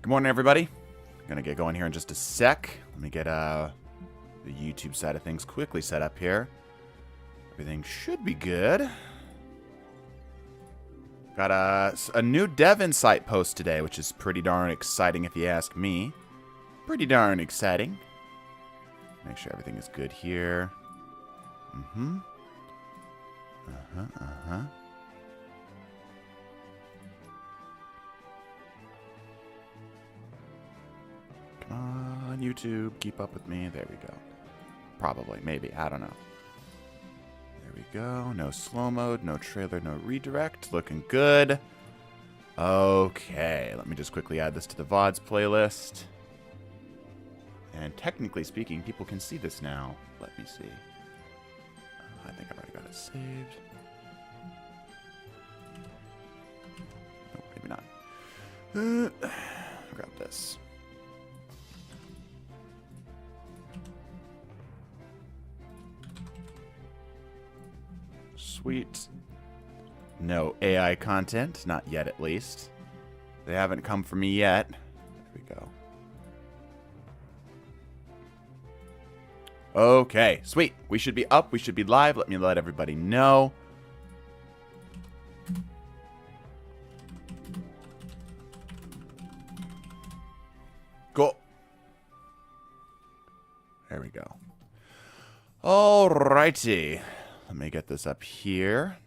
Good morning, everybody. Gonna get going here in just a sec. Let me get the YouTube side of things quickly set up here. Everything should be good. Got a new Dev Insight post today, which is pretty darn exciting if you ask me. Pretty darn exciting. Make sure everything is good here. Come on, YouTube, keep up with me. There we go. Probably, maybe, I don't know. There we go. No slow mode, no trailer, no redirect. Looking good. Okay, let me just quickly add this to the VODs playlist. And technically speaking, people can see this now. Let me see. I think I've already got it saved. Oh, maybe not. Grab this. Sweet. No AI content. Not yet, at least. They haven't come for me yet. There we go. Okay, sweet. We should be up. We should be live. Let me let everybody know. Cool. There we go. Alrighty. Let me get this up here.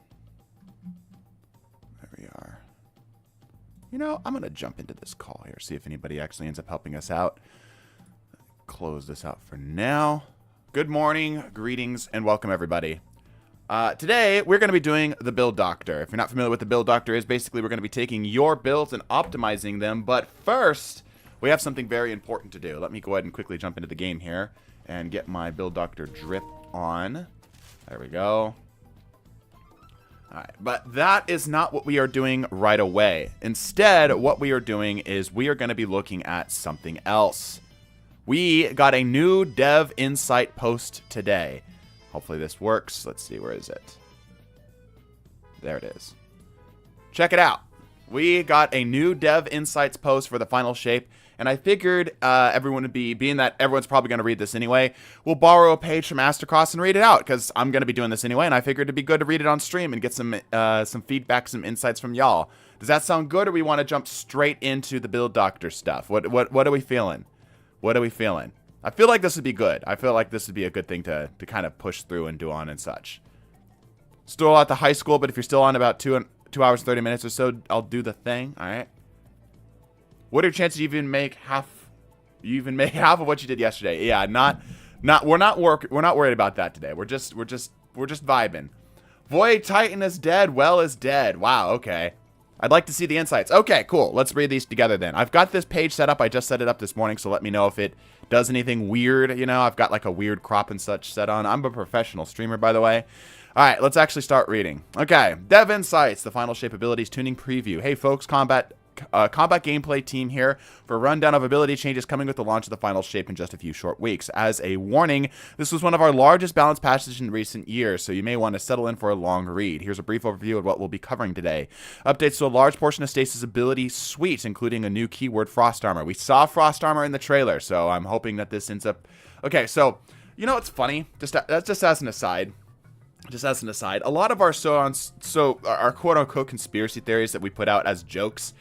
There we are. You know, I'm going to jump into this call here, see if anybody actually ends up helping us out. Close this out for now. Good morning, greetings, and welcome, everybody. Today, we're going to be doing the Build Doctor. If you're not familiar with the Build Doctor is, basically we're going to be taking your builds and optimizing them. But first, we have something very important to do. Let me go ahead and quickly jump into the game here and get my Build Doctor drip on. There we go. Alright, but that is not what we are doing right away. Instead, what we are doing is we are going to be looking at something else. We got a new Dev Insight post today. Hopefully this works. Let's see, where is it? There it is. Check it out. We got a new Dev Insights post for the final shape. And I figured everyone would be, being that everyone's probably going to read this anyway, we'll borrow a page from Astrocross and read it out, because I'm going to be doing this anyway, and I figured it'd be good to read it on stream and get some feedback, some insights from y'all. Does that sound good, or we want to jump straight into the Build Doctor stuff? What are we feeling? What are we feeling? I feel like this would be good. I feel like this would be a good thing to kind of push through and do on and such. Still at the high school, but if you're still on about 2 hours, 30 minutes or so, I'll do the thing, all right? What are your chances you even make half of what you did yesterday? Yeah, we're not worried about that today. We're just vibing. Void Titan is dead. Well is dead. Wow, okay. I'd like to see the insights. Okay, cool. Let's read these together then. I've got this page set up. I just set it up this morning, so let me know if it does anything weird. You know, I've got like a weird crop and such set on. I'm a professional streamer, by the way. All right, let's actually start reading. Okay, Dev Insights, the final shape abilities tuning preview. Hey, folks, combat gameplay team here for a rundown of ability changes coming with the launch of the final shape in just a few short weeks. As a warning, this was one of our largest balance patches in recent years, so you may want to settle in for a long read. Here's a brief overview of what we'll be covering today. Updates to a large portion of Stasis' ability suite, including a new keyword, Frost Armor. We saw Frost Armor in the trailer, so I'm hoping that this ends up... Okay, so, you know what's funny? That's just as an aside. Just as an aside, a lot of our our quote-unquote conspiracy theories that we put out as jokes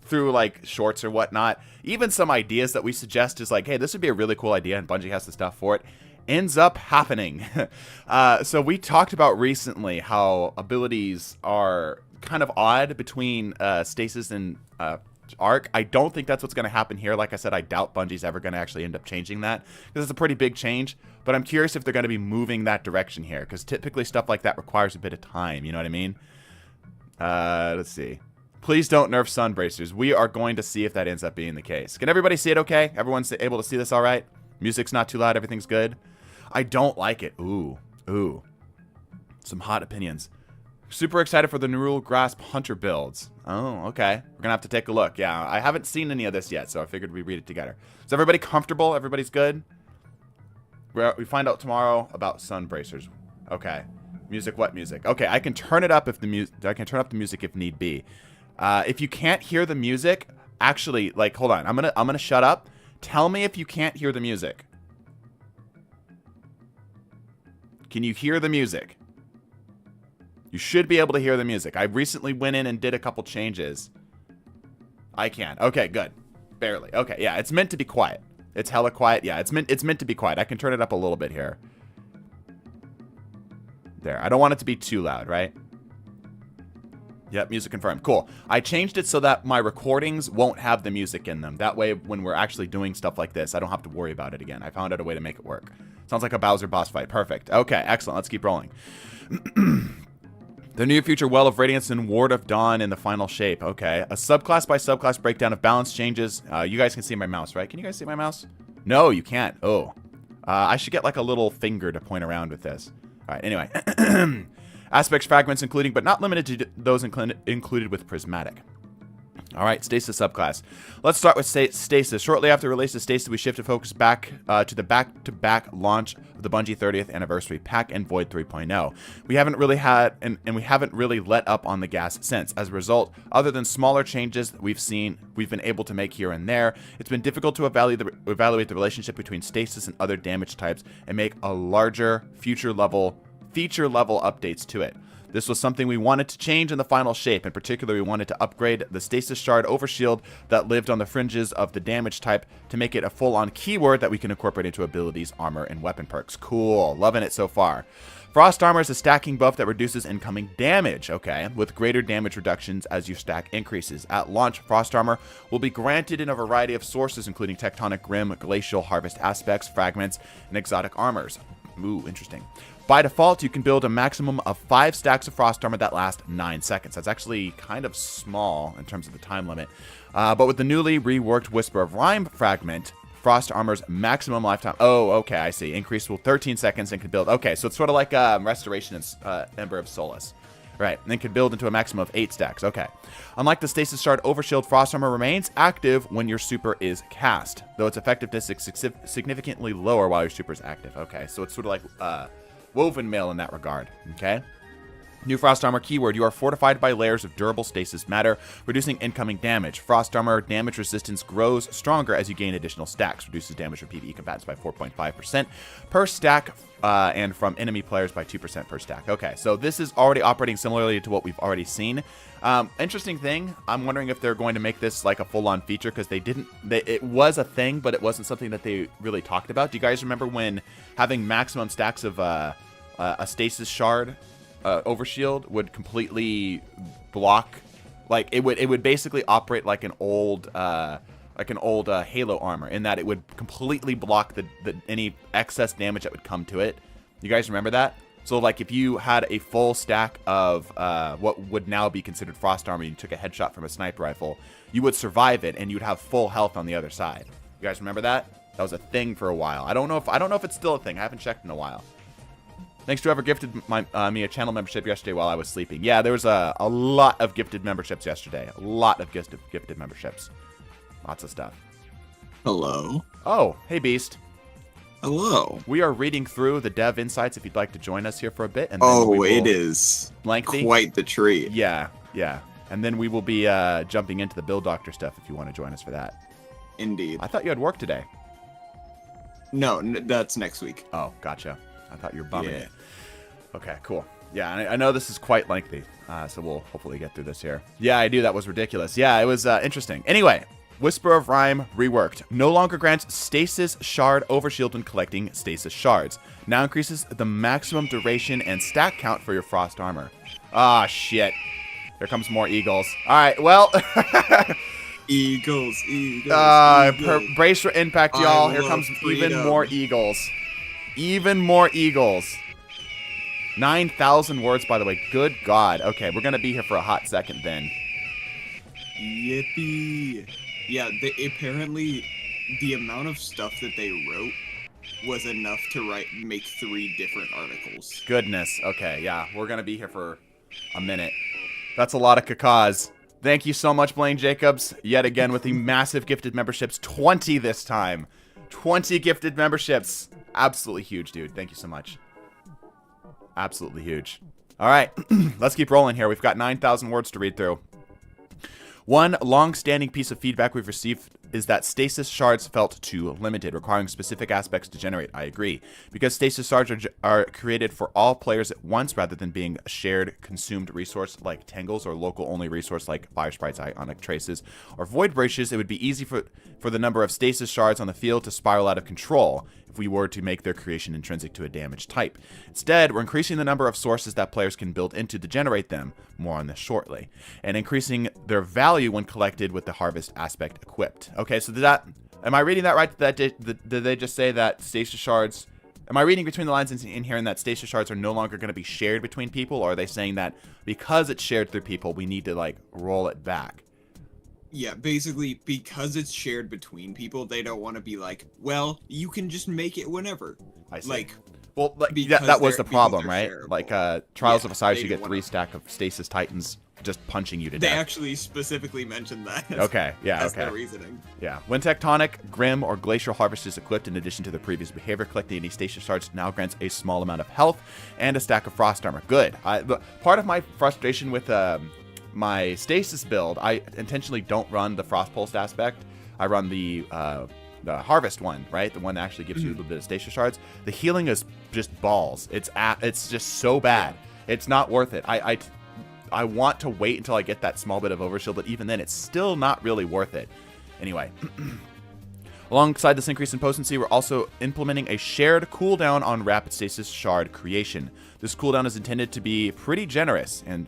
through like shorts or whatnot, even some ideas that we suggest is like, hey, this would be a really cool idea and Bungie has the stuff for it, ends up happening. So we talked about recently how abilities are kind of odd between Stasis and Arc. I don't think that's what's going to happen here. Like I said, I doubt Bungie's ever going to actually end up changing that, because it's a pretty big change, but I'm curious if they're going to be moving that direction here, because typically stuff like that requires a bit of time, you know what I mean? Let's see. Please don't nerf sun bracers. We are going to see if that ends up being the case. Can everybody see it okay? Everyone's able to see this all right? Music's not too loud, everything's good? I don't like it. Ooh. Some hot opinions. Super excited for the Neural Grasp Hunter builds. Oh, okay. We're going to have to take a look. Yeah, I haven't seen any of this yet, so I figured we'd read it together. Is everybody comfortable? Everybody's good? We find out tomorrow about sun bracers. Okay. Music, what music? Okay, I can turn it up if I can turn up the music if need be. If you can't hear the music, Actually, like, hold on. I'm gonna shut up. Tell me if you can't hear the music. Can you hear the music? You should be able to hear the music. I recently went in and did a couple changes. I can. Okay, good. Barely. Okay, yeah, it's meant to be quiet. It's hella quiet. Yeah, it's meant to be quiet. I can turn it up a little bit here. There. I don't want it to be too loud, right? Yep, music confirmed. Cool. I changed it so that my recordings won't have the music in them. That way, when we're actually doing stuff like this, I don't have to worry about it again. I found out a way to make it work. Sounds like a Bowser boss fight. Perfect. Okay, excellent. Let's keep rolling. The near future Well of Radiance and Ward of Dawn in the final shape. Okay. A subclass by subclass breakdown of balance changes. You guys can see my mouse, right? Can you guys see my mouse? No, you can't. Oh. I should get like a little finger to point around with this. All right, anyway. Aspects fragments including, but not limited to those included with Prismatic. All right, Stasis subclass. Let's start with Stasis. Shortly after the release of Stasis, we shifted focus back to the back-to-back launch of the Bungie 30th Anniversary Pack and Void 3.0. We haven't really had, and we haven't really let up on the gas since. As a result, other than smaller changes we've been able to make here and there, it's been difficult to evaluate the relationship between Stasis and other damage types and make a larger feature level updates to it. This was something we wanted to change in the final shape. In particular, we wanted to upgrade the Stasis Shard Overshield that lived on the fringes of the damage type to make it a full-on keyword that we can incorporate into abilities, armor, and weapon perks. Cool. Loving it so far. Frost Armor is a stacking buff that reduces incoming damage, okay, with greater damage reductions as your stack increases. At launch, Frost Armor will be granted in a variety of sources, including Tectonic Rim, Glacial Harvest Aspects, Fragments, and Exotic Armors. Ooh, interesting. By default, you can build a maximum of 5 stacks of Frost Armor that last 9 seconds. That's actually kind of small in terms of the time limit. But with the newly reworked Whisper of Rime fragment, Frost Armor's maximum lifetime... Oh, okay, I see. Increased to 13 seconds and can build... Okay, so it's sort of like Restoration and Ember of Solace. Right, and then can build into a maximum of 8 stacks. Okay. Unlike the Stasis Shard Overshield, Frost Armor remains active when your super is cast, though its effectiveness is significantly lower while your super is active. Okay, so it's sort of like... Woven Mail in that regard, okay? New Frost Armor keyword. You are fortified by layers of durable stasis matter, reducing incoming damage. Frost Armor damage resistance grows stronger as you gain additional stacks. Reduces damage from PvE combatants by 4.5% per stack, and from enemy players by 2% per stack. Okay, so this is already operating similarly to what we've already seen. Interesting thing, I'm wondering if they're going to make this like a full-on feature, because it was a thing, but it wasn't something that they really talked about. Do you guys remember when having maximum stacks of a Stasis Shard Overshield would completely block, like it would basically operate like an old Halo armor, in that it would completely block any excess damage that would come to it. You guys remember that? So like if you had a full stack of what would now be considered Frost Armor, you took a headshot from a sniper rifle, you would survive it and you'd have full health on the other side. You guys remember that? That was a thing for a while. I don't know if it's still a thing. I haven't checked in a while. Thanks to whoever gifted me a channel membership yesterday while I was sleeping. Yeah, there was a lot of gifted memberships yesterday. A lot of gifted memberships. Lots of stuff. Hello. Oh, hey Beast. Hello. We are reading through the Dev Insights if you'd like to join us here for a bit. And then it is lengthy. Quite the treat. Yeah, yeah. And then we will be jumping into the Bill Doctor stuff if you want to join us for that. Indeed. I thought you had work today. No, that's next week. Oh, gotcha. I thought you were bumming it. Okay, cool. Yeah, I know this is quite lengthy, so we'll hopefully get through this here. Yeah, I knew that was ridiculous. Yeah, it was interesting. Anyway, Whisper of Rime reworked. No longer grants Stasis Shard Overshield when collecting Stasis Shards. Now increases the maximum duration and stack count for your Frost Armor. Ah, shit. Here comes more eagles. All right, well... Eagles. Brace for impact, y'all. Here comes even more eagles. Even more eagles. 9,000 words, by the way. Good God. Okay, we're going to be here for a hot second then. Yippee. Yeah, apparently the amount of stuff that they wrote was enough to make 3 different articles. Goodness. Okay, yeah. We're going to be here for a minute. That's a lot of cacaws. Thank you so much, Blaine Jacobs, yet again with the massive gifted memberships. 20 this time. 20 gifted memberships. Absolutely huge, dude. Thank you so much. Absolutely huge. All right, let's keep rolling here. We've got 9,000 words to read through. One long-standing piece of feedback we've received is that stasis shards felt too limited, requiring specific aspects to generate. I agree. Because stasis shards are created for all players at once rather than being a shared consumed resource like tangles or local-only resource like fire sprites, ionic traces, or void braces, it would be easy for the number of stasis shards on the field to spiral out of control if we were to make their creation intrinsic to a damage type. Instead, we're increasing the number of sources that players can build into to generate them, more on this shortly, and increasing their value when collected with the harvest aspect equipped. Okay, so am I reading that right? Did they just say that stasis shards, am I reading between the lines in here and that stasis shards are no longer going to be shared between people, or are they saying that because it's shared through people, we need to like roll it back? Yeah, basically, because it's shared between people, they don't want to be like, well, you can just make it whenever. I see. Like, well, that was the problem, right? Shareable. Like, Trials of Osiris, you they get 3 stack of stasis titans just punching you to They death. actually specifically mentioned that. Okay, yeah, That's okay. their reasoning. Yeah. When Tectonic, Grim, or Glacial Harvest is equipped, in addition to the previous behavior, collecting any stasis shards now grants a small amount of health and a stack of frost armor. Good. Part of my frustration with my stasis build, I intentionally don't run the frost pulse aspect. I run the harvest one, right? The one that actually gives you a little bit of stasis shards. The healing is just balls. It's just so bad. It's not worth it. I want to wait until I get that small bit of overshield, but even then, it's still not really worth it. Anyway, alongside this increase in potency, we're also implementing a shared cooldown on rapid stasis shard creation. This cooldown is intended to be pretty generous and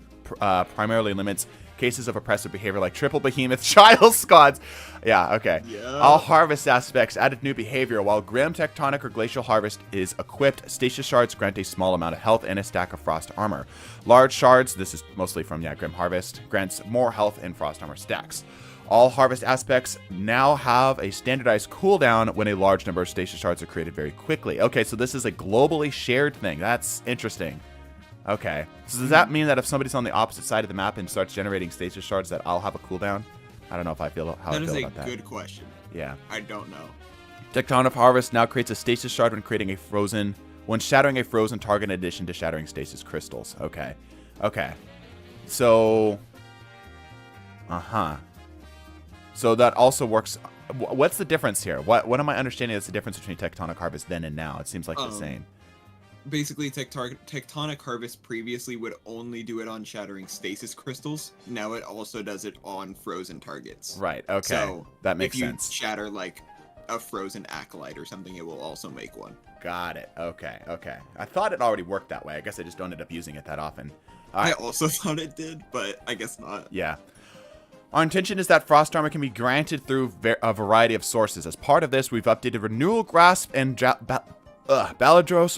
primarily limits cases of oppressive behavior like triple behemoth child squads. Yeah, okay. Yeah. All harvest aspects added new behavior. While Grim, Tectonic, or Glacial Harvest is equipped, stasis shards grant a small amount of health and a stack of frost armor. Large shards, this is mostly from Grim Harvest, grants more health and frost armor stacks. All harvest aspects now have a standardized cooldown when a large number of stasis shards are created very quickly. Okay, so this is a globally shared thing. That's interesting. Okay, so does that mean that if somebody's on the opposite side of the map and starts generating stasis shards that I'll have a cooldown? I don't know if I feel how I feel about that. That is a good question. Yeah. I don't know. Tectonic Harvest now creates a stasis shard when shattering a frozen target in addition to shattering stasis crystals. Okay. Okay. So So that also works. What's the difference here? What am I understanding that's the difference between Tectonic Harvest then and now? It seems like the same. Basically, Tectonic Harvest previously would only do it on shattering stasis crystals. Now it also does it on frozen targets. Right, okay. So that makes if you sense. shatter like a frozen acolyte or something, it will also make one. Got it. Okay, okay. I thought it already worked that way. I guess I just don't end up using it that often. I also thought it did, but I guess not. Yeah. Our intention is that frost armor can be granted through a variety of sources. As part of this, we've updated Renewal Grasp and Baladros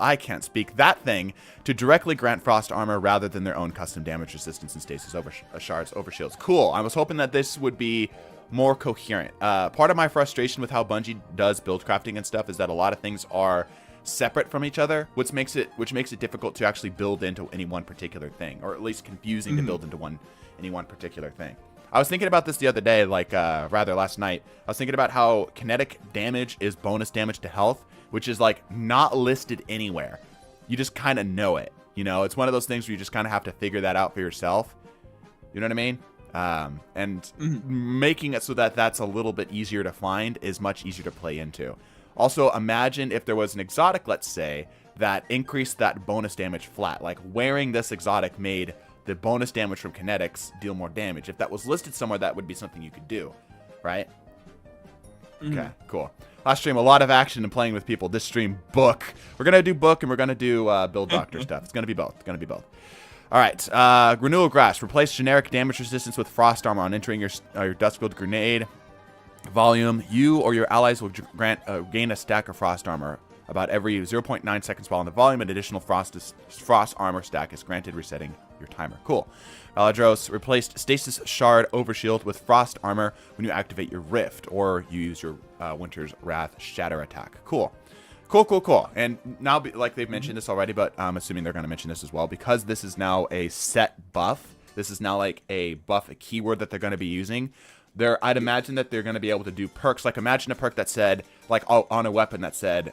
I can't speak that thing to directly grant frost armor rather than their own custom damage resistance and stasis shards over shields. Cool. I was hoping that this would be more coherent. Part of my frustration with how Bungie does build crafting and stuff is that a lot of things are separate from each other, which makes it difficult to actually build into any one particular thing, or at least confusing to build into any one particular thing. I was thinking about this the other day, rather last night. I was thinking about how kinetic damage is bonus damage to health, which is like not listed anywhere. You just kind of know it. You know, it's one of those things where you just kind of have to figure that out for yourself. You know what I mean? And making it so that that's a little bit easier to find is much easier to play into. Also, imagine if there was an exotic, let's say, that increased that bonus damage flat. Like wearing this exotic made the bonus damage from kinetics deal more damage. If that was listed somewhere, that would be something you could do, right? Okay, cool. Last stream, a lot of action and playing with people. This stream, book. We're going to do book and we're going to do build doctor stuff. It's going to be both. It's going to be both. All right, Renewal Grasp. Replace generic damage resistance with frost armor on entering your Duskfield grenade volume. You or your allies will gain a stack of frost armor. About every 0.9 seconds while in the volume, an additional frost armor stack is granted, resetting your timer. Cool. Baladros replaced Stasis Shard Overshield with Frost Armor when you activate your Rift, or you use your Winter's Wrath Shatter attack. Cool. Cool, cool, cool. And now, like they've mentioned this already, but I'm assuming they're going to mention this as well, because this is now a set buff. This is now like a buff, a keyword that they're going to be using. I'd imagine that they're going to be able to do perks. Like, imagine a perk that said, like, on a weapon that said,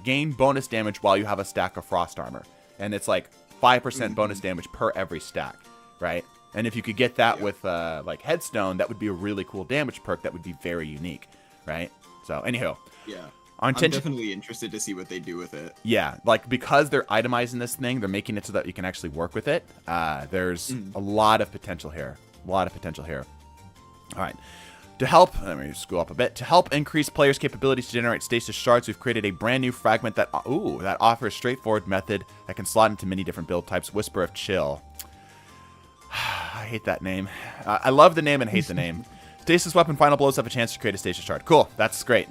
gain bonus damage while you have a stack of frost armor. And it's like 5% bonus damage per every stack, right? And if you could get that with like Headstone, that would be a really cool damage perk that would be very unique, right? So anyhow, Yeah. I'm definitely interested to see what they do with it. Yeah, like because they're itemizing this thing, they're making it so that you can actually work with it. There's a lot of potential here. All right. To help, let me scroll up a bit. To help increase players' capabilities to generate stasis shards, we've created a brand new fragment that offers a straightforward method that can slot into many different build types. Whisper of Chill. I hate that name. I love the name and hate the name. Stasis weapon final blows have a chance to create a stasis shard. Cool, that's great.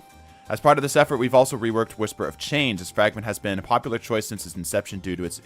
As part of this effort, we've also reworked Whisper of Change. This fragment has been a popular choice since its inception due to its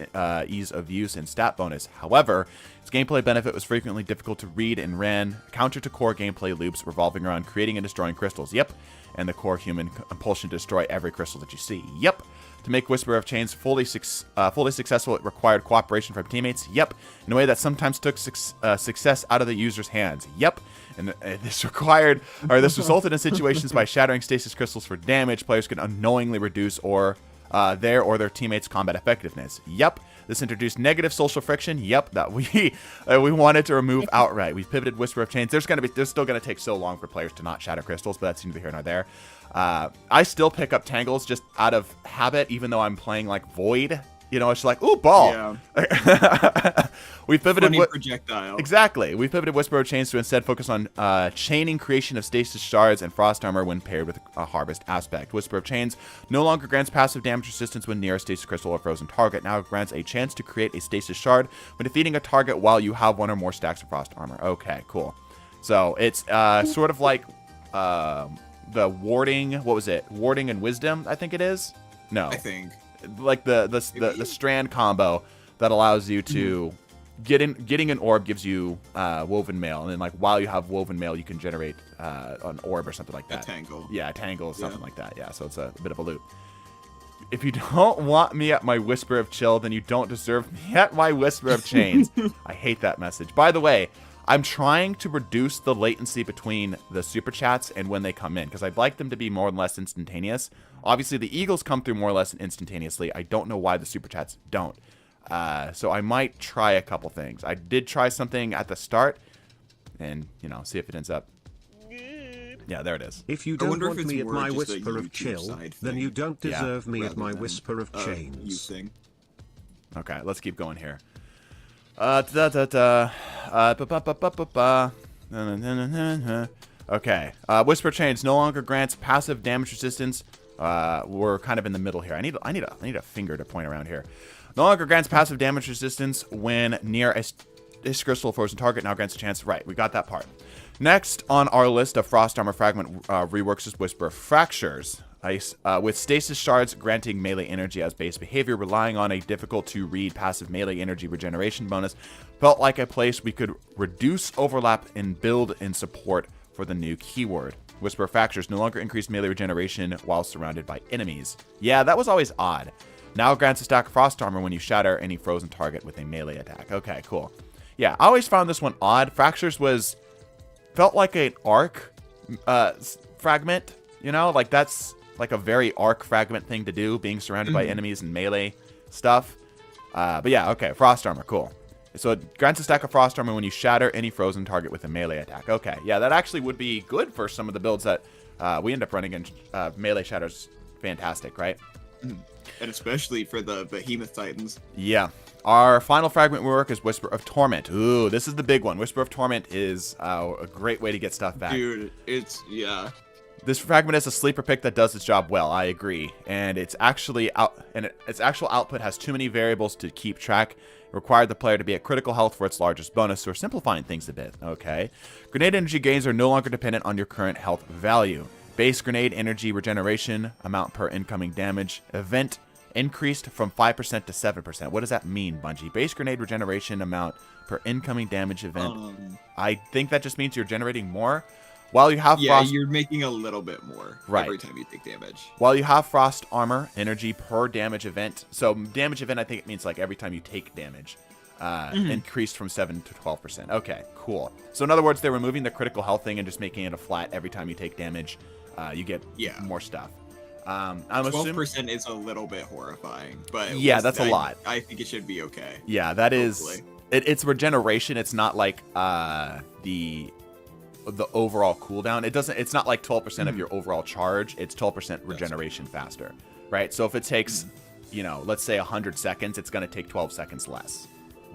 ease of use and stat bonus. However, its gameplay benefit was frequently difficult to read and ran counter to core gameplay loops revolving around creating and destroying crystals. Yep. And the core human compulsion to destroy every crystal that you see. Yep. To make Whisper of Change fully successful, it required cooperation from teammates. Yep. In a way that sometimes took success out of the user's hands. Yep. And this resulted in situations by shattering stasis crystals for damage. Players could unknowingly reduce their teammates' combat effectiveness. Yep. This introduced negative social friction. Yep. That we wanted to remove outright. We've pivoted Whisper of Chains. There's still gonna take so long for players to not shatter crystals, but that's neither here nor there. I still pick up Tangles just out of habit, even though I'm playing like Void. You know, it's like, ooh, ball. Yeah. We pivoted projectile. Exactly. We pivoted Whisper of Chains to instead focus on chaining creation of stasis shards and frost armor when paired with a harvest aspect. Whisper of Chains no longer grants passive damage resistance when near a stasis crystal or frozen target. Now it grants a chance to create a stasis shard when defeating a target while you have one or more stacks of frost armor. Okay, cool. So it's sort of like the warding. What was it? Warding and wisdom, I think it is. No. I think. Like the strand combo that allows you to getting an orb gives you woven mail, and then like while you have woven mail you can generate an orb or something like that. A tangle. Yeah, a tangle or something like that. Yeah, so it's a bit of a loop. If you don't want me at my Whisper of Chill, then you don't deserve me at my Whisper of Chains. I hate that message. By the way, I'm trying to reduce the latency between the super chats and when they come in, because I'd like them to be more or less instantaneous. Obviously, the Eagles come through more or less instantaneously. I don't know why the super chats don't. So I might try a couple things. I did try something at the start, and, you know, see if it ends up. Yeah, there it is. If you don't want me at my Whisper of Chill, then you don't deserve me at my Whisper of Chains. Okay, let's keep going here. Okay. Whisper Chains no longer grants passive damage resistance. We're kind of in the middle here. I need a finger to point around here. No longer grants passive damage resistance when near a crystal frozen target. Now grants a chance. Right, we got that part. Next on our list of Frost Armor Fragment reworks is Whisper Fractures. With stasis shards granting melee energy as base behavior, relying on a difficult-to-read passive melee energy regeneration bonus, felt like a place we could reduce overlap and build in support for the new keyword. Whisper Fractures no longer increase melee regeneration while surrounded by enemies. Yeah, that was always odd. Now grants a stack of frost armor when you shatter any frozen target with a melee attack. Okay, cool. Yeah, I always found this one odd. Fractures felt like an arc fragment, you know? Like, that's like a very arc fragment thing to do, being surrounded by enemies and melee stuff. But yeah, okay, frost armor, cool. So it grants a stack of frost armor when you shatter any frozen target with a melee attack. Okay, yeah, that actually would be good for some of the builds that we end up running in. Melee shatters, fantastic, right? And especially for the Behemoth Titans. Yeah. Our final fragment work is Whisper of Torment. Ooh, this is the big one. Whisper of Torment is a great way to get stuff back. Dude, yeah. This fragment is a sleeper pick that does its job well, I agree. And its actual output has too many variables to keep track. It required the player to be at critical health for its largest bonus, so we're simplifying things a bit, okay? Grenade energy gains are no longer dependent on your current health value. Base grenade energy regeneration amount per incoming damage event increased from 5% to 7%. What does that mean, Bungie? Base grenade regeneration amount per incoming damage event. I think that just means you're generating more. While you have you're making a little bit more every time you take damage. While you have frost armor energy per damage event. So damage event, I think it means like every time you take damage. Increased from 7 to 12%. Okay, cool. So in other words, they're removing the critical health thing and just making it a flat every time you take damage. You get more stuff. 12% is a little bit horrifying, but yeah, that's a lot. I think it should be okay. Yeah, that is it's regeneration. It's not like the overall cooldown. It's not like 12% of your overall charge. It's 12% regeneration faster, right? So if it takes, let's say 100 seconds, it's going to take 12 seconds less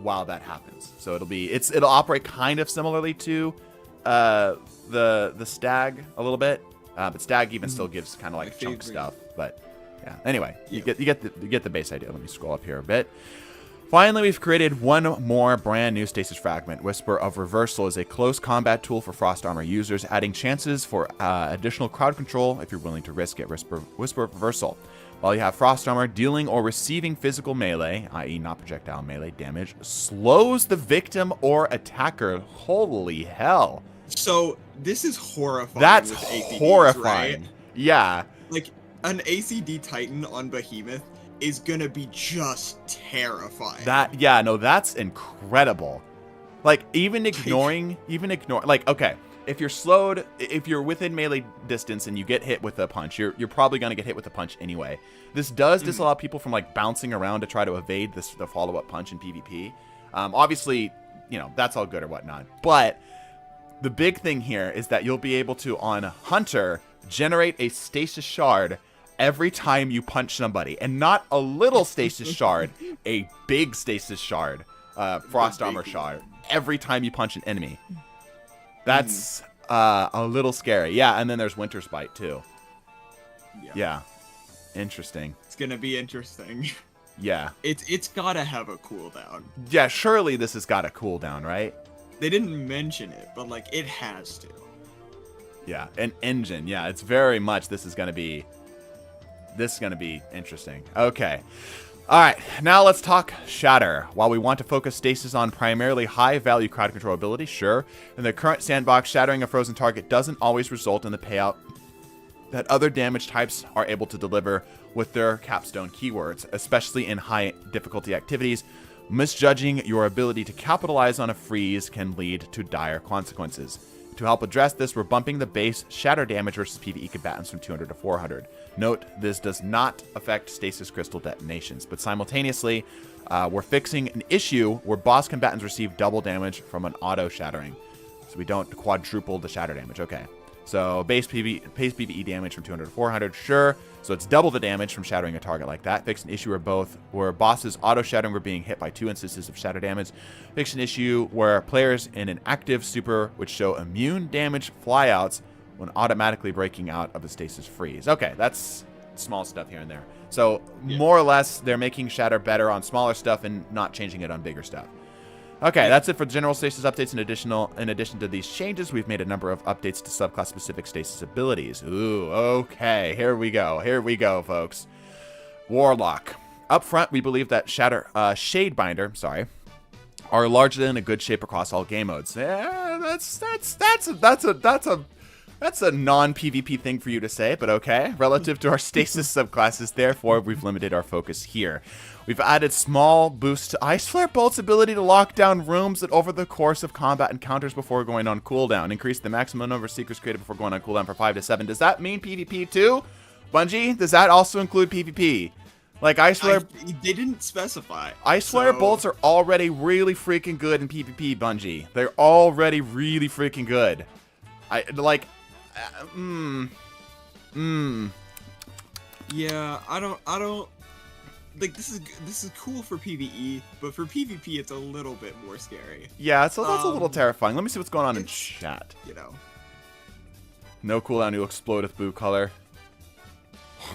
while that happens. So it'll operate kind of similarly to the stag a little bit, but stag even still gives kind of like chunk stuff. But yeah, anyway, you get the base idea. Let me scroll up here a bit. Finally, we've created one more brand new stasis fragment. Whisper of Reversal is a close combat tool for Frost Armor users, adding chances for additional crowd control if you're willing to risk it. Whisper of Reversal. While you have Frost Armor, dealing or receiving physical melee, i.e. not projectile melee damage, slows the victim or attacker. Holy hell. So this is horrifying. That's with ACDs, horrifying. Right? Yeah. Like an ACD Titan on Behemoth is gonna be just terrifying. That's incredible. Like even ignoring, like, okay, if you're within melee distance and you get hit with a punch, you're probably gonna get hit with a punch anyway. This does disallow people from like bouncing around to try to evade the follow-up punch in PvP. Obviously, that's all good or whatnot, but the big thing here is that you'll be able to, on Hunter, generate a stasis shard every time you punch somebody, and not a little stasis shard, a big stasis shard, Frost Armor shard, every time you punch an enemy. That's a little scary. Yeah, and then there's Winter's Bite too. Yeah. Interesting. It's gonna be interesting. Yeah. It's gotta have a cooldown. Yeah, surely this has got a cooldown, right? They didn't mention it, but like it has to. Yeah, an engine. Yeah, it's very much this is gonna be interesting. Okay. All right, now let's talk Shatter. While we want to focus stasis on primarily high-value crowd control ability, sure, in the current sandbox, shattering a frozen target doesn't always result in the payout that other damage types are able to deliver with their capstone keywords, especially in high-difficulty activities. Misjudging your ability to capitalize on a freeze can lead to dire consequences. To help address this, we're bumping the base shatter damage versus PvE combatants from 200 to 400. Note, this does not affect stasis crystal detonations, but simultaneously, we're fixing an issue where boss combatants receive double damage from an auto shattering. So we don't quadruple the shatter damage. Okay. So base PvE damage from 200 to 400, sure. So it's double the damage from shattering a target like that. Fix an issue where bosses auto shattering were being hit by 2 instances of shatter damage. Fix an issue where players in an active super would show immune damage flyouts when automatically breaking out of the stasis freeze. Okay, that's small stuff here and there. So more or less, they're making shatter better on smaller stuff and not changing it on bigger stuff. Okay, that's it for general stasis updates. In addition to these changes, we've made a number of updates to subclass-specific stasis abilities. Ooh, okay, here we go, folks. Warlock. Up front, we believe that Shadebinder, are largely in a good shape across all game modes. That's a non-PvP thing for you to say, but okay. Relative to our stasis subclasses, therefore, we've limited our focus here. We've added small boosts to Ice Flare Bolt's ability to lock down rooms that over the course of combat encounters before going on cooldown. Increase the maximum number of secrets created before going on cooldown from 5 to 7. Does that mean PvP too? Bungie, does that also include PvP? Like Ice Flare... They didn't specify. Ice Flare Bolts are already really freaking good in PvP, Bungie. They're already really freaking good. Yeah, I don't like this is cool for PvE, but for PvP it's a little bit more scary. Yeah, so that's a little terrifying. Let me see what's going on in chat. No cooldown to explode with blue color.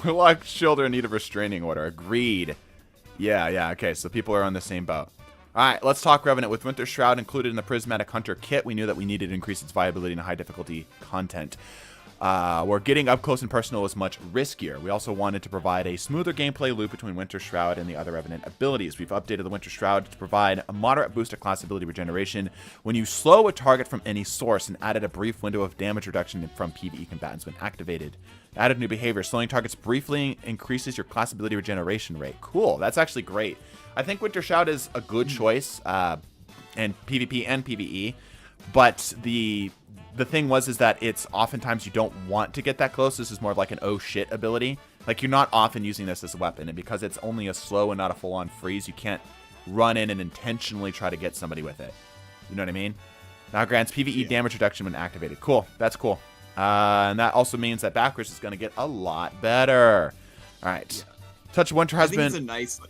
Warlock shield are in need of restraining order. Agreed. Yeah, okay, so people are on the same boat. Alright, let's talk Revenant. With Winter Shroud included in the Prismatic Hunter kit, we knew that we needed to increase its viability in high difficulty content. Where getting up close and personal was much riskier. We also wanted to provide a smoother gameplay loop between Winter Shroud and the other Revenant abilities. We've updated the Winter Shroud to provide a moderate boost to class ability regeneration when you slow a target from any source, and added a brief window of damage reduction from PvE combatants when activated. Added new behavior. Slowing targets briefly increases your class ability regeneration rate. Cool. That's actually great. I think Winter Shroud is a good choice in PvP and PvE, but the thing is that it's oftentimes you don't want to get that close. This is more of like an oh shit ability. Like, you're not often using this as a weapon, and because it's only a slow and not a full-on freeze, you can't run in and intentionally try to get somebody with it. You know what I mean? Now grants PvE damage reduction when activated. Cool. That's cool. And that also means that backwards is going to get a lot better. All right. Yeah. Touch of Winter has been...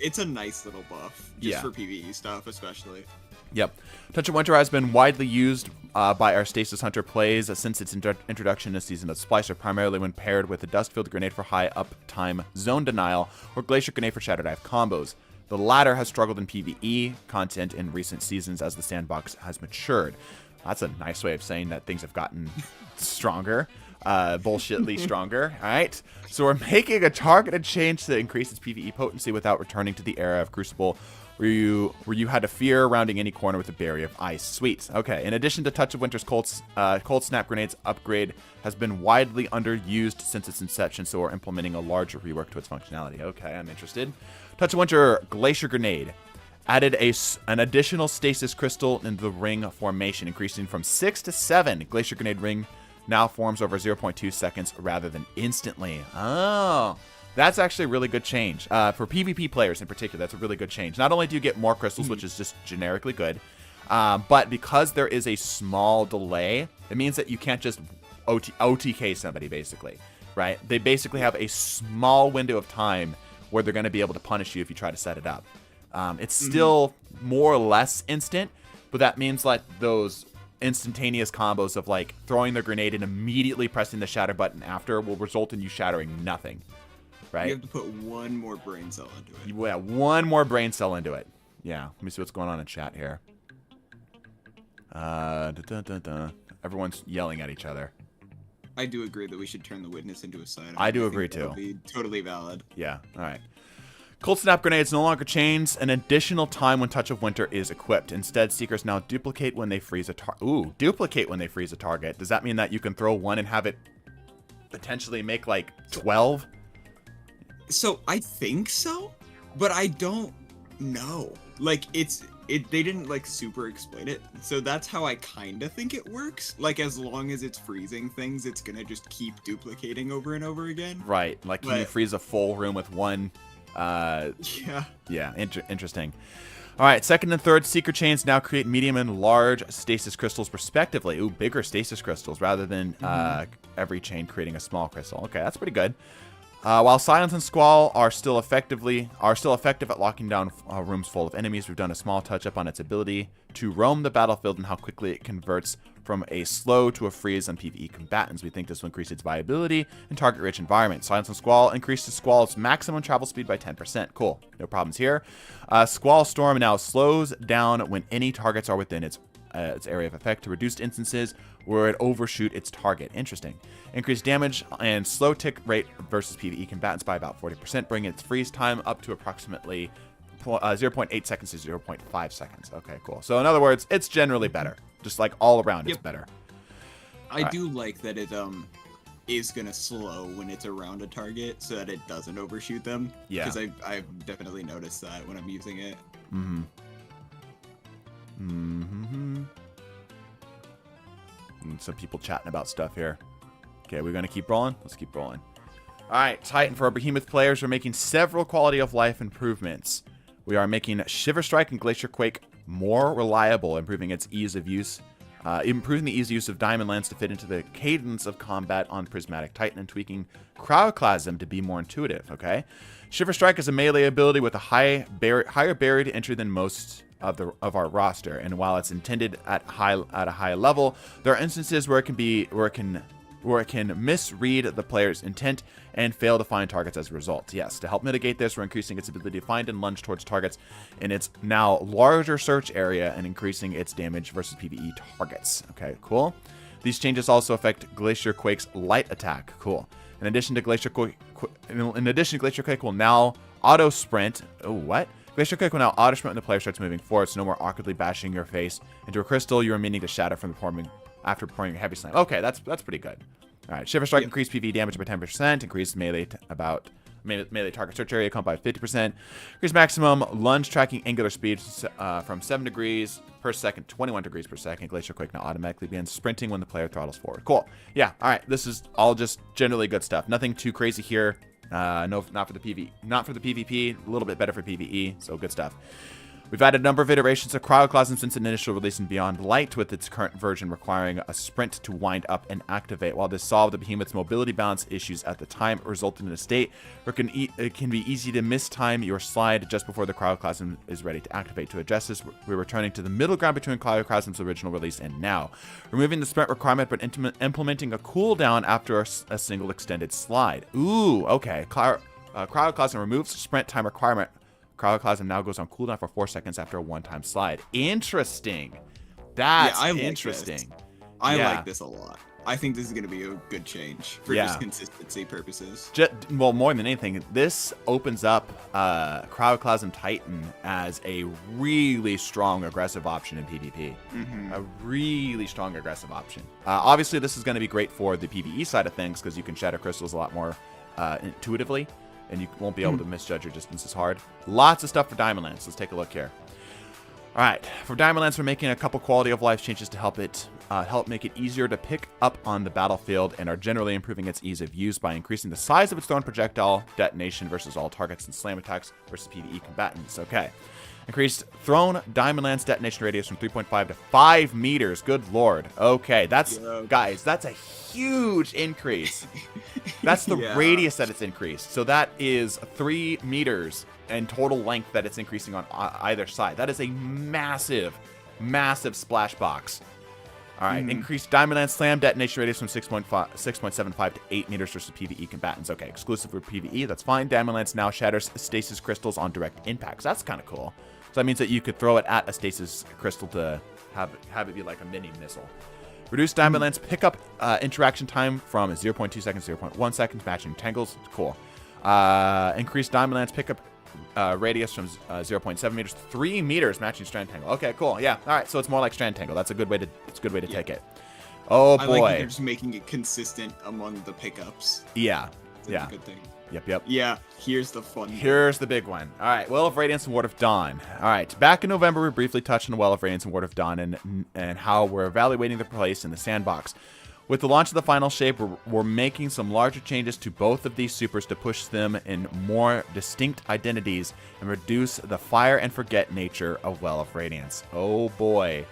It's a nice little buff. Just for PvE stuff, especially. Yep. Touch of Winter has been widely used by our Stasis Hunter plays since its introduction this season of Splicer, primarily when paired with the Dustfield Grenade for high uptime zone denial or Glacier Grenade for Shadow Dive combos. The latter has struggled in PvE content in recent seasons as the sandbox has matured. That's a nice way of saying that things have gotten stronger. Bullshitly stronger. All right. So we're making a targeted change to increase its PvE potency without returning to the era of Crucible where you had to fear rounding any corner with a barrier of ice. Sweet. Okay. In addition to Touch of Winter's Cold Snap Grenades upgrade has been widely underused since its inception, so we're implementing a larger rework to its functionality. Okay, I'm interested. Touch of Winter Glacier Grenade added an additional stasis crystal in the ring formation, increasing from 6 to 7. Glacier Grenade ring now forms over 0.2 seconds rather than instantly. Oh, that's actually a really good change. For PvP players in particular, that's a really good change. Not only do you get more crystals, which is just generically good, but because there is a small delay, it means that you can't just OTK somebody, basically, right? They basically have a small window of time where they're going to be able to punish you if you try to set it up. It's still more or less instant, but that means like those instantaneous combos of like throwing the grenade and immediately pressing the shatter button after will result in you shattering nothing, right? You have to put one more brain cell into it. Yeah, one more brain cell into it. Yeah, let me see what's going on in chat here. Everyone's yelling at each other. I do agree that we should turn the witness into a side. I do agree too. Be totally valid. Yeah, all right. Cold Snap Grenades no longer chains an additional time when Touch of Winter is equipped. Instead, Seekers now duplicate when they freeze a target. Duplicate when they freeze a target. Does that mean that you can throw one and have it potentially make like 12? So I think so, but I don't know. Like they didn't like super explain it. So that's how I kind of think it works. Like as long as it's freezing things, it's going to just keep duplicating over and over again. Right. Like can you freeze a full room with one? Yeah, interesting. All right, second and third Seeker chains now create medium and large stasis crystals respectively. Ooh, bigger stasis crystals rather than every chain creating a small crystal. Okay, that's pretty good. While Silence and Squall are still effective at locking down rooms full of enemies, we've done a small touch-up on its ability to roam the battlefield and how quickly it converts from a slow to a freeze on PvE combatants. We think this will increase its viability in target-rich environments. Silence and Squall increases Squall's maximum travel speed by 10%. Cool. No problems here. Squall Storm now slows down when any targets are within its area of effect to reduced instances where it overshoot its target. Interesting. Increased damage and slow tick rate versus PvE combatants by about 40%, bringing its freeze time up to approximately 0.8 seconds to 0.5 seconds. Okay, cool. So in other words, it's generally better. Just like all around, it's better. I do like that it is gonna slow when it's around a target so that it doesn't overshoot them. Yeah. Because I've definitely noticed that when I'm using it. Some people chatting about stuff here. Okay, we're gonna keep rolling. Let's keep rolling. All right, Titan. For our Behemoth players, we're making several quality of life improvements. We are making Shiver Strike and Glacier Quake more reliable, improving its ease of use, improving the ease of use of Diamond Lance to fit into the cadence of combat on Prismatic Titan, and tweaking Crowdclasm to be more intuitive. Okay, Shiver Strike is a melee ability with a higher barrier to entry than most of our roster, and while it's intended at a high level, there are instances where it can misread the player's intent and fail to find targets as a result. Yes, to help mitigate this, we're increasing its ability to find and lunge towards targets in its now larger search area and increasing its damage versus PvE targets. Okay, cool. These changes also affect Glacier Quake's light attack. Cool. In addition, Glacier Quake will now auto sprint. Oh, what? Glacier Quake will now auto sprint when the player starts moving forward, so no more awkwardly bashing your face into a crystal you are meaning to shatter from after performing a heavy slam. Okay, that's pretty good. All right, Shiver Strike increased PvE damage by 10%, increased melee target search area count by 50%, increased maximum lunge tracking angular speed from 7 degrees per second, 21 degrees per second. Glacier Quake now automatically begins sprinting when the player throttles forward. Cool. Yeah. All right. This is all just generally good stuff. Nothing too crazy here. No, not for the PvP. A little bit better for PvE. So good stuff. We've added a number of iterations of Cryoclasm since its initial release in Beyond Light, with its current version requiring a sprint to wind up and activate. While this solved the Behemoth's mobility balance issues at the time, it resulted in a state where it can be easy to mistime your slide just before the Cryoclasm is ready to activate. To address this, we're returning to the middle ground between Cryoclasm's original release and now, removing the sprint requirement but implementing a cooldown after a single extended slide. Ooh, okay. Cryoclasm removes sprint time requirement. Cryoclasm now goes on cooldown for 4 seconds after a one-time slide. Interesting. That's interesting. I like this a lot. I think this is going to be a good change for just consistency purposes. Well, more than anything, this opens up Cryoclasm Titan as a really strong aggressive option in PvP. A really strong aggressive option. Obviously, this is going to be great for the PvE side of things because you can shatter crystals a lot more intuitively. And you won't be able to misjudge your distance as hard. Lots of stuff for Diamond Lance. Let's take a look here. All right, for Diamond Lance, we're making a couple quality of life changes to help make it easier to pick up on the battlefield, and are generally improving its ease of use by increasing the size of its thrown projectile detonation versus all targets and slam attacks versus PvE combatants. Okay. Increased thrown Diamond Lance detonation radius from 3.5 to 5 meters. Good lord. Okay, guys, that's a huge increase. That's the radius that it's increased. So that is 3 meters in total length that it's increasing on either side. That is a massive, massive splash box. All right, increased Diamond Lance slam detonation radius from 6.75 to 8 meters versus PvE combatants. Okay, exclusive for PvE, that's fine. Diamond Lance now shatters stasis crystals on direct impacts. That's kind of cool. So that means that you could throw it at a stasis crystal to have it be like a mini missile. Reduce Diamond Lance pickup interaction time from 0.2 seconds to 0.1 seconds, matching tangles. Cool. Increase Diamond Lance pickup radius from 0.7 meters to 3 meters, matching strand tangle. Okay, cool. Yeah. All right. So it's more like strand tangle. That's a good way to take it. Oh boy. I like that they're just making it consistent among the pickups. Yeah. That's a good thing. Yep. Yeah, here's the fun one. Here's the big one. All right, Well of Radiance and Ward of Dawn. All right, back in November, we briefly touched on Well of Radiance and Ward of Dawn and how we're evaluating their place in the sandbox. With the launch of the final shape, we're making some larger changes to both of these supers to push them in more distinct identities and reduce the fire and forget nature of Well of Radiance. Oh boy,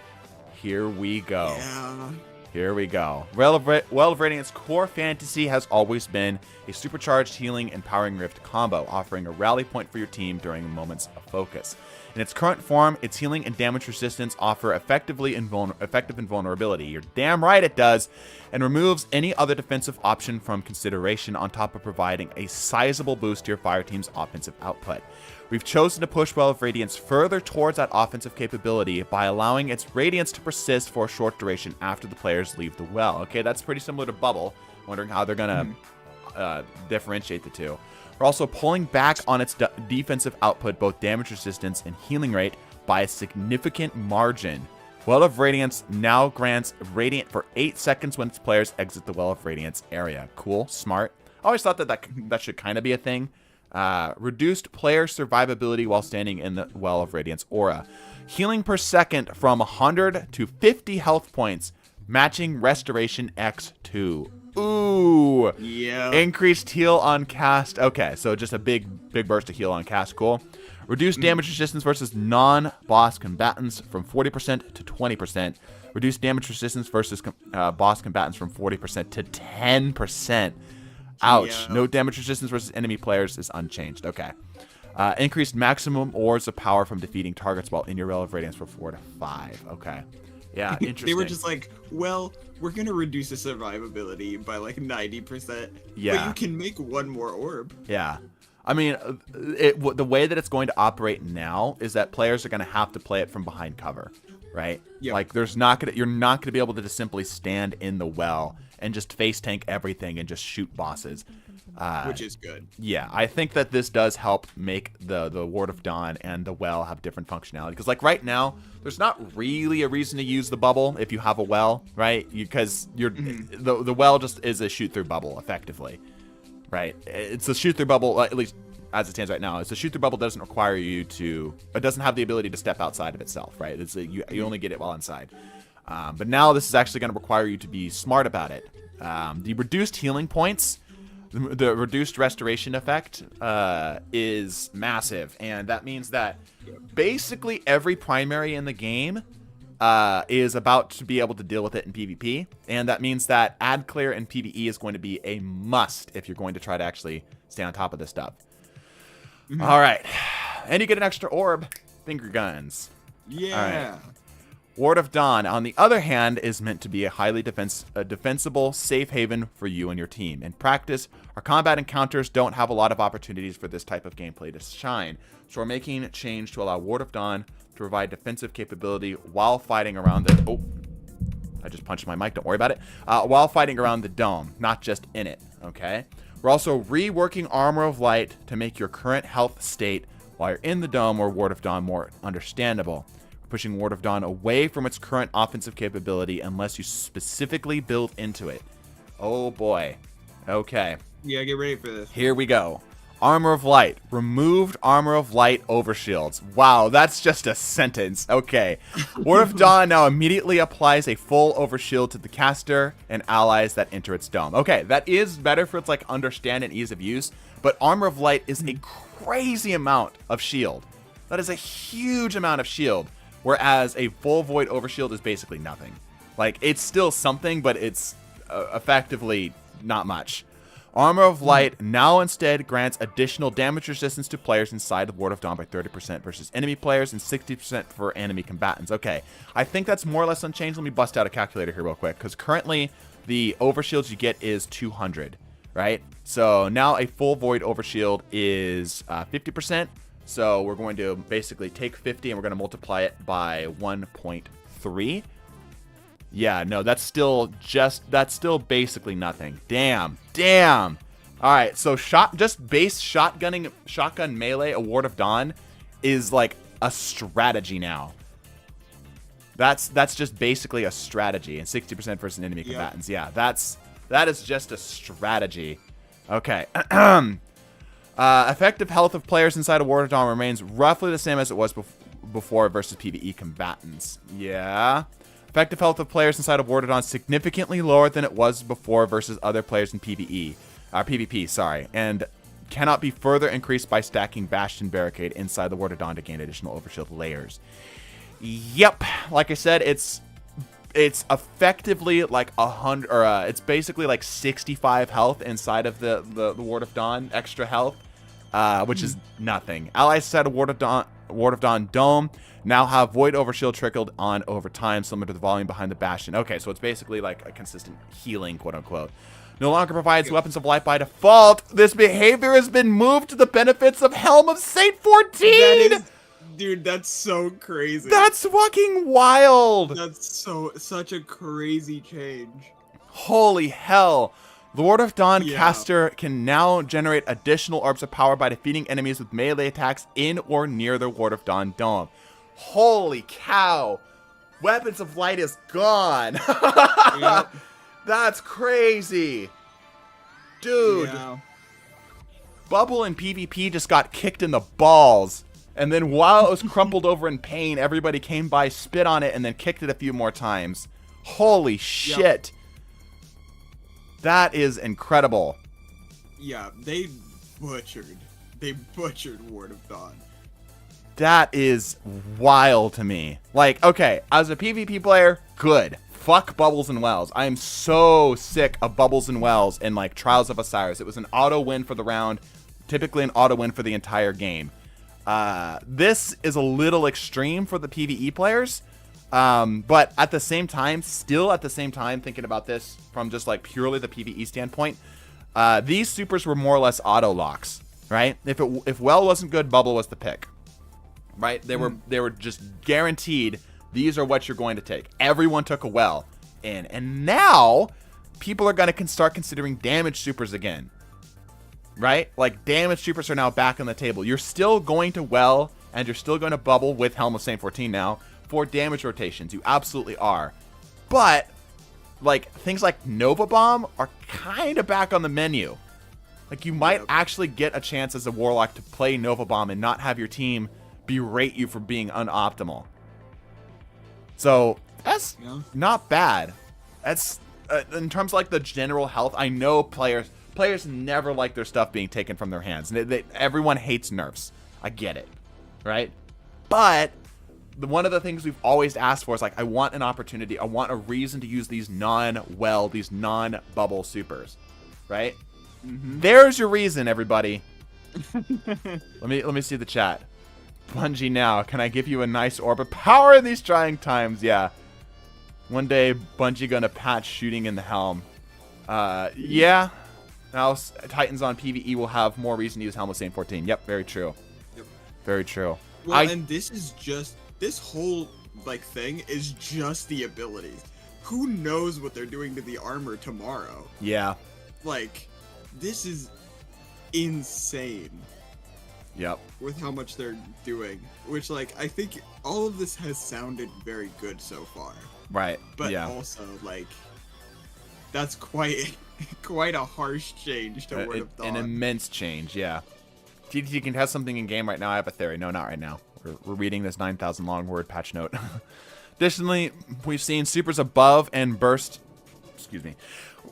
here we go. Yeah. Here we go. Well of Radiance core fantasy has always been a supercharged healing and powering rift combo, offering a rally point for your team during moments of focus. In its current form, its healing and damage resistance offer effective invulnerability. You're damn right it does, and removes any other defensive option from consideration, on top of providing a sizable boost to your fire team's offensive output. We've chosen to push Well of Radiance further towards that offensive capability by allowing its radiance to persist for a short duration after the players leave the well. Okay, that's pretty similar to Bubble. Wondering how they're going to differentiate the two. We're also pulling back on its defensive output, both damage resistance and healing rate, by a significant margin. Well of Radiance now grants Radiant for 8 seconds when its players exit the Well of Radiance area. Cool, smart. I always thought that should kind of be a thing. Reduced player survivability while standing in the Well of Radiance aura. Healing per second from 100 to 50 health points, matching Restoration X2. Ooh. Yeah. Increased heal on cast. Okay, so just a big burst of heal on cast. Cool. Reduced damage resistance versus non-boss combatants from 40% to 20%. Reduced damage resistance versus boss combatants from 40% to 10%. Ouch. Yeah. No damage resistance versus enemy players is unchanged. Okay. Increased maximum ores of power from defeating targets while in your Well of Radiance from 4 to 5. Okay. Yeah, interesting. They were just like, well, we're going to reduce the survivability by like 90%. Yeah. But you can make one more orb. Yeah. I mean, the way that it's going to operate now is that players are going to have to play it from behind cover, right? Yep. Like you're not going to be able to just simply stand in the well and just face tank everything and just shoot bosses. Which is good. Yeah, I think that this does help make the Ward of Dawn and the well have different functionality. Because like right now, there's not really a reason to use the bubble if you have a well, right? Because the well just is a shoot through bubble effectively, right? It's a shoot through bubble, at least as it stands right now. It's a shoot through bubble doesn't require you to, it doesn't have the ability to step outside of itself, right? You only get it while inside. But now this is actually going to require you to be smart about it. The reduced healing points, the reduced restoration effect is massive, and that means that basically every primary in the game is about to be able to deal with it in PvP, and that means that ad clear in PvE is going to be a must if you're going to try to actually stay on top of this stuff. All right, and you get an extra orb, finger guns. Yeah. All right. Ward of Dawn, on the other hand, is meant to be a highly defensible safe haven for you and your team. In practice, our combat encounters don't have a lot of opportunities for this type of gameplay to shine, so we're making a change to allow Ward of Dawn to provide defensive capability while fighting around the... Oh, I just punched my mic, don't worry about it. While fighting around the dome, not just in it, okay? We're also reworking Armor of Light to make your current health state while you're in the dome or Ward of Dawn more understandable. Pushing Ward of Dawn away from its current offensive capability unless you specifically build into it. Oh boy. Okay. Yeah, get ready for this. Here we go. Armor of Light. Removed Armor of Light overshields. Wow, that's just a sentence. Okay. Ward of Dawn now immediately applies a full overshield to the caster and allies that enter its dome. Okay, that is better for its like understand and ease of use, but Armor of Light is a crazy amount of shield. That is a huge amount of shield. Whereas a full void overshield is basically nothing. Like, it's still something, but it's effectively not much. Armor of Light now instead grants additional damage resistance to players inside the Ward of Dawn by 30% versus enemy players and 60% for enemy combatants. Okay, I think that's more or less unchanged. Let me bust out a calculator here real quick, because currently the overshields you get is 200, right? So now a full void overshield is 50%. So we're going to basically take 50 and we're going to multiply it by 1.3. Yeah, no, that's still basically nothing. Damn. All right, so just base shotgun melee, a Ward of Dawn is like a strategy now. That's just basically a strategy, and 60% versus enemy combatants. Yeah, that is just a strategy. Okay. Effective health of players inside of Ward of Dawn remains roughly the same as it was before versus PvE combatants. Yeah. Effective health of players inside of Ward of Dawn significantly lower than it was before versus other players in PvP, sorry, and cannot be further increased by stacking Bastion Barricade inside the Ward of Dawn to gain additional overshield layers. Yep, like I said, it's effectively like 100, or it's basically like 65 health inside of the Ward of Dawn, extra health, which is nothing. Allies inside of Ward of Dawn Dome now have Void Overshield trickled on over time, similar to the volume behind the Bastion. Okay, so it's basically like a consistent healing, quote unquote. No longer provides weapons of light by default. This behavior has been moved to the benefits of Helm of Saint 14. Dude, that's so crazy. That's fucking wild. That's such a crazy change. Holy hell. The Ward of Dawn caster can now generate additional orbs of power by defeating enemies with melee attacks in or near the Ward of Dawn dome. Holy cow. Weapons of Light is gone. Yep. That's crazy. Dude. Yeah. Bubble in PvP just got kicked in the balls. And then while it was crumpled over in pain, everybody came by, spit on it, and then kicked it a few more times. Holy shit. Yep. That is incredible. Yeah, they butchered Ward of Dawn. That is wild to me. Like, okay, as a PvP player, good. Fuck Bubbles and Wells. I am so sick of Bubbles and Wells in, like, Trials of Osiris. It was an auto win for the round, typically an auto win for the entire game. This is a little extreme for the PvE players, but at the same time, thinking about this from just like purely the PvE standpoint, these supers were more or less auto locks, right? If Well wasn't good, Bubble was the pick, right? They were just guaranteed these are what you're going to take. Everyone took a Well in, and now people are going to start considering damage supers again. Right? Like, damage supers are now back on the table. You're still going to Well, and you're still going to Bubble with Helm of Saint 14 now for damage rotations. You absolutely are. But, like, things like Nova Bomb are kind of back on the menu. Like, you might actually get a chance as a Warlock to play Nova Bomb and not have your team berate you for being unoptimal. So, that's not bad. That's, in terms of, like, the general health, I know players Players never like their stuff being taken from their hands. Everyone hates nerfs. I get it, right? But one of the things we've always asked for is like, I want an opportunity. I want a reason to use these these non-bubble supers, right? There's your reason, everybody. Let me see the chat. Bungie now, can I give you a nice orb of power in these trying times? Yeah. One day, Bungie gonna patch shooting in the helm. Yeah. Now, Titans on PvE will have more reason to use Helm with Saint 14. Yep, very true. Yep. Very true. Well, and this is just, this whole, like, thing is just the abilities. Who knows what they're doing to the armor tomorrow? Yeah. Like, this is insane. Yep. With how much they're doing. Which, like, I think all of this has sounded very good so far. Right. But yeah. also, like, that's quite a harsh change to Word of Thought. An immense change, yeah. TTT can test something in game right now. I have a theory. No, not right now. We're reading this 9,000 long word patch note. Additionally, we've seen supers above and burst. Excuse me.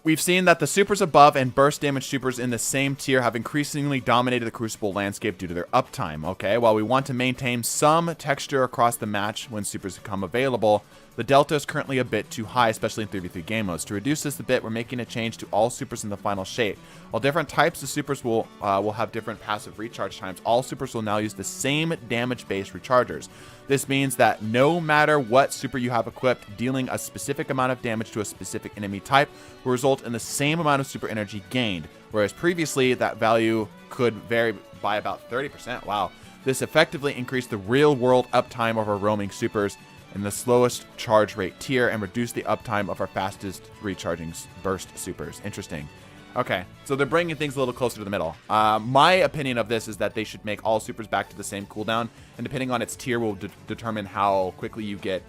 We've seen that the supers above and burst damage supers in the same tier have increasingly dominated the Crucible landscape due to their uptime, okay? While we want to maintain some texture across the match when supers become available, the delta is currently a bit too high, especially in 3v3 game modes. To reduce this a bit, we're making a change to all supers in the final shape. While different types of supers will have different passive recharge times, all supers will now use the same damage-based rechargers. This means that no matter what super you have equipped, dealing a specific amount of damage to a specific enemy type will result in the same amount of super energy gained, whereas previously that value could vary by about 30%. Wow. This effectively increased the real-world uptime of our roaming supers in the slowest charge rate tier and reduced the uptime of our fastest recharging burst supers. Interesting. Okay, so they're bringing things a little closer to the middle. My opinion of this is that they should make all supers back to the same cooldown, and depending on its tier will determine how quickly you get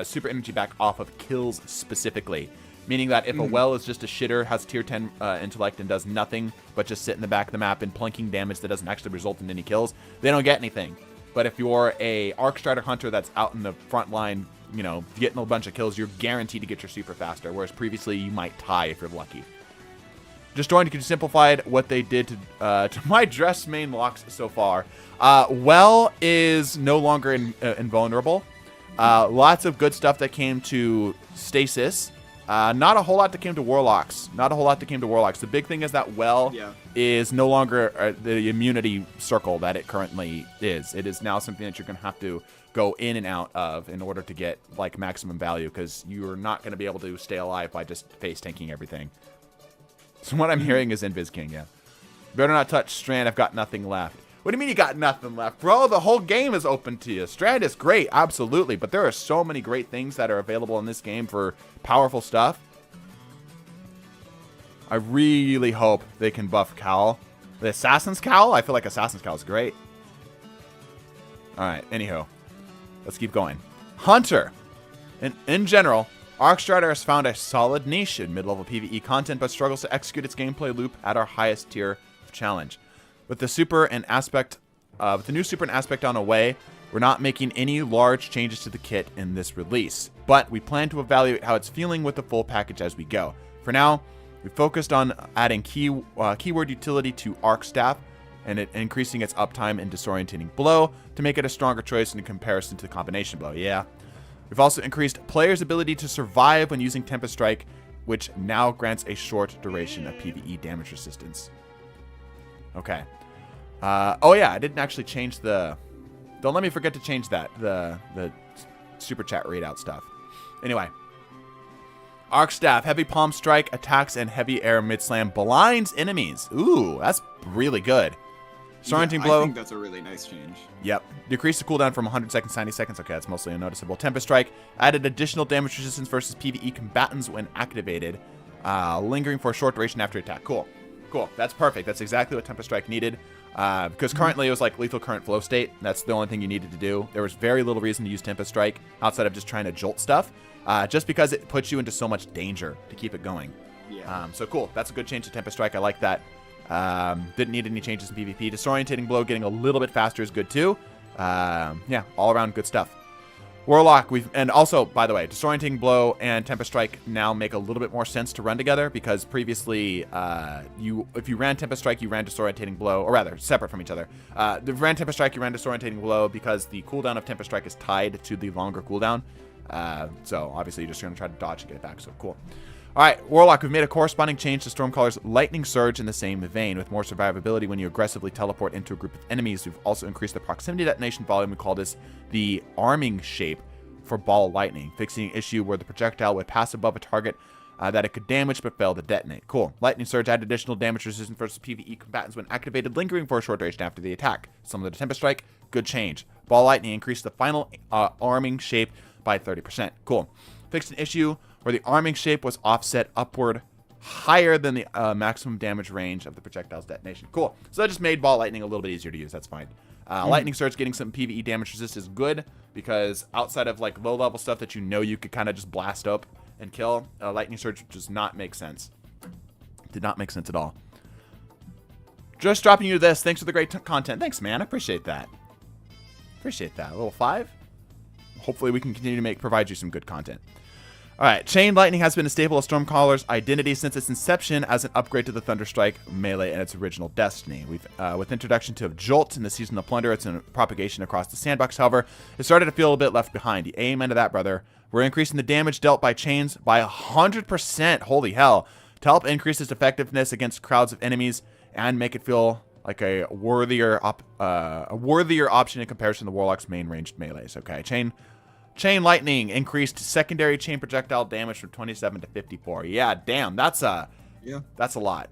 super energy back off of kills specifically. Meaning that if a well is just a shitter, has tier 10 intellect and does nothing but just sit in the back of the map and plunking damage that doesn't actually result in any kills, they don't get anything. But if you're a Arc Strider Hunter that's out in the front line, you know, getting a bunch of kills, you're guaranteed to get your super faster, whereas previously you might tie if you're lucky. Disjointed simplified what they did to my dress main locks so far. Well is no longer invulnerable. Lots of good stuff that came to Stasis. Not a whole lot that came to Warlocks. The big thing is that Well is no longer the immunity circle that it currently is. It is now something that you're going to have to go in and out of in order to get like maximum value, because you're not going to be able to stay alive by just face tanking everything. So what I'm hearing is Invis King, yeah. Better not touch Strand, I've got nothing left. What do you mean you got nothing left? Bro, the whole game is open to you. Strand is great, absolutely, but there are so many great things that are available in this game for powerful stuff. I really hope they can buff Cowl. The Assassin's Cowl? I feel like Assassin's Cowl is great. Alright, anywho. Let's keep going. Hunter. In general, Arc Strider has found a solid niche in mid-level PvE content, but struggles to execute its gameplay loop at our highest tier of challenge. With the new super and aspect on the way, we're not making any large changes to the kit in this release, but we plan to evaluate how it's feeling with the full package as we go. For now, we focused on adding keyword utility to Arc Staff and increasing its uptime and disorientating blow to make it a stronger choice in comparison to the combination blow. Yeah. We've also increased players' ability to survive when using Tempest Strike, which now grants a short duration of PvE damage resistance. Okay. Oh yeah, I didn't actually change the... Don't let me forget to change that. The super chat readout stuff. Anyway. Arc Staff, Heavy Palm Strike, attacks, and Heavy Air Mid-Slam blinds enemies. Ooh, that's really good. Disorienting Blow. I think that's a really nice change. Yep. Decrease the cooldown from 100 seconds to 90 seconds. Okay, that's mostly unnoticeable. Tempest Strike added additional damage resistance versus PvE combatants when activated. Lingering for a short duration after attack. Cool. Cool. That's perfect. That's exactly what Tempest Strike needed. Because currently it was like lethal current flow state. That's the only thing you needed to do. There was very little reason to use Tempest Strike outside of just trying to jolt stuff. Just because it puts you into so much danger to keep it going. Yeah. So cool. That's a good change to Tempest Strike. I like that. Didn't need any changes in PvP. Disorientating Blow getting a little bit faster is good too. Yeah, all around good stuff. Warlock, and also, by the way, Disorienting Blow and Tempest Strike now make a little bit more sense to run together, because previously, if you ran Tempest Strike, you ran Disorientating Blow, or rather, separate from each other. If you ran Tempest Strike, you ran Disorientating Blow because the cooldown of Tempest Strike is tied to the longer cooldown. So obviously, you're just going to try to dodge and get it back. So cool. All right, Warlock, we've made a corresponding change to Stormcaller's Lightning Surge in the same vein, with more survivability when you aggressively teleport into a group of enemies. We've also increased the proximity detonation volume. We call this the arming shape for Ball Lightning, fixing an issue where the projectile would pass above a target that it could damage but fail to detonate. Cool. Lightning Surge added additional damage resistance versus PvE combatants when activated, lingering for a short duration after the attack. Similar to Tempest Strike, good change. Ball Lightning increased the final arming shape by 30%. Cool. Fixed an issue where the arming shape was offset upward higher than the maximum damage range of the projectile's detonation. Cool. So that just made Ball Lightning a little bit easier to use. That's fine. Lightning Surge getting some PvE damage resist is good, because outside of like low level stuff that you could kind of just blast up and kill, Lightning Surge does not make sense. Did not make sense at all. Just dropping you this. Thanks for the great content. Thanks, man. I appreciate that. Appreciate that. Level 5. Hopefully we can continue to provide you some good content. All right, Chain Lightning has been a staple of Stormcaller's identity since its inception as an upgrade to the Thunderstrike melee and its original destiny. With introduction to Jolt in the Season of Plunder, its propagation across the sandbox, however, it started to feel a bit left behind. Amen to that, brother. We're increasing the damage dealt by chains by 100%, holy hell, to help increase its effectiveness against crowds of enemies and make it feel like a worthier option in comparison to the Warlock's main ranged melees. Okay, Chain Lightning increased secondary chain projectile damage from 27 to 54. Yeah, damn, that's a lot.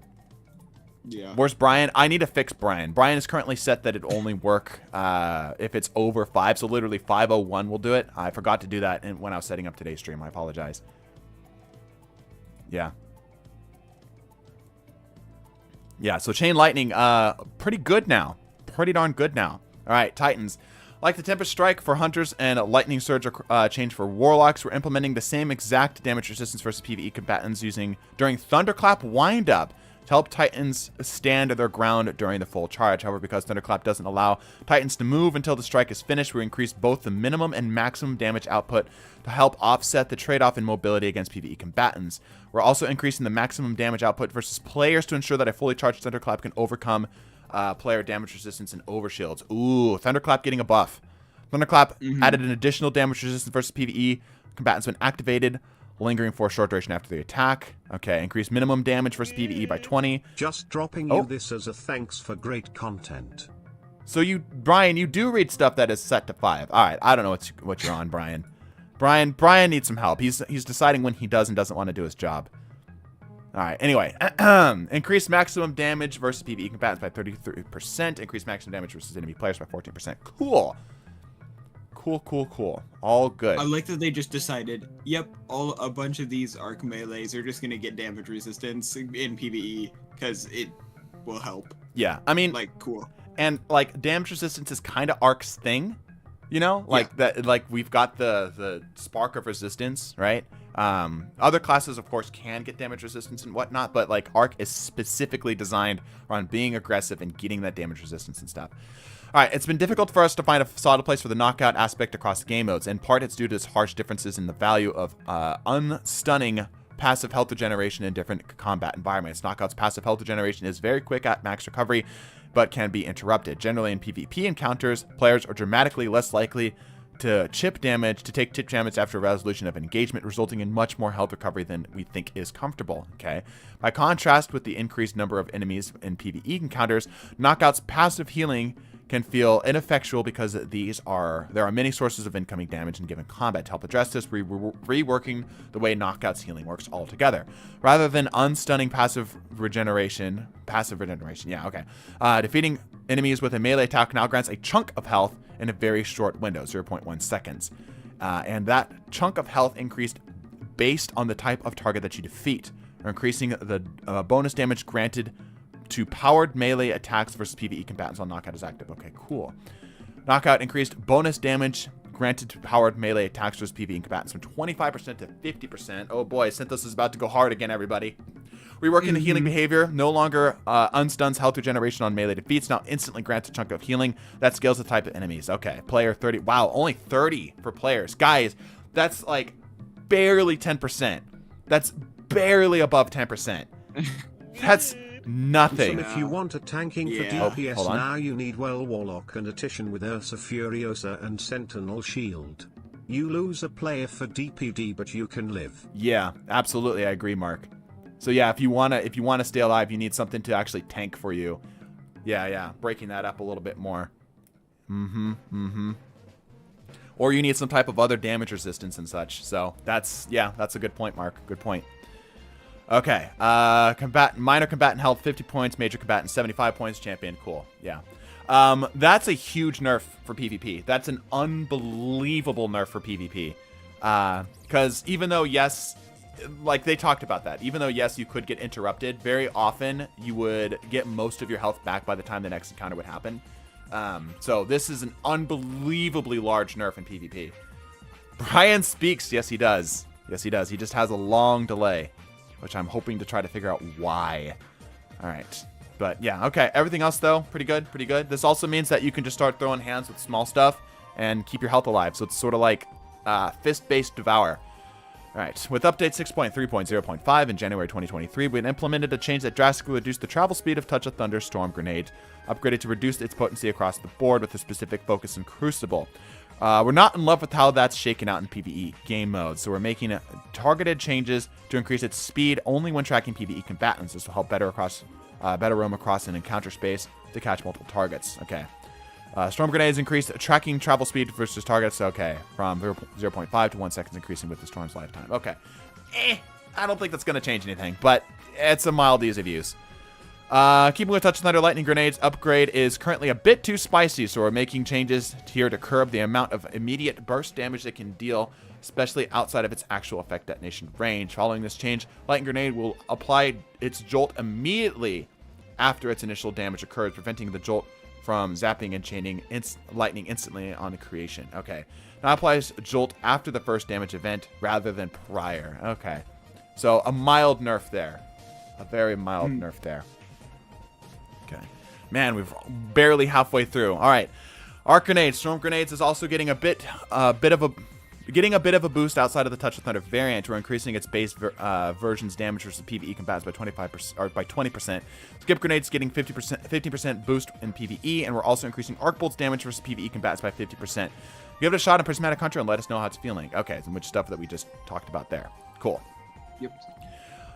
Yeah. Where's Brian? I need to fix Brian. Brian is currently set that it only work if it's over 5, so literally 501 will do it. I forgot to do that when I was setting up today's stream. I apologize. Yeah. Yeah, so Chain Lightning, pretty good now. Pretty darn good now. All right, Titans. Like the Tempest Strike for Hunters and Lightning Surge change for Warlocks, we're implementing the same exact damage resistance versus PvE combatants during Thunderclap Windup to help Titans stand their ground during the full charge. However, because Thunderclap doesn't allow Titans to move until the strike is finished, we increase both the minimum and maximum damage output to help offset the trade-off in mobility against PvE combatants. We're also increasing the maximum damage output versus players to ensure that a fully charged Thunderclap can overcome player damage resistance and overshields. Ooh, Thunderclap getting a buff. Thunderclap added an additional damage resistance versus PvE combatants when activated, lingering for a short duration after the attack. Okay, increased minimum damage versus PvE by 20. Just dropping you this as a thanks for great content. So Brian, you do read stuff that is set to 5. All right, I don't know what you're on, Brian. Brian needs some help. He's deciding when he does and doesn't want to do his job. All right, anyway, increased maximum damage versus PvE combatants by 33%. Increased maximum damage versus enemy players by 14%. Cool. Cool. All good. I like that they just decided, yep, a bunch of these arc melees are just going to get damage resistance in PvE because it will help. Yeah, I mean, like, cool. And like damage resistance is kind of Arc's thing, you know, like that. Like we've got the spark of resistance, right? Other classes, of course, can get damage resistance and whatnot, but like Arc is specifically designed around being aggressive and getting that damage resistance and stuff. All right, it's been difficult for us to find a solid place for the knockout aspect across game modes. In part, it's due to its harsh differences in the value of unstunning passive health regeneration in different combat environments. Knockout's passive health regeneration is very quick at max recovery, but can be interrupted. Generally, in PvP encounters, players are dramatically less likely to take chip damage after a resolution of an engagement, resulting in much more health recovery than we think is comfortable. Okay. By contrast with the increased number of enemies in PvE encounters, Knockout's passive healing can feel ineffectual because there are many sources of incoming damage in given combat. To help address this, we're reworking the way Knockout's healing works altogether. Rather than unstunning passive regeneration, defeating enemies with a melee attack now grants a chunk of health in a very short window, 0.1 seconds. And that chunk of health increased based on the type of target that you defeat, or increasing the bonus damage granted to powered melee attacks versus PvE combatants while Knockout is active. Okay, cool. Knockout increased bonus damage granted to powered melee attacks versus PvE combatants from 25% to 50%. Oh boy, Synthos is about to go hard again, everybody. Reworking the healing behavior. No longer unstuns health regeneration on melee defeats. Now instantly grants a chunk of healing that scales the type of enemies. Okay, player 30. Wow, only 30 for players. Guys, that's like barely 10%. That's barely above 10%. That's nothing. So if you want a tanking for DPS now, you need Well Warlock and a Titian with Ursa Furiosa and Sentinel Shield. You lose a player for DPD, but you can live. Yeah, absolutely. I agree, Mark. So yeah, if you wanna stay alive, you need something to actually tank for you. Yeah. Breaking that up a little bit more. Or you need some type of other damage resistance and such. So that's a good point, Mark. Good point. Okay. Minor combatant health 50 points, major combatant 75 points, champion. Cool. Yeah. That's a huge nerf for PvP. That's an unbelievable nerf for PvP. Because even though, yes, like they talked about that, even though, yes, you could get interrupted, very often you would get most of your health back by the time the next encounter would happen. So this is an unbelievably large nerf in PvP. Brian speaks. Yes, he does. Yes, he does. He just has a long delay, which I'm hoping to try to figure out why. All right. But yeah, okay. Everything else, though, pretty good, pretty good. This also means that you can just start throwing hands with small stuff and keep your health alive. So it's sort of like fist-based devour. All right. With update 6.3.0.5 in January 2023, we implemented a change that drastically reduced the travel speed of Touch of Thunder Storm Grenade, upgraded to reduce its potency across the board with a specific focus in Crucible. We're not in love with how that's shaken out in PvE game mode, so we're making targeted changes to increase its speed only when tracking PvE combatants. This will help better roam across an encounter space to catch multiple targets. Okay. Storm grenades increase tracking travel speed versus targets. Okay. From 0.5 to 1 second, increasing with the storm's lifetime. Okay. I don't think that's going to change anything, but it's a mild ease of use. Keeping with Touch of Thunder Lightning Grenades, upgrade is currently a bit too spicy, so we're making changes here to curb the amount of immediate burst damage it can deal, especially outside of its actual effect detonation range. Following this change, Lightning Grenade will apply its jolt immediately after its initial damage occurs, preventing the jolt from zapping and chaining lightning instantly on the creation. Okay. Now applies jolt after the first damage event rather than prior. Okay. So a mild nerf there. A very mild nerf there. Okay. Man, we're barely halfway through. All right. Arc grenades. Storm grenades is also getting a bit of a boost outside of the Touch of Thunder variant. We're increasing its base version's damage versus PvE combatants by 25% or by 20%. Skip grenades getting 50% boost in PvE, and we're also increasing Arc bolt's damage versus PvE combatants by 50%. Give it a shot in Prismatic Hunter and let us know how it's feeling. Okay, so much stuff that we just talked about there. Cool. Yep.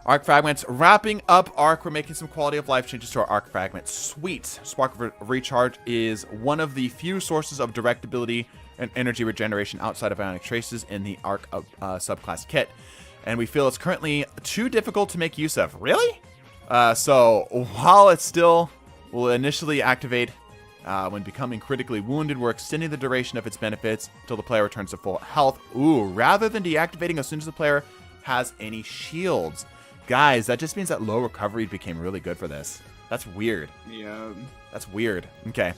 Arc Fragments. Wrapping up Arc, we're making some quality of life changes to our Arc Fragments. Sweet. Spark of Recharge is one of the few sources of direct ability and energy regeneration outside of Ionic Traces in the Arc subclass kit. And we feel it's currently too difficult to make use of. Really? So while it still will initially activate when becoming critically wounded, we're extending the duration of its benefits until the player returns to full health. Ooh, rather than deactivating as soon as the player has any shields. Guys, that just means that low recovery became really good for this. That's weird. Yeah. That's weird. Okay.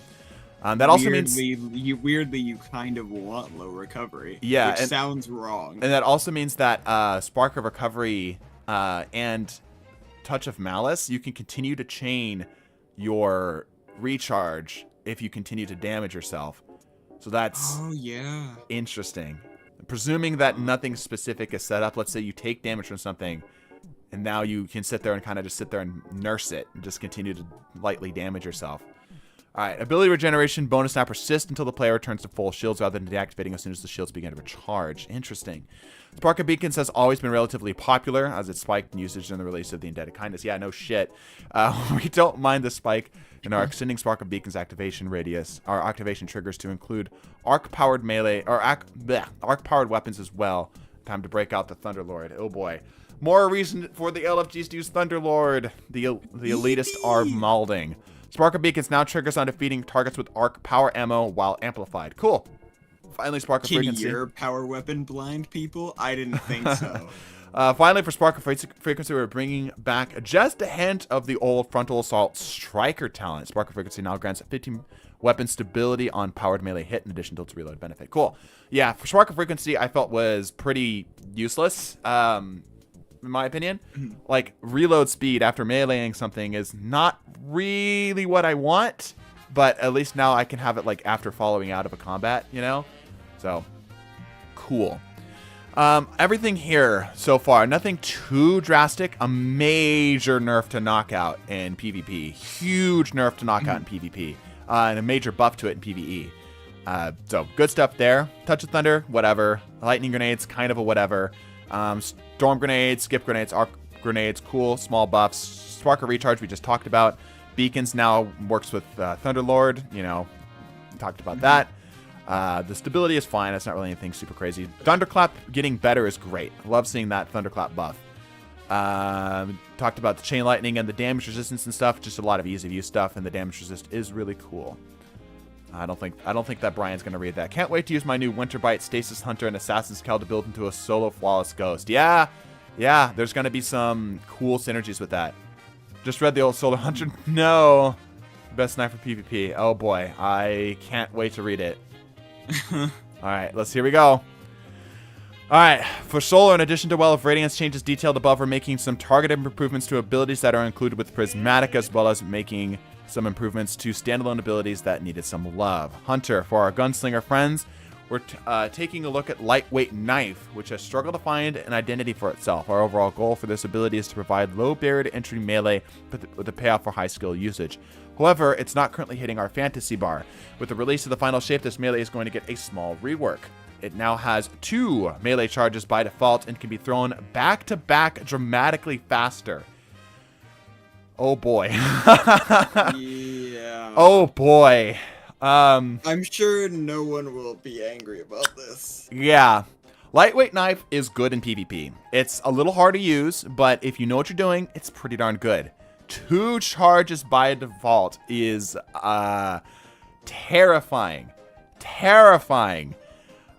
That also means... Weirdly, you kind of want low recovery. Yeah. Which sounds wrong. And that also means that Spark of Recovery and Touch of Malice, you can continue to chain your recharge if you continue to damage yourself. So that's interesting. Presuming that nothing specific is set up, let's say you take damage from something, and now you can sit there and kind of just sit there and nurse it and just continue to lightly damage yourself. All right, ability regeneration bonus now persists until the player returns to full shields rather than deactivating as soon as the shields begin to recharge. Interesting. Spark of Beacons has always been relatively popular as it spiked in usage in the release of the Indebted Kindness. Yeah, no shit. We don't mind the spike in our extending Spark of Beacons activation radius. Our activation triggers to include arc-powered melee or arc-powered weapons as well. Time to break out the Thunderlord. Oh boy. More reason for the LFGs to use Thunderlord. The elitists are malding. Spark of Beacons now triggers on defeating targets with arc power ammo while amplified. Cool. Finally, Spark of Frequency. Can your power weapon blind people? I didn't think so. Finally, for Spark of Frequency, we're bringing back just a hint of the old Frontal Assault Striker talent. Spark of Frequency now grants 15 weapon stability on powered melee hit in addition to its reload benefit. Cool. Yeah, for Spark of Frequency, I felt was pretty useless. in my opinion. Like, reload speed after meleeing something is not really what I want, but at least now I can have it, like, after following out of a combat, you know? So, cool. Everything here so far, nothing too drastic. A major nerf to knockout in PvP. Huge nerf to knockout in PvP. And a major buff to it in PvE. So, good stuff there. Touch of Thunder, whatever. Lightning grenades, kind of a whatever. Storm grenades, skip grenades, arc grenades, cool, small buffs. Spark of Recharge, we just talked about. Beacons now works with Thunderlord, you know, talked about that. The stability is fine. That's not really anything super crazy. Thunderclap getting better is great. I love seeing that Thunderclap buff. Talked about the Chain Lightning and the damage resistance and stuff. Just a lot of ease of use stuff, and the damage resist is really cool. I don't think that Brian's gonna read that. Can't wait to use my new Winter Bite, Stasis Hunter, and Assassin's Kel to build into a solo flawless ghost. Yeah, there's gonna be some cool synergies with that. Just read the old Solar Hunter. No, best knife for PvP. Oh boy, I can't wait to read it. All right, here we go. All right, for Solar, in addition to Well of Radiance changes detailed above, we're making some targeted improvements to abilities that are included with Prismatic, as well as making some improvements to standalone abilities that needed some love. Hunter, for our gunslinger friends, we're taking a look at Lightweight Knife, which has struggled to find an identity for itself. Our overall goal for this ability is to provide low barrier to entry melee with a payoff for high skill usage. However, it's not currently hitting our fantasy bar. With the release of the final shape, this melee is going to get a small rework. It now has 2 melee charges by default and can be thrown back to back dramatically faster. Oh boy. Yeah. Oh boy. I'm sure no one will be angry about this. Yeah. Lightweight Knife is good in PvP. It's a little hard to use, but if you know what you're doing, it's pretty darn good. 2 charges by default is terrifying. Terrifying.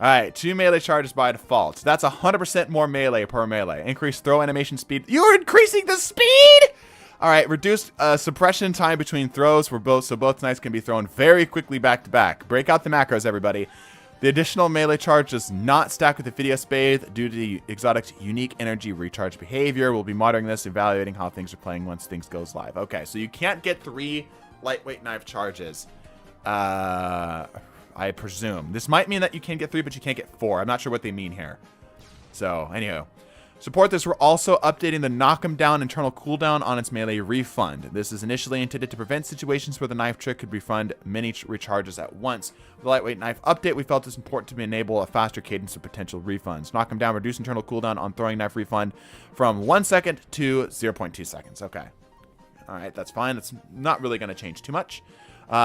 Alright, 2 melee charges by default. That's 100% more melee per melee. Increased throw animation speed. You're increasing the speed?! Alright, reduced suppression time between throws for both, so both knives can be thrown very quickly back to back. Break out the macros, everybody. The additional melee charge does not stack with the Video Spade due to the exotic's unique energy recharge behavior. We'll be monitoring this, evaluating how things are playing once things goes live. Okay, so you can't get 3 lightweight knife charges. I presume. This might mean that you can get 3, but you can't get 4. I'm not sure what they mean here. So, anywho. Support this, we're also updating the Knock 'em Down internal cooldown on its melee refund. This is initially intended to prevent situations where the knife trick could refund many recharges at once. With the Lightweight Knife update, we felt it's important to enable a faster cadence of potential refunds. Knock 'em Down, reduce internal cooldown on throwing knife refund from 1 second to 0.2 seconds. Okay. Alright, that's fine. That's not really going to change too much.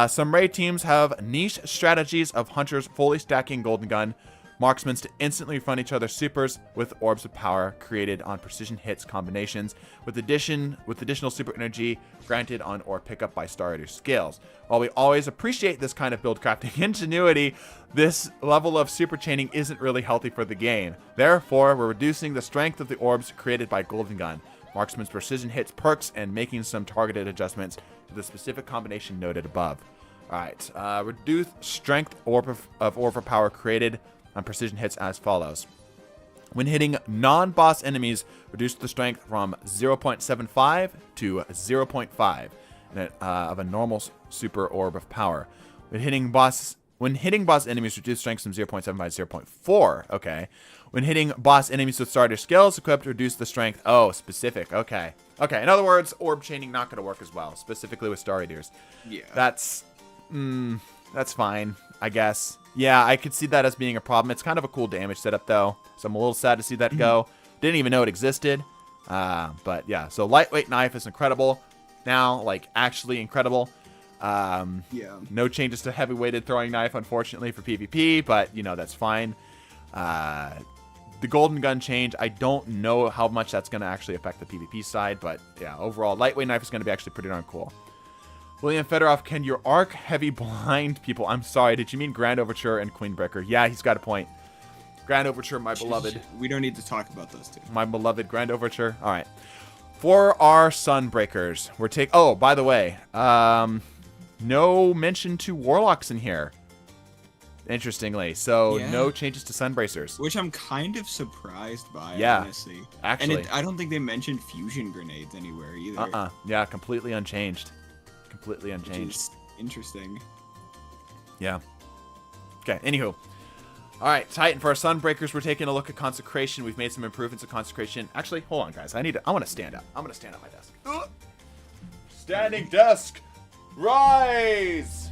Some raid teams have niche strategies of hunters fully stacking Golden Gun, marksmen to instantly refund each other's supers with orbs of power created on precision hits combinations, with additional super energy granted on or pickup by Star Rater skills. While we always appreciate this kind of build crafting ingenuity, this level of super chaining isn't really healthy for the game. Therefore, we're reducing the strength of the orbs created by Golden Gun, marksman's precision hits perks, and making some targeted adjustments to the specific combination noted above. Alright, reduced strength of orb of power created on precision hits as follows. When hitting non-boss enemies, reduce the strength from 0.75 to 0.5 of a normal super orb of power. When hitting boss enemies, reduce strength from 0.75 to 0.4. Okay. When hitting boss enemies with starter skills equipped, reduce the strength. Oh, specific. Okay. Okay. In other words, orb chaining not going to work as well, specifically with Star Raiders. Yeah. That's fine, I guess. Yeah, I could see that as being a problem. It's kind of a cool damage setup, though, so I'm a little sad to see that go. Didn't even know it existed. But yeah, so Lightweight Knife is incredible. Now, like, actually incredible. Yeah. No changes to Heavy-Weighted Throwing Knife, unfortunately, for PvP, but, you know, that's fine. The Golden Gun change, I don't know how much that's going to actually affect the PvP side, but yeah, overall, Lightweight Knife is going to be actually pretty darn cool. William Fedorov, can your arc heavy blind people? I'm sorry, did you mean Grand Overture and Queenbreaker? Yeah, he's got a point. Grand Overture, my beloved. We don't need to talk about those two. My beloved Grand Overture. All right. For our Sunbreakers, we're taking... Oh, by the way, no mention to Warlocks in here. Interestingly. So no changes to sun bracers. Which I'm kind of surprised by, honestly. Actually. And I don't think they mentioned fusion grenades anywhere either. Yeah, completely unchanged. Completely unchanged. Which is interesting. Yeah. Okay, anywho. All right, Titan, for our Sunbreakers, we're taking a look at Consecration. We've made some improvements in Consecration. Actually, hold on, guys. I want to stand up. I'm going to stand at my desk. Standing desk, rise!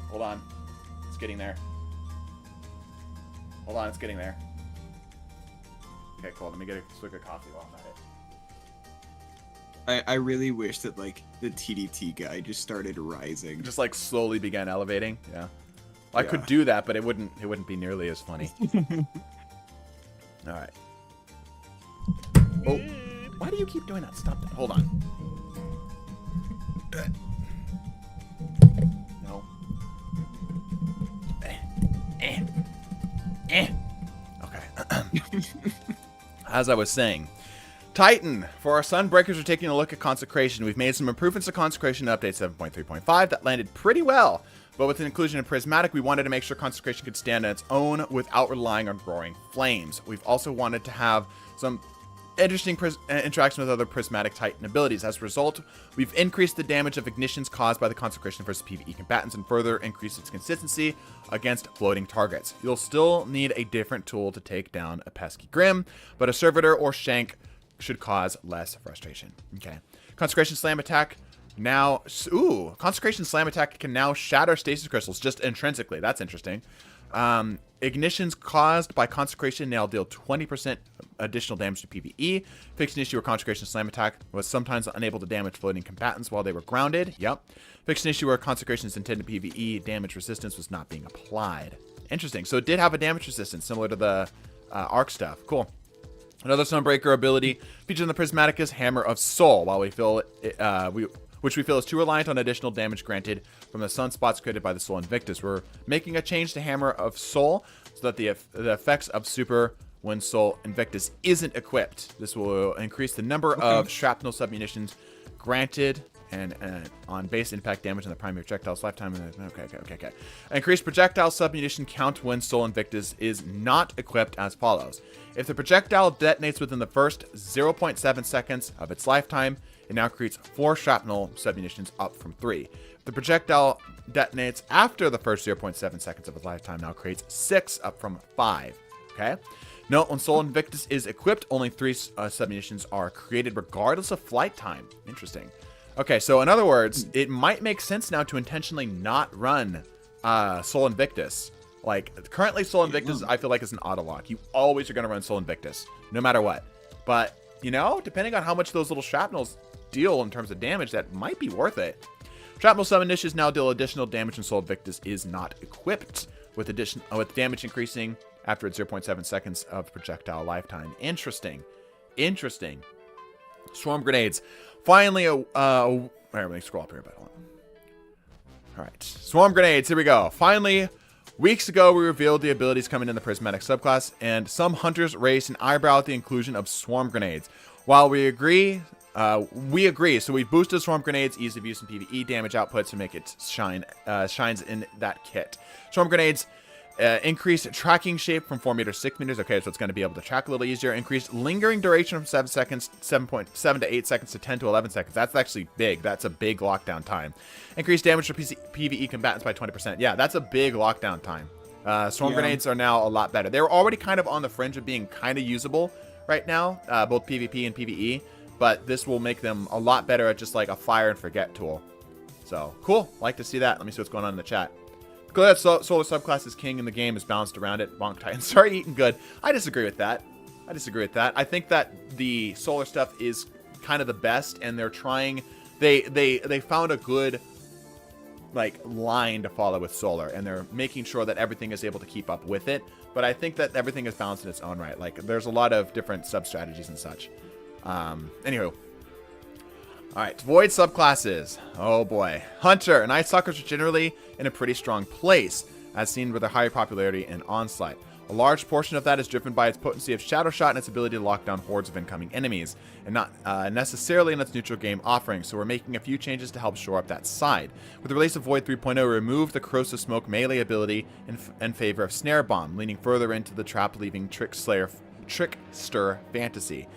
Hold on. It's getting there. Hold on, it's getting there. Okay, cool. Let me get a swig of coffee while I'm at it. I really wish that, like, the TDT guy just started rising. Just, like, slowly began elevating. Yeah. I could do that, but it wouldn't be nearly as funny. All right. Oh, why do you keep doing that? Stop that. Hold on. No. Okay. As I was saying, Titan, for our Sunbreakers, we're taking a look at Consecration. We've made some improvements to Consecration in Update 7.3.5 that landed pretty well. But with the inclusion of Prismatic, we wanted to make sure Consecration could stand on its own without relying on Roaring Flames. We've also wanted to have some interesting interaction with other Prismatic Titan abilities. As a result, we've increased the damage of ignitions caused by the Consecration versus PvE combatants and further increased its consistency against floating targets. You'll still need a different tool to take down a pesky Grim, but a Servitor or Shank should cause less frustration. Okay. Consecration Slam Attack. Now, Consecration Slam Attack can now shatter stasis crystals just intrinsically. That's interesting. Ignitions caused by Consecration now deal 20% additional damage to PvE. Fixed an issue where Consecration Slam Attack was sometimes unable to damage floating combatants while they were grounded. Yep. Fixed an issue where Consecration's intended PvE damage resistance was not being applied. Interesting. So it did have a damage resistance similar to the Arc stuff. Cool. Another Sunbreaker ability featured in the Prismatic is Hammer of Soul. While we feel which we feel is too reliant on additional damage granted from the sunspots created by the Soul Invictus. We're making a change to Hammer of Soul so that the effects of Super when Soul Invictus isn't equipped. This will increase the number of shrapnel submunitions granted and on base impact damage on the primary projectile's lifetime. Okay. Increased projectile submunition count when Soul Invictus is not equipped as follows. If the projectile detonates within the first 0.7 seconds of its lifetime, it now creates 4 shrapnel submunitions up from 3. If the projectile detonates after the first 0.7 seconds of its lifetime, now creates 6 up from 5. Okay? Note, when Soul Invictus is equipped, only 3 submunitions are created regardless of flight time. Interesting. Okay, so in other words, it might make sense now to intentionally not run Soul Invictus. Like, currently Soul Invictus, I feel like, is an auto lock. You always are going to run Soul Invictus, no matter what. But, you know, depending on how much those little shrapnels deal in terms of damage, that might be worth it. Shrapnel submunitions now deal additional damage when Soul Invictus is not equipped, with damage increasing after its 0.7 seconds of projectile lifetime. Interesting. Swarm grenades. Finally, let me scroll up here, but hold on. All right, Swarm grenades. Here we go. Finally, weeks ago, we revealed the abilities coming in the Prismatic subclass, and some hunters raised an eyebrow at the inclusion of Swarm grenades. While we agree. So we boosted Swarm Grenades, ease of use and PvE damage output to make it shines in that kit. Swarm Grenades increase tracking shape from 4 meters to 6 meters. Okay, so it's going to be able to track a little easier. Increased lingering duration from 7.7 to 8 seconds to 10 to 11 seconds. That's actually big. That's a big lockdown time. Increased damage for PvE combatants by 20%. Yeah, that's a big lockdown time. Swarm Grenades are now a lot better. They were already kind of on the fringe of being kind of usable right now, both PvP and PvE. But this will make them a lot better at just like a fire and forget tool. So, cool. Like to see that. Let me see what's going on in the chat. Glad that Solar Subclass is king in the game is balanced around it. Bonk Titan. Sorry, eating good. I disagree with that. I think that the Solar stuff is kind of the best, and they're trying... They found a good like line to follow with Solar, and they're making sure that everything is able to keep up with it. But I think that everything is balanced in its own right. Like, there's a lot of different sub-strategies and such. Anywho. Alright, Void subclasses. Oh boy. Hunter and Ice Stalkers are generally in a pretty strong place, as seen with their higher popularity in Onslaught. A large portion of that is driven by its potency of Shadow Shot and its ability to lock down hordes of incoming enemies, and not necessarily in its neutral game offering, so we're making a few changes to help shore up that side. With the release of Void 3.0, we removed the Corrosive Smoke melee ability in favor of Snare Bomb, leaning further into the trap-leaving Trickster fantasy.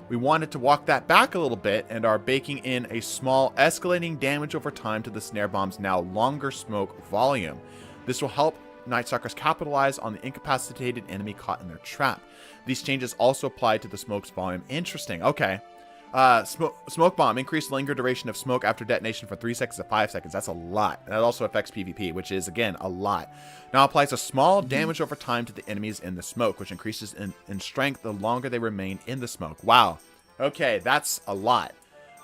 We wanted to walk that back a little bit and are baking in a small escalating damage over time to the Snare Bomb's now longer smoke volume. This will help Night Stalkers capitalize on the incapacitated enemy caught in their trap. These changes also apply to the smoke's volume. Interesting. Okay. Smoke Bomb. Increased linger duration of smoke after detonation from 3 seconds to 5 seconds. That's a lot. That also affects PvP, which is, again, a lot. Now applies a small damage over time to the enemies in the smoke, which increases in strength the longer they remain in the smoke. Wow. Okay, that's a lot.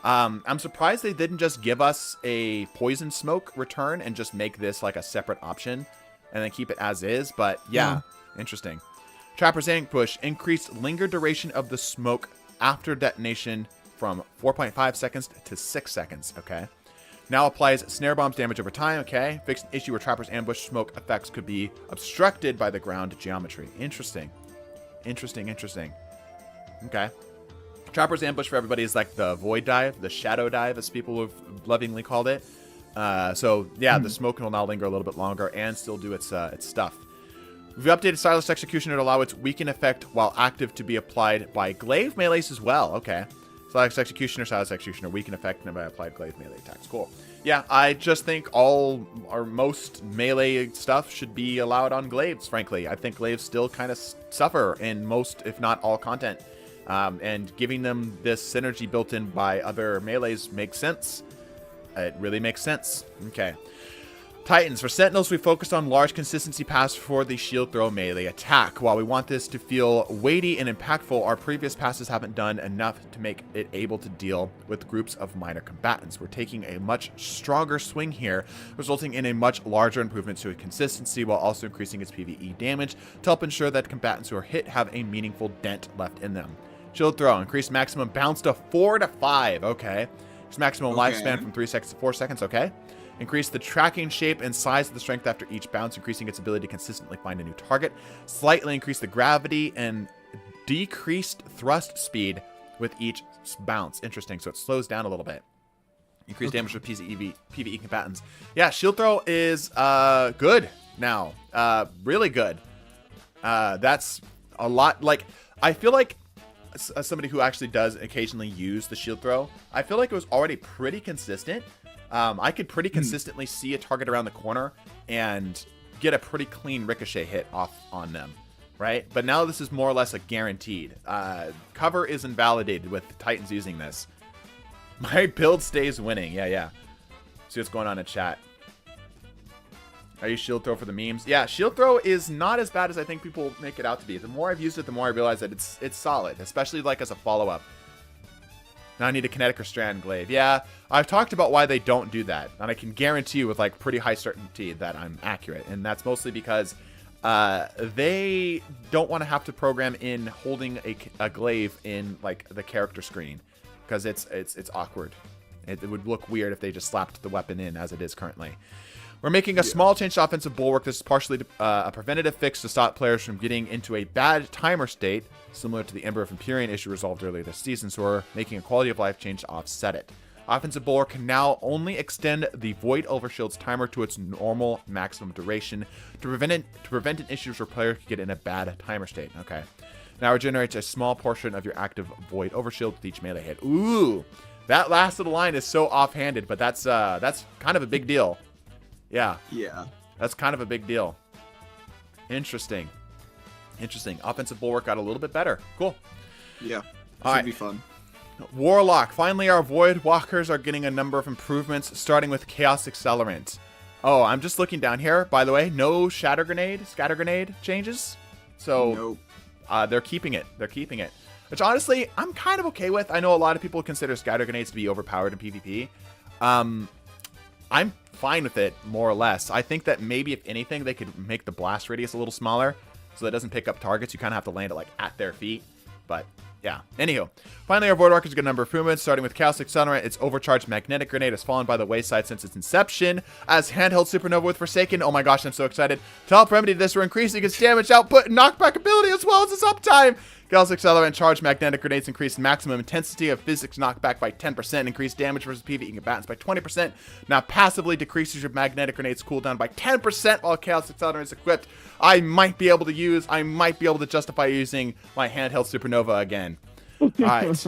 I'm surprised they didn't just give us a poison smoke return and just make this like a separate option and then keep it as is, but yeah, interesting. Trapper's Ambush. Increased linger duration of the smoke after detonation from 4.5 seconds to 6 seconds, okay. Now applies Snare Bomb's damage over time, okay. Fixed an issue where Trapper's Ambush smoke effects could be obstructed by the ground geometry. Interesting. Interesting. Okay. Trapper's Ambush for everybody is like the Void Dive, the Shadow Dive, as people have lovingly called it. So yeah, the smoke will now linger a little bit longer and still do its stuff. We've updated Silenced Executioner to allow its weaken effect while active to be applied by glaive melees as well. Okay. Silenced Executioner, weaken effect and by applied glaive melee attacks. Cool. Yeah, I just think all or most melee stuff should be allowed on glaives, frankly. I think glaives still kind of suffer in most, if not all, content. And giving them this synergy built in by other melees makes sense. It really makes sense. Okay. Titans. For Sentinels, we focused on large consistency pass for the shield throw melee attack. While we want this to feel weighty and impactful, our previous passes haven't done enough to make it able to deal with groups of minor combatants. We're taking a much stronger swing here, resulting in a much larger improvement to consistency while also increasing its PvE damage to help ensure that combatants who are hit have a meaningful dent left in them. Shield throw. Increased maximum bounce to 4 to 5. Okay. Maximum lifespan from 3 seconds to 4 seconds. Okay. Increase the tracking shape and size of the strength after each bounce, increasing its ability to consistently find a new target. Slightly increase the gravity and decreased thrust speed with each bounce. Interesting. So it slows down a little bit. Increased damage for PvE combatants. Yeah, shield throw is good now. Really good. That's a lot. Like, I feel like as somebody who actually does occasionally use the shield throw, I feel like it was already pretty consistent. I could pretty consistently see a target around the corner and get a pretty clean ricochet hit off on them, right? But now this is more or less a guaranteed. Cover is invalidated with Titans using this. My build stays winning. Yeah. See what's going on in chat. Are you shield throw for the memes? Yeah, shield throw is not as bad as I think people make it out to be. The more I've used it, the more I realize that it's solid, especially like as a follow-up. Now I need a kinetic or strand glaive. Yeah, I've talked about why they don't do that, and I can guarantee you with like pretty high certainty that I'm accurate, and that's mostly because they don't want to have to program in holding a glaive in like the character screen, because it's awkward. It would look weird if they just slapped the weapon in as it is currently. We're making a small change to offensive bulwark. This is partially a preventative fix to stop players from getting into a bad timer state, similar to the Ember of Empyrean issue resolved earlier this season, so we're making a quality of life change to offset it. Offensive bulwark can now only extend the Void Overshield's timer to its normal maximum duration to prevent an issue where players can get in a bad timer state. Okay. Now it generates a small portion of your active Void Overshield with each melee hit. Ooh, that last little line is so offhanded, but that's kind of a big deal. Yeah. That's kind of a big deal. Interesting. Offensive bulwark got a little bit better. Cool. Yeah. All right. Be fun. Warlock. Finally, our Void Walkers are getting a number of improvements, starting with Chaos Accelerant. Oh, I'm just looking down here. By the way, no scatter grenade changes. So they're keeping it. Which honestly, I'm kind of okay with. I know a lot of people consider scatter grenades to be overpowered in PvP. I'm fine with it, more or less. I think that maybe, if anything, they could make the blast radius a little smaller so that it doesn't pick up targets. You kind of have to land it like at their feet. But Yeah. Anywho, finally, our Void Walker is a good number of improvements, starting with Chaos Accelerant. Its overcharged magnetic grenade has fallen by the wayside since its inception. As handheld Supernova with Forsaken, oh my gosh, I'm so excited. To help remedy this, we're increasing its damage output and knockback ability as well as its uptime. Chaos Accelerant charged magnetic grenades increase maximum intensity of physics knockback by 10%, increase damage versus PvE combatants by 20%. Now passively decreases your magnetic grenades cooldown by 10% while Chaos Accelerant is equipped. I might be able to justify using my handheld Supernova again. Alright.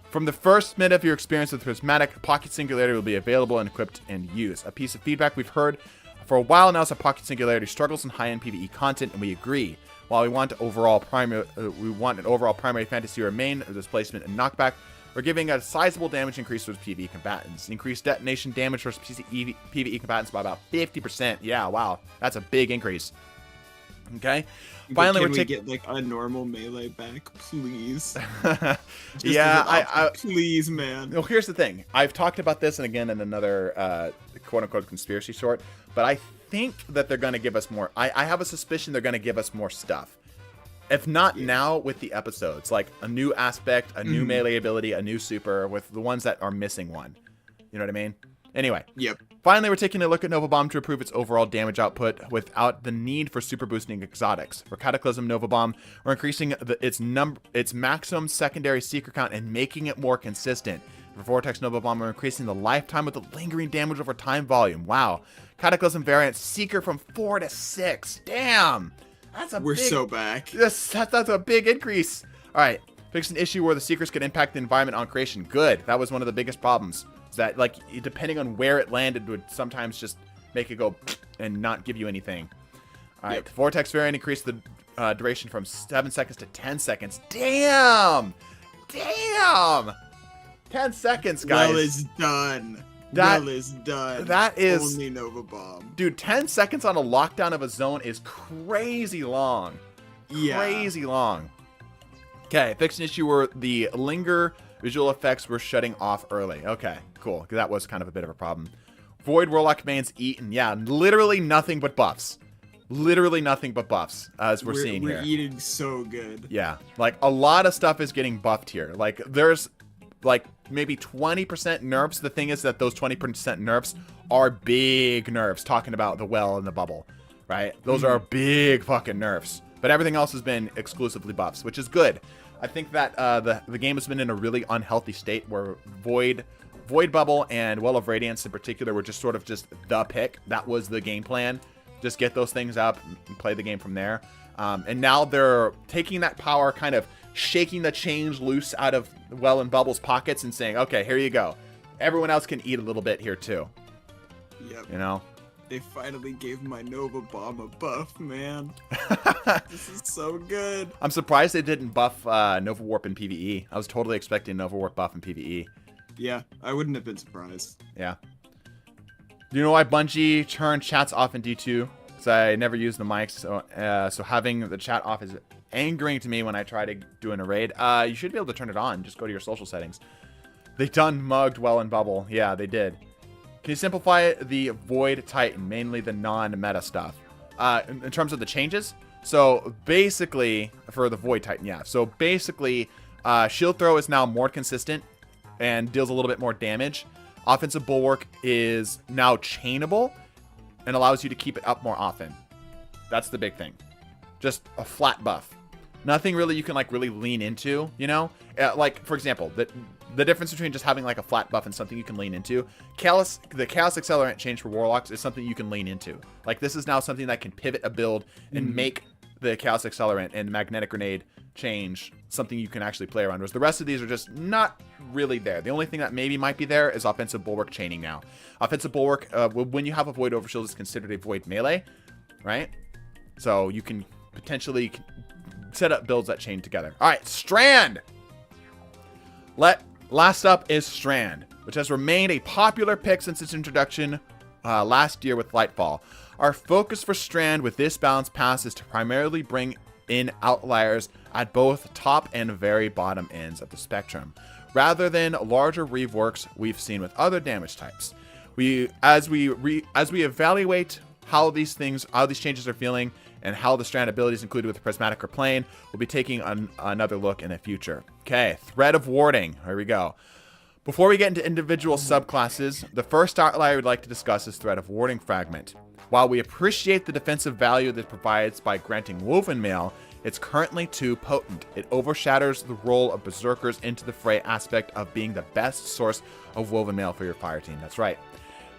From the first minute of your experience with Prismatic, Pocket Singularity will be available and equipped and used. A piece of feedback we've heard for a while now is that Pocket Singularity struggles in high-end PvE content, and we agree. While we want an overall primary fantasy remain, displacement and knockback, we're giving a sizable damage increase for PvE combatants. Increased detonation damage for PvE combatants by about 50%. Yeah, wow, that's a big increase. Okay. Finally, can we get like a normal melee back, please? Yeah, please, man. Well, here's the thing. I've talked about this and again in another quote-unquote conspiracy short, but I think that they're going to give us more. I have a suspicion they're going to give us more stuff. If not now with the episodes, like a new aspect, a new melee ability, a new super with the ones that are missing one. You know what I mean? Anyway. Yep. Finally, we're taking a look at Nova Bomb to improve its overall damage output without the need for super boosting exotics. For Cataclysm Nova Bomb, we're increasing its maximum secondary seeker count and making it more consistent. For Vortex Nova Bomb, we're increasing the lifetime with the lingering damage over time volume. Wow. Cataclysm variant Seeker from 4 to 6. Damn. We're so back. That's a big increase. All right. Fix an issue where the Seekers could impact the environment on creation. Good. That was one of the biggest problems. Is that, like, depending on where it landed would sometimes just make it go and not give you anything. All right. Yep. Vortex variant increased the duration from 7 seconds to 10 seconds. Damn. 10 seconds, guys. Well is done. That is only Nova Bomb. Dude, 10 seconds on a lockdown of a zone is crazy long. Yeah. Crazy long. Okay, fix an issue where the linger visual effects were shutting off early. Okay, cool. That was kind of a bit of a problem. Void Warlock commands eaten. Yeah, literally nothing but buffs. Literally nothing but buffs, as we're seeing here. We're eating so good. Yeah, like a lot of stuff is getting buffed here. Like there's like maybe 20% nerfs. The thing is that those 20% nerfs are big nerfs, talking about the well and the bubble, right? Those are big fucking nerfs. But everything else has been exclusively buffs, which is good. I think that the game has been in a really unhealthy state where Void Bubble and Well of Radiance in particular were just sort of just the pick. That was the game plan. Just get those things up and play the game from there. And now they're taking that power, kind of shaking the change loose out of Well and Bubble's pockets and saying, okay, here you go. Everyone else can eat a little bit here too. Yep. You know? They finally gave my Nova Bomb a buff, man. This is so good. I'm surprised they didn't buff Nova Warp in PvE. I was totally expecting Nova Warp buff in PvE. Yeah, I wouldn't have been surprised. Yeah. Do you know why Bungie turned chats off in D2? Because I never use the mics, so having the chat off is angering to me when I try to do a raid. You should be able to turn it on. Just go to your social settings. They done mugged Well and Bubble. Yeah, they did. Can you simplify the Void Titan, mainly the non-meta stuff? In terms of the changes? So basically, for the Void Titan, yeah. So basically, Shield Throw is now more consistent and deals a little bit more damage. Offensive Bulwark is now chainable and allows you to keep it up more often. That's the big thing. Just a flat buff. Nothing really you can like really lean into, you know? Like, for example, the difference between just having like a flat buff and something you can lean into. The Chaos Accelerant change for Warlocks is something you can lean into. Like, this is now something that can pivot a build and make the Chaos Accelerant and Magnetic Grenade change something you can actually play around. Whereas the rest of these are just not really there. The only thing that maybe might be there is Offensive Bulwark chaining now. Offensive Bulwark, when you have a Void Overshield, is considered a Void melee, right? So you can potentially set up builds that chain together. All right, Strand. Last up is Strand, which has remained a popular pick since its introduction last year with Lightfall. Our focus for Strand with this balance pass is to primarily bring in outliers at both top and very bottom ends of the spectrum, rather than larger reworks we've seen with other damage types. As we evaluate how these changes are feeling and how the strand abilities included with the prismatic are playing. We'll be taking another look in the future. Okay, Thread of Warding. Here we go. Before we get into individual subclasses, the first outlier we'd like to discuss is Thread of Warding Fragment. While we appreciate the defensive value that it provides by granting Woven Mail, it's currently too potent. It overshadows the role of Berserkers into the fray aspect of being the best source of Woven Mail for your fire team. That's right.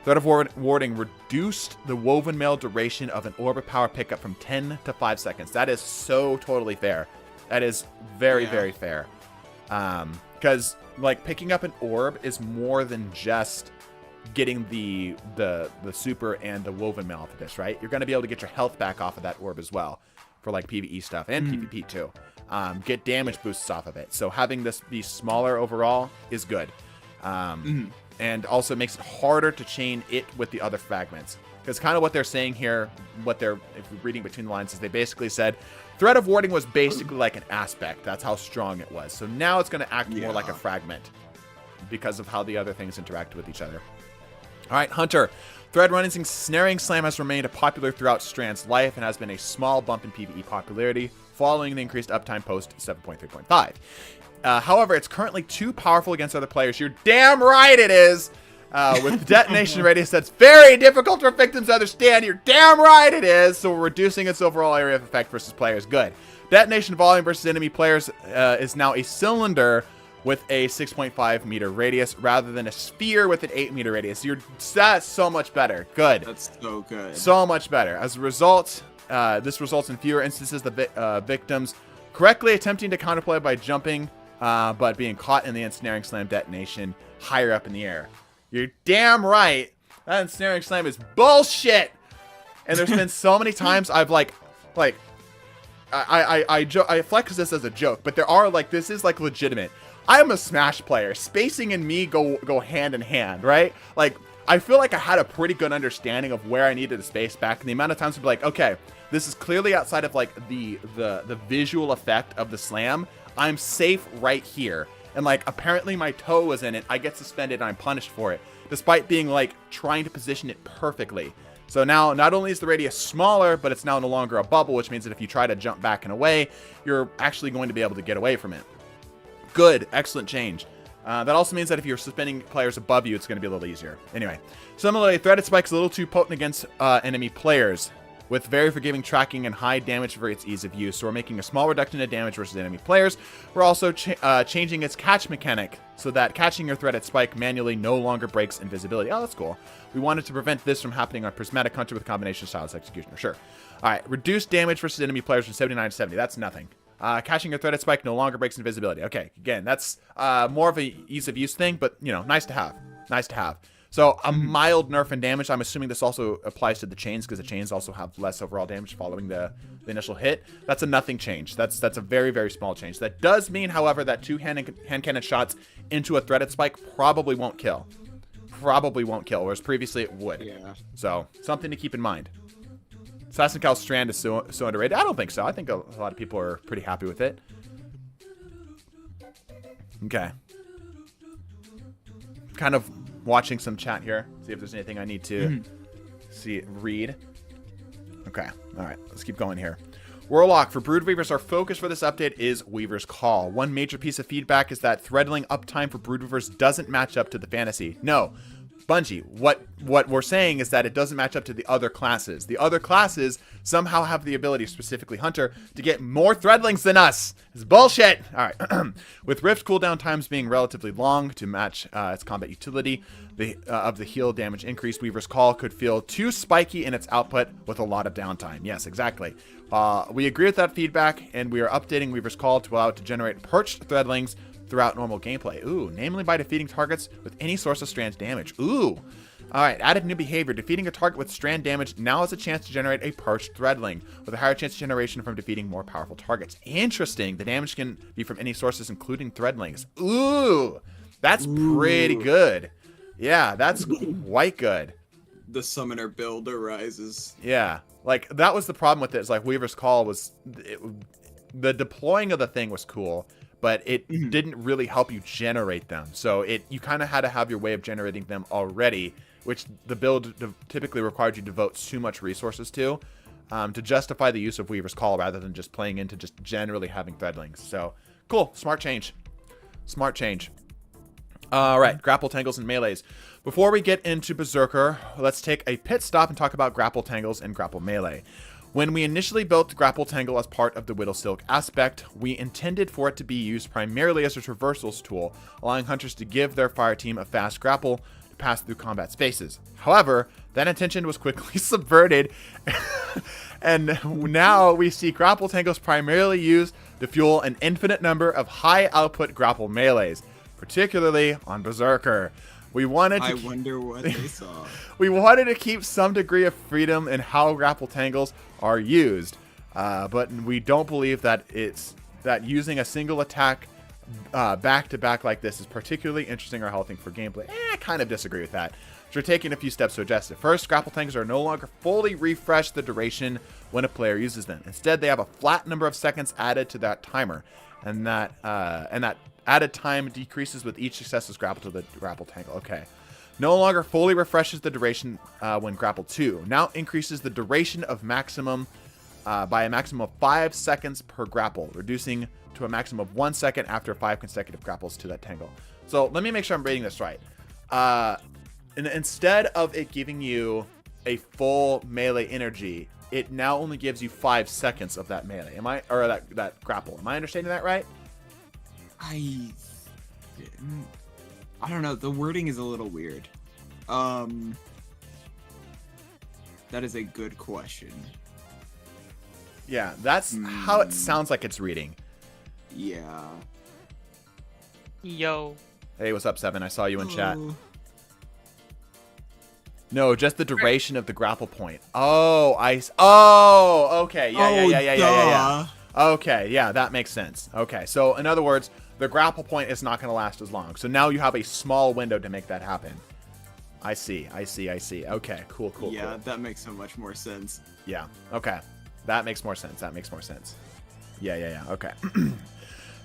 Thread of Warding reduced the Woven Mail duration of an Orb of Power pickup from 10 to 5 seconds. That is so totally fair. That is very, very fair. Because, like, picking up an orb is more than just getting the super and the Woven Mail off of this, right? You're going to be able to get your health back off of that orb as well for, like, PvE stuff and PvP, too. Get damage boosts off of it. So having this be smaller overall is good. And also makes it harder to chain it with the other fragments. Because kind of what they're saying here, if we're reading between the lines, is they basically said Thread of Warding was basically like an aspect. That's how strong it was. So now it's going to act more like a fragment because of how the other things interact with each other. All right, Hunter. Thread Running Snaring Slam has remained popular throughout Strand's life and has been a small bump in PvE popularity following the increased uptime post 7.3.5. However, it's currently too powerful against other players. You're damn right it is. With detonation radius that's very difficult for victims to understand. You're damn right it is. So we're reducing its overall area of effect versus players. Good. Detonation volume versus enemy players is now a cylinder with a 6.5 meter radius rather than a sphere with an 8 meter radius. That's so much better. Good. That's so good. So much better. As a result, this results in fewer instances of victims correctly attempting to counterplay by jumping, but being caught in the ensnaring slam detonation higher up in the air. You're damn right. That ensnaring slam is bullshit. And there's been so many times I've I flex this as a joke, but there are this is legitimate. I'm a Smash player. Spacing and me go hand in hand, right? Like I feel like I had a pretty good understanding of where I needed to space back, and the amount of times to be like, okay, this is clearly outside of the visual effect of the slam. I'm safe right here. And apparently my toe was in it. I get suspended and I'm punished for it, despite being trying to position it perfectly. So now not only is the radius smaller, but it's now no longer a bubble, which means that if you try to jump back and away, you're actually going to be able to get away from it. Good, excellent change. That also means that if you're suspending players above you, it's going to be a little easier. Anyway, similarly, Threaded Spike is a little too potent against enemy players, with very forgiving tracking and high damage for its ease of use. So we're making a small reduction in damage versus enemy players. We're also changing its catch mechanic so that catching your Threaded Spike manually no longer breaks invisibility. Oh, that's cool. We wanted to prevent this from happening on Prismatic Hunter with combination styles Executioner. Sure. All right, reduce damage versus enemy players from 79 to 70. That's nothing. Catching your Threaded Spike no longer breaks invisibility. Okay, again, that's more of a ease of use thing, but nice to have. Nice to have. So a mild nerf in damage. I'm assuming this also applies to the chains because the chains also have less overall damage following the initial hit. That's a nothing change. That's a very, very small change. That does mean, however, that two hand cannon shots into a Threaded Spike probably won't kill. Whereas previously it would. Yeah. So something to keep in mind. Assassin Cal's Strand is so underrated. I don't think so. I think a lot of people are pretty happy with it. Okay. Kind of watching some chat here. See if there's anything I need to read. Okay. All right. Let's keep going here. Warlock, for Broodweavers, our focus for this update is Weaver's Call. One major piece of feedback is that threadling uptime for Broodweavers doesn't match up to the fantasy. No. Bungie, what we're saying is that it doesn't match up to the other classes. The other classes somehow have the ability, specifically Hunter, to get more threadlings than us. It's bullshit. All right. With Rift cooldown times being relatively long to match its combat utility, of the heal damage increase, Weaver's Call could feel too spiky in its output with a lot of downtime. Yes, exactly. We agree with that feedback, and we are updating Weaver's Call to allow it to generate perched threadlings throughout normal gameplay. Ooh, namely by defeating targets with any source of strand damage. Ooh. All right, added new behavior. Defeating a target with strand damage now has a chance to generate a perched threadling with a higher chance of generation from defeating more powerful targets. Interesting. The damage can be from any sources, including threadlings. Ooh, that's pretty good. Yeah, that's quite good. The summoner build arises. Yeah, that was the problem with it. Is Weaver's Call was the deploying of the thing was cool, but it didn't really help you generate them. So you kind of had to have your way of generating them already, which the build typically required you to devote too much resources to. to justify the use of Weaver's Call rather than just playing into just generally having Threadlings. So, cool. Smart change. Smart change. All right, grapple tangles and melees. Before we get into Berserker, let's take a pit stop and talk about grapple tangles and grapple melee. When we initially built Grapple Tangle as part of the Whittlestilk aspect, we intended for it to be used primarily as a traversals tool, allowing hunters to give their fire team a fast grapple to pass through combat spaces. However, that intention was quickly subverted, and now we see Grapple Tangles primarily used to fuel an infinite number of high-output grapple melees, particularly on Berserker. I wonder what they saw. We wanted to keep some degree of freedom in how grapple tangles are used, but we don't believe that using a single attack back to back like this is particularly interesting or healthy for gameplay. I kind of disagree with that. So we're taking a few steps to adjust it. First, grapple tangles are no longer fully refresh the duration when a player uses them. Instead, they have a flat number of seconds added to that timer, and that added time decreases with each successive grapple to the grapple tangle. Okay. No longer fully refreshes the duration when grappled 2. Now increases the duration of maximum by a maximum of 5 seconds per grapple, reducing to a maximum of 1 second after 5 consecutive grapples to that tangle. So let me make sure I'm reading this right. And instead of it giving you a full melee energy, it now only gives you 5 seconds of that melee. That grapple. Am I understanding that right? I don't know. The wording is a little weird. That is a good question. Yeah, that's how it sounds like it's reading. Yeah. Yo. Hey, what's up, Seven? I saw you in chat. No, just the duration of the grapple point. Oh, okay. Yeah. Okay, yeah, that makes sense. Okay, so in other words, the grapple point is not going to last as long. So now you have a small window to make that happen. I see. Okay, cool. Yeah, that makes so much more sense. Yeah, okay. That makes more sense. Yeah, okay.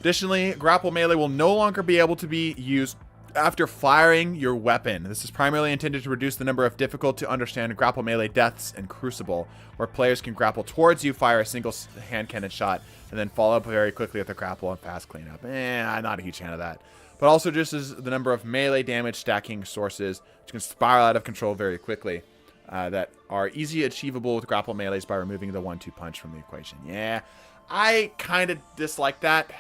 Additionally, grapple melee will no longer be able to be used after firing your weapon. This is primarily intended to reduce the number of difficult to understand grapple melee deaths in Crucible, where players can grapple towards you, fire a single hand cannon shot, and then follow up very quickly with a grapple and fast cleanup. I'm not a huge fan of that. But also reduces the number of melee damage stacking sources, which can spiral out of control very quickly, that are easily achievable with grapple melees by removing the 1-2 punch from the equation. Yeah, I kind of dislike that.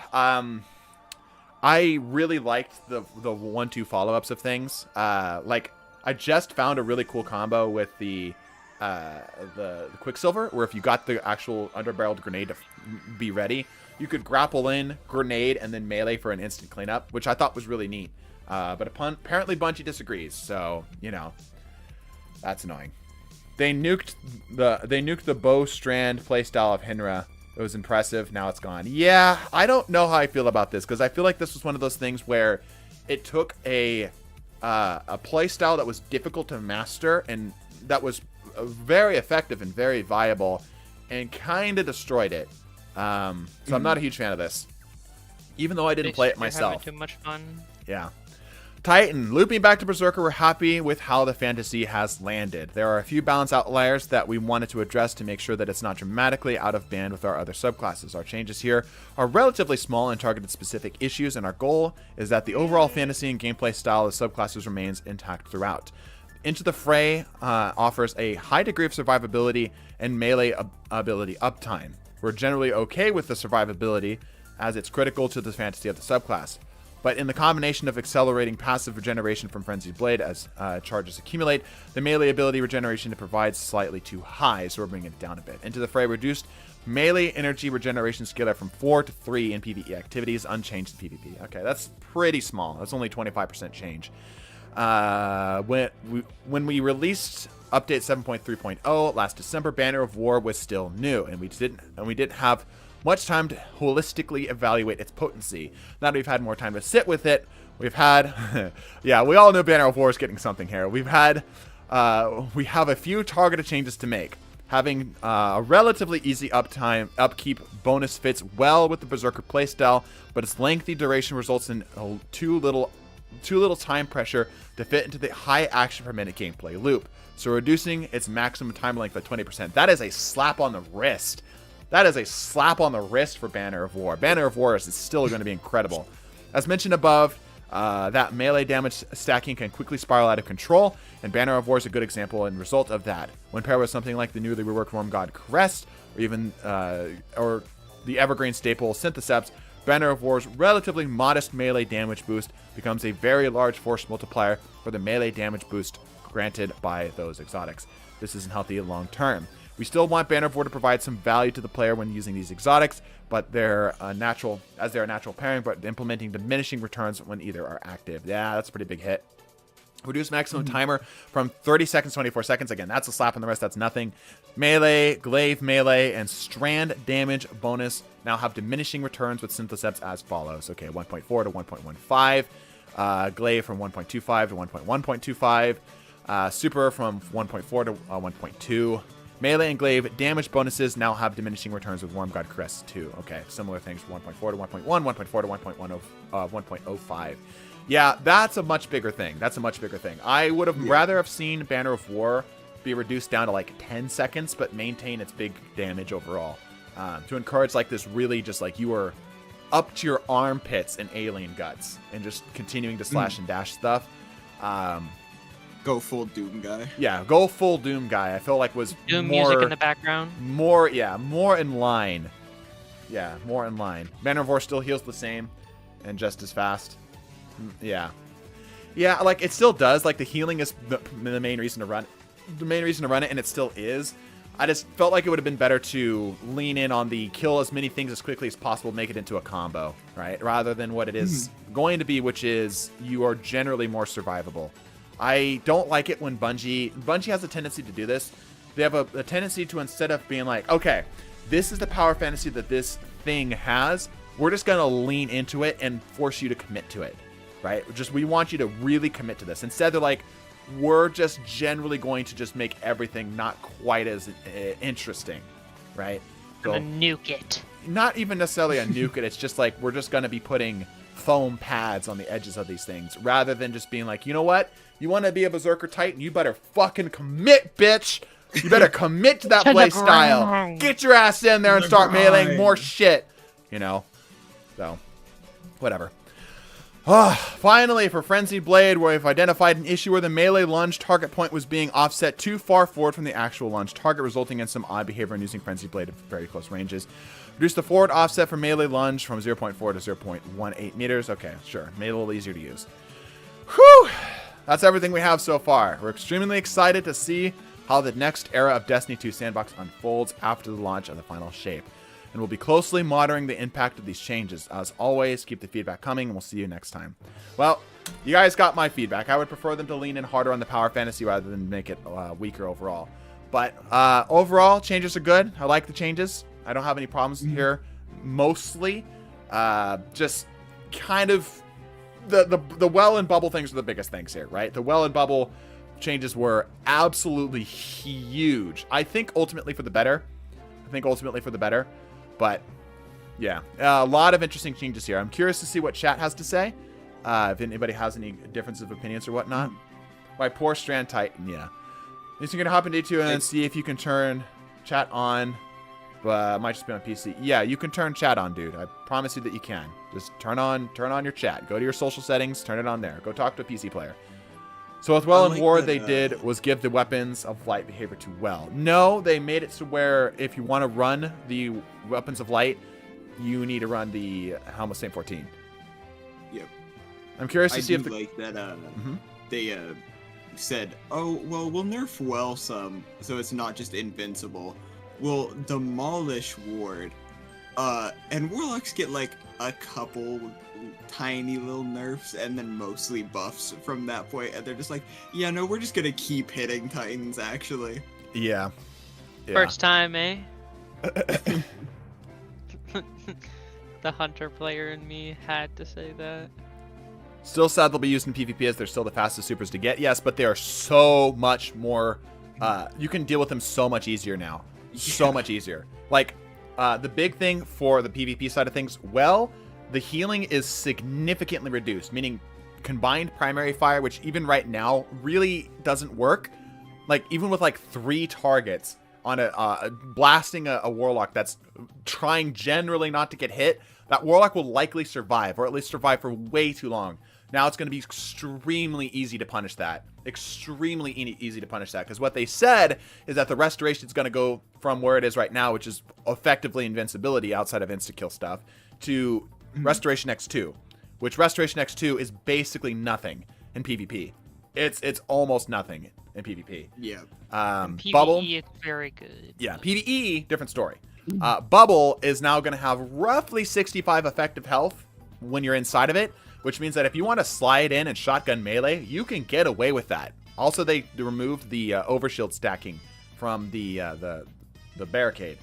I really liked the 1-2 follow-ups of things. Like, I just found a really cool combo with the Quicksilver, where if you got the actual underbarreled grenade to be ready, you could grapple in, grenade, and then melee for an instant cleanup, which I thought was really neat. But apparently Bungie disagrees, so, you know, that's annoying. They nuked the bow strand playstyle of Hinra. It was impressive. Now it's gone. Yeah, I don't know how I feel about this, because I feel like this was one of those things where it took a playstyle that was difficult to master and that was very effective and very viable, and kind of destroyed it. So I'm not a huge fan of this, even though I didn't play it myself. Having too much fun. Yeah. Titan, looping back to Berserker, we're happy with how the fantasy has landed. There are a few balance outliers that we wanted to address to make sure that it's not dramatically out of band with our other subclasses. Our changes here are relatively small and targeted specific issues, and our goal is that the overall fantasy and gameplay style of subclasses remains intact throughout. Into the Fray offers a high degree of survivability and melee ability uptime. We're generally okay with the survivability, as it's critical to the fantasy of the subclass. But in the combination of accelerating passive regeneration from Frenzied Blade as charges accumulate, the melee ability regeneration it provides slightly too high, so we're bringing it down a bit. Into the Fray reduced melee energy regeneration scalar from 4 to 3 in PvE activities, unchanged in PvP. Okay, that's pretty small. That's only 25% change. When we released update 7.3.0 last December, Banner of War was still new, and we didn't have much time to holistically evaluate its potency. Now that we've had more time to sit with it, we've had, yeah, we all know Banner of War is getting something here. We have a few targeted changes to make. Having a relatively easy upkeep bonus fits well with the Berserker playstyle, but its lengthy duration results in too little too little time pressure to fit into the high action per minute gameplay loop, so reducing its maximum time length by 20%. That is a slap on the wrist. That is a slap on the wrist for Banner of War. Banner of War is still going to be incredible. As mentioned above, that melee damage stacking can quickly spiral out of control, and Banner of War is a good example and result of that. When paired with something like the newly reworked Worm God Crest, or even or the evergreen staple Syntheseps, Banner of War's relatively modest melee damage boost becomes a very large force multiplier for the melee damage boost granted by those exotics. This isn't healthy long term. We still want Banner of War to provide some value to the player when using these exotics, but they're a natural pairing, but implementing diminishing returns when either are active. Yeah, that's a pretty big hit. Reduce maximum timer from 30 seconds to 24 seconds. Again, that's a slap on the wrist. That's nothing. Melee, glaive melee, and strand damage bonus now have diminishing returns with Syntheseps as follows. Okay, 1.4 to 1.15. Glaive from 1.25 to 1.1.25. Super from 1.4 to 1.2. Melee and glaive damage bonuses now have diminishing returns with Worm God Crest too. Okay, similar things from 1.4 to 1.1, 1.4 to 1.05. Yeah, that's a much bigger thing. I would have rather have seen Banner of War be reduced down to like 10 seconds, but maintain its big damage overall. To encourage like this really just like you are up to your armpits in alien guts and just continuing to slash and dash stuff. Go full Doom guy. Yeah, go full Doom guy. I feel like was Doom more, music in the background. More in line. Yeah, more in line. Banner of War still heals the same and just as fast. Yeah, like it still does. Like the healing is the main reason to run. The main reason to run it, and it still is. I just felt like it would have been better to lean in on the kill as many things as quickly as possible, make it into a combo, right? Rather than what it is going to be, which is you are generally more survivable. I don't like it when Bungie has a tendency to do this. They have a tendency to, instead of being like, okay, this is the power fantasy that this thing has, we're just going to lean into it and force you to commit to it, right? We want you to really commit to this. Instead, they're like, we're just generally going to just make everything not quite as interesting, right? So, gonna nuke it. Not even necessarily a nuke it. It's just like, we're just going to be putting foam pads on the edges of these things, rather than just being like, you know what? You want to be a Berserker Titan? You better fucking commit, bitch. You better commit to that play style. Get your ass in there and start meleeing more shit. You know? So, whatever. Finally, for Frenzied Blade, where we've identified an issue where the melee lunge target point was being offset too far forward from the actual lunge target, resulting in some odd behavior in using Frenzied Blade at very close ranges. Reduce the forward offset for melee lunge from 0.4 to 0.18 meters. Okay, sure. Made it a little easier to use. Whew! That's everything we have so far. We're extremely excited to see how the next era of Destiny 2 Sandbox unfolds after the launch of the final shape. And we'll be closely monitoring the impact of these changes. As always, keep the feedback coming, and we'll see you next time. Well, you guys got my feedback. I would prefer them to lean in harder on the power fantasy rather than make it weaker overall. But overall, changes are good. I like the changes. I don't have any problems here. Mostly, just kind of the well and bubble things are the biggest things here, right? The well and bubble changes were absolutely huge. I think ultimately for the better. But yeah, a lot of interesting changes here. I'm curious to see what chat has to say. If anybody has any differences of opinions or whatnot. My poor Strand Titan, yeah. You're going to hop into D2 and see if you can turn chat on. But might just be on PC. Yeah, you can turn chat on, dude. I promise you that you can. Just turn on your chat. Go to your social settings, turn it on there. Go talk to a PC player. So with Well and War, they did was give the weapons of light behavior to Well. No, they made it to where if you want to run the weapons of light, you need to run the Helm of Saint 14. Yep. I'm curious to see if they said, oh, well, we'll nerf Well some, so it's not just invincible. We'll demolish Ward. And Warlocks get like a couple tiny little nerfs and then mostly buffs from that point, and they're just like, yeah, no, we're just gonna keep hitting Titans actually. Yeah. First time, eh? The Hunter player in me had to say that. Still sad they'll be used in PvP as they're still the fastest supers to get, yes, but they are so much more you can deal with them so much easier now. So much easier. Like the big thing for the PvP side of things, well, the healing is significantly reduced, meaning combined primary fire, which even right now really doesn't work. Like, even with like 3 targets on blasting a warlock that's trying generally not to get hit, that warlock will likely survive, or at least survive for way too long. Now it's going to be extremely easy to punish that. Extremely easy to punish that, because what they said is that the restoration is going to go from where it is right now, which is effectively invincibility outside of insta-kill stuff, to Restoration X2, which Restoration X2 is basically nothing in PvP. It's almost nothing in PvP. Yeah. PvE, Bubble, it's very good. yeah, PvE, different story. Bubble is now going to have roughly 65 effective health when you're inside of it, which means that if you want to slide in and shotgun melee, you can get away with that. Also, they removed the overshield stacking from the barricade.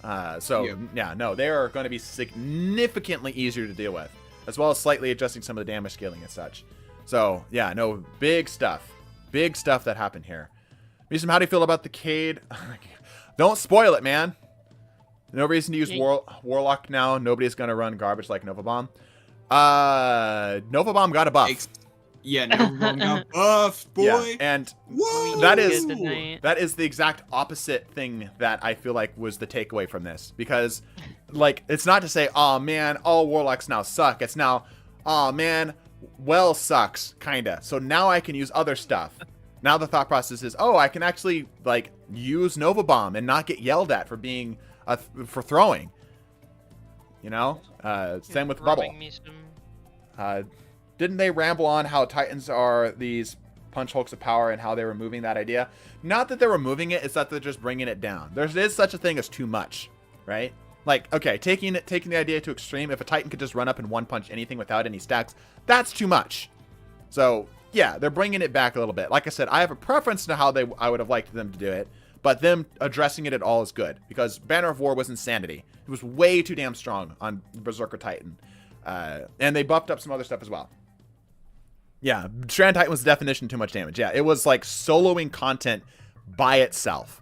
Yeah, no, they are going to be significantly easier to deal with, as well as slightly adjusting some of the damage scaling and such. So, yeah, no, big stuff that happened here. Misum, how do you feel about the Cade? Don't spoil it, man. No reason to use Warlock now. Nobody's going to run garbage like Nova Bomb. Nova Bomb got a buff. Yeah, Nova Bomb got buff, boy. Yeah, and whoa, that is the exact opposite thing that I feel like was the takeaway from this. Because, like, it's not to say, oh man, all Warlocks now suck. It's now, oh man, well sucks, kinda. So now I can use other stuff. Now the thought process is, oh, I can actually, like, use Nova Bomb and not get yelled at for being, for throwing. You know? Same with Bubble. Didn't they ramble on how Titans are these punch hulks of power and how they're removing that idea? Not that they're removing it, it's that they're just bringing it down. There is such a thing as too much, right? Like, okay, taking the idea to extreme, if a Titan could just run up and one punch anything without any stacks, that's too much. So, yeah, they're bringing it back a little bit. Like I said, I have a preference to how I would have liked them to do it, but them addressing it at all is good, because Banner of War was insanity. It was way too damn strong on Berserker Titan. And they buffed up some other stuff as well. Yeah, Strand Titan was the definition too much damage. Yeah, it was like soloing content by itself.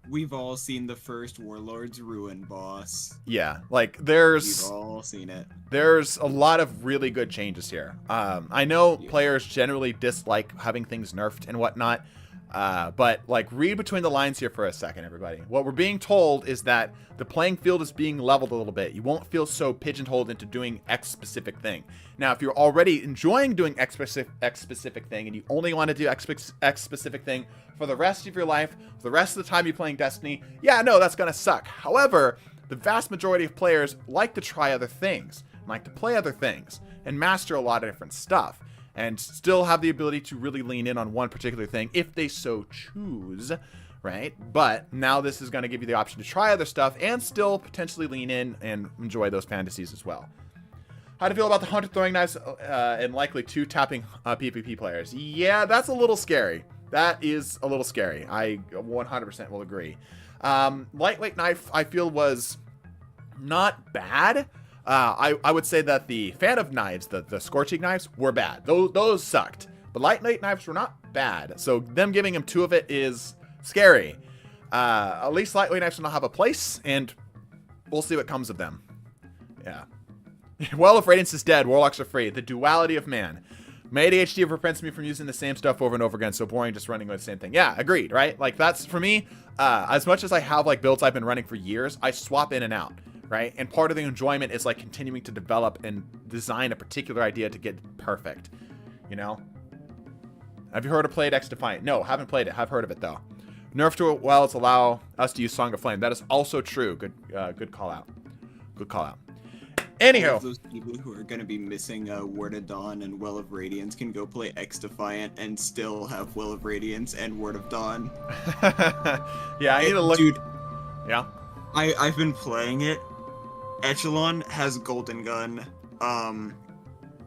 We've all seen the first Warlord's Ruin boss. Yeah, like we've all seen it. There's a lot of really good changes here. I know players generally dislike having things nerfed and whatnot, but like, read between the lines here for a second, everybody. What we're being told is that the playing field is being leveled a little bit. You won't feel so pigeonholed into doing X specific thing. Now, if you're already enjoying doing X specific thing and you only want to do X specific thing for the rest of your life, for the rest of the time you're playing Destiny, yeah, no, that's going to suck. However, the vast majority of players like to try other things, like to play other things, and master a lot of different stuff, and still have the ability to really lean in on one particular thing if they so choose, right? But now this is going to give you the option to try other stuff and still potentially lean in and enjoy those fantasies as well. How do you feel about the Hunter throwing knives and likely 2 tapping PvP players? Yeah, that's a little scary. That is a little scary. I 100% will agree. Lightweight knife, I feel, was not bad. I would say that the fan of knives, the scorching knives, were bad. Those sucked. But lightweight knives were not bad. So them giving him 2 of it is scary. At least lightweight knives will not have a place, and we'll see what comes of them. Yeah. Well, if Radiance is dead, Warlocks are free. The duality of man. My ADHD prevents me from using the same stuff over and over again, so boring just running with the same thing. Yeah, agreed, right? Like, that's, for me, as much as I have, like, builds I've been running for years, I swap in and out, right? And part of the enjoyment is, like, continuing to develop and design a particular idea to get perfect, you know? Have you heard of Played X Defiant? No, haven't played it. Have heard of it, though. Nerf to it well, it's allow us to use Song of Flame. That is also true. Good call out. Good call out. Anyhow, those people who are going to be missing Word of Dawn and Well of Radiance can go play X Defiant and still have Well of Radiance and Word of Dawn. Yeah, I need to look. Dude, yeah. I've been playing it. Echelon has Golden Gun.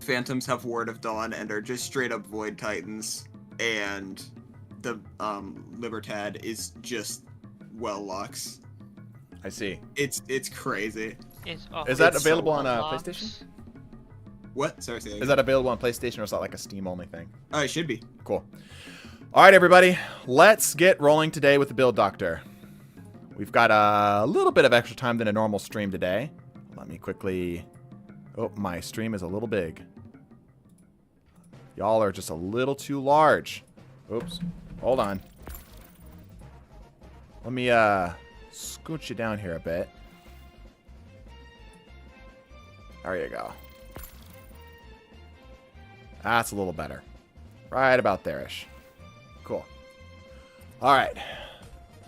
Phantoms have Word of Dawn and are just straight up Void Titans. And the Libertad is just Well Locks. I see. It's crazy. Is that available on PlayStation? What? Sorry, is that available on PlayStation, or is that like a Steam only thing? Oh, it should be. Cool. All right, everybody. Let's get rolling today with the Build Doctor. We've got a little bit of extra time than a normal stream today. Let me quickly... Oh, my stream is a little big. Y'all are just a little too large. Oops. Hold on. Let me scooch you down here a bit. There you go. That's a little better. Right about there-ish. Cool. All right.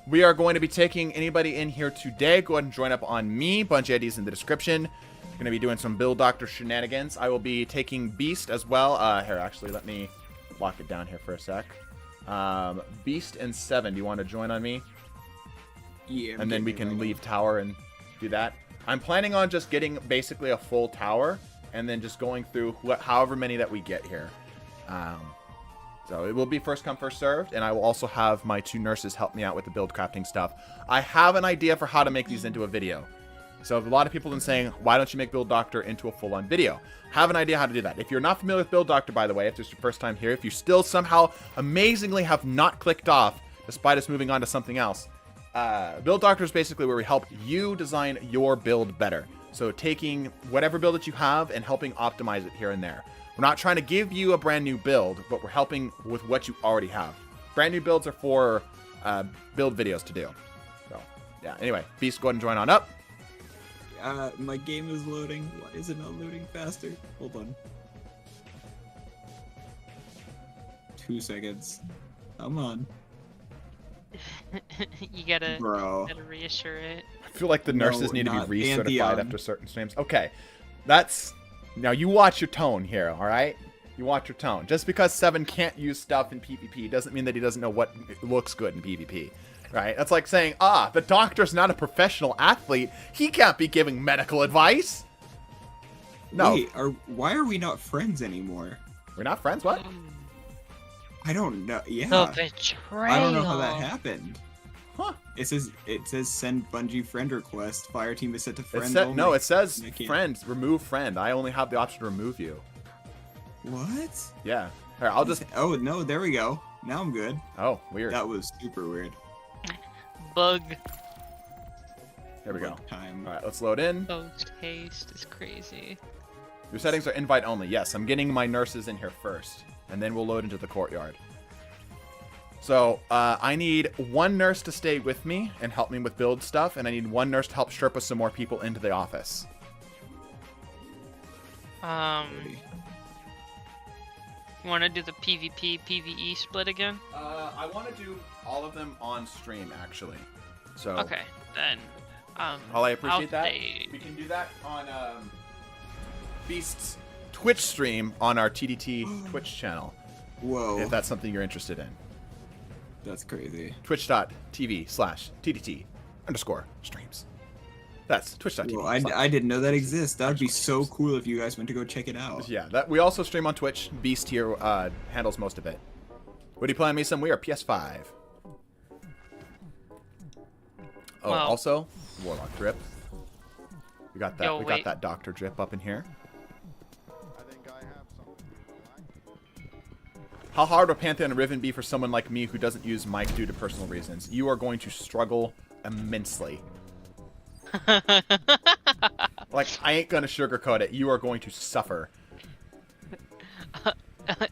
We are going to be taking anybody in here today. Go ahead and join up on me. Bunch of IDs in the description. Going to be doing some Build Doctor shenanigans. I will be taking Beast as well. Here, actually, let me lock it down here for a sec. Beast and 7, do you want to join on me? Yeah. And then we can leave tower and do that. I'm planning on just getting basically a full tower and then just going through however many that we get here. So it will be first come, first served, and I will also have my 2 nurses help me out with the build crafting stuff. I have an idea for how to make these into a video. So a lot of people have been saying, why don't you make Build Doctor into a full-on video? Have an idea how to do that. If you're not familiar with Build Doctor, by the way, if this is your first time here, if you still somehow amazingly have not clicked off, despite us moving on to something else, Build Doctor is basically where we help you design your build better. So taking whatever build that you have and helping optimize it here and there. We're not trying to give you a brand new build, but we're helping with what you already have. Brand new builds are for build videos to do. So, yeah. Anyway, Beast, go ahead and join on up. My game is loading. Why is it not loading faster? Hold on. 2 seconds. Come on. you gotta Bro. reassure it. I feel like the nurses need to be recertified after certain streams. Okay, that's... Now, you watch your tone here, all right? You watch your tone. Just because 7 can't use stuff in PvP doesn't mean that he doesn't know what looks good in PvP, right? That's like saying, the doctor's not a professional athlete. He can't be giving medical advice. No. Wait, why are we not friends anymore? We're not friends? What? I don't know. Yeah. The betrayal. I don't know how that happened. Huh. It says send Bungie friend request. Fire team is set to friends It only. no, it says I can't- friends. Remove friend. I only have the option to remove you. What? Yeah. Here, I'll just... Oh, no, there we go. Now I'm good. Oh, weird. That was super weird. Bug. There we go. Time. All right, let's load in. Post haste is crazy. Your settings are invite only. Yes, I'm getting my nurses in here first, and then we'll load into the courtyard. So, I need 1 nurse to stay with me and help me with build stuff, and I need 1 nurse to help Sherpa some more people into the office. You want to do the PvP PvE split again? I want to do all of them on stream, actually. So. Okay, then. Well, I appreciate that. stay. We can do that on Beast's Twitch stream on our TDT Twitch channel. Whoa. If that's something you're interested in. That's crazy. Twitch.tv/TDT_streams. That's twitch.tv. Well, I didn't know that exists. That would be so cool if you guys went to go check it out. Yeah, that we also stream on Twitch. Beast here handles most of it. What are you playing, Mason? We are PS5. Oh, Well, also Warlock drip. We got that. Yo, we got wait. that doctor drip up in here. How hard would Pantheon and Riven be for someone like me who doesn't use mic due to personal reasons? You are going to struggle immensely. Like, I ain't gonna sugarcoat it. You are going to suffer.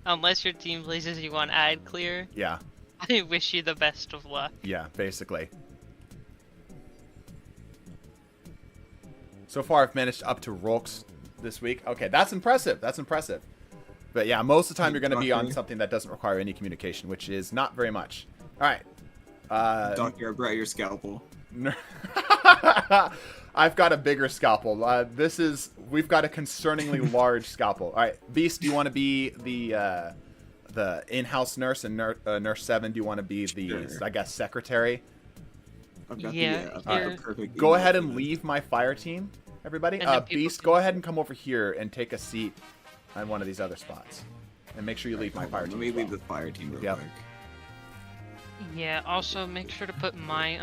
Unless your team places you on ad clear, Yeah. I wish you the best of luck. Yeah, basically. So far, I've managed up to Rolks this week. Okay, that's impressive. That's impressive. But yeah, most of the time you're going to be on something that doesn't require any communication, which is not very much. All right. Doctor, I brought your scalpel. I've got a bigger scalpel. We've got a concerningly large scalpel. All right, Beast, do you want to be the in-house nurse, and Nurse 7, do you want to be the, I guess, secretary? I've got Yeah, I've got here. the perfect Go email ahead for and that. leave my fire team, everybody. And then people Beast, can- go ahead and come over here and take a seat on one of these other spots. And make sure you leave my Hold fire on, team. Let me as well. leave the fire team real Yep. quick. Yeah, also make sure to put my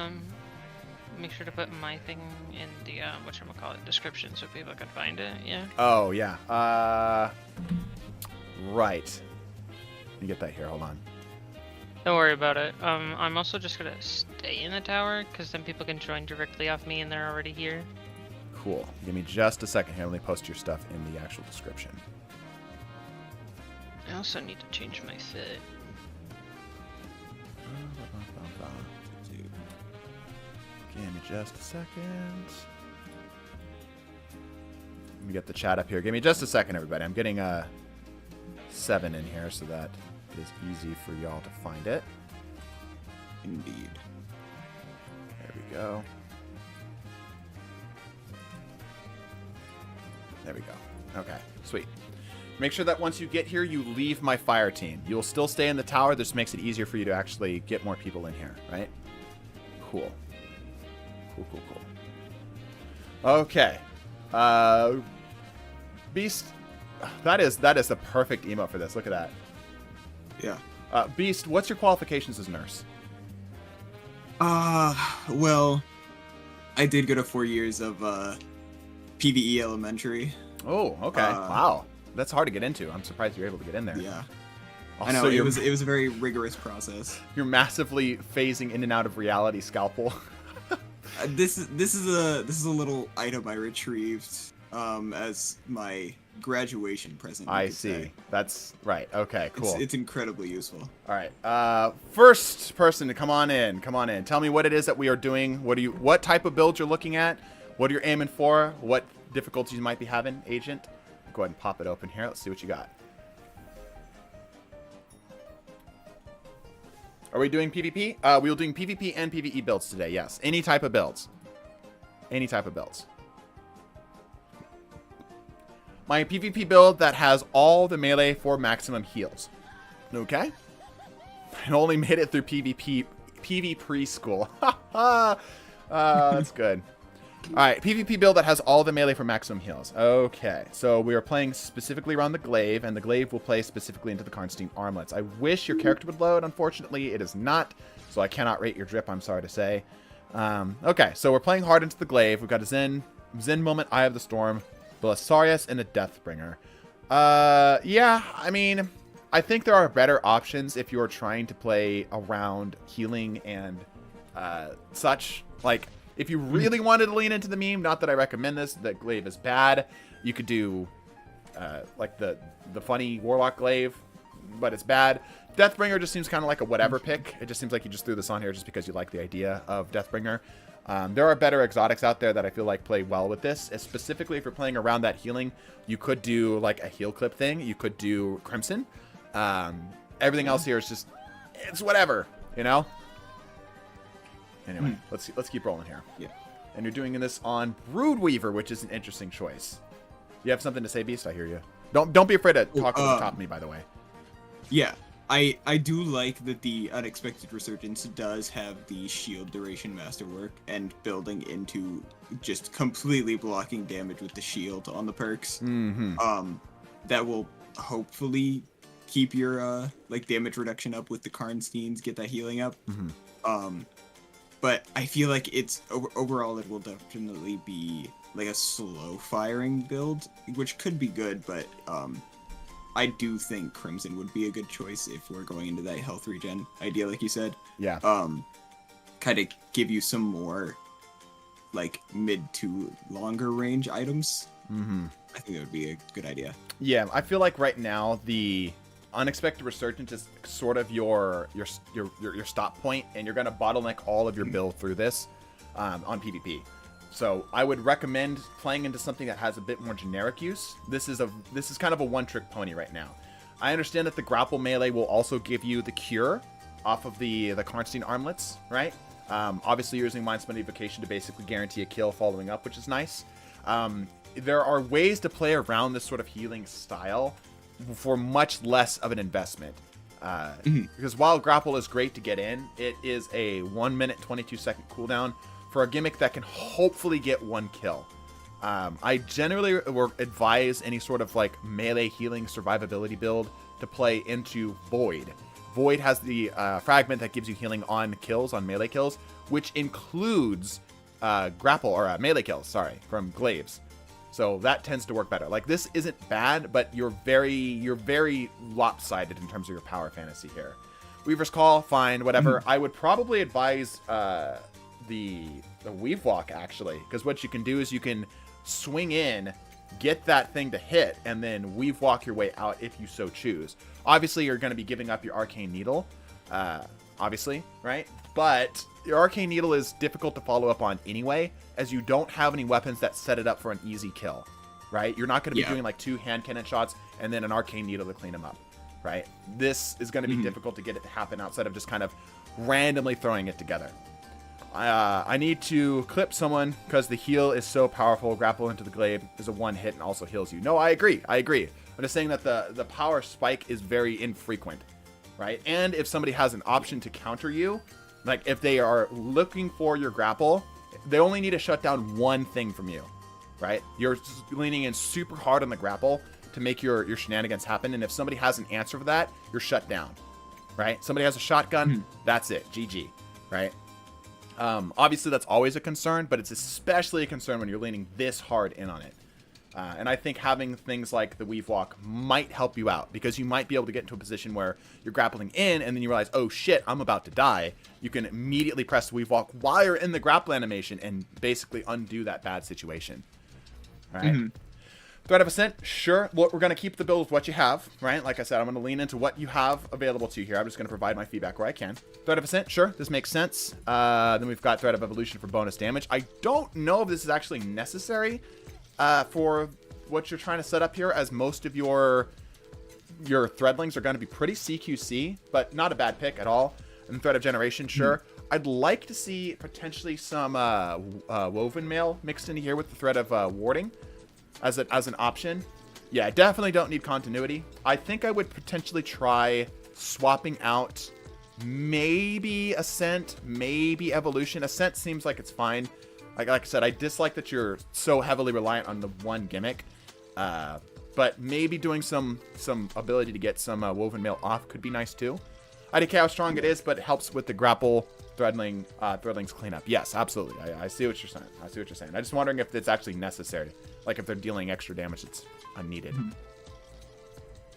thing in the whatchamacallit description so people can find it, yeah? Oh, yeah. Right. Let me get that here. Hold on. Don't worry about it. I'm also just gonna stay in the tower, because then people can join directly off me and they're already here. Cool. Give me just a second here. Let me post your stuff in the actual description. I also need to change my fit. Give me just a second. Let me get the chat up here. Give me just a second, everybody. I'm getting a 7 in here so that it is easy for y'all to find it. Indeed. There we go. There we go. Okay, sweet. Make sure that once you get here, you leave my fire team. You'll still stay in the tower. This makes it easier for you to actually get more people in here, right? Cool. Cool. Okay. Beast. That is the perfect emote for this. Look at that. Yeah. Beast, what's your qualifications as nurse? Well, I did go to 4 years of PvE elementary. Oh, okay. Wow. That's hard to get into. I'm surprised you're able to get in there. Yeah. Also, I know, it was a very rigorous process. You're massively phasing in and out of reality, Scalpel. This is a little item I retrieved as my graduation present. I see. That's right. Okay, cool. It's incredibly useful. All right. First person to come on in. Tell me what it is that we are doing. What type of build you're looking at? What you're aiming for? What difficulties you might be having, Agent? Go ahead and pop it open here. Let's see what you got. Are we doing PvP? We're doing PvP and PvE builds today, yes. Any type of builds. My PvP build that has all the melee for maximum heals. Okay? I only made it through PvP preschool. That's good. Alright, PvP build that has all the melee for maximum heals. Okay, so we are playing specifically around the glaive, and the glaive will play specifically into the Karnstein armlets. I wish your character would load. Unfortunately, it is not, so I cannot rate your drip, I'm sorry to say. Okay, so we're playing hard into the glaive. We've got a Zen Moment, Eye of the Storm, Belisarius, and a Deathbringer. Yeah, I mean, I think there are better options if you're trying to play around healing and such. Like, if you really wanted to lean into the meme, not that I recommend this, the glaive is bad. You could do like the funny Warlock glaive, but it's bad. Deathbringer just seems kind of like a whatever pick. It just seems like you just threw this on here just because you like the idea of Deathbringer. There are better exotics out there that I feel like play well with this. Specifically, if you're playing around that healing, you could do like a heal clip thing. You could do Crimson. Everything else here is just, it's whatever, you know? Anyway, let's keep rolling here. Yeah. And you're doing this on Broodweaver, which is an interesting choice. You have something to say, Beast? I hear you. Don't be afraid to talk over the top of me, by the way. Yeah. I do like that the Unexpected Resurgence does have the shield duration masterwork and building into just completely blocking damage with the shield on the perks. Mm-hmm. That will hopefully keep your like damage reduction up with the Karnsteins, get that healing up. Mm-hmm. But I feel like it's overall it will definitely be like a slow firing build, which could be good, but I do think Crimson would be a good choice if we're going into that health regen idea, like you said. Yeah. Kind of give you some more like mid to longer range items. Mm-hmm. I think that would be a good idea. Yeah, I feel like right now the Unexpected Resurgence is sort of your stop point, and you're gonna bottleneck all of your build through this on PvP. So I would recommend playing into something that has a bit more generic use. This is kind of a one-trick pony right now. I understand that the grapple melee will also give you the cure off of the Karnstein armlets, right? Obviously, you're using Mind Spent Evocation to basically guarantee a kill following up, which is nice. There are ways to play around this sort of healing style for much less of an investment. Because while grapple is great to get in, it is a 1 minute 22-second cooldown for a gimmick that can hopefully get one kill. I generally would advise any sort of like melee healing survivability build to play into Void. Void has the fragment that gives you healing on kills, on melee kills, which includes grapple or melee kills, sorry, from glaives. So that tends to work better. Like, this isn't bad, but you're very lopsided in terms of your power fantasy here. Weaver's Call, fine, whatever. I would probably advise the Weave Walk, actually, because what you can do is you can swing in get that thing to hit, and then weave walk your way out if you so choose. Obviously, you're going to be giving up your Arcane Needle, obviously, right? But your Arcane Needle is difficult to follow up on anyway, as you don't have any weapons that set it up for an easy kill, right? You're not going to be doing like 2 hand cannon shots and then an Arcane Needle to clean them up, right? This is going to be difficult to get it to happen outside of just kind of randomly throwing it together. I need to clip someone because the heal is so powerful. Grapple into the glaive is a 1 hit and also heals you. No, I agree. I'm just saying that the power spike is very infrequent, right? And if somebody has an option to counter you, like if they are looking for your grapple, they only need to shut down 1 thing from you, right? You're leaning in super hard on the grapple to make your shenanigans happen. And if somebody has an answer for that, you're shut down, right? Somebody has a shotgun, that's it. GG, right? Obviously, that's always a concern, but it's especially a concern when you're leaning this hard in on it. And I think having things like the weave walk might help you out, because you might be able to get into a position where you're grappling in and then you realize, oh shit, I'm about to die. You can immediately press the weave walk while you're in the grapple animation and basically undo that bad situation. All right. Threat of Ascent, sure. We're going to keep the build with what you have, right? Like I said, I'm going to lean into what you have available to you here. I'm just going to provide my feedback where I can. Threat of Ascent, sure. This makes sense. Then we've got Threat of Evolution for bonus damage. I don't know if this is actually necessary for what you're trying to set up here, as most of your Threadlings are going to be pretty CQC, but not a bad pick at all. And Threat of Generation, sure. I'd like to see potentially some Woven Mail mixed into here with the Threat of Warding. As an option. Yeah, I definitely don't need continuity. I think I would potentially try swapping out maybe Ascent, maybe Evolution. Ascent seems like it's fine. Like I said, I dislike that you're so heavily reliant on the 1 gimmick. But maybe doing some ability to get some Woven Mail off could be nice too. I don't care how strong it is, but it helps with the grapple Threadlings cleanup. Yes, absolutely. I see what you're saying. I'm just wondering if it's actually necessary. Like if they're dealing extra damage that's unneeded.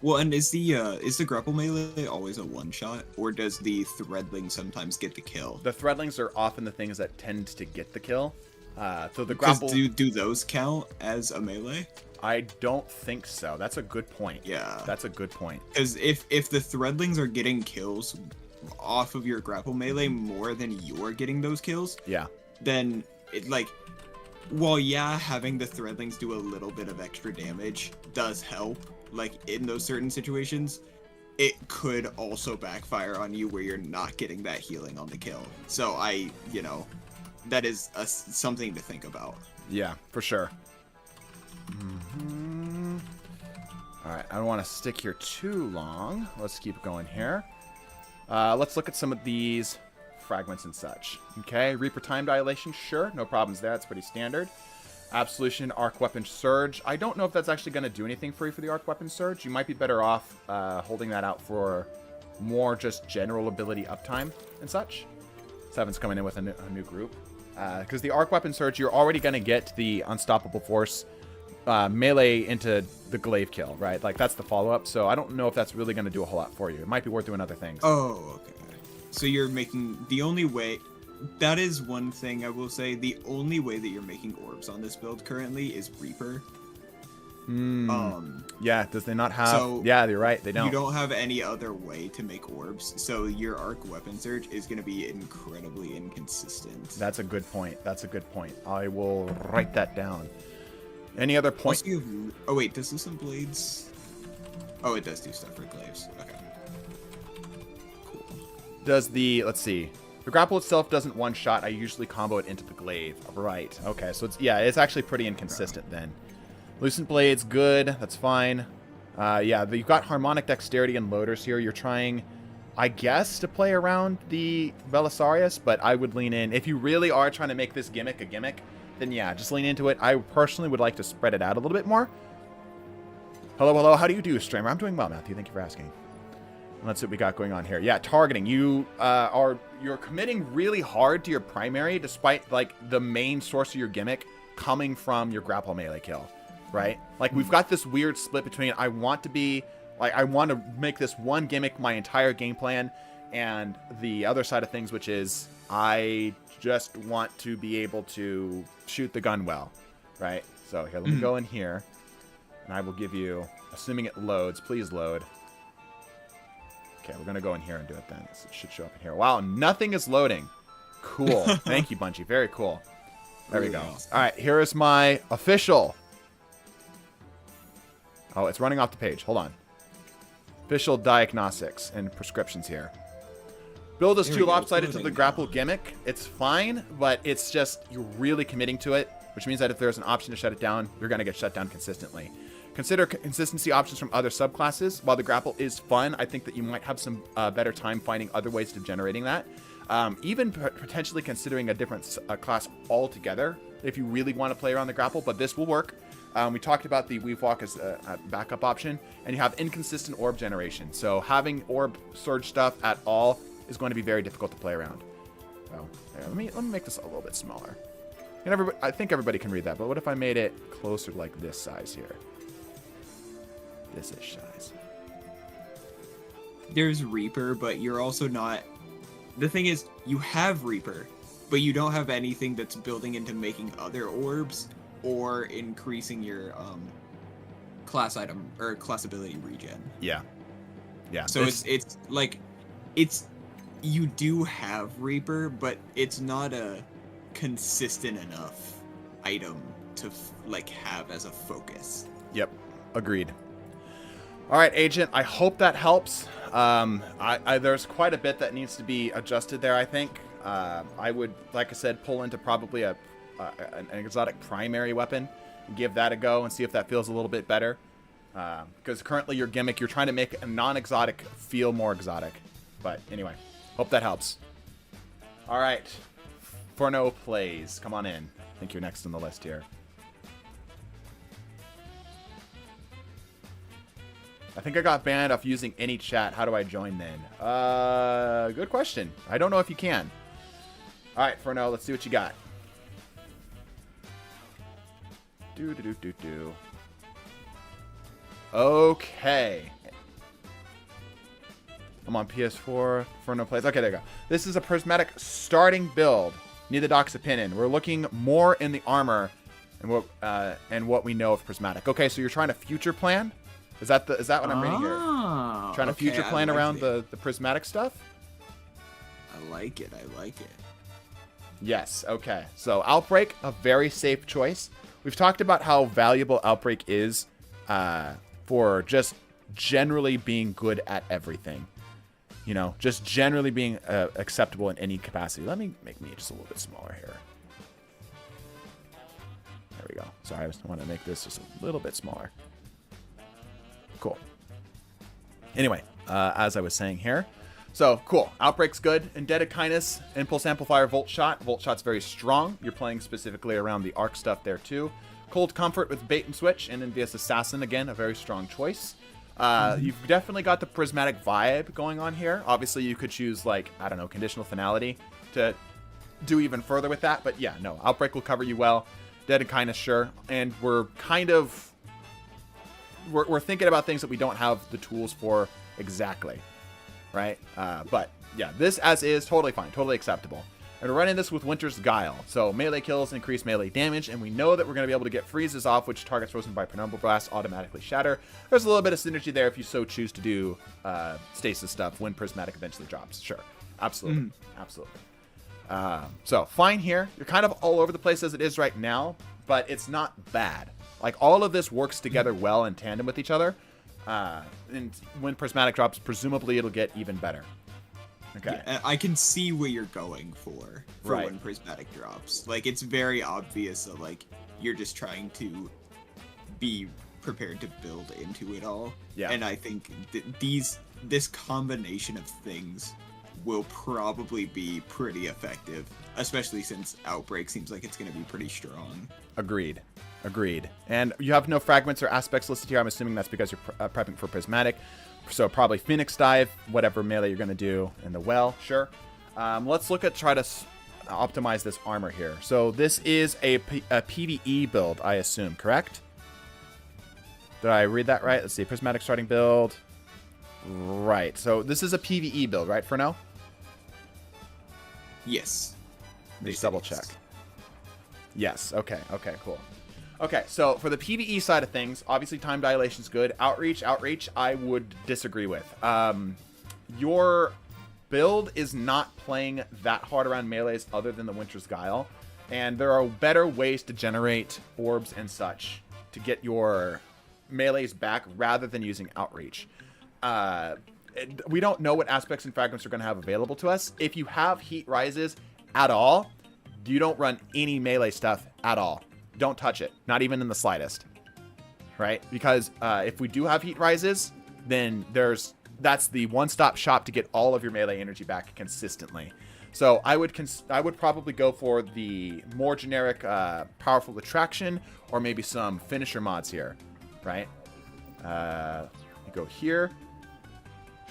Well, and is the grapple melee always a 1-shot, or does the Threadling sometimes get the kill? The Threadlings are often the things that tend to get the kill. So the grapple. Do those count as a melee? I don't think so. That's a good point. Yeah. That's a good point. Because if the Threadlings are getting kills off of your grapple melee more than you're getting those kills, then it while having the Threadlings do a little bit of extra damage does help, like in those certain situations, it could also backfire on you where you're not getting that healing on the kill. So that is something to think about. Yeah, for sure. All right, I don't want to stick here too long. Let's keep going here. Let's look at some of these fragments and such. Okay, Reaper Time Dilation, sure, no problems there. That's pretty standard. Absolution, Arc Weapon Surge. I don't know if that's actually going to do anything for you for the Arc Weapon Surge. You might be better off holding that out for more just general ability uptime and such. Seven's coming in with a new group. Because the Arc Weapon Surge, you're already going to get the Unstoppable Force melee into the glaive kill, right? Like, that's the follow-up, so I don't know if that's really going to do a whole lot for you. It might be worth doing other things. Oh, okay. So you're making... The only way... That is one thing I will say. The only way that you're making orbs on this build currently is Reaper. Yeah, does they not have... So yeah, you're right, they don't. You don't have any other way to make orbs, so your Arc Weapon Surge is going to be incredibly inconsistent. That's a good point. I will write that down. Any other points? Oh, wait, does this have blades? Oh, it does do stuff for glaives. Okay. Cool. Does the... Let's see. The grapple itself doesn't one-shot. I usually combo it into the glaive. Right. Okay, so it's actually pretty inconsistent then. Lucent Blade's good. That's fine. Yeah, you've got Harmonic Dexterity and Loaders here. You're trying, I guess, to play around the Belisarius, but I would lean in. If you really are trying to make this gimmick a gimmick, then yeah, just lean into it. I personally would like to spread it out a little bit more. Hello. How do you do, streamer? I'm doing well, Matthew. Thank you for asking. Let's see what we got going on here. Yeah, targeting. You're committing really hard to your primary, despite like the main source of your gimmick coming from your grapple melee kill, right? Like we've got this weird split between I want to make this one gimmick my entire game plan, and the other side of things, which is I just want to be able to shoot the gun well, right? So here, let me go in here. And I will give you, assuming it loads, please load. Okay, we're going to go in here and do it then. So it should show up in here. Wow, nothing is loading. Cool. Thank you, Bungie. Very cool. There we go. Awesome. All right, here is my official. Oh, it's running off the page. Hold on. Official diagnostics and prescriptions here. Build is too lopsided to the grapple gimmick. It's fine, but it's just you're really committing to it, which means that if there's an option to shut it down, you're going to get shut down consistently. Consider consistency options from other subclasses. While the grapple is fun, I think that you might have some better time finding other ways to generating that. Even potentially considering a different class altogether if you really want to play around the grapple, but this will work. We talked about the Weave Walk as a backup option, and you have inconsistent orb generation. So having orb surge stuff at all is going to be very difficult to play around. So yeah, let me make this a little bit smaller. And I think everybody can read that, but what if I made it closer to like this size here? This is size. There's Reaper, but you're also not... The thing is, you have Reaper, but you don't have anything that's building into making other orbs or increasing your class item or class ability regen. Yeah. Yeah. So it's like you do have Reaper, but it's not a consistent enough item to like have as a focus. Yep. Agreed. All right, Agent, I hope that helps. There's quite a bit that needs to be adjusted there, I think. I would, like I said, pull into probably an exotic primary weapon and give that a go and see if that feels a little bit better. Because currently your gimmick, you're trying to make a non-exotic feel more exotic. But anyway, hope that helps. All right, Forno Plays, come on in. I think you're next on the list here. I think I got banned off using any chat. How do I join then? Good question. I don't know if you can. All right, Forno, let's see what you got. Do. Okay. I'm on PS4. Forno Plays. Okay, there you go. This is a prismatic starting build. Need the doc's opinion. We're looking more in the armor and what we know of prismatic. Okay, so you're trying to future plan? Is that what I'm reading here? Trying to future plan around the prismatic stuff? I like it. Yes, okay. So Outbreak, a very safe choice. We've talked about how valuable Outbreak is for just generally being good at everything. You know, just generally being acceptable in any capacity. Let me make me just a little bit smaller here. There we go. Sorry, I just want to make this just a little bit smaller. Cool. Anyway, as I was saying here, so cool. Outbreak's good. Indebted Kindness, Impulse Amplifier, Volt Shot. Volt Shot's very strong. You're playing specifically around the arc stuff there too. Cold Comfort with Bait and Switch, and Envious Assassin, again, a very strong choice. You've definitely got the prismatic vibe going on here. Obviously, you could choose, like, I don't know, Conditional Finality to do even further with that. But yeah, no, Outbreak will cover you well. Indebted Kindness, sure. And we're kind of... We're thinking about things that we don't have the tools for exactly, right? But yeah, this as is, totally fine, totally acceptable. And we're running this with Winter's Guile. So melee kills increase melee damage, and we know that we're going to be able to get freezes off, which targets frozen by Penumbral Blast automatically shatter. There's a little bit of synergy there if you so choose to do stasis stuff when Prismatic eventually drops. Sure, absolutely, absolutely. So fine here. You're kind of all over the place as it is right now, but it's not bad. Like, all of this works together well in tandem with each other. And when Prismatic drops, presumably it'll get even better. Okay. Yeah, I can see what you're going for right. When Prismatic drops. Like, it's very obvious that, like, you're just trying to be prepared to build into it all. Yeah. And I think this combination of things will probably be pretty effective, especially since Outbreak seems like it's going to be pretty strong. Agreed. And you have no fragments or aspects listed here. I'm assuming that's because you're prepping for Prismatic. So probably Phoenix Dive, whatever melee you're going to do in the well. Sure. Let's look at try to optimize this armor here. So this is a PvE build, I assume, correct? Did I read that right? Let's see. Prismatic starting build. Right. So this is a PvE build, right, for now? Yes. Just double check. Yes. Okay, cool. Okay, so for the PvE side of things, obviously time dilation is good. Outreach, I would disagree with. Your build is not playing that hard around melees other than the Winter's Guile, and there are better ways to generate orbs and such to get your melees back rather than using Outreach. We don't know what aspects and fragments are going to have available to us. If you have Heat Rises at all, you don't run any melee stuff at all. Don't touch it, not even in the slightest, right? Because if we do have Heat Rises, then that's the one-stop shop to get all of your melee energy back consistently. So I would probably go for the more generic Powerful Attraction, or maybe some finisher mods here, right? You go here.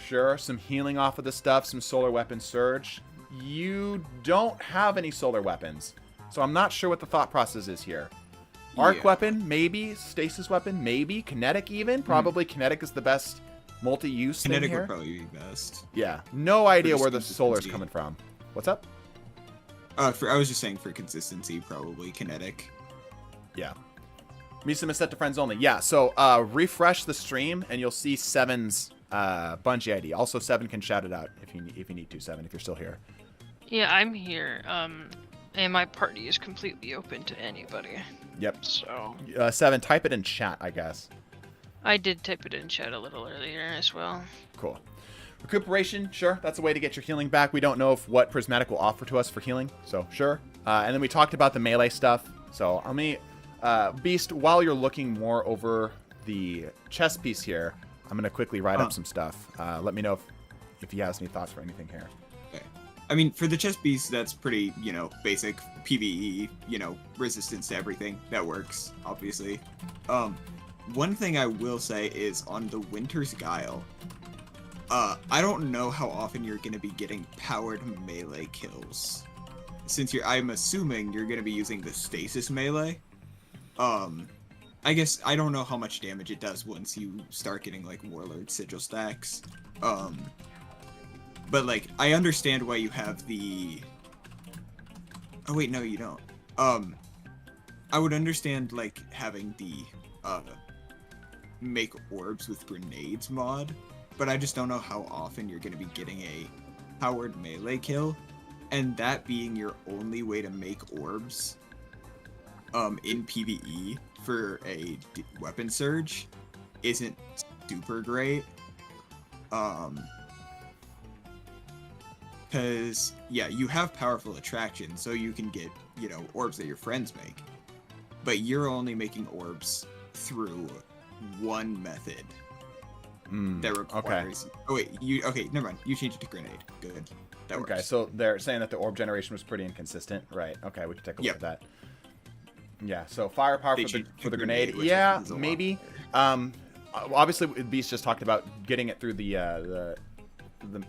Sure, some healing off of the stuff, some solar weapon surge. You don't have any solar weapons, so I'm not sure what the thought process is here. Arc weapon, maybe. Stasis weapon, maybe. Kinetic even. Probably kinetic is the best multi-use thing here. Kinetic would probably be best. Yeah. No idea where the solar is coming from. What's up? I was just saying for consistency, probably kinetic. Yeah. Misum is set to friends only. Yeah, so refresh the stream and you'll see Seven's Bungie ID. Also, Seven can shout it out if you need to, Seven, if you're still here. Yeah, I'm here. And my party is completely open to anybody. Yep. So. Seven, type it in chat, I guess. I did type it in chat a little earlier as well. Cool. Recuperation, sure, that's a way to get your healing back. We don't know what Prismatic will offer to us for healing, so sure. And then we talked about the melee stuff. So let me, Beast, while you're looking more over the chess piece here, I'm going to quickly write up some stuff. Let me know if he has any thoughts for anything here. Okay. I mean, for the chess piece, that's pretty, basic PvE, resistance to everything. That works, obviously. One thing I will say is on the Winter's Guile, I don't know how often you're going to be getting powered melee kills. Since I'm assuming you're going to be using the stasis melee. I guess I don't know how much damage it does once you start getting like Warlord Sigil stacks. But like I understand why you have the. Oh wait, no, you don't. I would understand like having the make orbs with grenades mod, but I just don't know how often you're going to be getting a powered melee kill, and that being your only way to make orbs in PvE for a weapon surge isn't super great. Because, yeah, you have powerful attraction, so you can get, orbs that your friends make. But you're only making orbs through one method that requires... Okay. Oh, wait, okay, never mind. You changed it to grenade. Good. That works. Okay, so they're saying that the orb generation was pretty inconsistent. Right, okay, we can take a look at that. Yeah, so firepower for the grenade. Yeah, maybe. Obviously, Beast just talked about getting it through the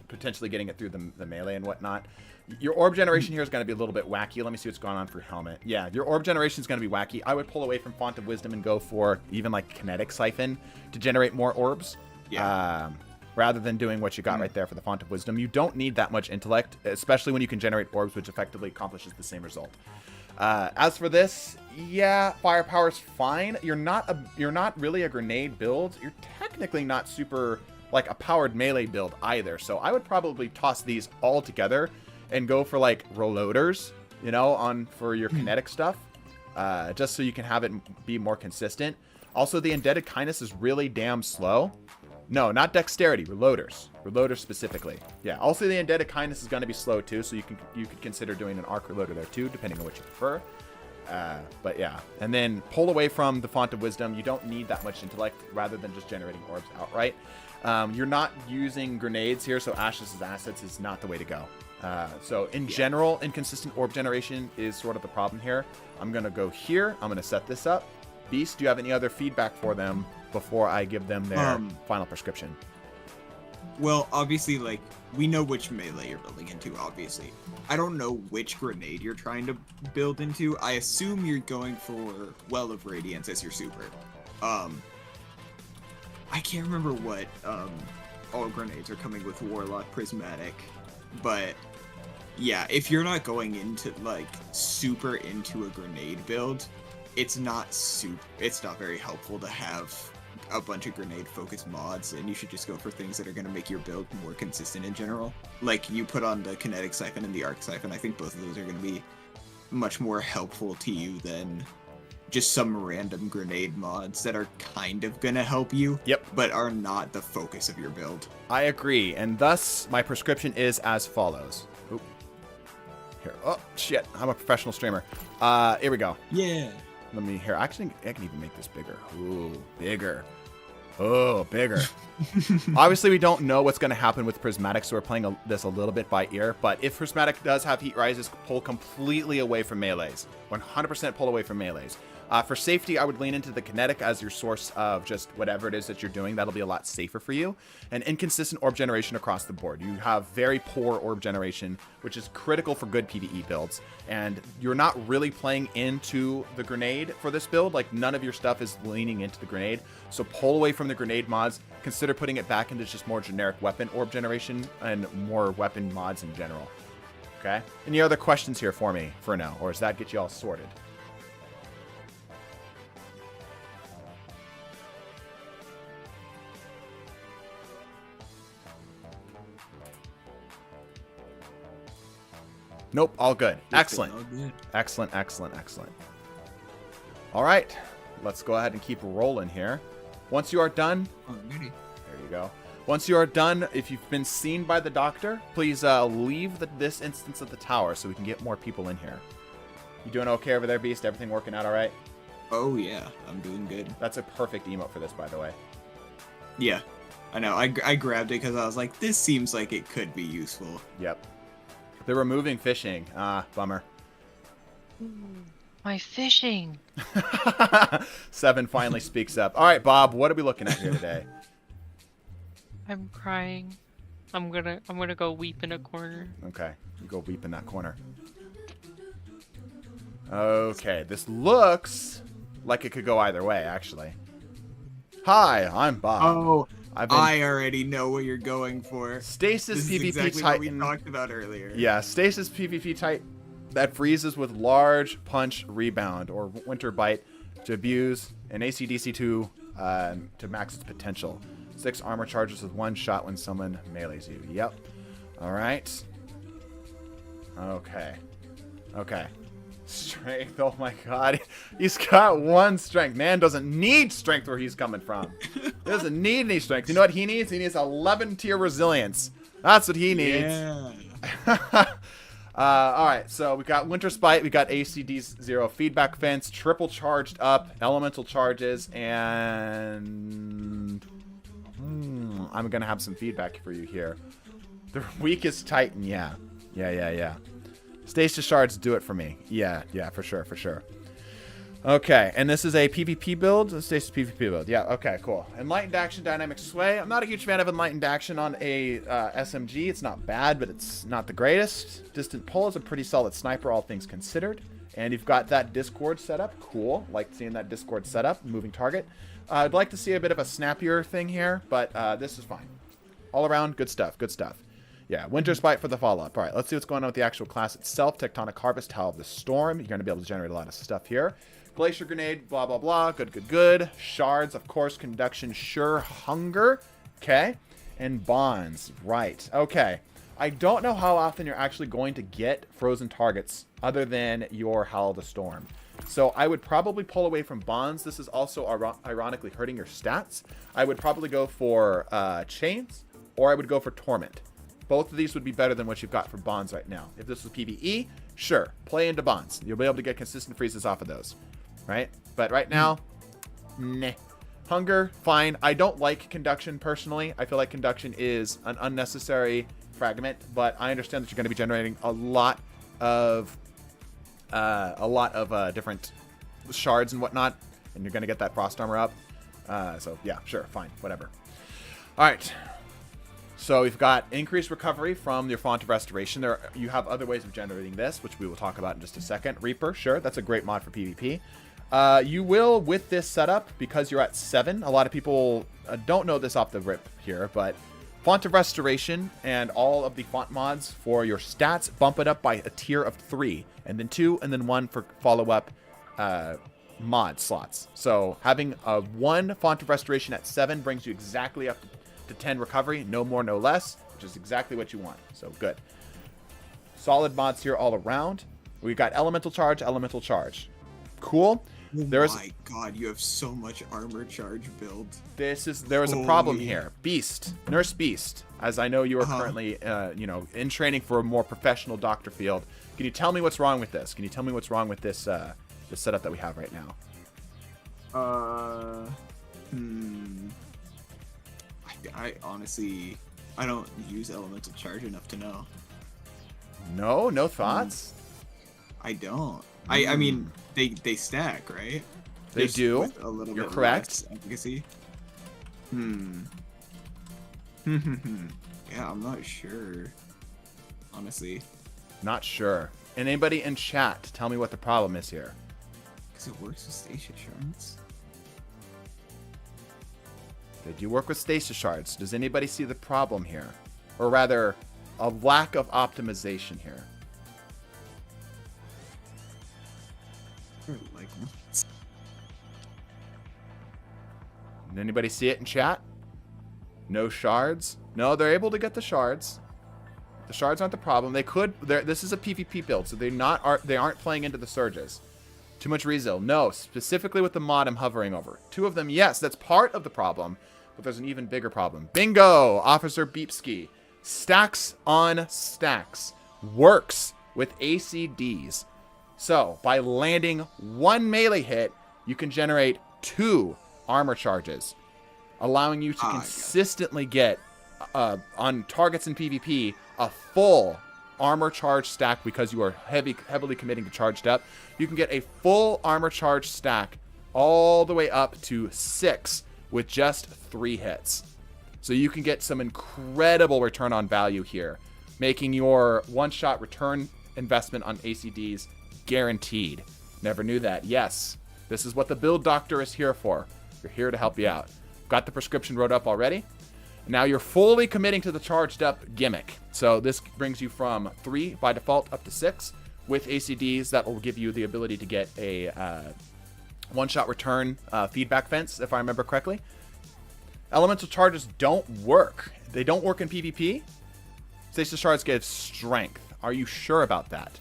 potentially getting it through the melee and whatnot. Your orb generation here is going to be a little bit wacky. Let me see what's going on for Helmet. Yeah, your orb generation is going to be wacky. I would pull away from Font of Wisdom and go for even like Kinetic Siphon to generate more orbs. Yeah. Rather than doing what you got right there for the Font of Wisdom. You don't need that much intellect, especially when you can generate orbs, which effectively accomplishes the same result. As for this, yeah, firepower's fine. You're not really a grenade build. You're technically not super like a powered melee build either. So I would probably toss these all together and go for like reloaders, for your kinetic stuff, just so you can have it be more consistent. Also, the Indebted Kindness is really damn slow. No, not dexterity, reloaders. Reloaders specifically. Yeah, also the Indebted Kindness is going to be slow too, so you could consider doing an arc reloader there too, depending on what you prefer. But yeah, and then pull away from the Font of Wisdom. You don't need that much intellect rather than just generating orbs outright. You're not using grenades here, so Ashes' assets is not the way to go. So in general, inconsistent orb generation is sort of the problem here. I'm going to go here. I'm going to set this up. Beast, do you have any other feedback for them before I give them their final prescription? Well, obviously, like, we know which melee you're building into, obviously. I don't know which grenade you're trying to build into. I assume you're going for Well of Radiance as your super. I can't remember what all grenades are coming with Warlock Prismatic, but yeah, if you're not going into, like, super into a grenade build, it's not very helpful to have a bunch of grenade focused mods, and you should just go for things that are going to make your build more consistent in general. Like you put on the kinetic siphon and the arc siphon. I think both of those are going to be much more helpful to you than just some random grenade mods that are kind of going to help you, but are not the focus of your build. I agree, and thus my prescription is as follows. Oop. Here. Oh shit, I'm a professional streamer. Here we go. Yeah. Let me here. Actually, I can even make this bigger. Ooh, bigger. Oh, bigger. Obviously, we don't know what's going to happen with Prismatic, so we're playing this a little bit by ear. But if Prismatic does have heat rises, pull completely away from melees. 100% pull away from melees. For safety, I would lean into the kinetic as your source of just whatever it is that you're doing. That'll be a lot safer for you. And inconsistent orb generation across the board. You have very poor orb generation, which is critical for good PvE builds. And you're not really playing into the grenade for this build. Like, none of your stuff is leaning into the grenade. So pull away from the grenade mods. Consider putting it back into just more generic weapon orb generation and more weapon mods in general. Okay? Any other questions here for me for now? Or does that get you all sorted? Nope, all good. Excellent. All good. Excellent, excellent, excellent. All right, let's go ahead and keep rolling here. Once you are done, Alrighty. there you go. Once you are done, if you've been seen by the doctor, please leave this instance of the tower so we can get more people in here. You doing okay over there, Beast? Everything working out all right? Oh yeah, I'm doing good. That's a perfect emote for this, by the way. Yeah, I know. I grabbed it because I was like, this seems like it could be useful. Yep. They're removing fishing. Ah, bummer. My fishing. 7 finally speaks up. All right, Bob, what are we looking at here today? I'm crying. I'm gonna go weep in a corner. Okay, you go weep in that corner. Okay, this looks like it could go either way, actually. Hi, I'm Bob. Oh, I already know what you're going for. Stasis This is PvP exactly Titan. what we talked about earlier. Yeah, Stasis PvP Titan that freezes with large punch rebound or winter bite to abuse an ACDC 2 to max its potential. 6 armor charges with 1 shot when someone melees you. Yep. All right. Okay. Okay. Strength. Oh my god. He's got 1 strength. Man doesn't need strength where he's coming from. He doesn't need any strength. You know what he needs? He needs 11 tier resilience. That's what he needs. Yeah. All right, so we got Winter Spite, we got ACD's 0 feedback fence, triple charged up, elemental charges, and I'm gonna have some feedback for you here. The weakest Titan, yeah. Stasis shards do it for me. Yeah, for sure. Okay, and this is a PvP build, a Stasis PvP build. Yeah, okay, cool. Enlightened Action, Dynamic Sway. I'm not a huge fan of Enlightened Action on a SMG. It's not bad, but it's not the greatest. Distant Pull is a pretty solid sniper, all things considered. And you've got that Discord setup. Cool. Like seeing that Discord setup, moving target. I'd like to see a bit of a snappier thing here, but this is fine. All around, good stuff, good stuff. Yeah, Winter Spite for the follow-up. All right, let's see what's going on with the actual class itself. Tectonic Harvest, Howl of the Storm. You're going to be able to generate a lot of stuff here. Glacier Grenade, blah, blah, blah. Good. Shards, of course. Conduction, sure. Hunger. Okay. And Bonds. Right. Okay. I don't know how often you're actually going to get frozen targets other than your Howl of the Storm. So I would probably pull away from Bonds. This is also ironically hurting your stats. I would probably go for Chains, or I would go for Torment. Both of these would be better than what you've got for Bonds right now. If this was PvE, sure. Play into Bonds. You'll be able to get consistent freezes off of those. Right? But right now, meh. Hunger, fine. I don't like Conduction personally. I feel like Conduction is an unnecessary fragment, but I understand that you're going to be generating a lot of different shards and whatnot, and you're going to get that frost armor up. So yeah, sure, fine, whatever. All right. So we've got increased recovery from your Font of Restoration. You have other ways of generating this, which we will talk about in just a second. Reaper, sure, that's a great mod for PvP. You will, with this setup, because you're at 7, a lot of people don't know this off the rip here, but Font of Restoration and all of the font mods for your stats bump it up by a tier of 3, and then 2, and then 1 for follow-up mod slots. So having a 1 Font of Restoration at 7 brings you exactly up to 10 recovery. No more, no less, which is exactly what you want. So good. Solid mods here all around. We've got Elemental Charge, Elemental Charge. Cool. My god, you have so much armor charge build. There is a problem here. Beast, Nurse Beast, as I know you are currently, in training for a more professional doctor field. Can you tell me what's wrong with this? Can you tell me what's wrong with this, this setup that we have right now? I honestly, I don't use elemental charge enough to know. No thoughts? I don't. I mean, they stack, right? They Just do. with a little You're bit correct. less efficacy. Yeah, I'm not sure. Honestly. Not sure. And anybody in chat, tell me what the problem is here. Because it works with stasis shards. They do work with stasis shards. Does anybody see the problem here? Or rather, a lack of optimization here. Like, Did anybody see it in chat? No shards? No, they're able to get the shards. The shards aren't the problem. They could. This is a PvP build, so they aren't playing into the surges. Too much resil. No, specifically with the mod I'm hovering over. 2 of them, yes, that's part of the problem, but there's an even bigger problem. Bingo, Officer Beepski. Stacks on stacks. Works with ACDs. So, by landing 1 melee hit, you can generate 2 armor charges, allowing you to consistently get, on targets in PvP, a full armor charge stack because you are heavily committing to charged up. You can get a full armor charge stack all the way up to 6 with just 3 hits. So you can get some incredible return on value here, making your one-shot return investment on ACDs guaranteed. Never knew that. Yes, this is what the build doctor is here for. We're here to help you out. Got the prescription wrote up already. Now you're fully committing to the charged up gimmick. So this brings you from 3 by default up to 6 with ACDs. That will give you the ability to get a one-shot return feedback fence, if I remember correctly. Elemental charges don't work. They don't work in PvP. Stasis shards give strength. Are you sure about that?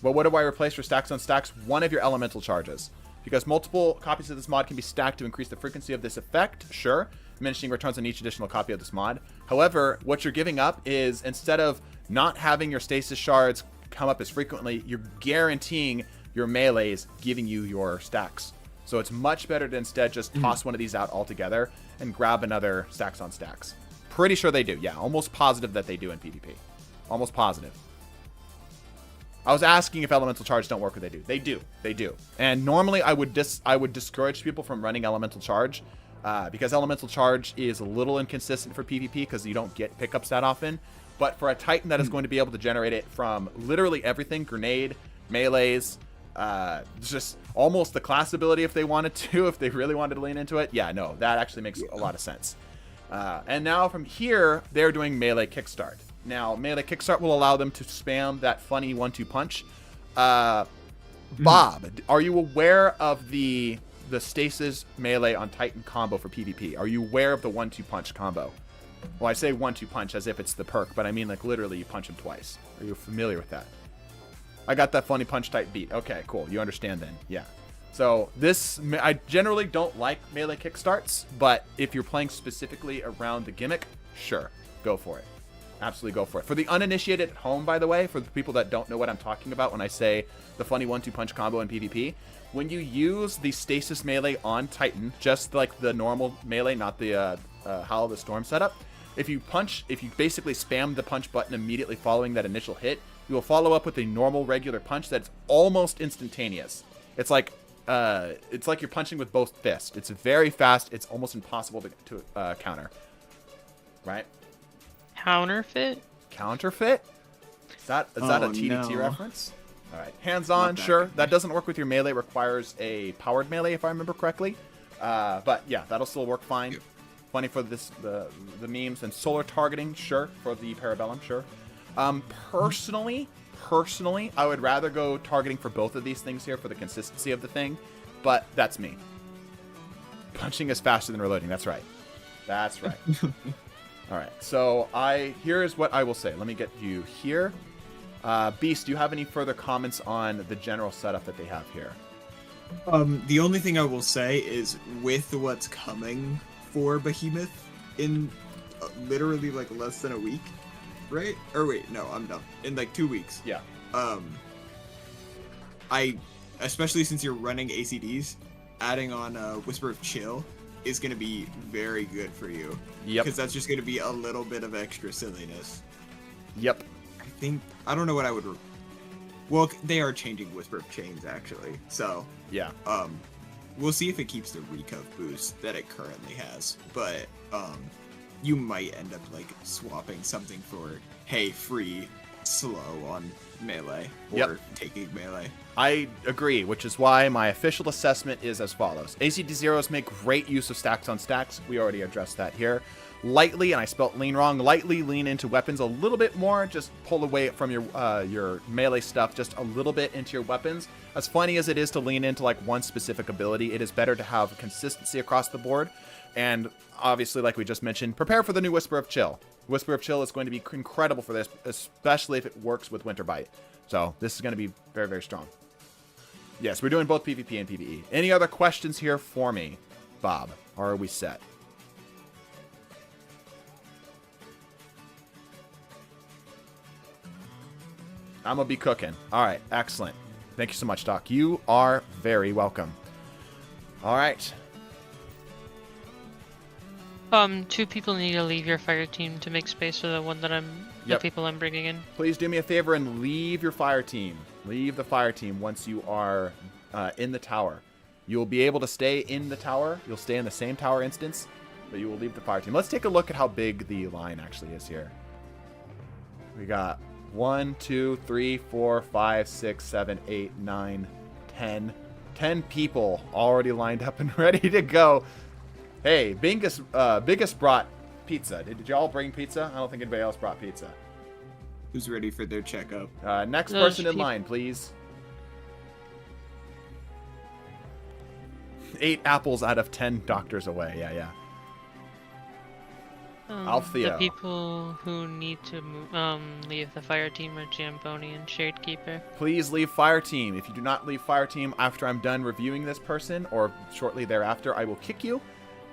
Well, what do I replace for stacks on stacks? 1 of your elemental charges. Because multiple copies of this mod can be stacked to increase the frequency of this effect, sure, diminishing returns on each additional copy of this mod. However, what you're giving up is, instead of not having your stasis shards come up as frequently, you're guaranteeing your melees giving you your stacks. So it's much better to instead just toss one of these out altogether and grab another stacks on stacks. Pretty sure they do. Yeah, almost positive that they do in PvP. Almost positive. I was asking if elemental charge don't work, or they do. They do. They do. And normally I would discourage people from running elemental charge because elemental charge is a little inconsistent for PvP because you don't get pickups that often. But for a Titan that is going to be able to generate it from literally everything, grenade, melees, just almost the class ability if they wanted to, if they really wanted to lean into it. Yeah, no, that actually makes a lot of sense. And now from here, they're doing melee kickstart. Now, melee kickstart will allow them to spam that funny 1-2 punch. Bob, are you aware of the stasis melee on Titan combo for PvP? Are you aware of the 1-2 punch combo? Well, I say 1-2 punch as if it's the perk, but I mean like literally you punch him twice. Are you familiar with that? I got that funny punch type beat. Okay, cool. You understand then. Yeah. So this, I generally don't like melee kickstarts, but if you're playing specifically around the gimmick, sure, go for it. Absolutely go for it. For the uninitiated at home, by the way, for the people that don't know what I'm talking about when I say the funny 1-2 punch combo in PvP, when you use the stasis melee on Titan, just like the normal melee, not the Howl of the Storm setup, if you basically spam the punch button immediately following that initial hit, you will follow up with a normal regular punch that's almost instantaneous. It's like you're punching with both fists. It's very fast. It's almost impossible to counter. Right? Counterfeit? Counterfeit? Is that a TDT reference? All right. Hands-on, sure. That doesn't work with your melee. It requires a powered melee, if I remember correctly. But yeah, that'll still work fine. Yep. Funny for the memes. And solar targeting, sure. For the Parabellum, sure. Personally, Personally, I would rather go targeting for both of these things here for the consistency of the thing, but that's me. Punching is faster than reloading. That's right. That's right. All right. So here's what I will say. Let me get you here. Beast, do you have any further comments on the general setup that they have here? The only thing I will say is with what's coming for Behemoth in literally like less than a week, right? Or wait, no, I'm dumb. In like 2 weeks. Yeah. Especially since you're running ACDs, adding on Whisper of Chill is going to be very good for you. Yep. Because that's just going to be a little bit of extra silliness. Yep. I don't know what I would... Well, they are changing Whisper of Chains, actually. So, yeah. We'll see if it keeps the recov boost that it currently has. But, you might end up, like, swapping something for, hey, free slow on melee, or taking melee. I agree, which is why my official assessment is as follows. ACD Zeros make great use of stacks on stacks. We already addressed that here. Lightly, and I spelt lean wrong, lightly lean into weapons a little bit more. Just pull away from your melee stuff just a little bit into your weapons. As funny as it is to lean into like one specific ability, it is better to have consistency across the board. And obviously, like we just mentioned, prepare for the new Whisper of Chill. Whisper of Chill is going to be incredible for this, especially if it works with Winter Bite. So this is going to be very, very strong. Yes, we're doing both PvP and PvE. Any other questions here for me, Bob? Or are we set? I'm going to be cooking. All right, excellent. Thank you so much, Doc. You are very welcome. All right. 2 people need to leave your fire team to make space for the people I'm bringing in. Please do me a favor and leave your fire team. Leave the fire team once you are in the tower. You will be able to stay in the tower. You'll stay in the same tower instance, but you will leave the fire team. Let's take a look at how big the line actually is here. We got 1, 2, 3, 4, 5, 6, 7, 8, 9, 10. 10 people already lined up and ready to go. Hey, Biggest brought pizza. Did y'all bring pizza? I don't think anybody else brought pizza. Who's ready for their checkup? Next person in line, please. 8 apples out of 10 doctors away. Yeah. Althea. The people who need to leave the fire team are Jamboni and Shade Keeper. Please leave fire team. If you do not leave fire team after I'm done reviewing this person, or shortly thereafter, I will kick you.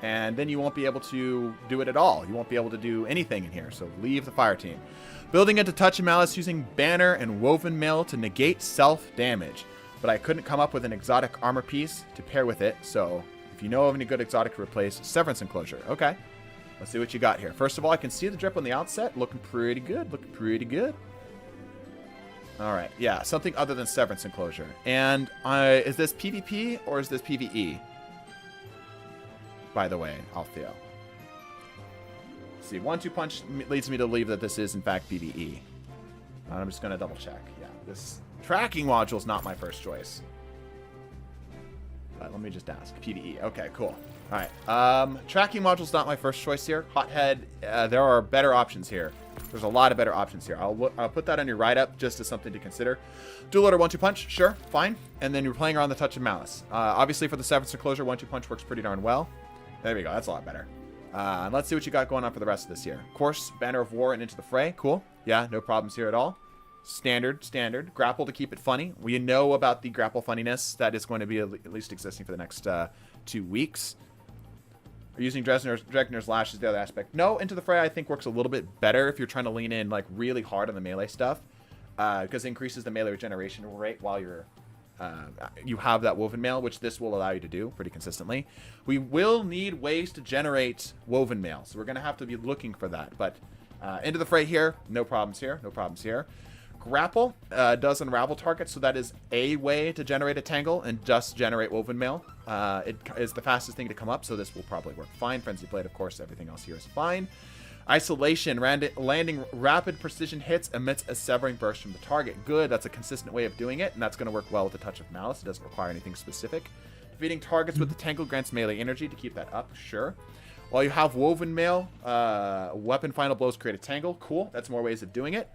And then you won't be able to do it at all. You won't be able to do anything in here. So leave the fire team. Building into Touch of Malice using Banner and Woven Mail to negate self-damage. But I couldn't come up with an exotic armor piece to pair with it. So if you know of any good exotic to replace, Severance Enclosure. Okay. Let's see what you got here. First of all, I can see the drip on the outset. Looking pretty good. Looking pretty good. All right. Yeah, something other than Severance Enclosure. And is this PvP or is this PvE? By the way, Althea. See, 1-2 punch leads me to believe that this is, in fact, PvE. I'm just going to double check. Yeah, this tracking module is not my first choice. But let me just ask. PvE. Okay, cool. All right. Tracking module's not my first choice here. Hothead, there are better options here. There's a lot of better options here. I'll put that on your write-up just as something to consider. Dual loader 1-2 punch. Sure, fine. And then you're playing around the Touch of Malice. Obviously, for the Severance Enclosure, 1-2 punch works pretty darn well. There we go. That's a lot better. And let's see what you got going on for the rest of this year. Of course, Banner of War and Into the Fray. Cool. Yeah, no problems here at all. Standard. Grapple to keep it funny. We know about the grapple funniness that is going to be at least existing for the next 2 weeks. Using Dregner's Lash is the other aspect. No, Into the Fray I think works a little bit better if you're trying to lean in like really hard on the melee stuff. Because it increases the melee regeneration rate while you're... you have that Woven Mail, which this will allow you to do pretty consistently. We will need ways to generate Woven Mail, so we're going to have to be looking for that. But Into the Fray here, no problems here. Grapple does unravel targets, so that is a way to generate a Tangle and just generate Woven Mail. It is the fastest thing to come up, so this will probably work fine. Frenzy Blade, of course, everything else here is fine. Isolation, landing rapid precision hits emits a severing burst from the target. Good, that's a consistent way of doing it, and that's going to work well with the Touch of Malice. It doesn't require anything specific. Defeating targets with the Tangle grants melee energy to keep that up, sure. While you have Woven Mail, weapon final blows create a Tangle. Cool, that's more ways of doing it.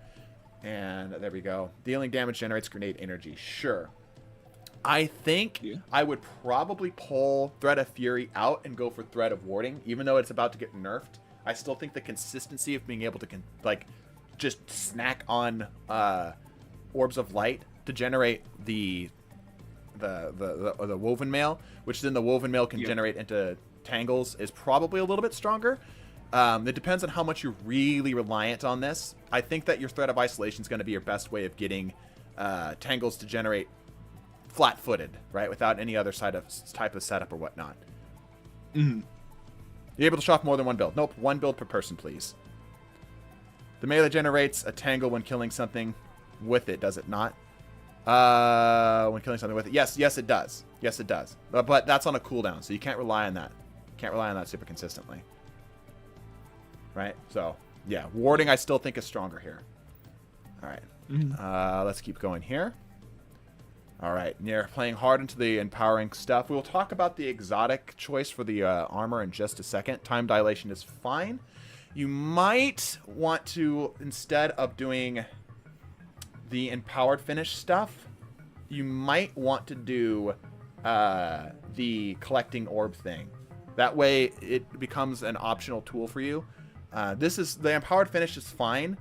And there we go. Dealing damage generates grenade energy. Sure. I think I would probably pull Thread of Fury out and go for Thread of Warding, even though it's about to get nerfed. I still think the consistency of being able to just snack on Orbs of Light to generate the Woven Mail, which then the Woven Mail can generate into Tangles, is probably a little bit stronger. It depends on how much you're really reliant on this. I think that your Thread of Isolation is going to be your best way of getting Tangles to generate flat-footed, right, without any other type of setup or whatnot. Mm-hmm. You're able to shock more than one build. Nope, one build per person, please. The melee generates a tangle when killing something with it, does it not? When killing something with it. Yes, it does. Yes, it does. But that's on a cooldown, so you can't rely on that. Can't rely on that super consistently. Right? So, yeah. Warding, I still think, is stronger here. All right. Mm-hmm. Let's keep going here. All right. You're playing hard into the empowering stuff. We'll talk about the exotic choice for the armor in just a second. Time dilation is fine. You might want to, instead of doing the empowered finish stuff, you might want to do the collecting orb thing. That way it becomes an optional tool for you. The empowered finish is fine,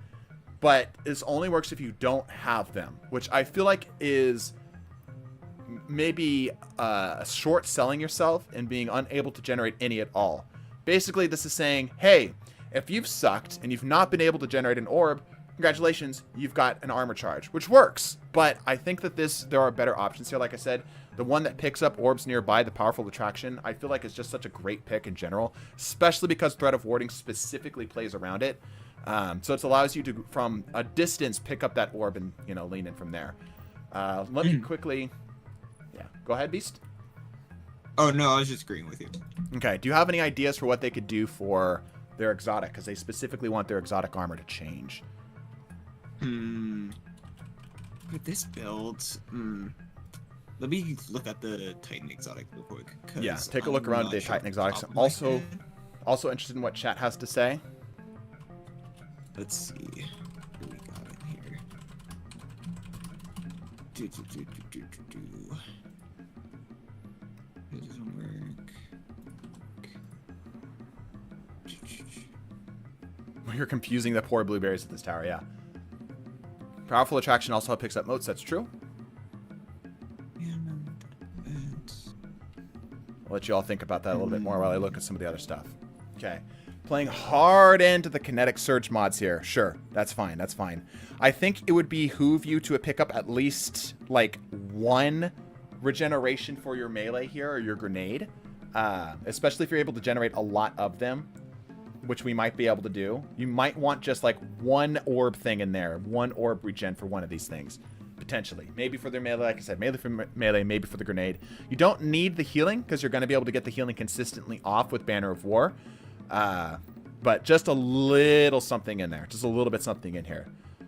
but this only works if you don't have them, which I feel like is maybe short selling yourself and being unable to generate any at all. Basically, this is saying, hey, if you've sucked and you've not been able to generate an orb, congratulations, you've got an armor charge, which works. But I think that there are better options here. Like I said, the one that picks up orbs nearby, the Powerful Attraction, I feel like is just such a great pick in general, especially because Thread of Warding specifically plays around it. So it allows you to, from a distance, pick up that orb and, lean in from there. Let me quickly... Yeah, go ahead, Beast. Oh, no, I was just agreeing with you. Okay, do you have any ideas for what they could do for their exotic? Because they specifically want their exotic armor to change. With this build, let me look at the Titan exotic real quick. Yeah, take a look around the Titan exotics. Also interested in what chat has to say. Let's see. What we got in here. It doesn't work. You're confusing the poor blueberries at this tower, yeah. Powerful Attraction also picks up motes, that's true. I'll let you all think about that a little bit more while I look at some of the other stuff. Okay. Playing hard into the kinetic surge mods here. Sure, that's fine, that's fine. I think it would behoove you to pick up at least, one regeneration for your melee here, or your grenade. Especially if you're able to generate a lot of them, which we might be able to do. You might want just, one orb thing in there. One orb regen for one of these things. Potentially. Maybe for their melee, like I said, melee for melee, maybe for the grenade. You don't need the healing, because you're going to be able to get the healing consistently off with Banner of War. But just a little something in there. Just a little bit something in here.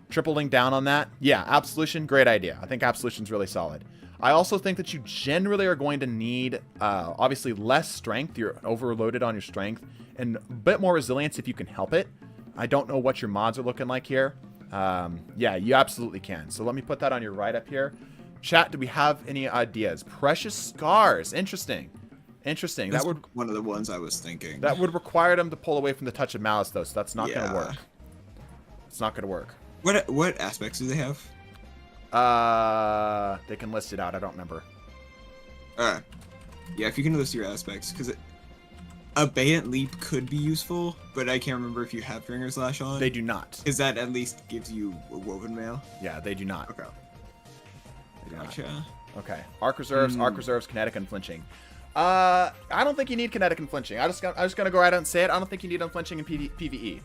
Tripling down on that. Yeah, Absolution, great idea. I think Absolution's really solid. I also think that you generally are going to need, obviously, less strength. You're overloaded on your strength. And a bit more resilience if you can help it. I don't know what your mods are looking like here. Yeah, you absolutely can. So let me put that on your right up here. Chat, do we have any ideas? Precious Scars. Interesting. Interesting. That's one of the ones I was thinking. That would require them to pull away from the Touch of Malice, though, so that's not going to work. It's not going to work. What aspects do they have? They can list it out. I don't remember. Yeah, if you can list your aspects, because Abeyant Leap could be useful, but I can't remember if you have Finger's Lash on. They do not. Because that at least gives you a Woven Mail. Yeah, they do not. Okay. Gotcha. Okay. Arc Reserves, Kinetic Unflinching. I don't think you need Kinetic Unflinching. I'm just gonna go right out and say it. I don't think you need Unflinching in PvE.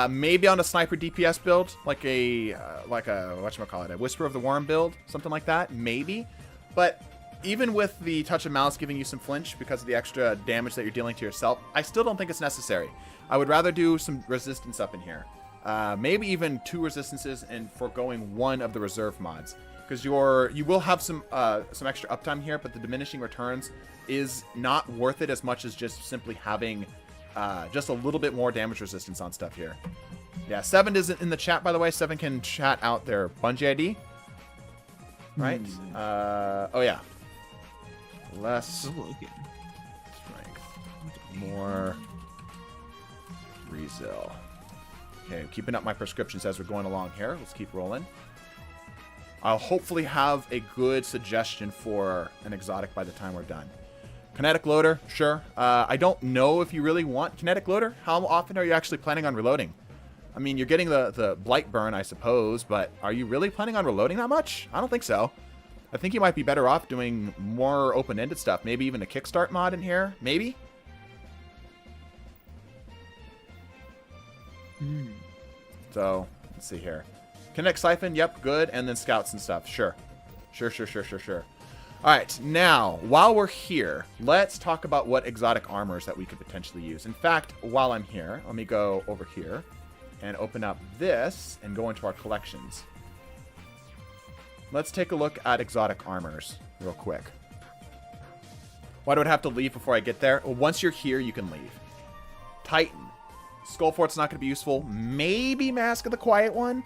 Maybe on a Sniper DPS build, like a whatchamacallit, a Whisper of the Worm build, something like that, maybe. But even with the Touch of Malice giving you some flinch because of the extra damage that you're dealing to yourself, I still don't think it's necessary. I would rather do some resistance up in here. Maybe even 2 resistances and foregoing one of the reserve mods. Because you will have some extra uptime here, but the diminishing returns is not worth it as much as just simply having just a little bit more damage resistance on stuff here. Yeah, 7 isn't in the chat, by the way. 7 can chat out their Bungie ID. Right? Oh, yeah. Less So looking. strength. More Rezel. Okay, I'm keeping up my prescriptions as we're going along here. Let's keep rolling. I'll hopefully have a good suggestion for an exotic by the time we're done. Kinetic loader, sure. I don't know if you really want kinetic loader. How often are you actually planning on reloading? I mean, you're getting the blight burn, I suppose, but are you really planning on reloading that much? I don't think so. I think you might be better off doing more open-ended stuff. Maybe even a kickstart mod in here. Maybe? So, let's see here. Kinetic Siphon, yep, good. And then scouts and stuff. Sure. Sure. All right, now, while we're here, let's talk about what exotic armors that we could potentially use. In fact, while I'm here, let me go over here and open up this and go into our collections. Let's take a look at exotic armors real quick. Why do I have to leave before I get there? Well, once you're here, you can leave. Titan. Skullfort's not going to be useful. Maybe Mask of the Quiet One.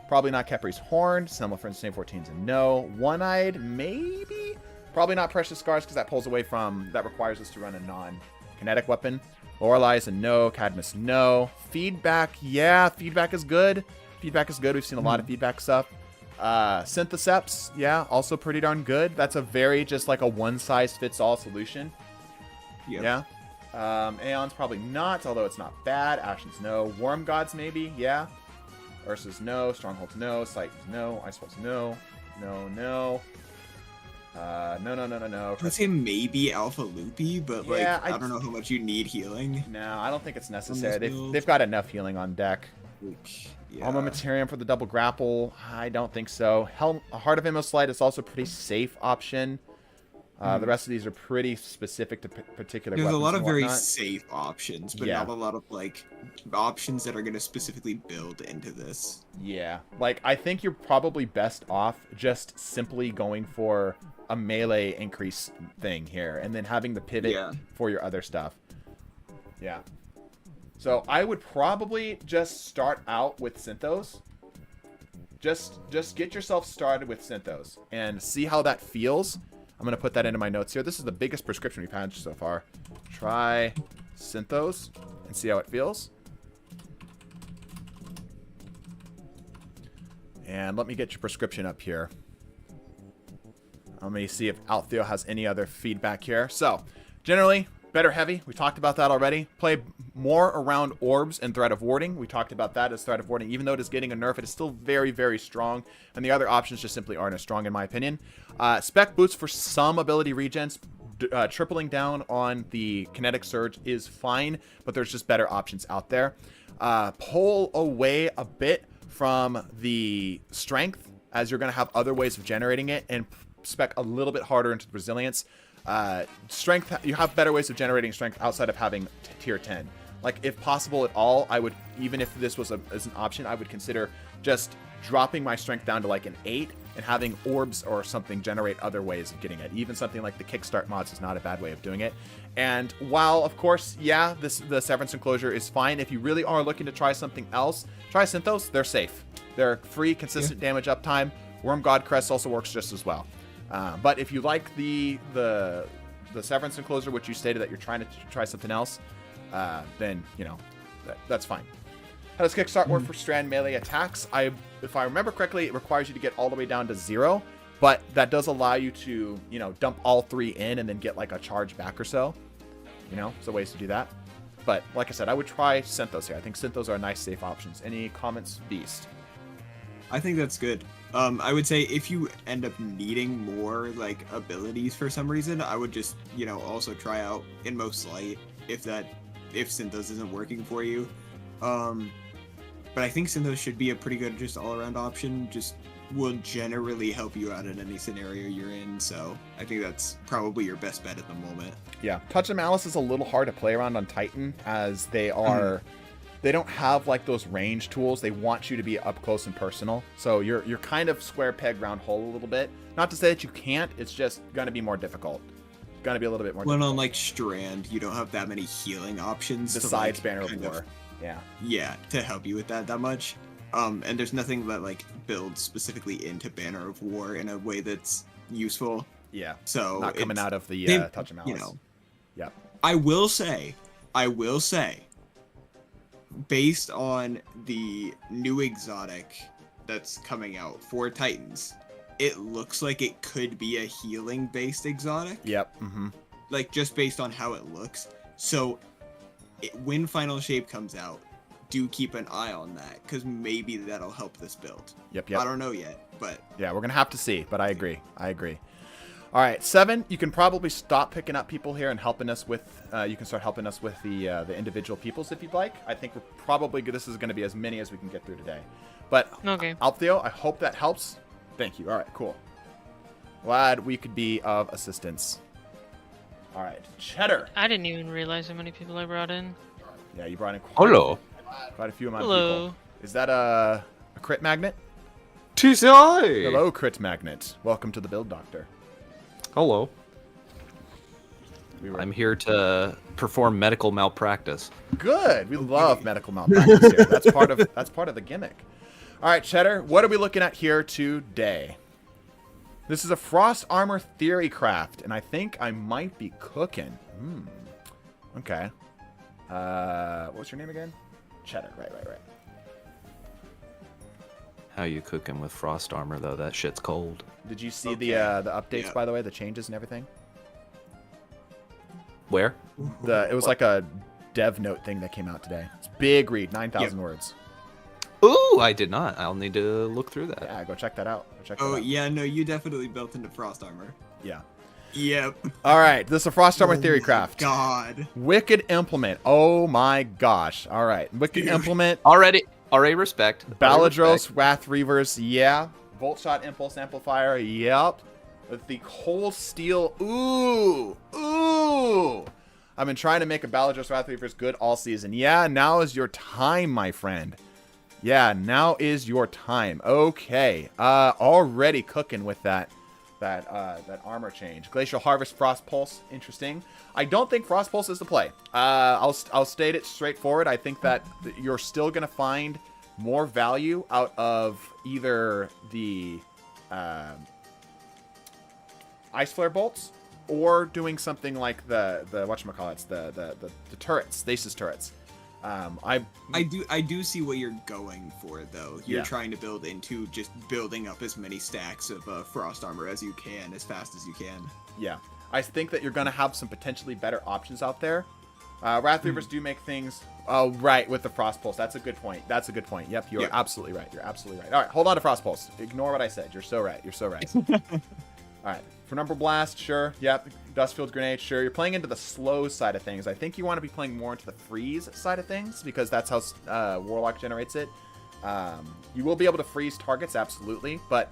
Probably not Kepri's Horn. Symbol for Insane 14's a no. One-Eyed, maybe? Probably not Precious Scars because that pulls away from... That requires us to run a non-kinetic weapon. Lorelai's a no. Cadmus, no. Feedback, yeah. Feedback is good. Feedback is good. We've seen a lot of feedback stuff. Syntheseps, yeah. Also pretty darn good. That's a very just like a one-size-fits-all solution. Yep. Yeah. Aeon's probably not, although it's not bad. Ashen's no. Worm Gods, maybe, yeah. Ursa's no. Stronghold's no. Sight's no. I suppose no. No. No. I'd say maybe Alpha Loopy, but like Yeah, I don't know how much you need healing. No, I don't think it's necessary. build. They've got enough healing on deck. Yeah. Armamentarium for the double grapple. I don't think so. Heart of Immoslite is also a pretty safe option. The rest of these are pretty specific to particular There's weapons a lot of and very whatnot. safe options, but Yeah. not a lot of like options that are going to specifically build into this. Yeah. Like, I think you're probably best off just simply going for a melee increase thing here and then having the pivot Yeah. for your other stuff. Yeah. So I would probably just start out with Synthos. Just get yourself started with Synthos and see how that feels. I'm going to put that into my notes here. This is the biggest prescription we've had so far. Try Synthos and see how it feels. And let me get your prescription up here. Let me see if Altheo has any other feedback here. So, generally, better heavy. We talked about that already. Play more around orbs and Threat of Warding. We talked about that as Threat of Warding. Even though it is getting a nerf, it is still very, very strong. And the other options just simply aren't as strong, in my opinion. Spec boots for some ability regens. Tripling down on the Kinetic Surge is fine, but there's just better options out there. Pull away a bit from the strength, as you're going to have other ways of generating it, and spec a little bit harder into the resilience. Strength, you have better ways of generating strength outside of having tier 10. Like, if possible at all, I would, even if this was as an option, I would consider just dropping my strength down to like an 8 and having orbs or something generate other ways of getting it. Even something like the kickstart mods is not a bad way of doing it. And while, of course, yeah, the Severance Enclosure is fine, if you really are looking to try something else, try Synthos. They're safe. They're free, consistent damage uptime. Worm God Crest also works just as well. But if you like the Severance Enclosure, which you stated that you're trying to try something else, then, you know, that's fine. How does Kickstart work for Strand melee attacks? If I remember correctly, it requires you to get all the way down to 0, but that does allow you to, you know, dump all 3 in and then get like a charge back or so. You know, so ways to do that. But like I said, I would try Synthos here. I think Synthos are nice, safe options. Any comments, Beast? I think that's good. I would say if you end up needing more like abilities for some reason, I would just, you know, also try out Inmost Light if Synthos isn't working for you. But I think Synthos should be a pretty good just all-around option. Just will generally help you out in any scenario you're in. So I think that's probably your best bet at the moment. Yeah, Touch of Malice is a little hard to play around on Titan, as they are. They don't have like those range tools. They want you to be up close and personal. So you're kind of square peg round hole a little bit. Not to say that you can't. It's just gonna be more difficult. Gonna be a little bit more. When difficult. on like Strand, you don't have that many healing options. Besides Banner of War. Yeah, to help you with that much. And there's nothing that like builds specifically into Banner of War in a way that's useful. Yeah. So not coming out of the Touch of Malice. You know, Yep. I will say, based on the new exotic that's coming out for Titans, it looks like it could be a healing based exotic. Yep. Mm-hmm. Like just based on how it looks. So when Final Shape comes out, do keep an eye on that, because maybe that'll help this build. Yep. I don't know yet, but yeah, we're gonna have to see. But I agree. All right, 7. You can probably stop picking up people here and helping us with. You can start helping us with the individual peoples if you'd like. I think we're probably this is going to be as many as we can get through today. But okay. Altheo, I hope that helps. Thank you. All right, cool. Glad we could be of assistance. All right, Cheddar. I didn't even realize how many people I brought in. Yeah, you brought in Hello. quite a few amount of Hello. people. Is that a crit magnet? TCI. Hello, crit magnet. Welcome to the Build Doctor. Hello. I'm here to perform medical malpractice. Good. We love medical malpractice here. That's part of the gimmick. All right, Cheddar. What are we looking at here today? This is a Frost Armor Theory Craft, and I think I might be cooking. Okay. What's your name again? Cheddar. Right. How you cooking with frost armor though? That shit's cold. Did you see the updates, by the way, the changes and everything? Where? It was like a dev note thing that came out today. It's big read, 9,000 words. Ooh, I did not. I'll need to look through that. Yeah, go check that out. yeah, no, you definitely built into Frost Armor. Yeah. Yep. All right, this is a Frost Armor Theory Craft. God. Wicked Implement. Oh my gosh. All right, Wicked Implement. Already respect. Baladros, Wrath Reavers, yeah. Volt Shot Impulse Amplifier, yep. With the Cold Steel, ooh. I've been trying to make a Baladros Wrath Reavers good all season. Yeah, now is your time, my friend. Yeah, now is your time. Okay, already cooking with that armor change. Glacial Harvest, Frost Pulse, interesting. I don't think Frost Pulse is the play. I'll state it straightforward. I think that you're still gonna find more value out of either the Ice Flare bolts or doing something like the whatchamacallits, the turrets, stasis turrets. I do see what you're going for, though. You're trying to build into just building up as many stacks of Frost Armor as you can, as fast as you can. Yeah. I think that you're going to have some potentially better options out there. Wrath Reavers do make things... Oh, right, with the Frost Pulse. That's a good point. Yep, you're absolutely right. All right, hold on to Frost Pulse. Ignore what I said. You're so right. All right. For Number Blast, sure. Yep. Dustfield Grenade, sure. You're playing into the slow side of things. I think you want to be playing more into the freeze side of things because that's how Warlock generates it. You will be able to freeze targets, absolutely. But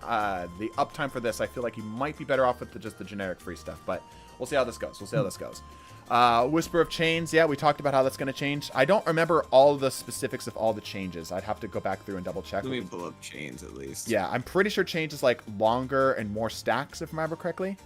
the uptime for this, I feel like you might be better off with just the generic freeze stuff. But we'll see how this goes. Whisper of Chains, yeah, we talked about how that's going to change. I don't remember all the specifics of all the changes. I'd have to go back through and double check. Let me pull up Chains at least. Yeah, I'm pretty sure Chains is like longer and more stacks, if I remember correctly.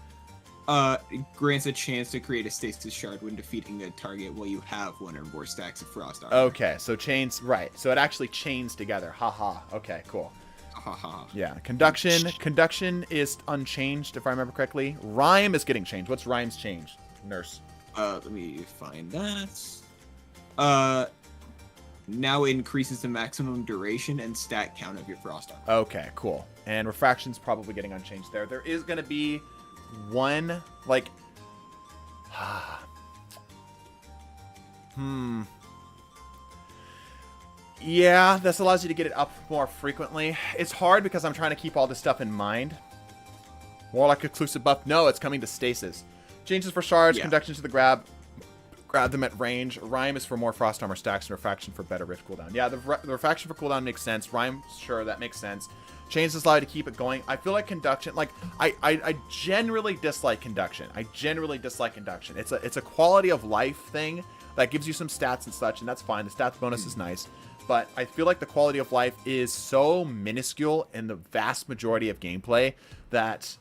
Grants a chance to create a stasis shard when defeating a target while you have one or more stacks of Frost Armor. Okay, so Chains, right. So it actually chains together. Haha. Okay, cool. Haha. Yeah, Conduction is unchanged, if I remember correctly. Rhyme is getting changed. What's Rhyme's change, Nurse? Let me find that. Now increases the maximum duration and stat count of your Frost Armor. Okay, cool. And Refraction's probably getting unchanged there. There is going to be one, like... Yeah, this allows you to get it up more frequently. It's hard because I'm trying to keep all this stuff in mind. Warlock exclusive buff. No, it's coming to Stasis. Changes for shards, Conduction to the grab them at range. Rhyme is for more Frost Armor stacks, and Refraction for better Rift cooldown. Yeah, the Refraction for cooldown makes sense. Rhyme, sure, that makes sense. Chains is allowed to keep it going. I feel like Conduction, like, I generally dislike Conduction. It's a quality of life thing that gives you some stats and such, and that's fine. The stats bonus is nice. But I feel like the quality of life is so minuscule in the vast majority of gameplay that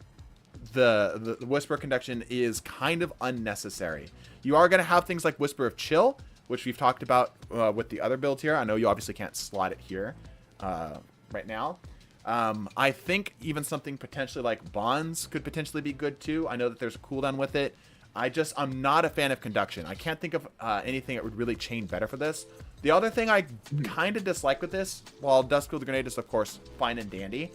the Whisper Conduction is kind of unnecessary. You are going to have things like Whisper of Chill, which we've talked about with the other build here. I know you obviously can't slot it here right now. I think even something potentially like Bonds could potentially be good too. I know that there's a cooldown with it. I'm not a fan of Conduction. I can't think of anything that would really chain better for this. The other thing I kind of dislike with this, while Duskfield Grenade is of course fine and dandy,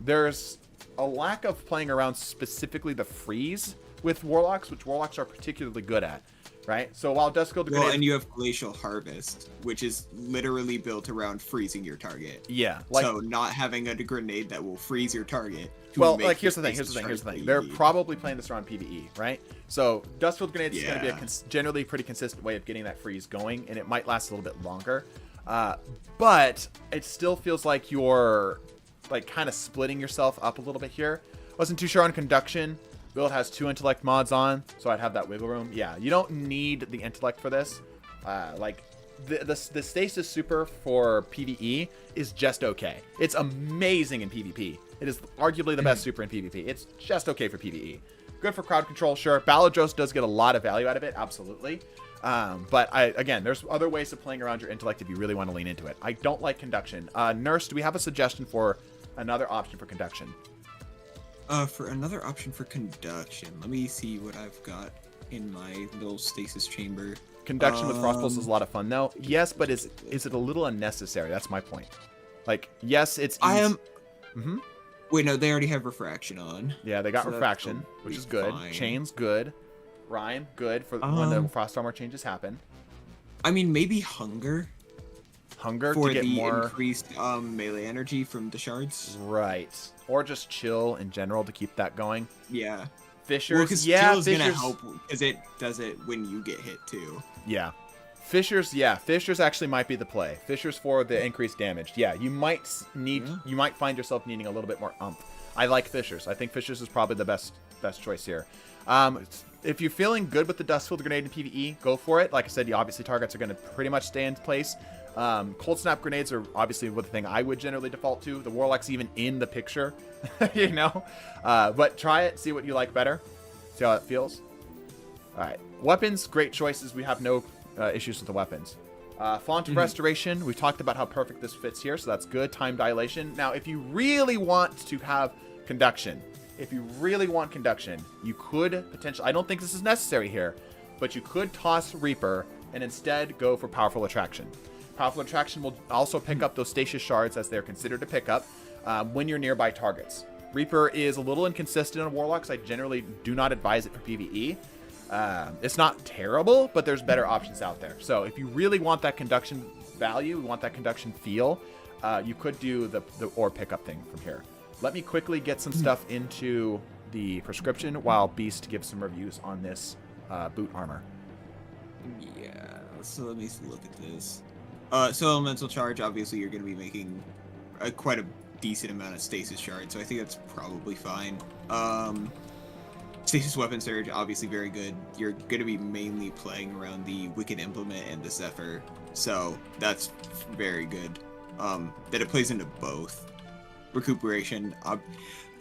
there's a lack of playing around specifically the freeze with Warlocks, which Warlocks are particularly good at. Right? So while Duskfield Grenade... Well, and you have Glacial Harvest, which is literally built around freezing your target. Yeah. So not having a grenade that will freeze your target. Well, like, here's the thing. They're probably playing this around PvE, right? So Duskfield Grenade is going to be a generally pretty consistent way of getting that freeze going, and it might last a little bit longer. But it still feels like you're, like, kind of splitting yourself up a little bit here. Wasn't too sure on Conduction. Build has 2 intellect mods on, so I'd have that wiggle room. Yeah, you don't need the intellect for this. Like, the stasis super for PvE is just okay. It's amazing in PvP. It is arguably the best super in PvP. It's just okay for PvE. Good for crowd control, sure. Baladros does get a lot of value out of it, absolutely. But again, there's other ways of playing around your intellect if you really want to lean into it. I don't like Conduction. Nurse, do we have a suggestion for another option for Conduction? For another option for Conduction, let me see what I've got in my little stasis chamber. Conduction with Frost Pulse is a lot of fun, though. Yes, but is it a little unnecessary? That's my point. Like, yes, it's easy. Wait, no, they already have Refraction on. Yeah, they got Refraction, which is good. Fine. Chain's good. Rhyme, good for when the Frost Armor changes happen. I mean, maybe Hunger. Hunger for to get the more increased melee energy from the shards. Right. Or just chill in general to keep that going. Yeah. Fissures, well, Fissures gonna help because it does it when you get hit too. Yeah. Fissures actually might be the play. Fissures for the increased damage. Yeah, you might find yourself needing a little bit more umph. I like Fissures. I think Fissures is probably the best choice here. If you're feeling good with the Duskfield Grenade in PvE, go for it. Like I said, you obviously targets are going to pretty much stay in place. Cold Snap Grenades are obviously the thing I would generally default to. The Warlock's even in the picture, you know? But try it, see what you like better. See how it feels. All right. Weapons, great choices. We have no issues with the weapons. Font of Restoration, we've talked about how perfect this fits here, so that's good. Time Dilation. Now, if you really want to have Conduction, you could potentially, I don't think this is necessary here, but you could toss Reaper and instead go for Powerful Attraction. Powerful Attraction will also pick up those stasis shards as they're considered to pick up when you're nearby targets. Reaper is a little inconsistent on Warlocks. I generally do not advise it for PvE. It's not terrible, but there's better options out there. So if you really want that Conduction value, you want that Conduction feel, you could do the ore pickup thing from here. Let me quickly get some stuff into the prescription while Beast gives some reviews on this boot armor. Yeah, so let me look at this. So Elemental Charge, obviously you're going to be making quite a decent amount of Stasis Shards, so I think that's probably fine. Stasis Weapon Surge, obviously very good. You're going to be mainly playing around the Wicked Implement and the Zephyr, so that's very good. That it plays into both. Recuperation.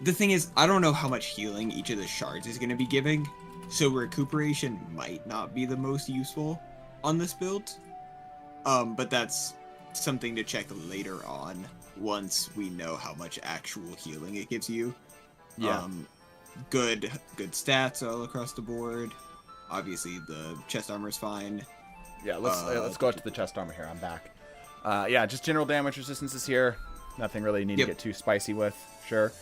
The thing is, I don't know how much healing each of the shards is going to be giving, so Recuperation might not be the most useful on this build. But that's something to check later on once we know how much actual healing it gives you. Yeah. Good stats all across the board. Obviously, the chest armor is fine. Yeah, let's go up to the chest armor here. I'm back. Yeah, just general damage resistance is here. Nothing really need to get too spicy with. Sure.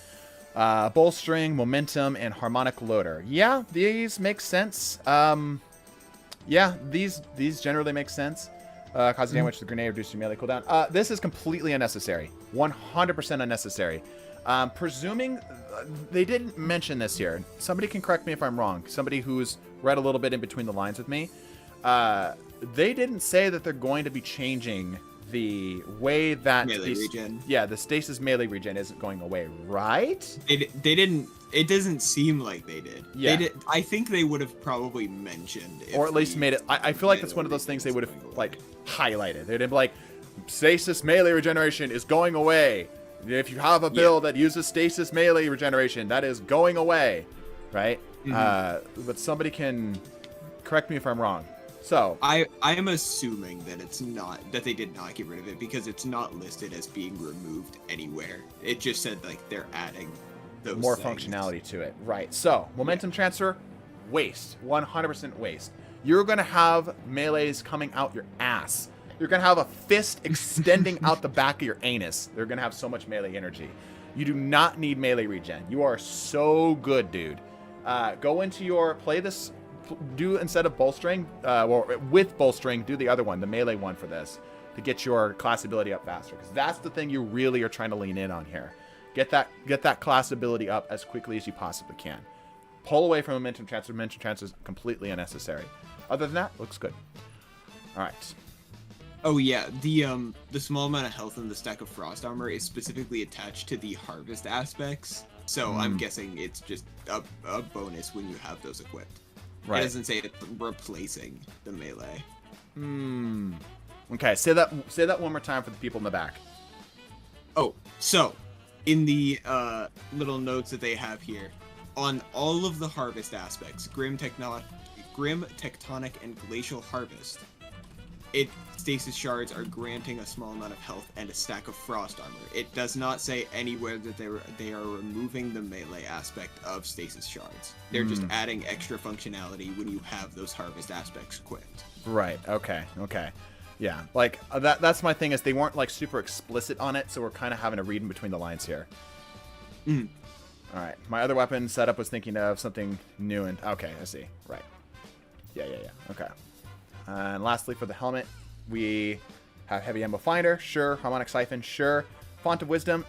Bolstering, momentum, and harmonic loader. Yeah, these make sense. Yeah, these generally make sense. Cause damage to the grenade, reduce your melee cooldown. This is completely unnecessary. 100% unnecessary. Presuming they didn't mention this here. Somebody can correct me if I'm wrong. Somebody who's read a little bit in between the lines with me. They didn't say that they're going to be changing the way that melee regen. Yeah, the stasis melee regen isn't going away, right? They didn't. It doesn't seem like they did. Yeah. They did, I think they would have probably mentioned, or at least made it. I feel like that's one of those things they would have like highlighted. They'd be like, stasis melee regeneration is going away. If you have a build that uses stasis melee regeneration, that is going away, right? But somebody can correct me if I'm wrong. So I am assuming that it's not, that they did not get rid of it because it's not listed as being removed anywhere. It just said like they're adding those more things. functionality to it. Right. So momentum transfer, waste. 100% waste. You're going to have melees coming out your ass. You're going to have a fist extending out the back of your anus. They're going to have so much melee energy. You do not need melee regen. You are so good, dude. Go into your, play this, do instead of bolstering, or with bolstering, do the other one, the melee one for this, to get your class ability up faster. Because that's the thing you really are trying to lean in on here. Get that class ability up as quickly as you possibly can. Pull away from momentum transfer. Momentum transfer is completely unnecessary. Other than that, looks good. All right. Oh yeah, the small amount of health in the stack of frost armor is specifically attached to the harvest aspects. So I'm guessing it's just a bonus when you have those equipped. Right. It doesn't say it's replacing the melee. Okay, say that one more time for the people in the back. Oh, so in the little notes that they have here, on all of the harvest aspects, Grim Tectonic, and Glacial Harvest, stasis shards are granting a small amount of health and a stack of frost armor. It does not say anywhere that they are removing the melee aspect of stasis shards. They're just adding extra functionality when you have those harvest aspects equipped. Right. Okay. Yeah. Like that's my thing is they weren't like super explicit on it, so we're kind of having to read in between the lines here. All right. My other weapon setup was thinking of something new and okay, I see. Right. Yeah. Okay. And lastly, for the helmet, we have Heavy Ammo Finder, sure. Harmonic Siphon, sure. Font of Wisdom,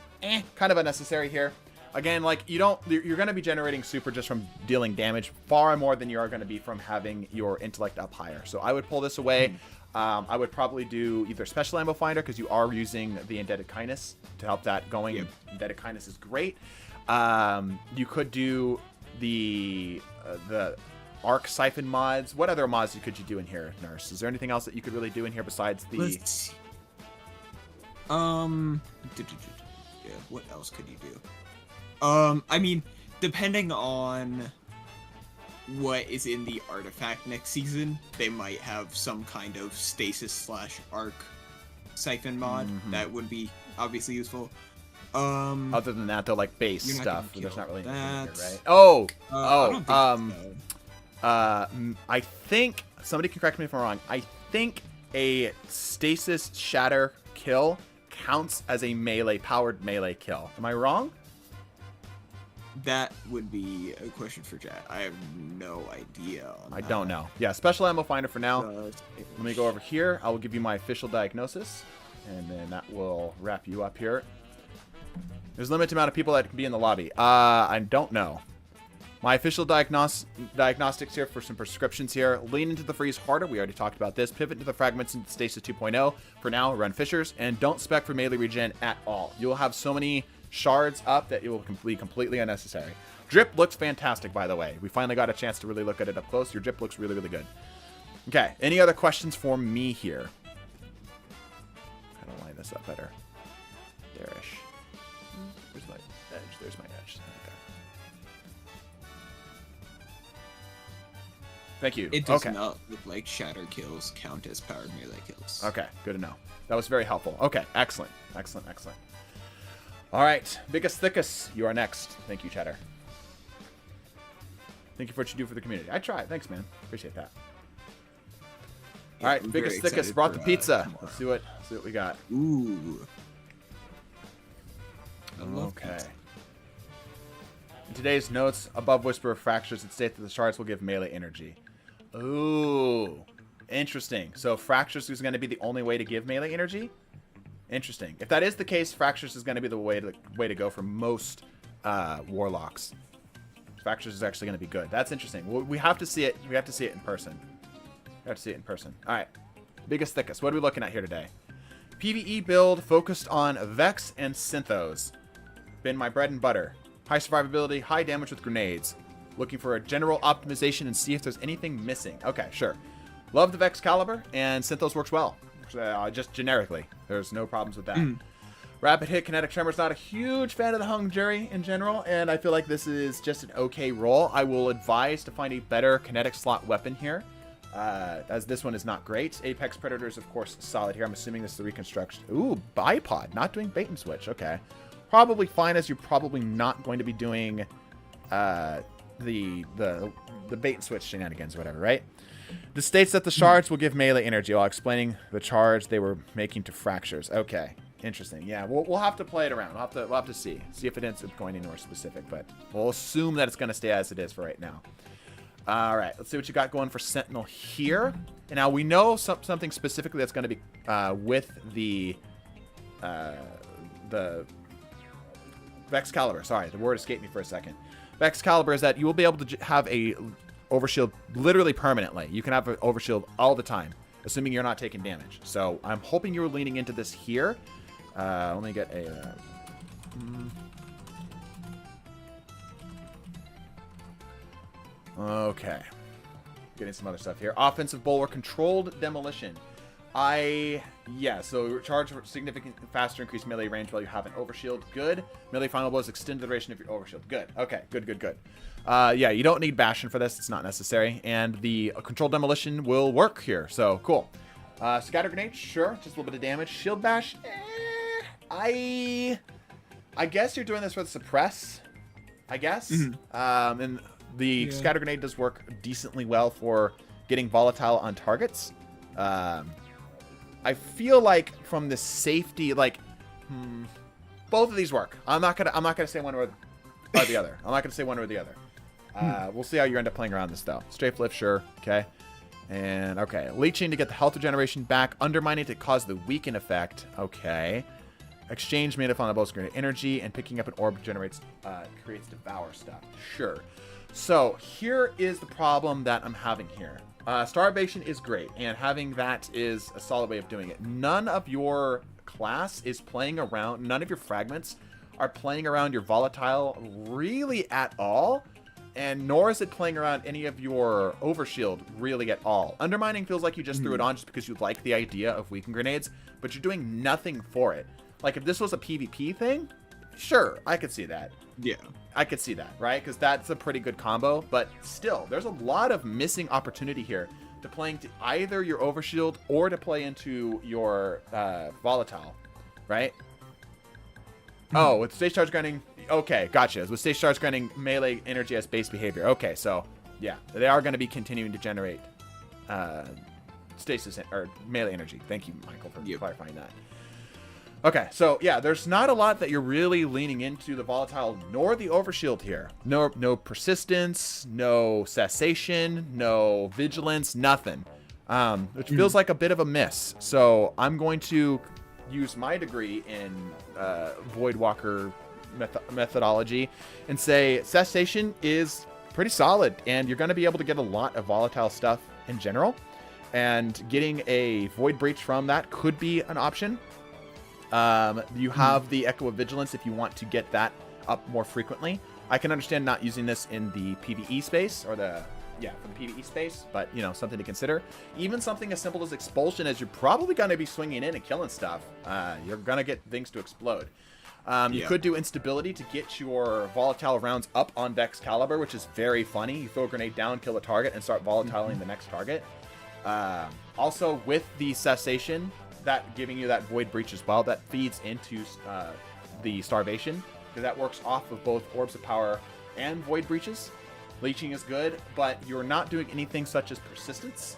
kind of unnecessary here. Again, like you're going to be generating super just from dealing damage far more than you are going to be from having your intellect up higher. So I would pull this away. I would probably do either Special Ammo Finder because you are using the Indebted Kindness to help that going. Yep. Indebted Kindness is great. You could do the Arc Siphon mods. What other mods could you do in here, Nurse? Is there anything else that you could really do in here besides the... Let's see. What else could you do? I mean, depending on what is in the artifact next season, they might have some kind of stasis / arc siphon mod that would be obviously useful. Other than that, though, like base You're not stuff, gonna there's not really kill anything here, that. right? I think somebody can correct me if I'm wrong. I think a stasis shatter kill counts as a powered melee kill. Am I wrong? That would be a question for chat. I have no idea. I don't know. Yeah, Special Ammo Finder for now. Let me go over here. I will give you my official diagnosis, and then that will wrap you up here. There's a limited amount of people that can be in the lobby. I don't know. My official diagnostics here for some prescriptions here. Lean into the freeze harder. We already talked about this. Pivot to the fragments into stasis 2.0. For now, run fissures. And don't spec for melee regen at all. You will have so many shards up that it will be completely unnecessary. Drip looks fantastic, by the way. We finally got a chance to really look at it up close. Your drip looks really, really good. Okay, any other questions for me here? How to line this up better. There-ish. Where's my edge? There's my edge. Okay. Thank you. It does not look like shatter kills count as powered melee kills. Okay, good to know. That was very helpful. Okay, excellent. All right, Biggest Thickest, you are next. Thank you, Cheddar. Thank you for what you do for the community. I try. Thanks, man. Appreciate that. Yeah, all right, I'm Biggest very Thickest excited brought for, the pizza. tomorrow. Let's see what we got. Ooh. I love Okay. pizza. In today's notes, above Whisper of Fractures, it states that the shards will give melee energy. Ooh, interesting. So Fractures is going to be the only way to give melee energy? Interesting. If that is the case, Fractures is going to be the way to go for most Warlocks. Fractures is actually going to be good. That's interesting. We have to see it. We have to see it in person. All right. Biggest Thickest. What are we looking at here today? PvE build focused on Vex and Synthos. Been my bread and butter. High survivability, high damage with grenades. Looking for a general optimization and see if there's anything missing. Okay, sure. Love the Vex caliber, and Synthos works well. Just generically. There's no problems with that. Rapid hit, kinetic tremors. Not a huge fan of the hung jury in general, and I feel like this is just an okay roll. I will advise to find a better kinetic slot weapon here. as this one is not great. Apex Predator is, of course, solid here. I'm assuming this is the reconstruction. Ooh, bipod, not doing bait and switch. Okay. Probably fine, as you're probably not going to be doing the bait and switch shenanigans or whatever, right? This states that the shards will give melee energy while explaining the charge they were making to fractures. Okay. Interesting. Yeah, we'll have to play it around. We'll have to see if it ends up going anywhere specific, but we'll assume that it's going to stay as it is for right now. All right, let's see what you got going for Sentinel here. And now we know something specifically that's going to be with the Vex Caliber. Sorry, the word escaped me for a second. Vex Caliber is that you will be able to have a overshield literally permanently. You can have an overshield all the time, assuming you're not taking damage. So I'm hoping you were leaning into this here. Let me get a... Okay. Getting some other stuff here. Offensive Bulwark, Controlled Demolition. So charge significant faster, increase melee range while you have an overshield. Good. Melee final blows extend the duration of your overshield. Good. Okay, good. Yeah, you don't need Bastion for this. It's not necessary. And the Controlled Demolition will work here. So, cool. Scatter Grenade, sure. Just a little bit of damage. Shield Bash, I guess you're doing this with Suppress, I guess. Mm-hmm. And the Scatter Grenade does work decently well for getting volatile on targets. I feel like from the safety, like, both of these work. I'm not gonna say one or the other. I'm not gonna say one or the other. We'll see how you end up playing around this though. Strafe Lift, sure. Okay. And okay, Leeching to get the health regeneration back. Undermining to cause the weaken effect. Okay. Exchange made up on the both greater energy, and picking up an orb creates devour stuff. Sure. So here is the problem that I'm having here. Starvation is great, and having that is a solid way of doing it. None of your class is playing around, none of your fragments are playing around your volatile really at all, and nor is it playing around any of your overshield really at all. Undermining feels like you just threw it on just because you like the idea of weaken grenades, but you're doing nothing for it. Like, if this was a PvP thing, sure, I could see that. Yeah. I could see that, right? Because that's a pretty good combo, but still, there's a lot of missing opportunity here to playing to either your overshield or to play into your volatile, right? Oh, with stage charge grinding, okay, gotcha. With stage charge grinding melee energy as base behavior. Okay, so, yeah, they are going to be continuing to generate stasis or melee energy. Thank you, Michael, for clarifying that. Okay, so yeah, there's not a lot that you're really leaning into the volatile nor the overshield here. No persistence, no cessation, no vigilance, nothing. Which feels like a bit of a miss. So I'm going to use my degree in Voidwalker methodology and say cessation is pretty solid, and you're going to be able to get a lot of volatile stuff in general, and getting a Void Breach from that could be an option. You have the Echo of Vigilance if you want to get that up more frequently. I can understand not using this in the PvE space, or for the PvE space, but, you know, something to consider. Even something as simple as Expulsion, as you're probably going to be swinging in and killing stuff. You're going to get things to explode. You could do Instability to get your volatile rounds up on Vex Caliber, which is very funny. You throw a grenade down, kill a target, and start volatiling the next target. Also, with the Cessation, that giving you that Void Breach as well, that feeds into the Starvation, because that works off of both Orbs of Power and Void Breaches. Leeching is good, but you're not doing anything such as Persistence.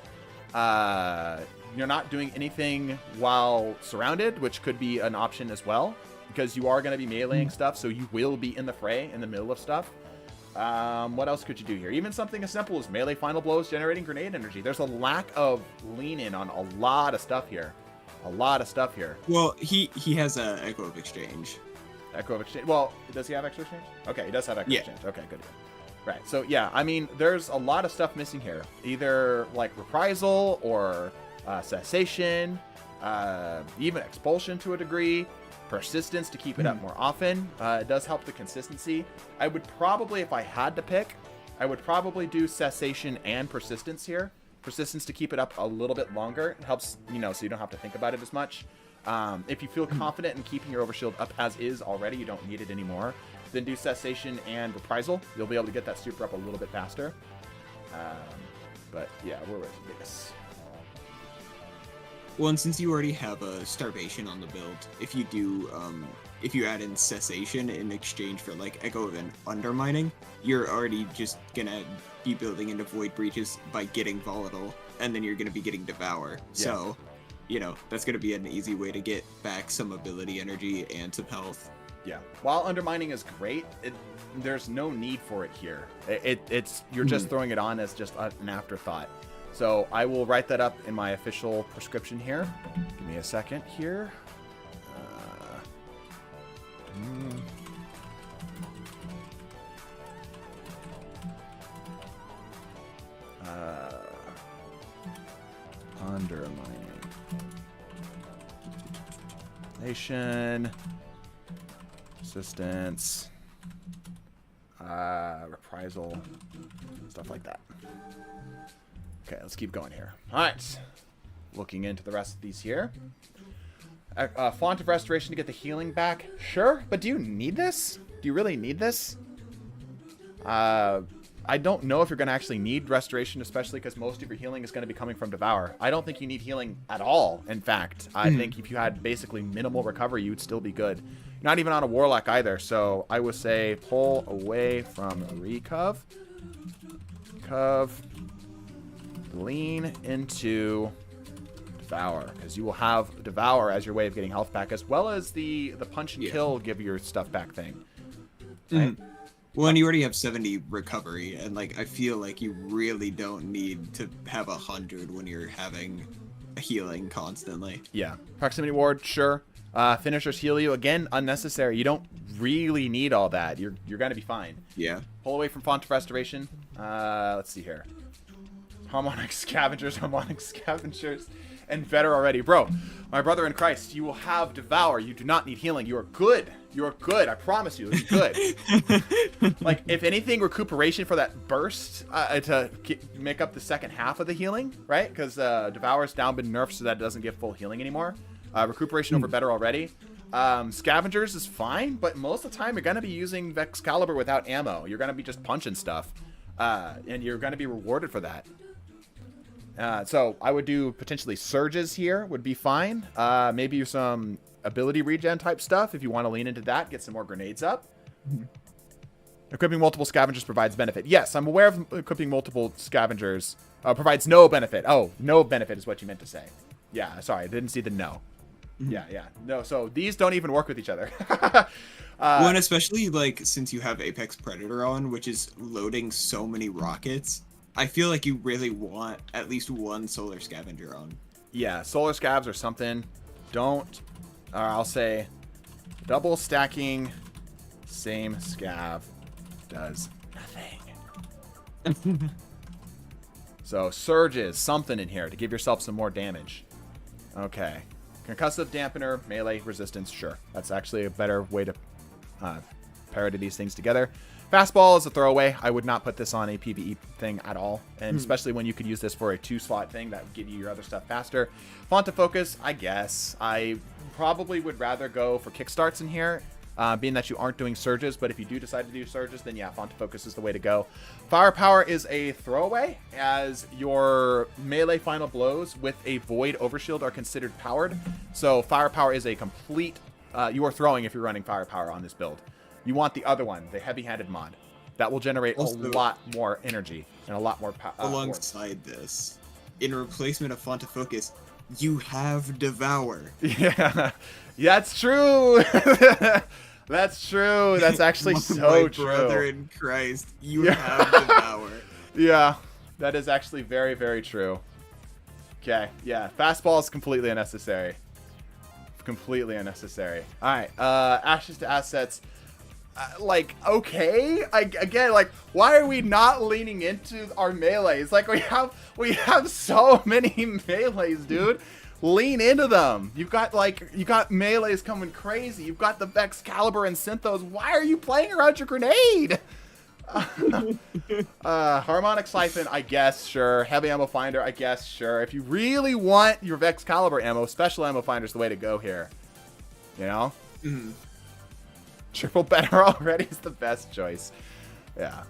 You're not doing anything while surrounded, which could be an option as well, because you are going to be meleeing stuff, so you will be in the fray in the middle of stuff. What else could you do here? Even something as simple as melee final blows generating grenade energy. There's a lack of lean in on a lot of stuff here. Well, he has a Echo of Exchange. Echo of Exchange. Well, does he have Echo of Exchange? Okay, he does have Echo of Exchange. Okay, good. Right. So yeah, I mean, there's a lot of stuff missing here. Either like Reprisal or Cessation, even Expulsion to a degree, Persistence to keep it up more often. It does help the consistency. I would probably, if I had to pick, I would probably do Cessation and Persistence here. Persistence to keep it up a little bit longer. It helps, you know, so you don't have to think about it as much. If you feel confident in keeping your overshield up as is already, you don't need it anymore, then do Cessation and Reprisal. You'll be able to get that super up a little bit faster. But yeah, we're ready to get this. Well, and since you already have a starvation on the build, if you do, if you add in cessation in exchange for like Echo of Undermining, you're already just gonna be building into Void Breaches by getting Volatile, and then you're gonna be getting Devour. Yeah. So, you know, that's gonna be an easy way to get back some ability energy and some health. Yeah. While Undermining is great, there's no need for it here. It's you're just throwing it on as just an afterthought. So I will write that up in my official prescription here. Give me a second here. Undermining. Nation. Resistance. Reprisal. Stuff like that. Okay, let's keep going here. All right. Looking into the rest of these here. Font of Restoration to get the healing back. Sure, but do you need this? Do you really need this? I don't know if you're going to actually need Restoration, especially because most of your healing is going to be coming from Devour. I don't think you need healing at all, in fact. I think if you had basically minimal recovery, you would still be good. Not even on a Warlock either, so I would say pull away from Recov. Lean into Devour, because you will have Devour as your way of getting health back, as well as the punch and kill give your stuff back thing. Right? Well, and you already have 70 recovery, and like I feel like you really don't need to have 100 when you're having a healing constantly. Yeah. Proximity ward, sure. Finishers heal you, again, unnecessary. You don't really need all that. You're gonna be fine. Yeah. Pull away from Font of Restoration. Let's see here. Harmonic Scavengers, and better already. Bro, my brother in Christ, you will have Devour. You do not need healing. You are good. You are good. I promise you. It's good. Like, if anything, recuperation for that burst to make up the second half of the healing, right? Because Devour's down been nerfed so that it doesn't give full healing anymore. Recuperation over better already. Scavengers is fine, but most of the time you're going to be using Vexcalibur without ammo. You're going to be just punching stuff. And you're going to be rewarded for that. So I would do potentially Surges here would be fine. Maybe some ability regen type stuff if you want to lean into that. Get some more grenades up. Equipping multiple Scavengers provides benefit. Yes, I'm aware of equipping multiple Scavengers. Provides no benefit. Oh, no benefit is what you meant to say. Yeah, sorry. I didn't see the no. Yeah. No, so these don't even work with each other. Well, and especially like since you have Apex Predator on, which is loading so many rockets, I feel like you really want at least one Solar Scavenger on. Yeah, Solar Scavs or something. Don't, or I'll say double stacking same Scav does nothing. So Surges, something in here to give yourself some more damage. Okay. Concussive Dampener, melee resistance, sure. That's actually a better way to parity these things together. Fastball is a throwaway. I would not put this on a PvE thing at all, and especially when you could use this for a 2-slot thing that would give you your other stuff faster. Font of Focus, I guess. I probably would rather go for kickstarts in here, being that you aren't doing Surges, but if you do decide to do Surges, then yeah, Font of Focus is the way to go. Firepower is a throwaway, as your melee final blows with a Void Overshield are considered powered. So Firepower is a complete, you are throwing if you're running Firepower on this build. You want the other one, the heavy-handed mod. That will generate also, a lot more energy and a lot more power. Alongside this, in replacement of Font of Focus, you have Devour. Yeah, that's true. That's true. That's actually so true. My brother in Christ, you have Devour. Yeah, that is actually very, very true. Okay, yeah, fastball is completely unnecessary. Completely unnecessary. All right, Ashes to Assets. Like, okay, again, like, why are we not leaning into our melees? Like, we have so many melees, dude. Lean into them. You got melees coming crazy. You've got the Vexcalibur and Synthos. Why are you playing around your grenade? Harmonic Siphon, I guess, sure. Heavy Ammo Finder, I guess, sure. If you really want your Vexcalibur ammo, Special Ammo Finder's the way to go here. You know? Triple better already is the best choice. Yeah.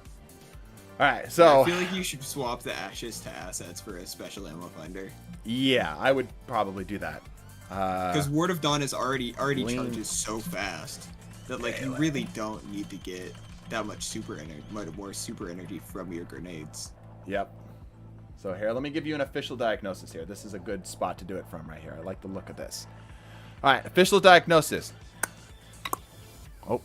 right, so I feel like you should swap the ashes to assets for a special ammo finder. Yeah, I would probably do that. Because Ward of Dawn is already Lean. charges so fast that like you really don't need to get that much more super energy from your grenades. Yep. So here, let me give you an official diagnosis here. This is a good spot to do it from right here. I like the look of this. All right, official diagnosis. Oh.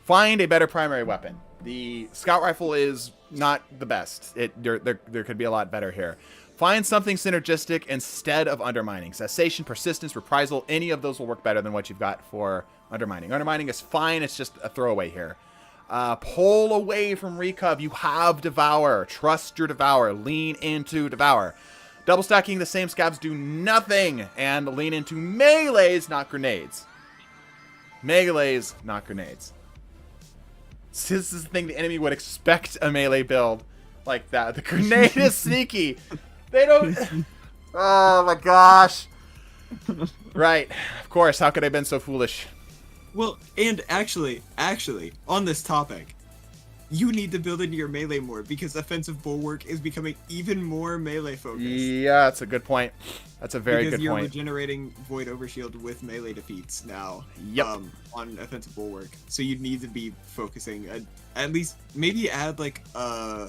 Find a better primary weapon. The scout rifle is not the best. There could be a lot better here. Find something synergistic instead of undermining. Cessation, persistence, reprisal, any of those will work better than what you've got for undermining. Undermining is fine. It's just a throwaway here. Pull away from Recov. You have Devour. Trust your Devour. Lean into Devour. Double stacking the same scabs do nothing. And lean into melees, not grenades. Melees, not grenades. So this is the thing the enemy would expect a melee build like that. The grenade is sneaky. They don't... Oh my gosh. Right. Of course. How could I have been so foolish? Well, and actually, on this topic, you need to build into your melee more because offensive bulwark is becoming even more melee focused. Yeah, that's a good point. That's a very good point. Because you're regenerating Void Overshield with melee defeats now. Yep. On offensive bulwark, so you need to be focusing at least maybe add like I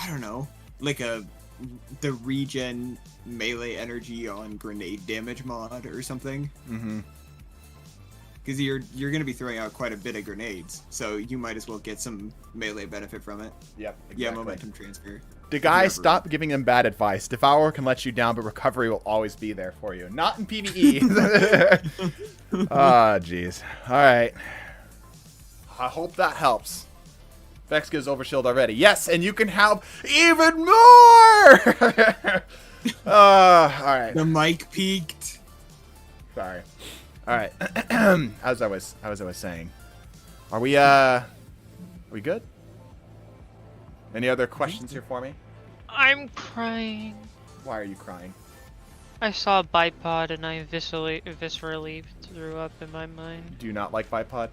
don't know, like the regen melee energy on grenade damage mod or something. Mm-hmm. Because you're going to be throwing out quite a bit of grenades, so you might as well get some melee benefit from it. Yep, exactly. Yeah, momentum transfer. The guy, stop giving him bad advice. Devour can let you down, but recovery will always be there for you. Not in PvE. Ah, jeez. All right. I hope that helps. Vex gives overshield already. Yes, and you can have even more! All right. The mic peaked. Sorry. All right. As I was saying, are we good? Any other questions here for me? I'm crying. Why are you crying? I saw a bipod and I viscerally threw up in my mind. Do you not like bipod?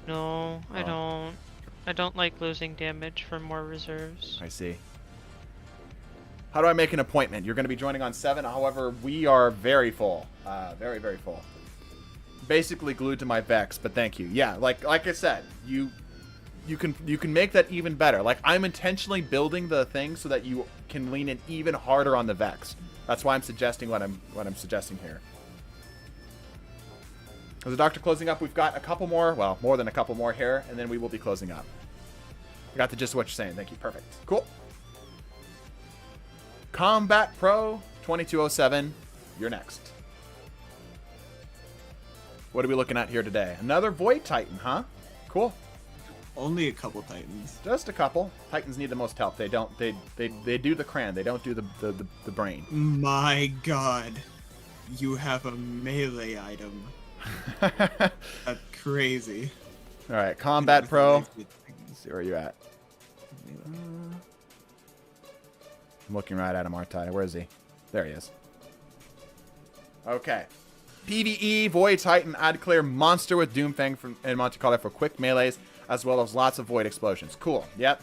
No, I Oh. don't. I don't like losing damage for more reserves. I see. How do I make an appointment? You're going to be joining on 7. However, we are very full. Very, very full. Basically glued to my Vex, but thank you. Yeah, like I said, you can make that even better. Like, I'm intentionally building the thing so that you can lean in even harder on the Vex. That's why I'm suggesting what I'm suggesting here. As the doctor closing up, we've got a couple more, well, more than a couple more here, and then we will be closing up. I got the gist of what you're saying. Thank you. Perfect. Cool. Combat Pro 2207. You're next. What are we looking at here today? Another Void Titan, huh? Cool. Only a couple Titans. Just a couple. Titans need the most help. They don't. They do the cran. They don't do the brain. My God, you have a melee item. That's crazy. All right, Combat Pro. Let's see where you're at. I'm looking right at him, aren't I? Where is he? There he is. Okay. PvE, Void Titan, add clear monster with Doomfang and Monte Carlo for quick melees, as well as lots of Void explosions. Cool. Yep.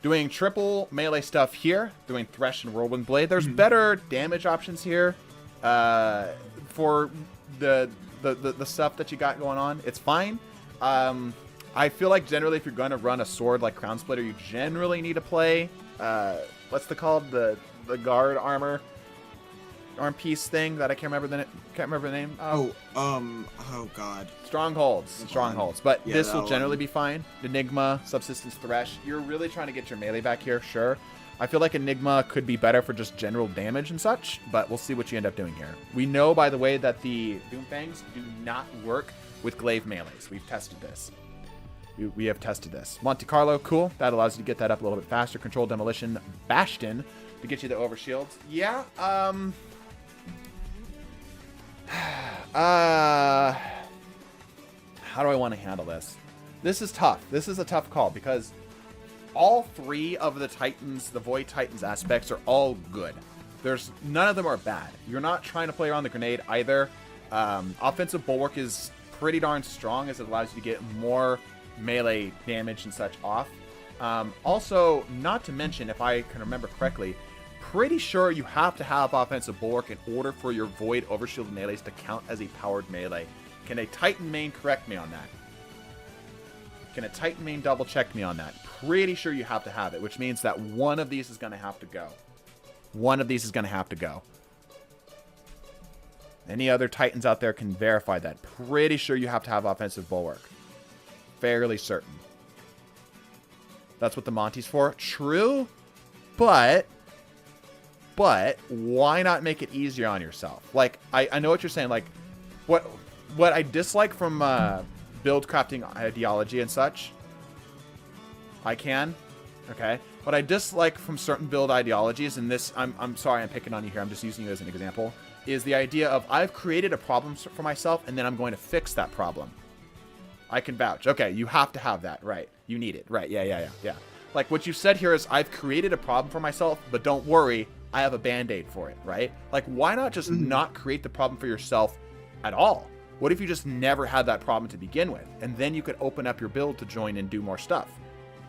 Doing triple melee stuff here. Doing Thresh and Whirlwind Blade. There's better damage options here for the stuff that you got going on. It's fine. I feel like generally if you're going to run a sword like Crown Splitter, you generally need to play what's the called the guard arm piece thing that I can't remember the name. Oh God. Strongholds. But Yeah, this that will generally one. be fine. Enigma, Subsistence Thresh. You're really trying to get your melee back here, sure. I feel like Enigma could be better for just general damage and such, but we'll see what you end up doing here. We know, by the way, that the Doomfangs do not work with glaive melees. We've tested this. We have tested this. Monte Carlo, cool. That allows you to get that up a little bit faster. Control Demolition, Bastion to get you the overshields. Yeah, how do I want to handle this? This is tough. This is a tough call because all three of the Titans, the Void Titans aspects are all good. None of them are bad. You're not trying to play around the grenade either. Offensive Bulwark is pretty darn strong as it allows you to get more melee damage and such off. Also, not to mention, if I can remember correctly, pretty sure you have to have offensive bulwark in order for your Void Overshield melees to count as a powered melee. Can a Titan main correct me on that? Can a Titan main double check me on that? Pretty sure you have to have it, which means that one of these is going to have to go. One of these is going to have to go. Any other Titans out there can verify that. Pretty sure you have to have offensive bulwark. Fairly certain. That's what the Monty's for. True, but why not make it easier on yourself? Like, I know what you're saying. Like, what I dislike from build crafting ideology and such, okay? What I dislike from certain build ideologies, and this, I'm sorry I'm picking on you here, I'm just using you as an example, is the idea of I've created a problem for myself and then I'm going to fix that problem. I can vouch. Okay, you have to have that, right? You need it, right? Yeah. Like what you said here is I've created a problem for myself, but don't worry, I have a band-aid for it, right? Like why not just not create the problem for yourself at all? What if you just never had that problem to begin with? And then you could open up your build to join and do more stuff,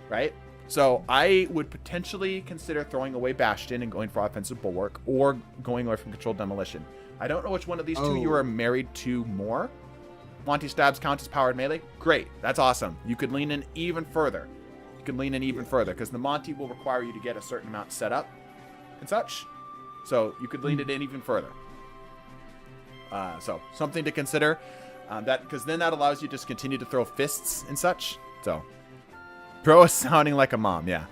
right? So I would potentially consider throwing away Bastion and going for offensive bulwark or going away from controlled demolition. I don't know which one of these two you are married to more. Monty Stabs counts as powered melee. Great. That's awesome. You could lean in even further. Because the Monty will require you to get a certain amount set up and such. So you could lean it in even further. So something to consider. Because then that allows you to just continue to throw fists and such. So Bro is sounding like a mom, yeah.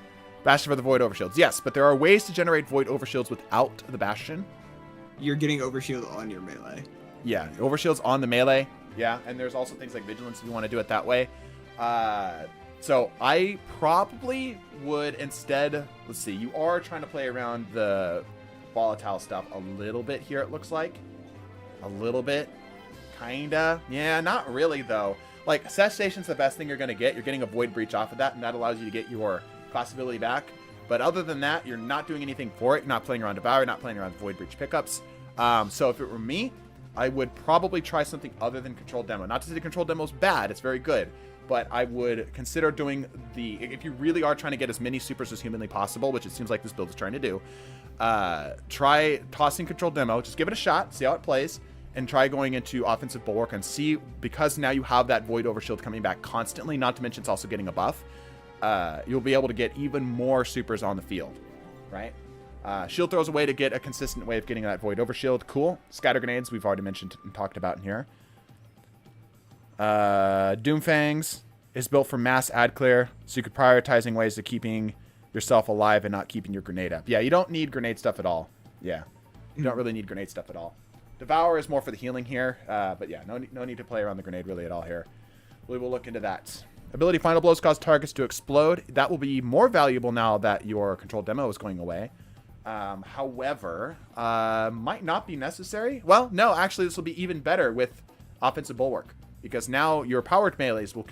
Bastion for the Void Overshields. Yes, but there are ways to generate Void Overshields without the Bastion. You're getting Overshield on your melee. Yeah, Overshield's on the melee. Yeah, and there's also things like Vigilance if you want to do it that way. So I probably would instead, let's see, you are trying to play around the volatile stuff a little bit here, it looks like. A little bit. Kinda. Yeah, not really, though. Like, Cessation's the best thing you're going to get. You're getting a Void Breach off of that, and that allows you to get your class ability back. But other than that, you're not doing anything for it. You're not playing around Devour. You're not playing around Void Breach pickups. So if it were me, I would probably try something other than Controlled Demo. Not to say the Controlled Demo is bad. It's very good. But I would consider doing the... If you really are trying to get as many supers as humanly possible, which it seems like this build is trying to do, try tossing Controlled Demo. Just give it a shot. See how it plays. And try going into offensive bulwark and see, because now you have that Void Overshield coming back constantly, not to mention it's also getting a buff, you'll be able to get even more supers on the field, right? Shield Throw's a way to get a consistent way of getting that Void Overshield. Cool. Scatter Grenades, we've already mentioned and talked about in here. Doomfangs is built for mass ad clear, so you could prioritizing ways of keeping yourself alive and not keeping your grenade up. Yeah, you don't need grenade stuff at all. Yeah, you don't really need grenade stuff at all. Devour is more for the healing here, but yeah, no need to play around the grenade really at all here. We will look into that. Ability Final Blows cause targets to explode. That will be more valuable now that your controlled demo is going away. However, might not be necessary. Well, no, actually this will be even better with offensive bulwark, because now your powered melees will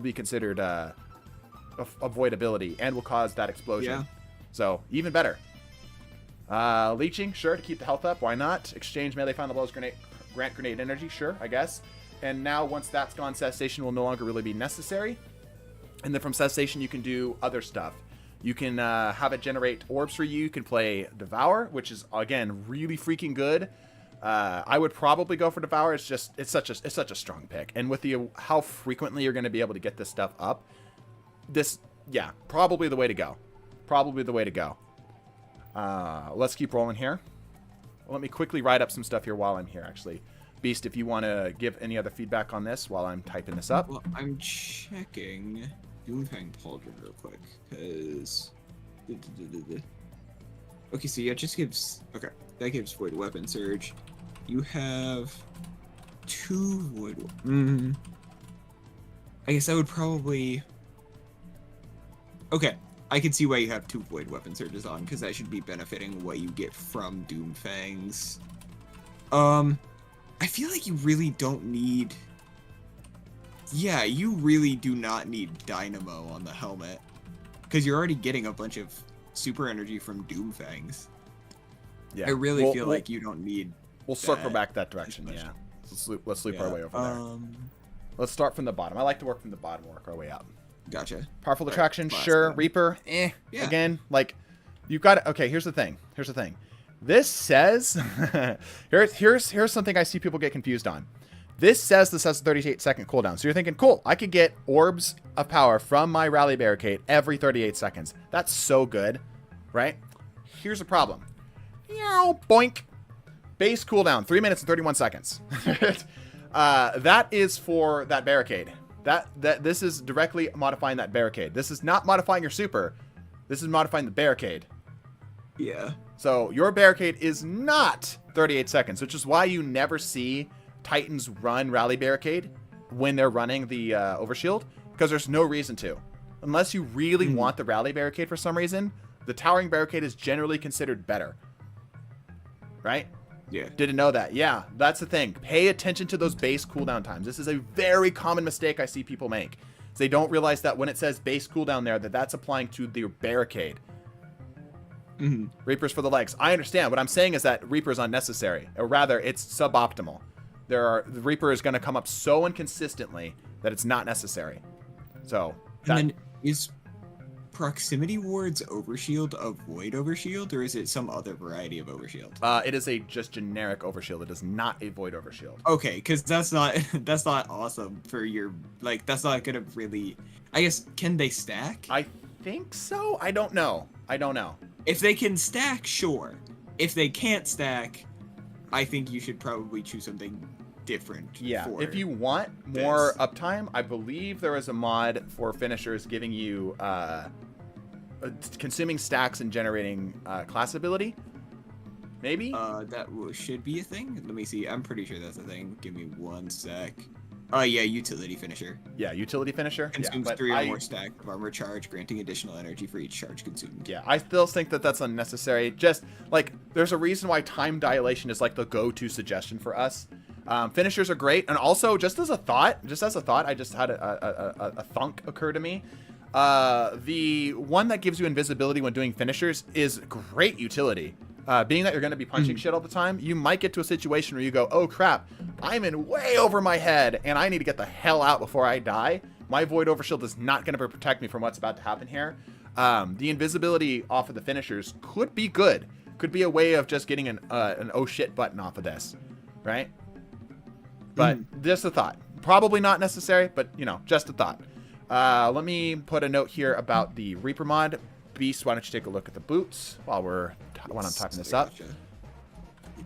be considered avoidability and will cause that explosion. Yeah. So even better. Leeching, sure, to keep the health up. Why not? Exchange melee final blows, grant grenade energy, sure, I guess. And now once that's gone, cessation will no longer really be necessary. And then from cessation, you can do other stuff. You can have it generate orbs for you. You can play Devour, which is again really freaking good. I would probably go for Devour. It's such a strong pick. And with how frequently you're going to be able to get this stuff up, probably the way to go. Probably the way to go. Let's keep rolling here. Let me quickly write up some stuff here while I'm here, actually. Beast, if you want to give any other feedback on this while I'm typing this up. Well, I'm checking Doomfang Pauldron real quick, because... Okay, so yeah, it just gives... Okay, that gives Void Weapon Surge. You have 2 Void... I guess I would probably... Okay. I can see why you have 2 Void Weapon Surges on, because that should be benefiting what you get from Doomfangs. I feel like you really don't need... Yeah, you really do not need Dynamo on the helmet, because you're already getting a bunch of super energy from Doomfangs. Yeah, I really feel like you don't need... We'll circle back that direction, yeah. Let's loop our way over there. Let's start from the bottom. I like to work from the bottom and work our way up. Gotcha. Powerful Right, attraction, class sure. then. Reaper, Yeah. Again, like, you've got to, okay, here's the thing. This says, here's something I see people get confused on. This says a 38-second cooldown. So you're thinking, cool, I could get orbs of power from my rally barricade every 38 seconds. That's so good, right? Here's a problem. Boink. Base cooldown, 3 minutes and 31 seconds. That is for that barricade. This is directly modifying that barricade. This is not modifying your super. This is modifying the barricade. Yeah. So your barricade is not 38 seconds, which is why you never see Titans run rally barricade when they're running the overshield, because there's no reason to. Unless you really want the rally barricade for some reason, the towering barricade is generally considered better. Right? Yeah. Didn't know that. Yeah, that's the thing. Pay attention to those base cooldown times. This is a very common mistake I see people make. They don't realize that when it says base cooldown there, that's applying to the barricade. Reapers for the legs. I understand. What I'm saying is that Reaper is unnecessary, or rather, it's suboptimal. The Reaper is going to come up so inconsistently that it's not necessary. So, and then is proximity wards overshield a void overshield, or is it some other variety of overshield? It is a just generic overshield. It is not a void overshield. Okay, because that's not awesome for your, like, that's not gonna really, I guess, can they stack? I think so. I don't know. If they can stack, sure. If they can't stack, I think you should probably choose something different. Yeah, if you want more uptime, I believe there is a mod for finishers giving you consuming stacks and generating class ability. Maybe? That should be a thing. Let me see. I'm pretty sure that's a thing. Give me 1 sec. Oh, yeah, utility finisher. Yeah, utility finisher. Consumes 3 or more stack of armor charge, granting additional energy for each charge consumed. Yeah, I still think that that's unnecessary. Just, like, there's a reason why time dilation is, like, the go-to suggestion for us. Finishers are great. And also, just as a thought, I just had a thunk occur to me. The one that gives you invisibility when doing finishers is great utility. Being that you're going to be punching shit all the time, you might get to a situation where you go, oh crap, I'm in way over my head and I need to get the hell out before I die. My void overshield is not going to protect me from what's about to happen here. The invisibility off of the finishers could be good. Could be a way of just getting an oh shit button off of this, right? But just a thought. Probably not necessary, but you know, just a thought. Let me put a note here about the Reaper mod. Beast, why don't you take a look at the boots while I'm typing this up. Gotcha.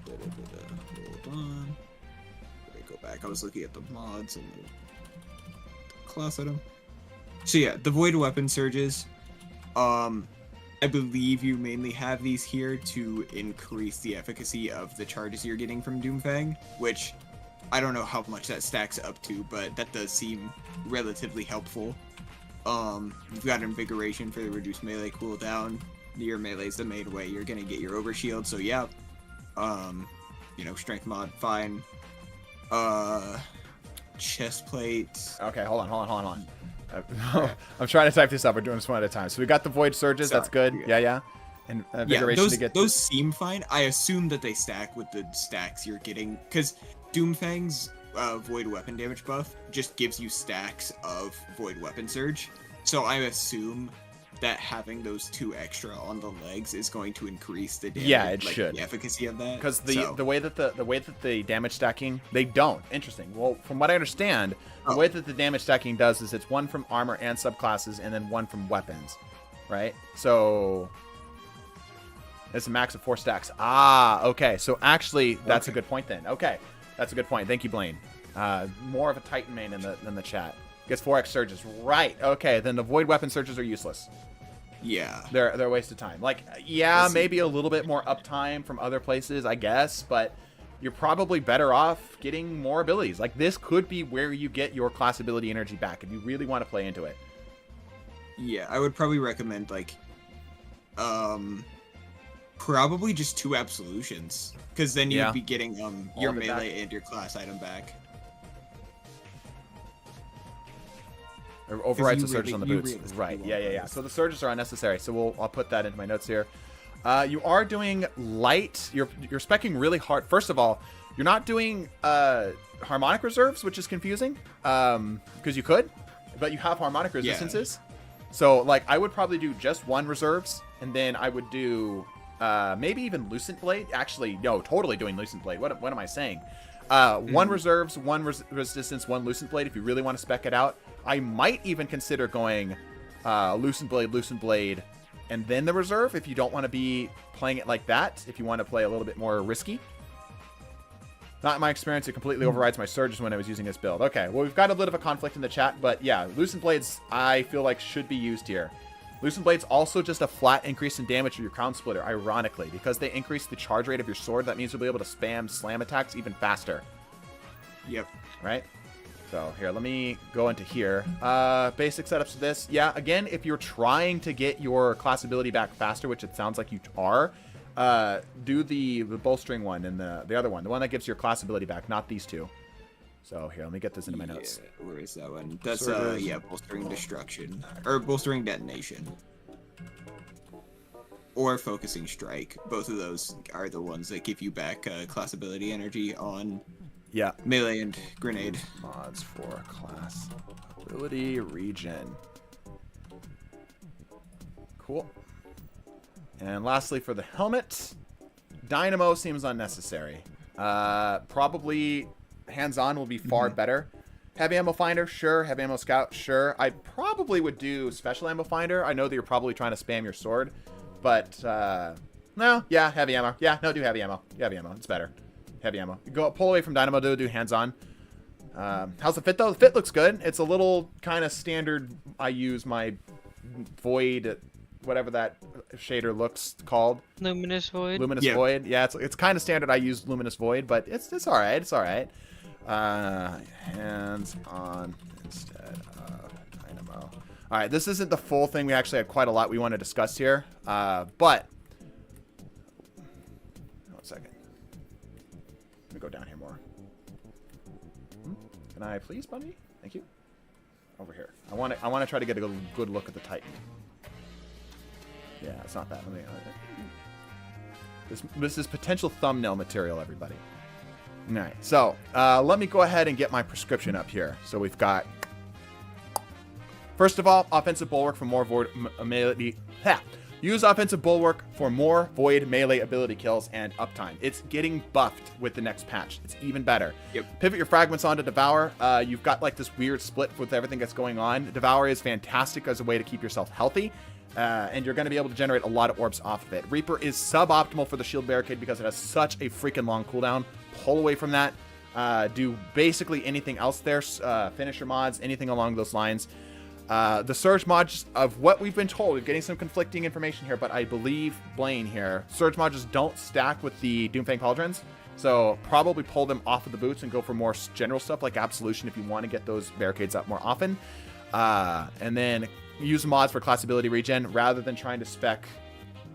Hold on. Let me go back. I was looking at the mods and the class item. So yeah, the void weapon surges. I believe you mainly have these here to increase the efficacy of the charges you're getting from Doomfang, which I don't know how much that stacks up to, but that does seem relatively helpful. You've got invigoration for the reduced melee cooldown. Your melee's the main way you're gonna get your overshield, so yeah. You know, strength mod, fine. Chest plate. Okay, hold on. I'm trying to type this up. We're doing this one at a time. So we got the void surges. Sorry, that's good. Yeah. And invigoration to get those seem fine. I assume that they stack with the stacks you're getting, because Doomfang's void weapon damage buff just gives you stacks of void weapon surge. So I assume that having those 2 extra on the legs is going to increase the damage, it should. The efficacy of that. Because the way that the damage stacking, they don't. Interesting. Well, from what I understand, the way that the damage stacking does is it's 1 from armor and subclasses, and then 1 from weapons, right? So it's a max of 4 stacks. Okay. So actually, that's a good point then. Okay, that's a good point. Thank you, Blaine. More of a Titan main in the chat. Gets 4x surges. Right. Okay. Then the void weapon surges are useless. Yeah. They're a waste of time. Like, yeah, maybe a little bit more uptime from other places, I guess, but you're probably better off getting more abilities. Like, this could be where you get your class ability energy back if you really want to play into it. Yeah, I would probably recommend, like, probably just 2 absolutions, because then you'd be getting your melee and your class item back. Or overrides the surges on the boots. Right. Yeah. So the surges are unnecessary. So I'll put that into my notes here. You are doing light. You're speccing really hard. First of all, you're not doing harmonic reserves, which is confusing. Because you could. but you have harmonic resistances. So, like, I would probably do just one reserves, and then I would do maybe even Lucent Blade. Actually, no, totally doing Lucent Blade. What am I saying? One reserves, one resistance, one Lucent Blade if you really want to spec it out. I might even consider going Lucent Blade, and then the reserve if you don't want to be playing it like that, if you want to play a little bit more risky. Not in my experience, it completely overrides my surges when I was using this build. Okay, well, we've got a bit of a conflict in the chat, but yeah, Lucent Blades, I feel like, should be used here. Lucent Blades also just a flat increase in damage to your Crown Splitter, ironically. Because they increase the charge rate of your sword, that means you'll be able to spam slam attacks even faster. Yep. Right? So, here, let me go into here. Basic setups for this. Yeah, again, if you're trying to get your class ability back faster, which it sounds like you are, do the bowstring one and the other one. The one that gives your class ability back, not these two. So, here, let me get this into my notes. Where is that one? That's, bolstering destruction. Or bolstering detonation. Or focusing strike. Both of those are the ones that give you back class ability energy on melee and grenade. Mods for class ability regen. Cool. And lastly, for the helmet, Dynamo seems unnecessary. Probably hands-on will be far better. Heavy ammo finder, sure. Heavy ammo scout, sure. I probably would do special ammo finder. I know that you're probably trying to spam your sword, but no, yeah, heavy ammo. Yeah, no, do heavy ammo. Heavy ammo, it's better. Heavy ammo. Pull away from Dynamo, do hands-on. How's the fit though? The fit looks good. It's a little kind of standard. I use my Void, whatever that shader looks called. Luminous Void. Luminous Void. Yeah, it's kind of standard. I use Luminous Void, but it's all right. It's all right. Hands on instead of Dynamo. All right, this isn't the full thing. We actually had quite a lot we want to discuss here, but one second. Let me go down here more. Can I please, buddy? Thank you. Over here. I want to try to get a good look at the Titan. Yeah, it's not that. Let me. This is potential thumbnail material, everybody. All right, so let me go ahead and get my prescription up here. So we've got, first of all, offensive bulwark for more void melee. Use offensive bulwark for more void melee ability kills and uptime. It's getting buffed with the next patch. It's even better. Yep. Pivot your fragments onto Devour. You've got like this weird split with everything that's going on. Devour is fantastic as a way to keep yourself healthy. And you're going to be able to generate a lot of orbs off of it. Reaper is suboptimal for the shield barricade because it has such a freaking long cooldown. Pull away from that. Do basically anything else there. Finisher mods, anything along those lines. The Surge mods, of what we've been told, we're getting some conflicting information here, but I believe Blaine here, Surge mods just don't stack with the Doomfang Pauldrons. So probably pull them off of the boots and go for more general stuff like Absolution if you want to get those barricades up more often. And then use mods for class ability regen rather than trying to spec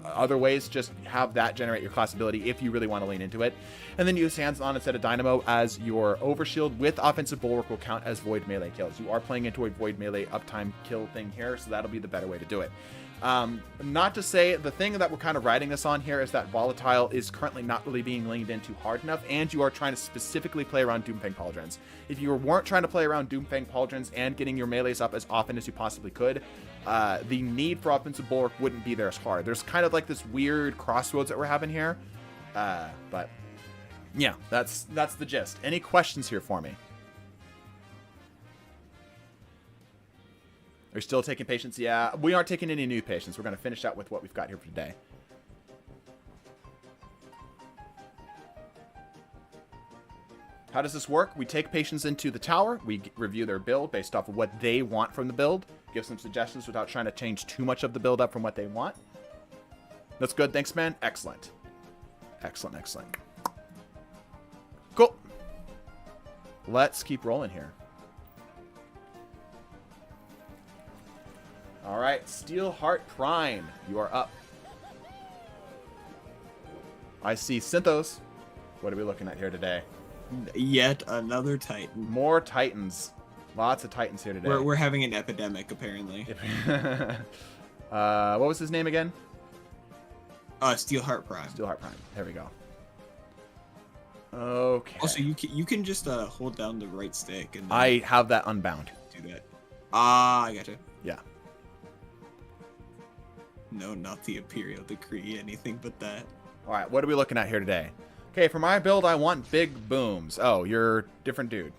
other ways. Just have that generate your class ability if you really want to lean into it. And then use hands on instead of Dynamo as your overshield with offensive bulwark will count as void melee kills. You are playing into a void melee uptime kill thing here, so that'll be the better way to do it. Not to say, the thing that we're kind of riding this on here is that Volatile is currently not really being leaned into hard enough, and you are trying to specifically play around Doomfang Pauldrons. If you weren't trying to play around Doomfang Pauldrons and getting your melees up as often as you possibly could, the need for offensive bulwark wouldn't be there as hard. There's kind of like this weird crossroads that we're having here, but yeah, that's the gist. Any questions here for me? Are you still taking patients? Yeah, we aren't taking any new patients. We're going to finish out with what we've got here for today. How does this work? We take patients into the tower. We review their build based off of what they want from the build. Give some suggestions without trying to change too much of the build up from what they want. That's good. Thanks, man. Excellent. Excellent, excellent. Cool. Let's keep rolling here. All right, Steelheart Prime, you are up. I see Synthos. What are we looking at here today? Yet another Titan. More Titans. Lots of Titans here today. We're having an epidemic, apparently. What was his name again? Steelheart Prime. Steelheart Prime. There we go. Okay. Also, you can just hold down the right stick. And I have that unbound. Do that. Ah, I gotcha. Yeah. No, not the Imperial Decree, anything but that. All right, what are we looking at here today? Okay, for my build, I want big booms. Oh, you're a different dude.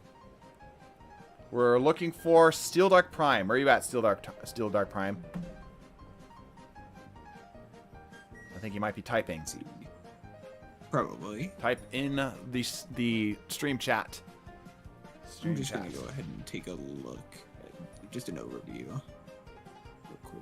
We're looking for Steel Dark Prime. Where are you at, Steel Dark Prime? I think you might be typing. Probably. Type in the stream chat. I'm just gonna go ahead and take a look at just an overview, real quick.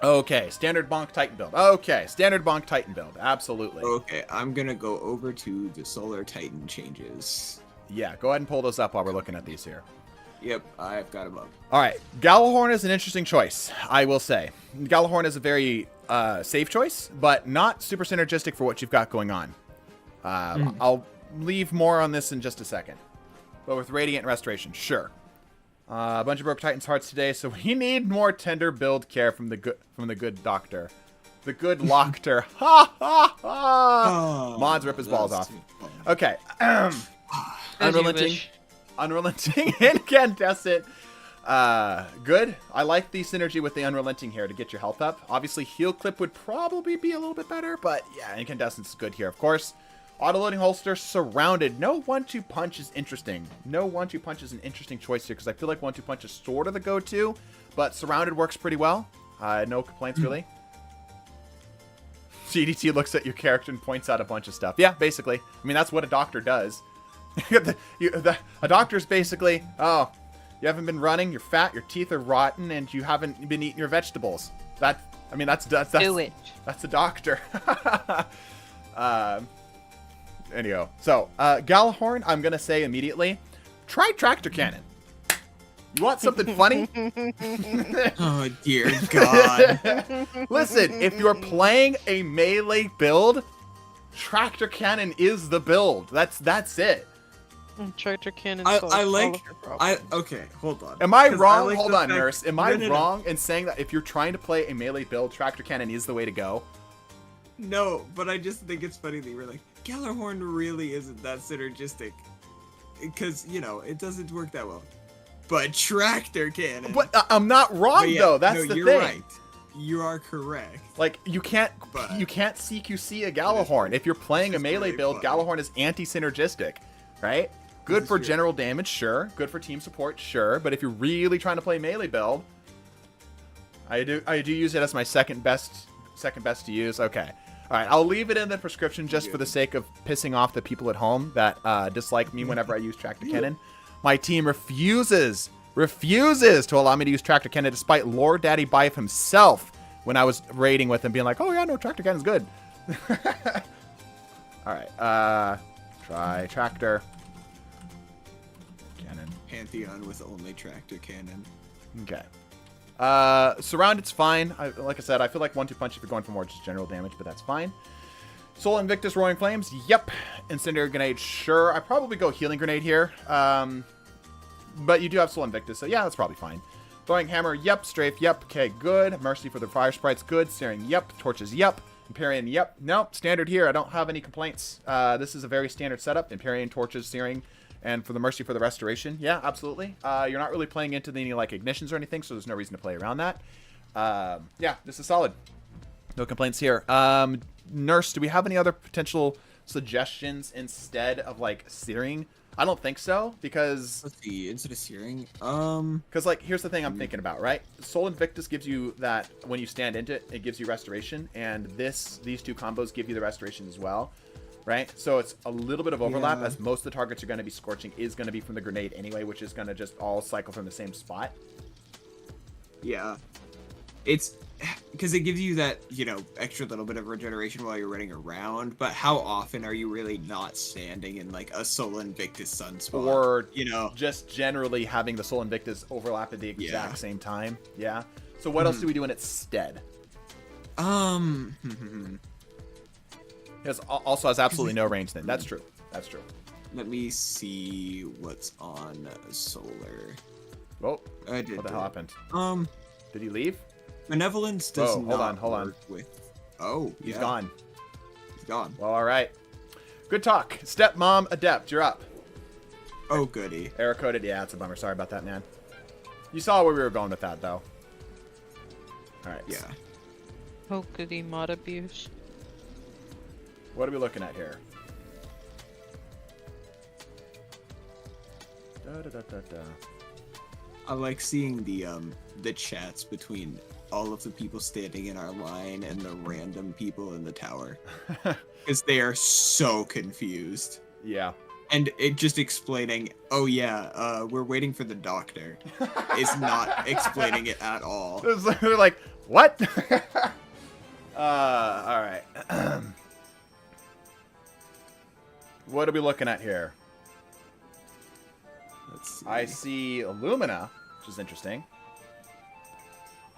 Okay, standard Bonk Titan build. Okay, standard Bonk Titan build. Absolutely. Okay, I'm gonna go over to the Solar Titan changes. Yeah, go ahead and pull those up while we're looking at these here. Yep, I've got them up. All right, Galahorn is an interesting choice, I will say. Galahorn is a very safe choice, but not super synergistic for what you've got going on. I'll leave more on this in just a second. But with Radiant Restoration, sure. A bunch of broke Titans hearts today, so we need more tender build care from the good doctor. The good Lochter. Ha ha ha! Oh, Mods rip his balls off. Okay. Unrelenting. Unrelenting Incandescent. Good. I like the synergy with the Unrelenting here to get your health up. Obviously, Heal Clip would probably be a little bit better, but yeah, Incandescent's good here, of course. Auto-loading holster, Surrounded. No 1-2 punch is interesting. No 1-2 punch is an interesting choice here because I feel like 1-2 punch is sort of the go-to, but Surrounded works pretty well. No complaints, really. CDT looks at your character and points out a bunch of stuff. Yeah, basically. I mean, that's what a doctor does. A doctor's basically, oh, you haven't been running, you're fat, your teeth are rotten, and you haven't been eating your vegetables. That's Do it. That's a doctor. Anyhow, so Galahorn, I'm gonna say immediately, try Tractor Cannon. You want something funny? Oh dear God! Listen, if you're playing a melee build, Tractor Cannon is the build. That's it. Tractor cannon. I like. Okay, hold on. Am I 'Cause wrong? like Hold the on, fact- Nurse. Am I No. wrong in saying that if you're trying to play a melee build, Tractor Cannon is the way to go? No, but I just think it's funny that you were like, Galahorn really isn't that synergistic. Because, it doesn't work that well. But Tractor Cannon. But I'm not wrong But yeah, though. That's no, the you're thing. right. You are correct. Like you can't But- CQC a Galahorn. If you're playing a It's melee really build, funny. Galahorn is anti-synergistic, right? Good is for true. general damage, sure. Good for team support, sure. But if you're really trying to play melee build, I do use it as my second best to use. Okay. All right, I'll leave it in the prescription just for the sake of pissing off the people at home that dislike me whenever I use Tractor Cannon. My team refuses to allow me to use Tractor Cannon despite Lord Daddy Bife himself when I was raiding with him being like, oh yeah, no, Tractor Cannon's good. All right, try Tractor Cannon. Pantheon with only Tractor Cannon. Okay. Surrounded's fine. Like I said, I feel like 1-2 punch if you're going for more just general damage, but that's fine. Soul Invictus Roaring Flames, yep. Incendiary Grenade, sure. I probably go Healing Grenade here. But you do have Soul Invictus, so yeah, that's probably fine. Throwing Hammer, yep. Strafe, yep. Okay, good. Mercy for the Fire Sprites, good. Searing, yep. Torches, yep. Empyrean, yep. Nope, standard here. I don't have any complaints. This is a very standard setup. Empyrean, Torches, Searing, and for the Mercy for the Restoration. Yeah, absolutely. You're not really playing into any like ignitions or anything, so there's no reason to play around that. Yeah, this is solid. No complaints here. Nurse, do we have any other potential suggestions instead of like Searing? I don't think so, because Let's see, instead of Searing, like here's the thing I'm thinking about, right? Soul Invictus gives you that when you stand into it, it gives you restoration, and these two combos give you the restoration as well. Right? So it's a little bit of overlap, Yeah. as most of the targets are going to be scorching is going to be from the grenade anyway, which is going to just all cycle from the same spot. yeah. It's because it gives you that, extra little bit of regeneration while you're running around, but how often are you really not standing in like a Soul Invictus sunspot? Or, just generally having the Soul Invictus overlap at the exact same time. Yeah. So what else do we do in its stead? It also has absolutely no range then. That's true. That's true. Let me see what's on Solar. Oh, I did. what the hell happened? Did he leave? Benevolence does Whoa, not hold on. work with. Oh, He's yeah, gone. He's gone. Well, all right. Good talk. Stepmom Adept, you're up. Oh, goody. Error coded. Yeah, it's a bummer. Sorry about that, man. You saw where we were going with that, though. All right. Yeah. Oh, goody, mod abuse. What are we looking at here? I like seeing the chats between all of the people standing in our line and the random people in the tower. Because they are so confused. Yeah. And it just explaining, oh yeah, we're waiting for the doctor, is not explaining it at all. They're like, what? All right. What are we looking at here? Let's see. I see Illumina, which is interesting.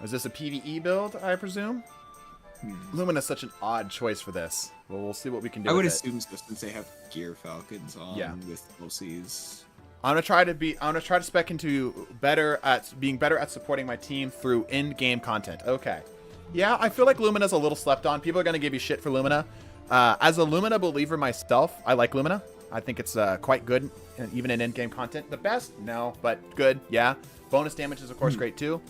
Is this a PvE build, I presume? Lumina's such an odd choice for this. Well, we'll see what we can do. I would with assume so, since they have Gear Falcons on with LCs. I'm gonna try to spec into being better at supporting my team through in-game content. Okay. Yeah, I feel like Lumina's a little slept on. People are gonna give you shit for Lumina. As a Lumina believer myself, I like Lumina. I think it's quite good, even in in-game content. The best? No, but good, yeah. Bonus damage is, of course, great, too.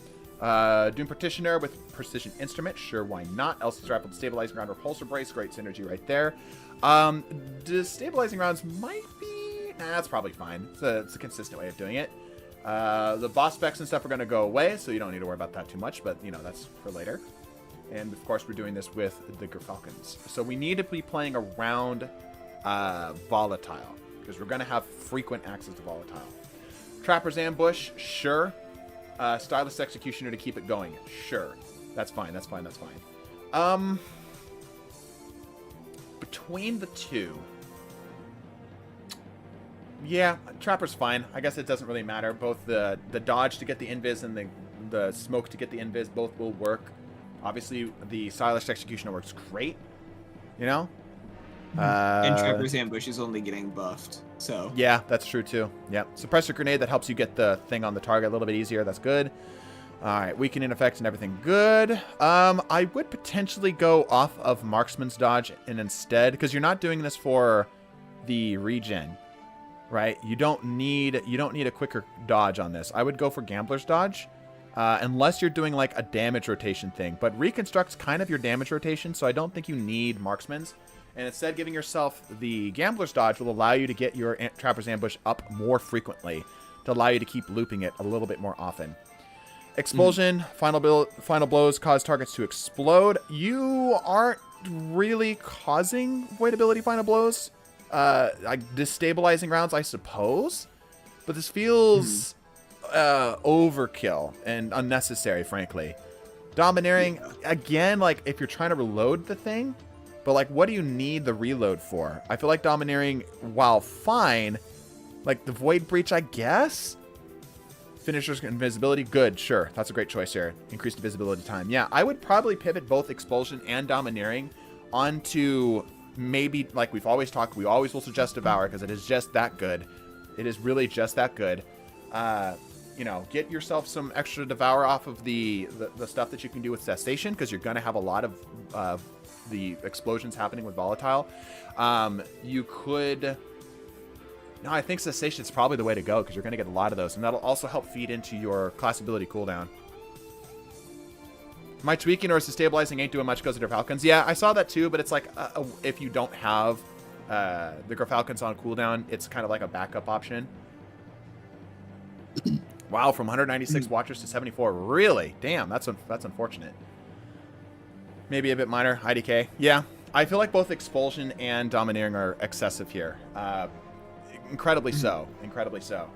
Doom Partitioner with Precision Instrument, sure, why not? Elsie's Rapid Stabilizing Round, Repulsor Brace, great synergy right there. Destabilizing Rounds might be... Nah, that's probably fine. It's a consistent way of doing it. The boss specs and stuff are going to go away, so you don't need to worry about that too much, but, you know, that's for later. And, of course, we're doing this with the Gerfalcons. So we need to be playing around Volatile, because we're going to have frequent access to Volatile. Trapper's Ambush, sure. Stylist Executioner to keep it going, sure. That's fine, that's fine, that's fine. Between the two... Yeah, Trapper's fine. I guess it doesn't really matter. Both the dodge to get the invis and the smoke to get the invis both will work. Obviously, the Stylist Executioner works great, you know? And Trapper's Ambush is only getting buffed, so... Yeah, that's true, too. Yep. Suppressor Grenade, that helps you get the thing on the target a little bit easier. That's good. All right, weakening effects and everything good. I would potentially go off of Marksman's Dodge and instead, because you're not doing this for the regen, right? You don't need a quicker dodge on this. I would go for Gambler's Dodge. Unless you're doing like a damage rotation thing. But Reconstruct's kind of your damage rotation, so I don't think you need Marksman's. And instead, giving yourself the Gambler's Dodge will allow you to get your Trapper's Ambush up more frequently, to allow you to keep looping it a little bit more often. Expulsion, final blows cause targets to explode. You aren't really causing void ability final blows. Like destabilizing rounds, I suppose. But this feels... overkill and unnecessary, frankly. Domineering, again, like, if you're trying to reload the thing, but, like, what do you need the reload for? I feel like Domineering, while fine, like, the Void Breach, I guess? Finisher's Invisibility, good, sure. That's a great choice here. Increased invisibility time. Yeah, I would probably pivot both Expulsion and Domineering onto maybe, like we've always talked, we always will suggest Devour, because it is just that good. It is really just that good. You know, get yourself some extra Devour off of the stuff that you can do with Cessation, because you're going to have a lot of the explosions happening with Volatile. You could... No, I think Cessation is probably the way to go, because you're going to get a lot of those, and that'll also help feed into your class ability cooldown. My tweaking or stabilizing ain't doing much because of their Falcons. Yeah, I saw that too, but it's like if you don't have the Gerfalcons on cooldown, it's kind of like a backup option. Wow, from 196 watchers to 74. Really? Damn, that's unfortunate. Maybe a bit minor. IDK. Yeah, I feel like both Expulsion and Domineering are excessive here. Incredibly so. Incredibly so.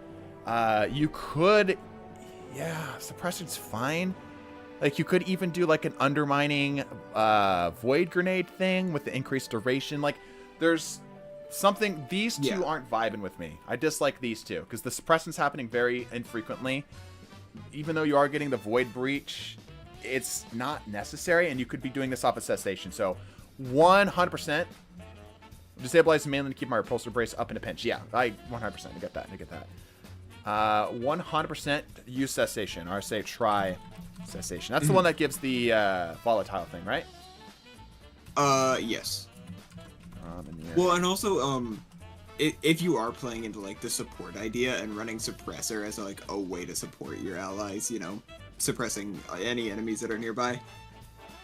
You could... Yeah, Suppression's fine. Like, you could even do, like, an Undermining Void Grenade thing with the increased duration. Like, there's... something, these two aren't vibing with me. I dislike these two, because the suppressant's happening very infrequently. Even though you are getting the Void Breach, it's not necessary, and you could be doing this off of Cessation. So, 100% destabilize mainly to keep my Repulsor Brace up in a pinch. Yeah, I 100% I get that. 100% use Cessation, or say try Cessation. That's the one that gives the Volatile thing, right? Yes. Well, and also, if you are playing into like the support idea and running suppressor as like a way to support your allies, you know, suppressing any enemies that are nearby,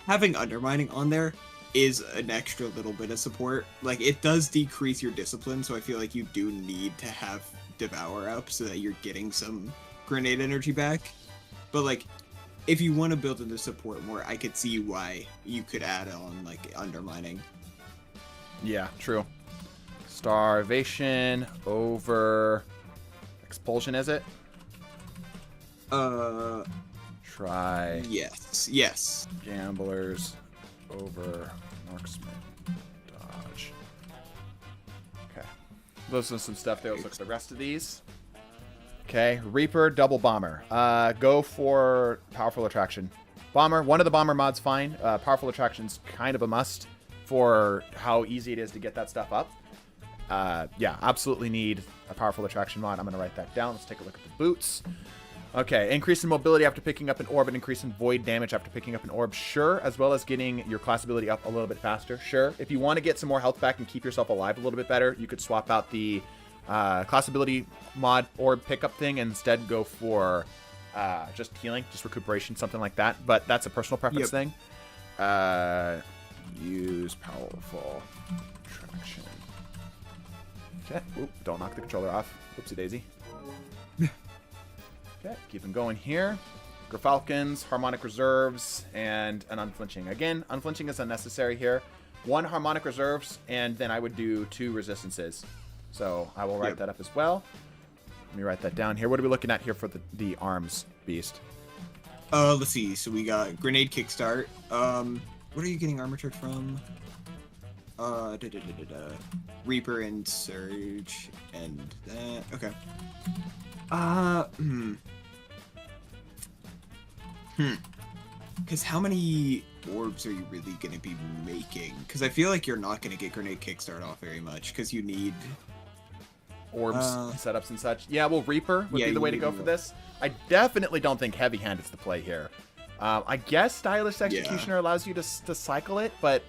having undermining on there is an extra little bit of support. Like, it does decrease your discipline, so I feel like you do need to have devour up so that you're getting some grenade energy back. But like, if you want to build into support more, I could see why you could add on like undermining. Yeah, true. Starvation over expulsion, is it? Try. Yes. Gamblers over marksman dodge. Okay. Those are some stuff there. Let's look at the rest of these. Okay, Reaper, double bomber. Go for powerful attraction. Bomber, one of the bomber mods, fine. Powerful attraction's kind of a must for how easy it is to get that stuff up. Yeah, absolutely need a powerful attraction mod. I'm going to write that down. Let's take a look at the boots. Okay, increase in mobility after picking up an orb and increase in void damage after picking up an orb. Sure, as well as getting your class ability up a little bit faster. Sure. If you want to get some more health back and keep yourself alive a little bit better, you could swap out the class ability mod orb pickup thing and instead go for just healing, just recuperation, something like that. But that's a personal preference thing. Use powerful attraction. Okay. Oop, don't knock the controller off. Oopsie daisy. Okay, keep them going here. Gerfalcons, harmonic reserves, and an unflinching. Again, unflinching is unnecessary here. 1 harmonic reserves, and then I would do 2 resistances. So I will write that up as well. Let me write that down here. What are we looking at here for the arms beast? Let's see. So we got grenade kickstart. What are you getting armor check from? Reaper and Surge and that. Okay. Because how many orbs are you really going to be making? Because I feel like you're not going to get grenade kickstart off very much because you need orbs, setups, and such. Yeah, well, Reaper would be the way to go for this. I definitely don't think Heavy Hand is the play here. I guess Stylish Executioner allows you to cycle it, but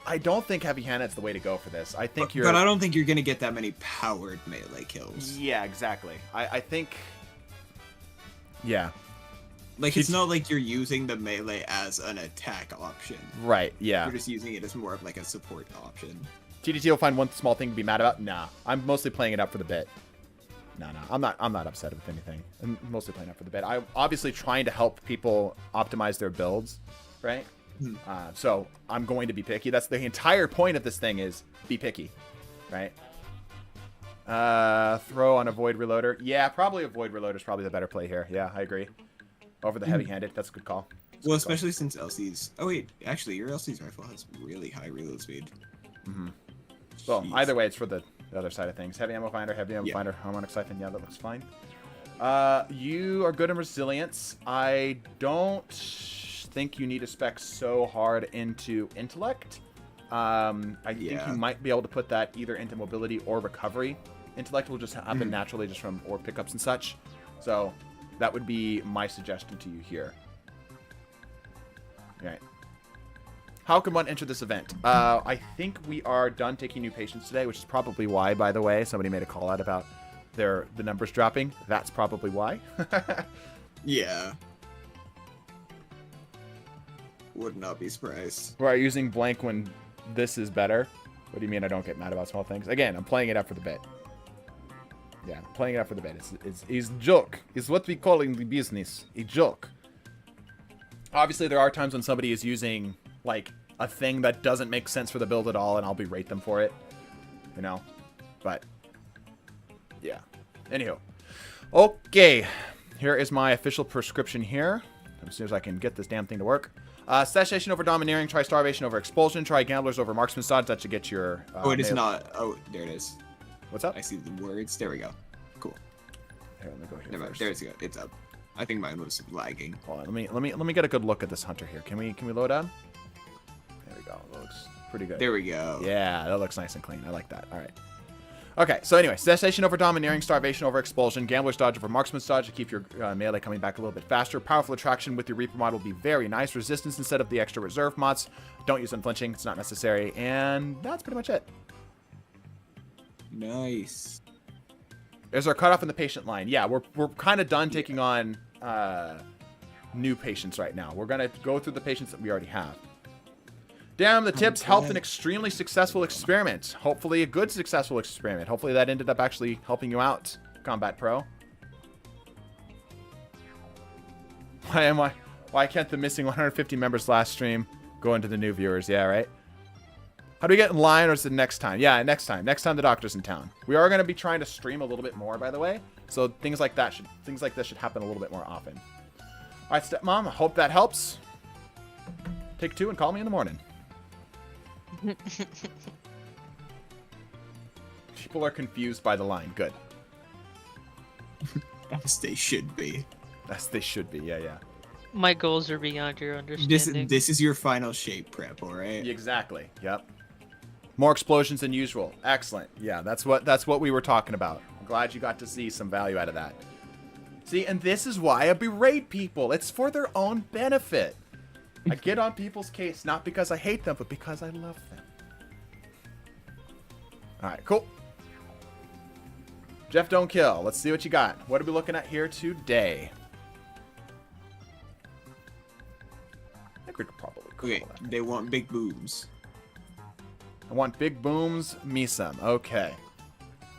I don't think Heavy Hand is the way to go for this. I think But I don't think you're going to get that many powered melee kills. Yeah, exactly. I think... Yeah. Like, it's not like you're using the melee as an attack option. Right, yeah. You're just using it as more of like a support option. TDT will find one small thing to be mad about? Nah. I'm mostly playing it up for the bit. No. I'm not upset with anything. I'm mostly playing up for the bit. I'm obviously trying to help people optimize their builds, right? So I'm going to be picky. That's the entire point of this thing, is be picky, right? Throw on a void reloader. Yeah, probably a void reloader is probably the better play here. Yeah, I agree. Over the heavy-handed. That's a good call. Well, especially since LC's... Oh, wait. Actually, your LC's rifle has really high reload speed. Well, either way, it's for the other side of things. Heavy ammo finder, harmonic siphon. Yeah, that looks fine. You are good in resilience. I don't think you need to spec so hard into intellect. I think you might be able to put that either into mobility or recovery. Intellect will just happen naturally just from orb pickups and such. So that would be my suggestion to you here. All right. How can one enter this event? I think we are done taking new patients today, which is probably why, by the way, somebody made a call out about the numbers dropping. That's probably why. Yeah. Would not be surprised. We're using blank when this is better. What do you mean I don't get mad about small things? Again, I'm playing it up for the bit. Yeah, playing it up for the bit. It's joke. It's what we call in the business a joke. Obviously, there are times when somebody is using like a thing that doesn't make sense for the build at all, and I'll berate them for it. You know? But yeah. Anywho. Okay. Here is my official prescription here. As soon as I can get this damn thing to work. Satiation over domineering, try starvation over expulsion, try gamblers over marksman's dodge. That should get your... oh, it is not. Oh, there it is. What's up? I see the words. There we go. Cool. Here, let me go here Never, first. there's go. It's up. I think mine was lagging. Hold on, let me get a good look at this hunter here. Can we load on? There we go. That looks pretty good. There we go. Yeah, that looks nice and clean. I like that. All right. Okay, so anyway, cessation over domineering, starvation over expulsion, gambler's dodge over marksman's dodge to keep your melee coming back a little bit faster. Powerful attraction with your Reaper mod will be very nice. Resistance instead of the extra reserve mods. Don't use unflinching. It's not necessary. And that's pretty much it. Nice. There's our cutoff in the patient line. Yeah, we're kind of done taking on new patients right now. We're gonna go through the patients that we already have. Damn, the tips helped an extremely successful experiment. Hopefully a good successful experiment. Hopefully that ended up actually helping you out, Combat Pro. Why can't the missing 150 members last stream go into the new viewers? Yeah, right? How do we get in line, or is it next time? Yeah, next time. Next time the doctor's in town. We are going to be trying to stream a little bit more, by the way. So things like this should happen a little bit more often. All right, stepmom, I hope that helps. Take 2 and call me in the morning. People are confused by the line. Good. As they should be. As they should be. Yeah, yeah. My goals are beyond your understanding. This is your final shape prep, all right? Exactly. Yep. More explosions than usual. Excellent. Yeah, that's what we were talking about. I'm glad you got to see some value out of that. See, and this is why I berate people. It's for their own benefit. I get on people's case not because I hate them, but because I love them. All right, cool. Jeff, don't kill. Let's see what you got. What are we looking at here today? I think we could probably call Okay, that. they want big booms. I want big booms, me some. Okay.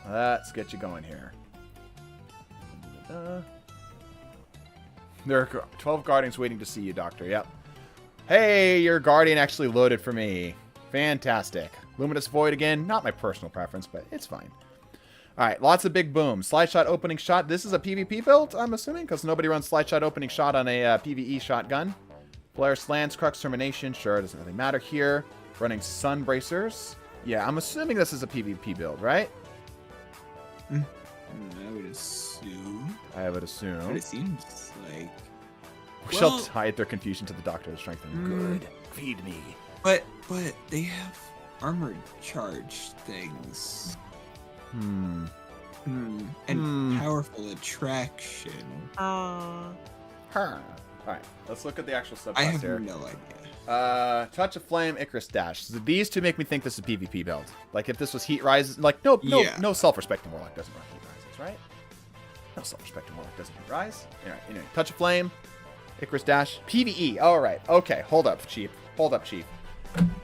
Let's get you going here. There are 12 guardians waiting to see you, Doctor. Yep. Hey, your guardian actually loaded for me. Fantastic. Luminous Void again. Not my personal preference, but it's fine. All right, lots of big booms. Slide shot, opening shot. This is a PvP build, I'm assuming, because nobody runs slide shot, opening shot on a PvE shotgun. Blair slants, Crux termination. Sure, doesn't really matter here. Running sun bracers. Yeah, I'm assuming this is a PvP build, right? I would assume. I would assume. But it seems like. We shall hide their confusion to the doctor to strengthen. Good. Feed me. But they have armored charge things. And powerful attraction. All right, let's look at the actual subclass I have here. no idea. Touch of Flame, Icarus Dash. So these two make me think this is a PvP build. Like if this was Heat Rise, like no self-respecting Warlock doesn't run Heat Rises, right? No self-respecting Warlock doesn't Heat Rise. Anyway, Touch of Flame, Icarus Dash, PvE. All right, okay, hold up, Chief.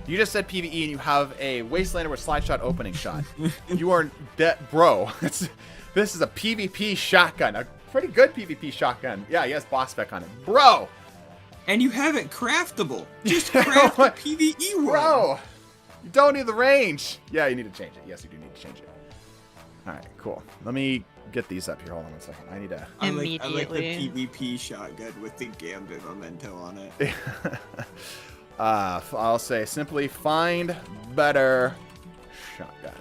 You just said PvE and you have a Wastelander with slide shot, opening shot. You are dead, bro. This is a PvP shotgun, a pretty good PvP shotgun. Yeah, he has boss spec on it, bro. And you have it craftable. Just craft a PvE one. Bro, you don't need the range. Yeah, you need to change it. Yes, you do need to change it. All right, cool. Let me get these up here. Hold on 1 second. I need to... I like the PvP shotgun with the Gambit memento on it. I'll say simply find better shotgun.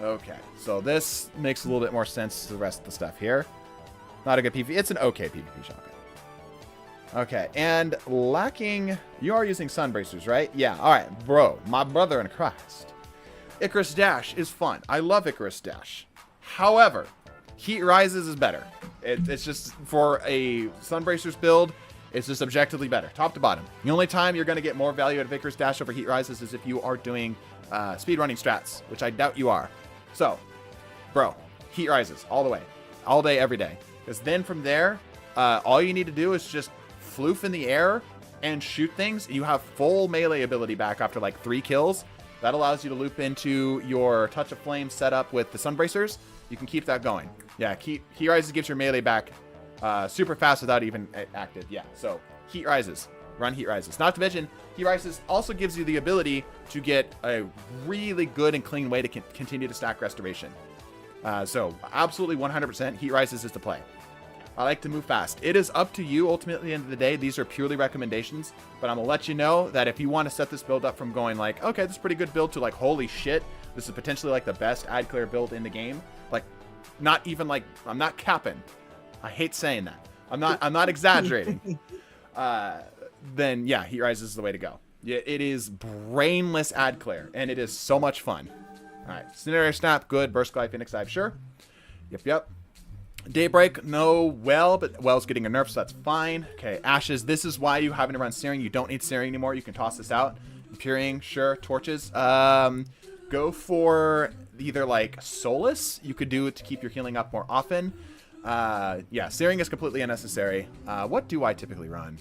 Okay, so this makes a little bit more sense to the rest of the stuff here. Not a good PvP. It's an okay PvP shotgun. Okay, and lacking... You are using sun bracers, right? Yeah, all right, bro. My brother in Christ. Icarus Dash is fun. I love Icarus Dash. However, Heat Rises is better. It's just, for a sun bracers build, it's just objectively better, top to bottom. The only time you're going to get more value out of Icarus Dash over Heat Rises is if you are doing speedrunning strats, which I doubt you are. So, bro, Heat Rises all the way. All day, every day. Because then from there, all you need to do is just floof in the air and shoot things. You have full melee ability back after like 3 kills. That allows you to loop into your Touch of Flame setup with the sun bracers. You can keep that going. Yeah, Heat Rises gives your melee back super fast without even active. Yeah, so Heat Rises. Run Heat Rises. Not to mention, Heat Rises also gives you the ability to get a really good and clean way to continue to stack Restoration. So absolutely 100% Heat Rises is the play. I like to move fast. It is up to you ultimately at the end of the day. These are purely recommendations, but I'm going to let you know that if you want to set this build up from going like, okay, this is a pretty good build to like, holy shit, this is potentially like the best ad clear build in the game. Like, not even like, I'm not capping. I hate saying that. I'm not exaggerating. Then yeah, Heat Rise is the way to go. Yeah, it is brainless ad clear, and it is so much fun. All right, Scenario Snap, good. Burst Glide, Phoenix Dive, sure. Yep. Daybreak, no well, but Well's getting a nerf, so that's fine. Okay, Ashes, this is why you having to run Searing. You don't need Searing anymore. You can toss this out. Peering, sure. Torches. Go for either like Solace. You could do it to keep your healing up more often. Yeah, Searing is completely unnecessary. What do I typically run?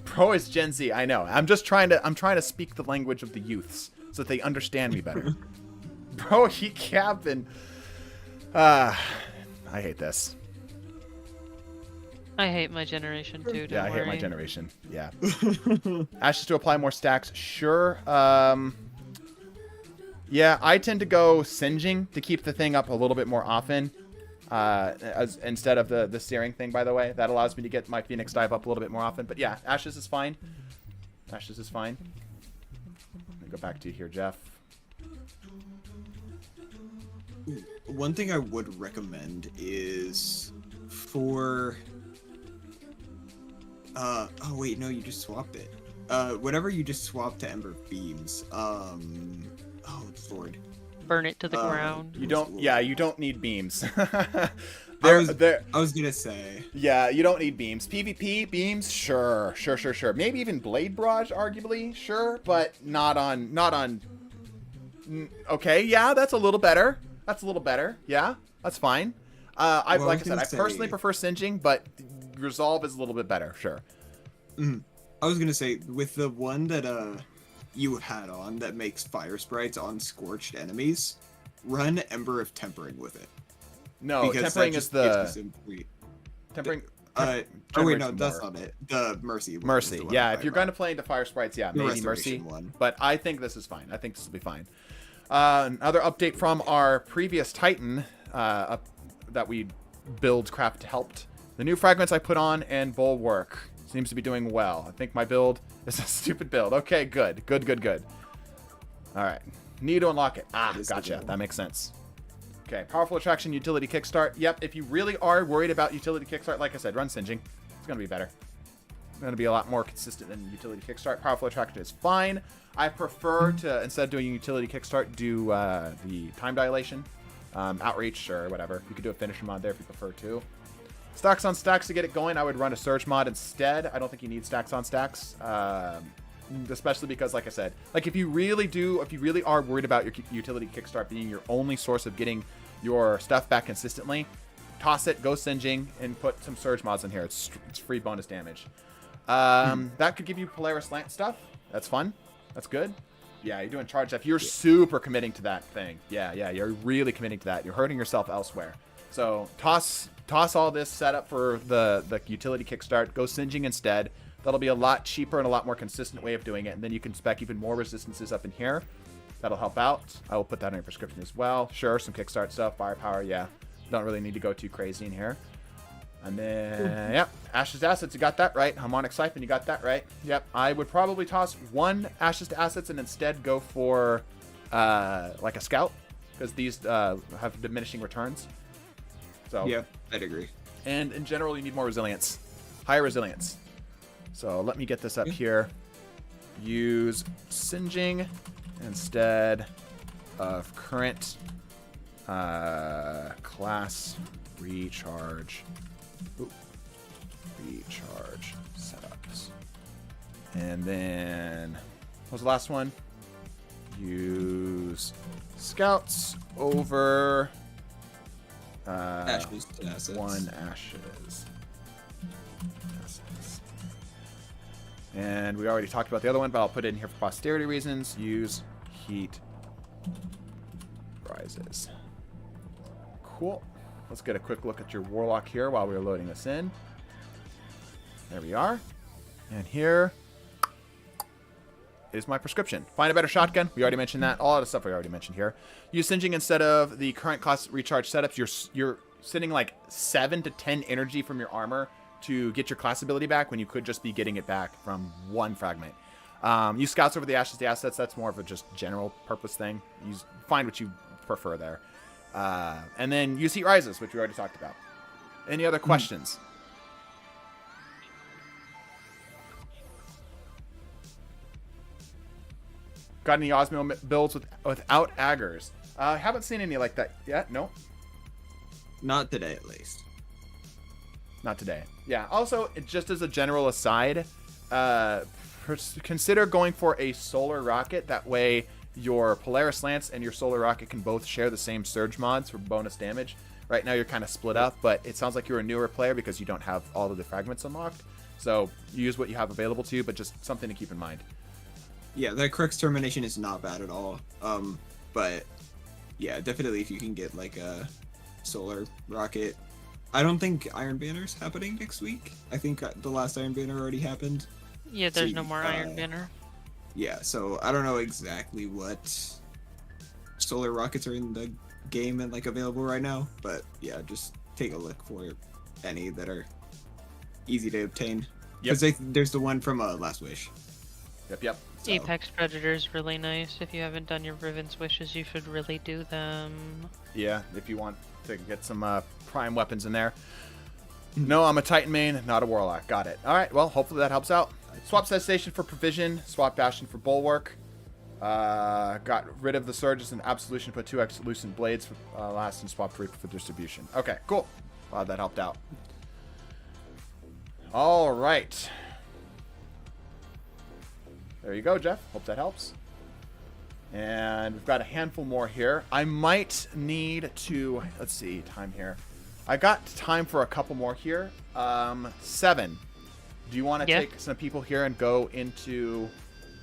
Pro is Gen Z. I know. I'm trying to speak the language of the youths so that they understand me better. Pro heat cap and I hate this. I hate my generation too. Yeah, I worry. hate my generation. Yeah. Ashes to apply more stacks. Sure. Yeah, I tend to go singeing to keep the thing up a little bit more often. Instead of the searing thing, by the way. That allows me to get my Phoenix dive up a little bit more often. But yeah, Ashes is fine. Ashes is fine. Let me go back to you here, Jeff. One thing I would recommend is for... oh wait, no, you just swapped it. Whatever you just swapped to Ember Beams. Oh, Lord. Burn it to the ground. You don't. Yeah, you don't need beams. I was gonna say. Yeah, you don't need beams. PvP beams, sure. Maybe even Blade Barrage, arguably, sure, but not on. Okay, yeah, that's a little better. Yeah, that's fine. Like I said, I personally prefer singeing, but Resolve is a little bit better, sure. I was gonna say with the one that you had on that makes fire sprites on scorched enemies, run Ember of Tempering with it. No, because Tempering is the... Tempering... oh wait, no, that's not it. The Mercy. Mercy, yeah, if you're going to play into fire sprites, yeah, maybe Mercy. One. But I think this is fine. I think this will be fine. Another update from our previous Titan that we craft helped. The new fragments I put on and Bulwark seems to be doing well. I think my build is a stupid build. Okay, good. All right. Need to unlock it. Gotcha. That makes sense. Okay, powerful attraction, utility kickstart. Yep, if you really are worried about utility kickstart, like I said, run singeing. It's going to be better. It's going to be a lot more consistent than utility kickstart. Powerful attraction is fine. I prefer to, instead of doing utility kickstart, do the time dilation. Outreach or whatever. You could do a finisher mod there if you prefer to. Stacks on stacks to get it going, I would run a surge mod instead. I don't think you need stacks on stacks. Especially because, like I said, like if you really are worried about your utility kickstart being your only source of getting your stuff back consistently, toss it, go singeing, and put some surge mods in here. It's free bonus damage. That could give you Polaris Lance stuff. That's fun. That's good. Yeah, you're doing charge F. You're super committing to that thing. Yeah, you're really committing to that. You're hurting yourself elsewhere. So toss all this setup for the utility kickstart. Go singeing instead. That'll be a lot cheaper and a lot more consistent way of doing it. And then you can spec even more resistances up in here. That'll help out. I will put that in your prescription as well. Sure, some kickstart stuff, firepower, yeah. Don't really need to go too crazy in here. And then, yep, Ashes to Assets, you got that right. Harmonic Siphon, you got that right. Yep, I would probably toss one Ashes to Assets and instead go for like a Scout, because these have diminishing returns. So yeah, I'd agree. And in general, you need more resilience. Higher resilience. So let me get this up here. Use singeing instead of current class recharge. Recharge setups. And then, what was the last one? Use scouts over Ashes to Assets. One Ashes. And we already talked about the other one, but I'll put it in here for posterity reasons. Use heat rises. Cool. Let's get a quick look at your Warlock here while we're loading this in. There we are. And here is my prescription. Find a better shotgun. We already mentioned that. All of the stuff we already mentioned here. Use singeing instead of the current class recharge setups. You're sending like 7 to 10 energy from your armor to get your class ability back when you could just be getting it back from one fragment. Use scouts over the Ashes to Assets. That's more of a just general purpose thing. Find what you prefer there. And then use heat rises, which we already talked about. Any other questions? Got any Osmo builds without aggers? I haven't seen any like that yet. No. Not today, at least. Not today. Yeah. Also, just as a general aside, consider going for a solar rocket. That way your Polaris Lance and your solar rocket can both share the same surge mods for bonus damage. Right now you're kind of split up, but it sounds like you're a newer player because you don't have all of the fragments unlocked. So use what you have available to you, but just something to keep in mind. Yeah, that Crux termination is not bad at all. But yeah, definitely if you can get like a solar rocket. I don't think Iron Banner's happening next week. I think the last Iron Banner already happened. Yeah, there's no more Iron Banner. Yeah, so I don't know exactly what solar rockets are in the game and like available right now, but yeah, just take a look for any that are easy to obtain. Because there's the one from Last Wish. Yep. So. Apex Predator's really nice. If you haven't done your Riven's Wishes, you should really do them. Yeah, if you want to get some prime weapons in there. No, I'm a Titan main, not a Warlock. Got it. All right, well, hopefully that helps out. Swap Cessation for Provision, swap Bastion for Bulwark. Got rid of the Surges and Absolution, put 2 Lucent Blades for last, and swapped Reaper for Distribution. Okay, cool. Glad that helped out. All right. There you go, Jeff. Hope that helps. And we've got a handful more here. I might need to... Let's see, time here. I got time for a couple more here. 7. Do you want to take some people here and go into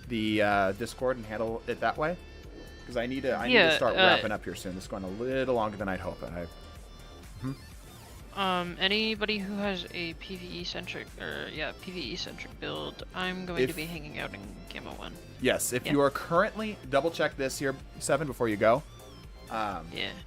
the Discord and handle it that way? Because I need to start wrapping up here soon. This is going a little longer than I'd hoped. Anybody who has a PvE centric build, I'm going to be hanging out in Gamma 1. Yes, if you are currently, double check this here, 7, before you go.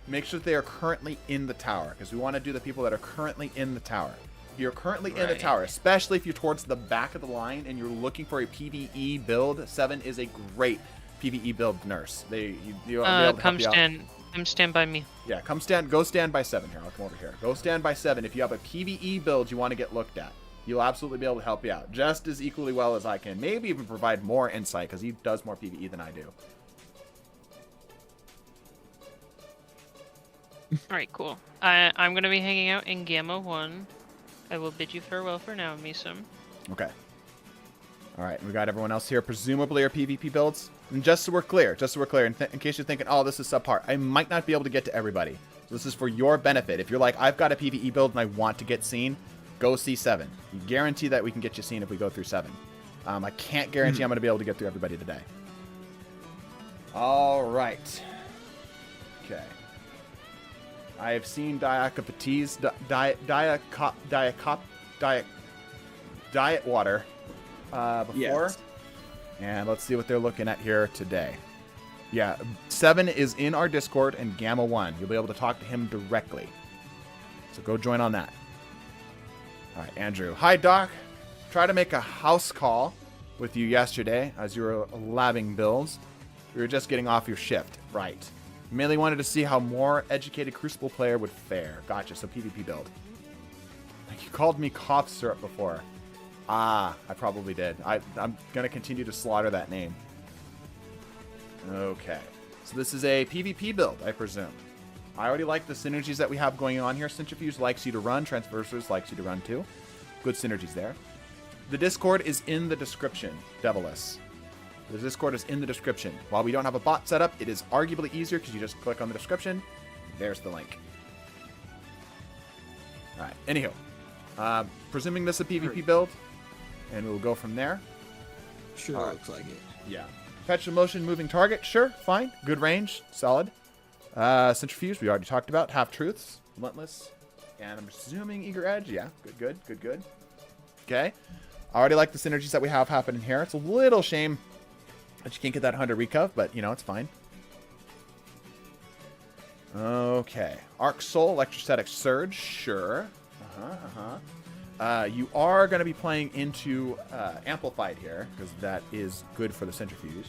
Make sure that they are currently in the tower, because we want to do the people that are currently in the tower. If you're currently in the tower, especially if you're towards the back of the line and you're looking for a PvE build, 7 is a great PvE build nurse. You'll be able to help you out. Come stand by me. Yeah, go stand by 7 here. I'll come over here. Go stand by 7 if you have a PvE build you want to get looked at. You'll absolutely be able to help you out just as equally well as I can. Maybe even provide more insight because he does more PvE than I do. Alright, cool. I'm going to be hanging out in Gamma 1. I will bid you farewell for now, Misum. Okay. Alright, we got everyone else here. Presumably our PvP builds. And just so we're clear, in case you're thinking, oh, this is subpar, I might not be able to get to everybody. So this is for your benefit. If you're like, I've got a PvE build and I want to get seen, go see 7. You guarantee that we can get you seen if we go through 7. I can't guarantee I'm going to be able to get through everybody today. All right. Okay. I have seen Diacopates, diet water before. Yes. And let's see what they're looking at here today. Yeah, 7 is in our Discord and Gamma 1. You'll be able to talk to him directly. So go join on that. All right, Andrew. Hi, Doc. Tried to make a house call with you yesterday as you were labbing builds. We were just getting off your shift. Right. Mainly wanted to see how more educated Crucible player would fare. Gotcha, so PvP build. You called me cough syrup before. Ah, I probably did. I'm going to continue to slaughter that name. Okay. So this is a PvP build, I presume. I already like the synergies that we have going on here. Centrifuge likes you to run. Transversers likes you to run too. Good synergies there. The Discord is in the description, Devilis. The Discord is in the description. While we don't have a bot set up, it is arguably easier because you just click on the description. There's the link. All right. Anywho, presuming this is a PvP build, and we'll go from there. Sure, looks like it. Yeah. Fetch a motion moving target. Sure, fine. Good range. Solid. Centrifuge, we already talked about. Half-truths. Relentless. And I'm assuming Eager Edge. Yeah, good. Okay. I already like the synergies that we have happening here. It's a little shame that you can't get that 100 recov, but, it's fine. Okay. Arc Soul, Electrostatic Surge. Sure. You are going to be playing into Amplified here, because that is good for the Centrifuge.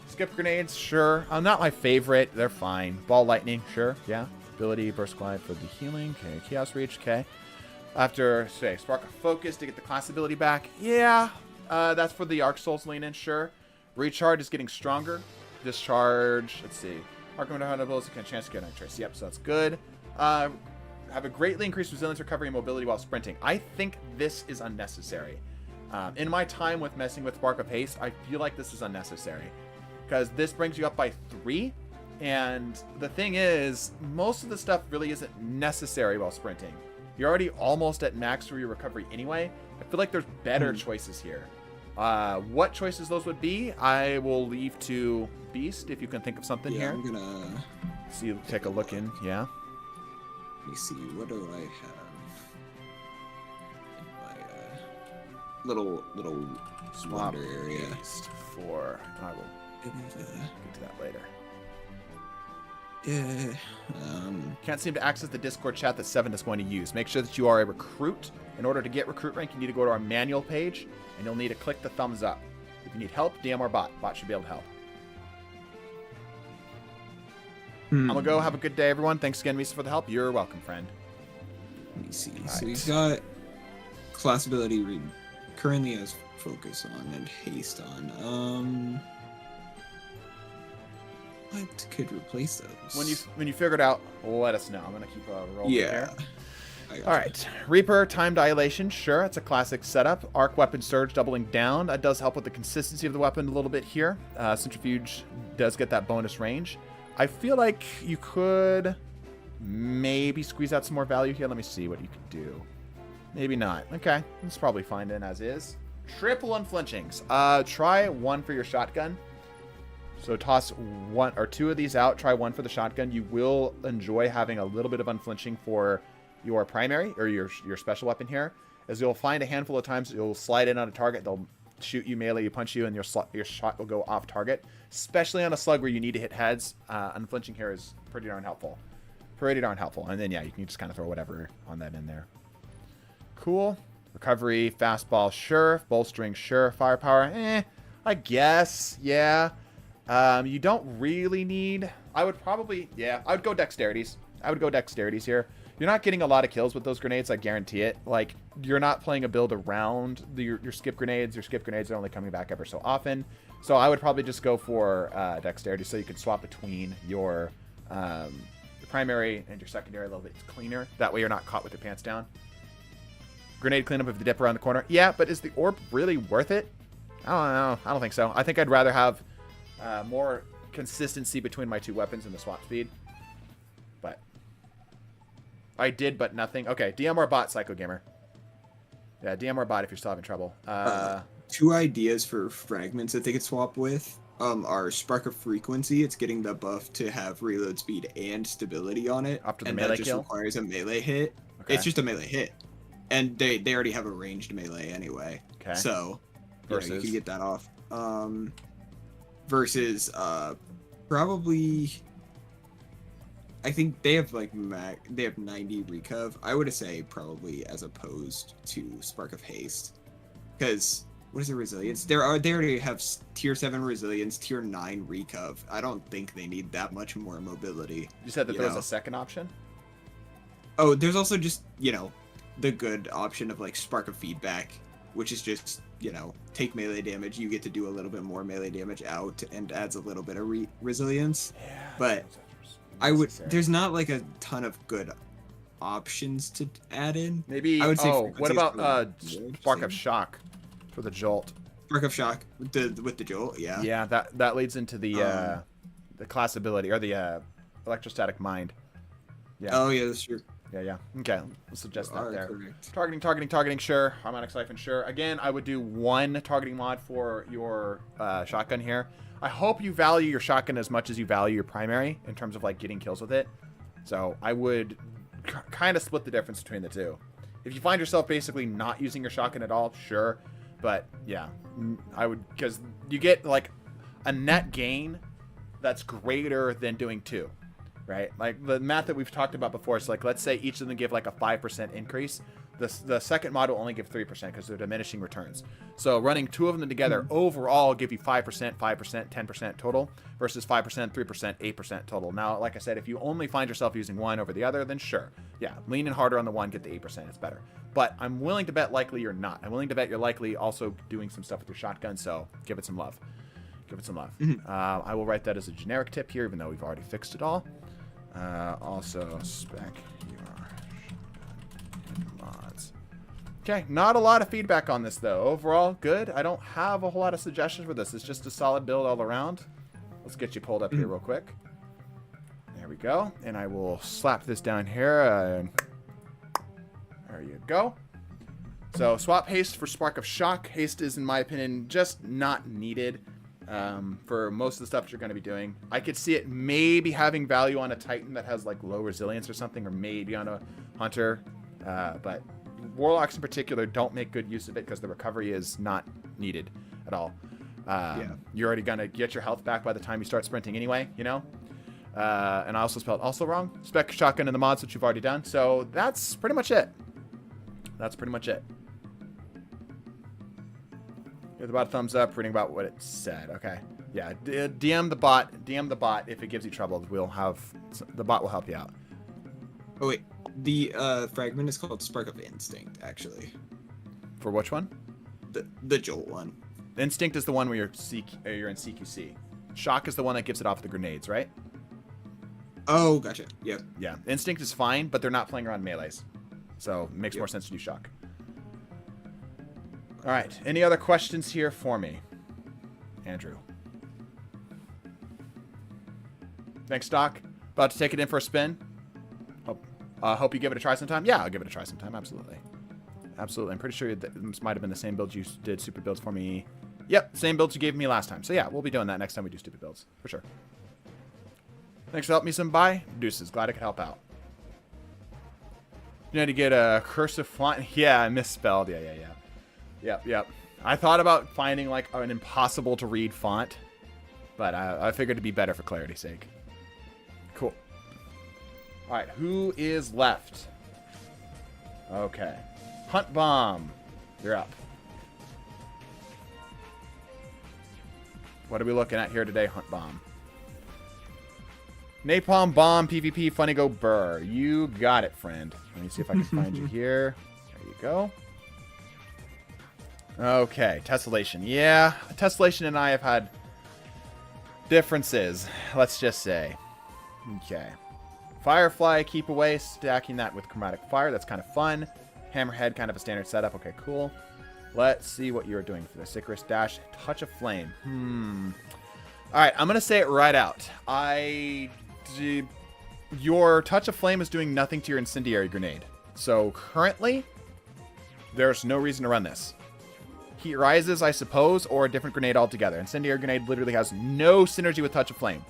Skip Grenades, sure. Not my favorite. They're fine. Ball Lightning, sure. Yeah. Ability, Burst Glide for the healing. Okay. Chaos Reach, okay. After, say, Spark of Focus to get the class ability back. Yeah. That's for the Arc Souls lean in, sure. Recharge is getting stronger. Discharge, let's see. Arc of Abilities can chance to get Nitrace. Yep, so that's good. Have a greatly increased resilience, recovery, and mobility while sprinting. I think this is unnecessary. In my time with messing with Spark of Haste, I feel like this is unnecessary. Because this brings you up by 3. And the thing is, most of the stuff really isn't necessary while sprinting. You're already almost at max for your recovery anyway. I feel like there's better choices here. What choices those would be, I will leave to Beast if you can think of something here. I'm gonna take a look in. Yeah. Let me see. What do I have in my little Swamp water area? Beast for. I will get to that later. Yeah. Can't seem to access the Discord chat that Seven is going to use. Make sure that you are a recruit. In order to get recruit rank, you need to go to our manual page, and you'll need to click the thumbs up. If you need help, DM our bot. Bot should be able to help. I'm gonna go. Have a good day, everyone. Thanks again, Misa, for the help. You're welcome, friend. Let me see. Right. So we've got class ability currently has focus on and haste on. What could replace those? When you figure it out, let us know. I'm gonna keep rolling here. All right, Reaper time dilation. Sure, it's a classic setup. Arc weapon surge doubling down. That does help with the consistency of the weapon a little bit here. Centrifuge does get that bonus range. I feel like you could maybe squeeze out some more value here. Let me see what you could do. Maybe not. Okay, it's probably fine then as is. Triple unflinchings. Try 1 for your shotgun. So toss 1 or 2 of these out. Try 1 for the shotgun. You will enjoy having a little bit of unflinching for your primary or your special weapon here, as you'll find a handful of times you'll slide in on a target. They'll shoot you melee, you punch you, and your shot will go off target. Especially on a slug where you need to hit heads, unflinching here is pretty darn helpful. Pretty darn helpful. And then yeah, you can just kind of throw whatever on that in there. Cool. Recovery, fastball, sure. Bolstering, sure. Firepower, I guess, yeah. You don't really need. I would go dexterities. I would go dexterities here. You're not getting a lot of kills with those grenades, I guarantee it. Like, you're not playing a build around your skip grenades. Your skip grenades are only coming back ever so often. So I would probably just go for dexterity so you can swap between your primary and your secondary a little bit cleaner. That way you're not caught with your pants down. Grenade cleanup of the dip around the corner. Yeah, but is the orb really worth it? I don't know. I don't think so. I think I'd rather have more consistency between my 2 weapons and the swap speed. But I did, but nothing. Okay, DM or bot, Psycho Gamer. Yeah, DM or bot if you're still having trouble. 2 ideas for fragments that they could swap with are Spark of Frequency. It's getting the buff to have reload speed and stability on it. After the and melee that just kill? Requires a melee hit. Okay. It's just a melee hit. And they already have a ranged melee anyway. Okay. So you can get that off. Versus probably I think they have they have 90 recov. I would say probably as opposed to Spark of Haste, because what is the resilience? They already have tier 7 resilience, tier 9 recov. I don't think they need that much more mobility. You said that there was a second option? Oh, there's also just the good option of Spark of Feedback, which is just take melee damage. You get to do a little bit more melee damage out and adds a little bit of resilience. Yeah, but there's not a ton of good options to add in. Maybe I would say what about Spark of Shock for the jolt? Spark of Shock with the jolt, yeah. Yeah, that leads into the class ability or the electrostatic mind. Yeah. Oh yeah, that's true. Yeah. Okay, let's suggest that there. Correct. Targeting, sure. Harmonic Siphon, sure. Again, I would do 1 targeting mod for your shotgun here. I hope you value your shotgun as much as you value your primary in terms of getting kills with it. So I would kind of split the difference between the 2. If you find yourself basically not using your shotgun at all, sure. But yeah, I would, because you get a net gain that's greater than doing 2. Right, the math that we've talked about before is let's say each of them give a 5% increase. The second mod will only give 3% because they're diminishing returns. So running 2 of them together overall give you 5%, 10% total versus 5%, 3%, 8% total. Now, like I said, if you only find yourself using one over the other, then sure, yeah, lean in harder on the one, get the 8%. It's better. But I'm willing to bet likely you're not. I'm willing to bet you're likely also doing some stuff with your shotgun. So give it some love. Give it some love. I will write that as a generic tip here, even though we've already fixed it all. Also spec your mods. Okay, not a lot of feedback on this, though. Overall, good. I don't have a whole lot of suggestions for this. It's just a solid build all around. Let's get you pulled up here real quick. There we go. And I will slap this down here. There you go. So, swap haste for Spark of Shock. Haste is, in my opinion, just not needed for most of the stuff you're going to be doing. I could see it maybe having value on a Titan that has, like, low resilience or something, or maybe on a Hunter. But Warlocks in particular don't make good use of it because the recovery is not needed at all. You're already going to get your health back by the time you start sprinting anyway, you know? And I also spelled also wrong. Spec Shotgun in the mods, which you've already done. So that's pretty much it. That's pretty much it. Give about a thumbs up, reading about what it said. Okay. Yeah, DM the bot. DM the bot if it gives you trouble. The bot will help you out. Oh, wait. The fragment is called Spark of Instinct, actually. For which one? The Jolt one. Instinct is the one where you're in CQC. Shock is the one that gives it off the grenades, right? Oh, gotcha. Yep. Yeah. Instinct is fine, but they're not playing around melees. So it makes more sense to do Shock. All right. Any other questions here for me? Andrew. Thanks, Doc. About to take it in for a spin. Hope you give it a try sometime. Yeah, I'll give it a try sometime. Absolutely. Absolutely. I'm pretty sure this might have been the same build you did super builds for me. Yep, same builds you gave me last time. So yeah, we'll be doing that next time we do stupid builds. For sure. Thanks for helping me some bye. Deuces. Glad I could help out. You had to get a cursive font. Yeah, I misspelled. Yeah. Yep. I thought about finding like an impossible to read font, but I figured it'd be better for clarity's sake. Cool. All right, who is left? Okay. Hunt Bomb. You're up. What are we looking at here today, Hunt Bomb? Napalm Bomb, PvP, Funny Go Burr. You got it, friend. Let me see if I can find you here. There you go. Okay, Tessellation. Yeah, Tessellation and I have had differences, let's just say. Okay. Firefly, keep away, stacking that with Chromatic Fire. That's kind of fun. Hammerhead, kind of a standard setup. Okay, cool. Let's see what you're doing for the Icarus Dash. Touch of Flame. All right, I'm going to say it right out. Your Touch of Flame is doing nothing to your Incendiary Grenade. So currently, there's no reason to run this. Heat Rises, I suppose, or a different grenade altogether. Incendiary Grenade literally has no synergy with Touch of Flame.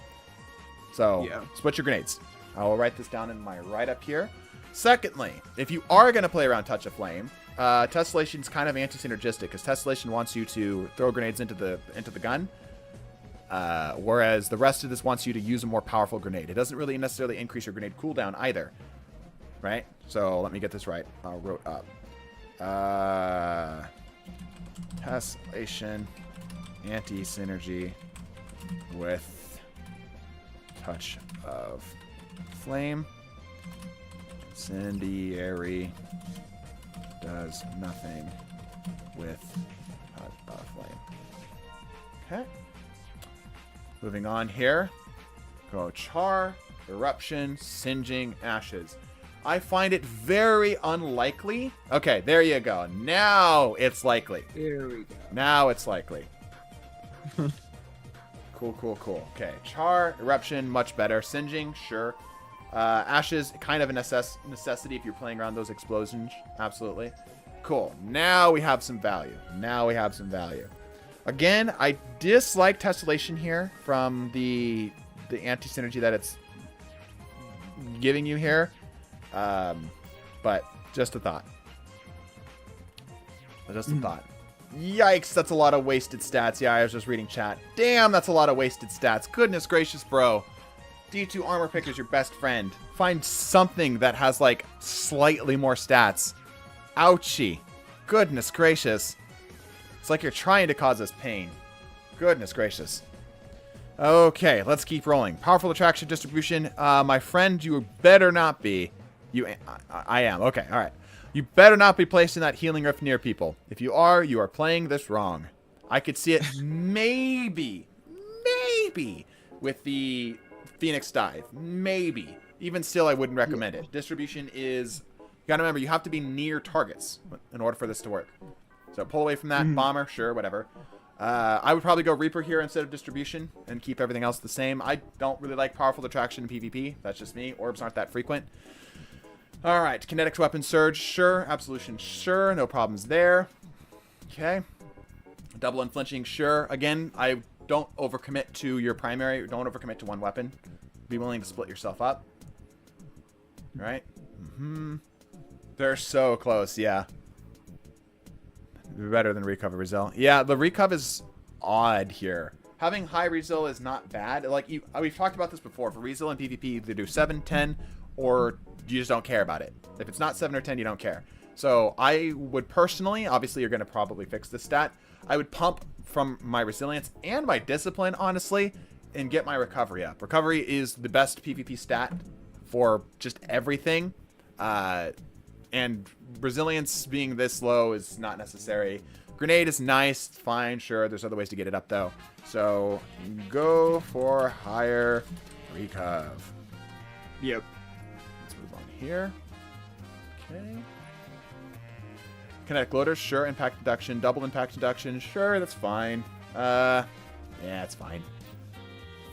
So, switch your grenades. I will write this down in my write-up here. Secondly, if you are going to play around Touch of Flame, Tessellation is kind of anti-synergistic, because Tessellation wants you to throw grenades into the gun, whereas the rest of this wants you to use a more powerful grenade. It doesn't really necessarily increase your grenade cooldown either, right? So let me get this right. I wrote up. Tessellation, anti-synergy with Touch of Flame. Incendiary does nothing with Touch of Flame. Okay. Moving on here. Go Char, Eruption, Singeing, Ashes. I find it very unlikely. Okay, there you go. Now it's likely. There we go. Now it's likely. Cool. Okay, Char, Eruption, much better. Singeing, sure. Ashes, kind of a necessity if you're playing around those explosions. Absolutely. Cool. Now we have some value. Again, I dislike Tessellation here from the anti-synergy that it's giving you here. But just a thought. Yikes, that's a lot of wasted stats. Yeah, I was just reading chat. Damn, that's a lot of wasted stats. Goodness gracious, bro. D2 Armor Picker's your best friend. Find something that has, like, slightly more stats. Ouchie. Goodness gracious. It's like you're trying to cause us pain. Goodness gracious. Okay, let's keep rolling. Powerful Attraction Distribution. My friend, you better not be. I am. Okay, all right. You better not be placing that Healing Rift near people. If you are playing this wrong. I could see it maybe with the Phoenix Dive. Maybe. Even still, I wouldn't recommend it. Distribution is You gotta remember, you have to be near targets in order for this to work. So pull away from that. Bomber, sure, whatever. I would probably go Reaper here instead of Distribution and keep everything else the same. I don't really like Powerful Attraction in PvP. That's just me. Orbs aren't that frequent. All right, Kinetics Weapon Surge, sure. Absolution, sure. No problems there. Okay. Double Unflinching, sure. Again, I don't overcommit to your primary. Don't overcommit to one weapon. Be willing to split yourself up. All right. They're so close, yeah. Better than Recov or Resil. Yeah, the Recov is odd here. Having high Resil is not bad. Like, we've talked about this before. For Resil and PvP, either do 7, 10, or you just don't care about it. If it's not 7 or 10, you don't care. So I would personally, obviously you're going to probably fix this stat, I would pump from my Resilience and my Discipline, honestly, and get my Recovery up. Recovery is the best PvP stat for just everything. And Resilience being this low is not necessary. Grenade is nice, fine, sure. There's other ways to get it up, though. So go for higher Recov. Yep. Let's move on here. Okay. Kinetic Loaders, sure. Impact Deduction, Double Impact Deduction, sure, that's fine. Yeah, it's fine.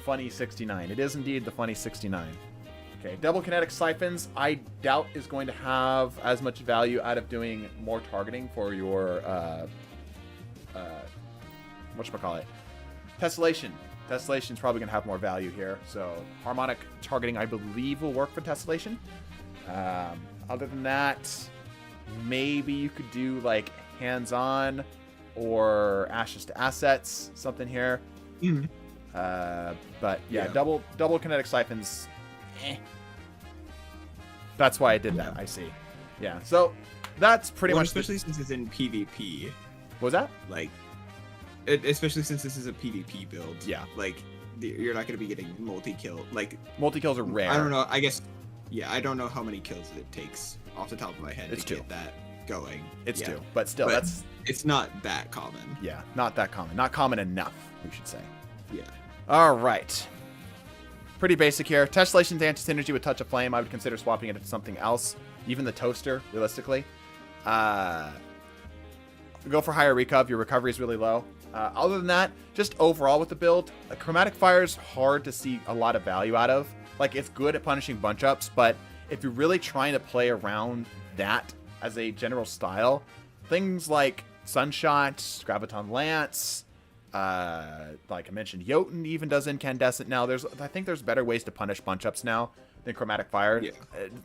Funny 69. It is indeed the Funny 69. Okay, Double Kinetic Siphons, I doubt is going to have as much value out of doing more targeting for your, whatchamacallit? Tessellation. Tessellation is probably going to have more value here. So, Harmonic Targeting, I believe, will work for Tessellation. Other than that, maybe you could do, like, Hands-On or Ashes to Assets, something here. But, yeah, double Kinetic Siphons... That's why I did that. I see. Yeah. So that's pretty much. Especially since it's in PvP. What was that? Like, especially since this is a PvP build. Yeah. Like, you're not going to be getting multi-kill. Like, multi-kills are rare. I don't know. I guess. Yeah. I don't know how many kills it takes off the top of my head it's to 2. get that going. It's 2, but still, that's. It's not that common. Yeah. Not that common. Not common enough, we should say. Yeah. All right. Pretty basic here. Tessellation's anti-synergy with Touch of Flame. I would consider swapping it into something else. Even the Toaster, realistically. Go for higher Recov. Your recovery is really low. Other than that, just overall with the build, Chromatic Fire is hard to see a lot of value out of. Like, it's good at punishing bunch-ups, but if you're really trying to play around that as a general style, things like Sunshot, Graviton Lance... like I mentioned, Jotun even does Incandescent now. I think there's better ways to punish bunch-ups now than Chromatic Fire. Yeah.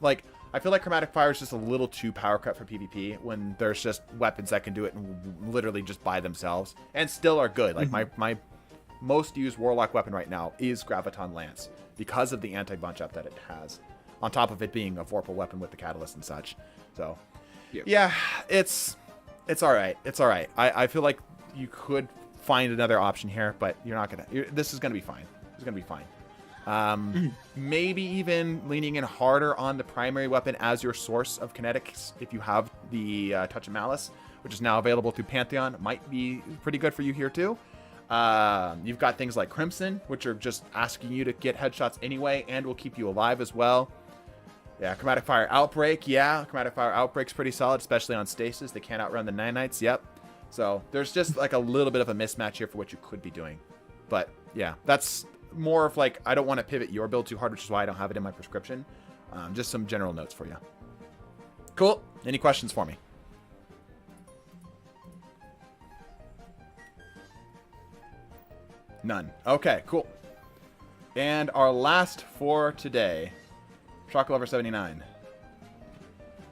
Like, I feel like Chromatic Fire is just a little too power cut for PvP when there's just weapons that can do it literally just by themselves and still are good. Like, my most used Warlock weapon right now is Graviton Lance because of the anti-bunch-up that it has, on top of it being a Vorpal weapon with the Catalyst and such. So, yeah, it's all right. It's all right. I feel like you could find another option here, but you're not gonna. This is gonna be fine. This is gonna be fine. Maybe even leaning in harder on the primary weapon as your source of kinetics if you have the Touch of Malice, which is now available through Pantheon. Might be pretty good for you here too. You've got things like Crimson, which are just asking you to get headshots anyway and will keep you alive as well. Yeah, Chromatic Fire Outbreak. Yeah, Chromatic Fire Outbreak's pretty solid, especially on Stasis. They can't outrun the Nanites. Yep. So there's just like a little bit of a mismatch here for what you could be doing. But yeah, that's more of like, I don't want to pivot your build too hard, which is why I don't have it in my prescription. Just some general notes for you. Cool. Any questions for me? None. Okay, cool. And our last for today, Shock Lover 79.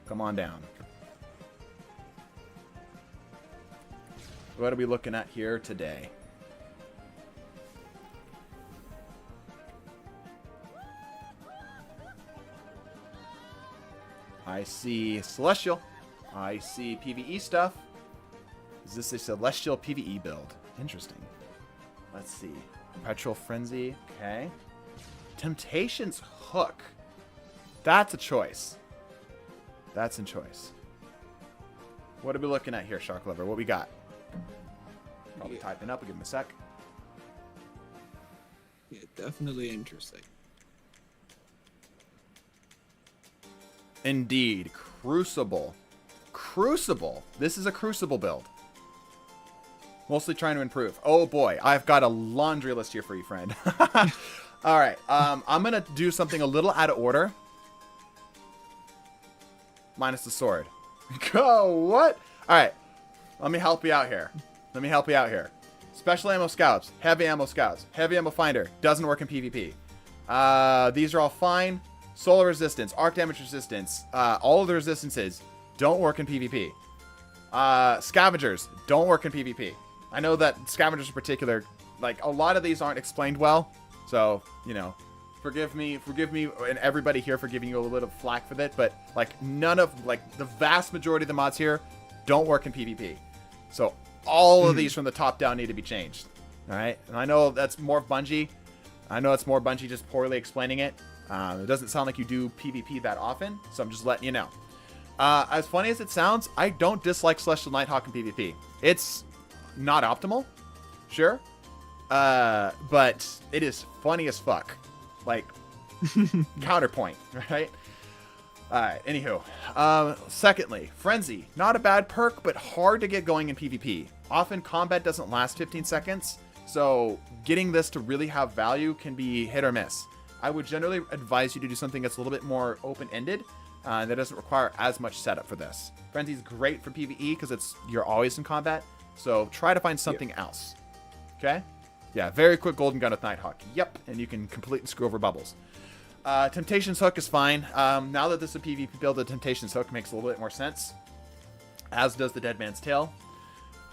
Come on down. What are we looking at here today? I see Celestial. I see PvE stuff. Is this a Celestial PvE build? Interesting. Let's see. Perpetual Frenzy. Okay. Temptation's Hook. That's a choice. That's a choice. What are we looking at here, Shark Lover? What we got? Probably typing up. I'll give him a sec. Yeah, definitely interesting. Indeed. Crucible. Crucible. This is a Crucible build. Mostly trying to improve. Oh boy, I've got a laundry list here for you, friend. All right, I'm going to do something a little out of order. Minus the sword. Go, what? All right, let me help you out here. Special ammo scouts, heavy ammo scouts, heavy ammo finder. Doesn't work in PvP. These are all fine. Solar resistance, arc damage resistance, all of the resistances don't work in PvP. Scavengers don't work in PvP. I know that scavengers in particular, like a lot of these aren't explained well. So, you know, forgive me and everybody here for giving you a little bit of flack for that. But like none of, like the vast majority of the mods here don't work in PvP. So all of these from the top down need to be changed. All right. And I know that's more Bungie. I know it's more Bungie just poorly explaining it. It doesn't sound like you do PvP that often. So I'm just letting you know. As funny as it sounds, I don't dislike Celestial Nighthawk in PvP. It's not optimal, sure, but it is funny as fuck. Like, counterpoint, right? Alright, anywho. Secondly, Frenzy. Not a bad perk, but hard to get going in PvP. Often combat doesn't last 15 seconds, so getting this to really have value can be hit or miss. I would generally advise you to do something that's a little bit more open-ended, that doesn't require as much setup for this. Frenzy's great for PvE because you're always in combat. So try to find something else. Okay? Yeah, very quick golden gun with Nighthawk. Yep, and you can completely screw over bubbles. Temptation's Hook is fine. Now that this is a PvP build, the Temptation's Hook makes a little bit more sense. As does the Dead Man's Tail.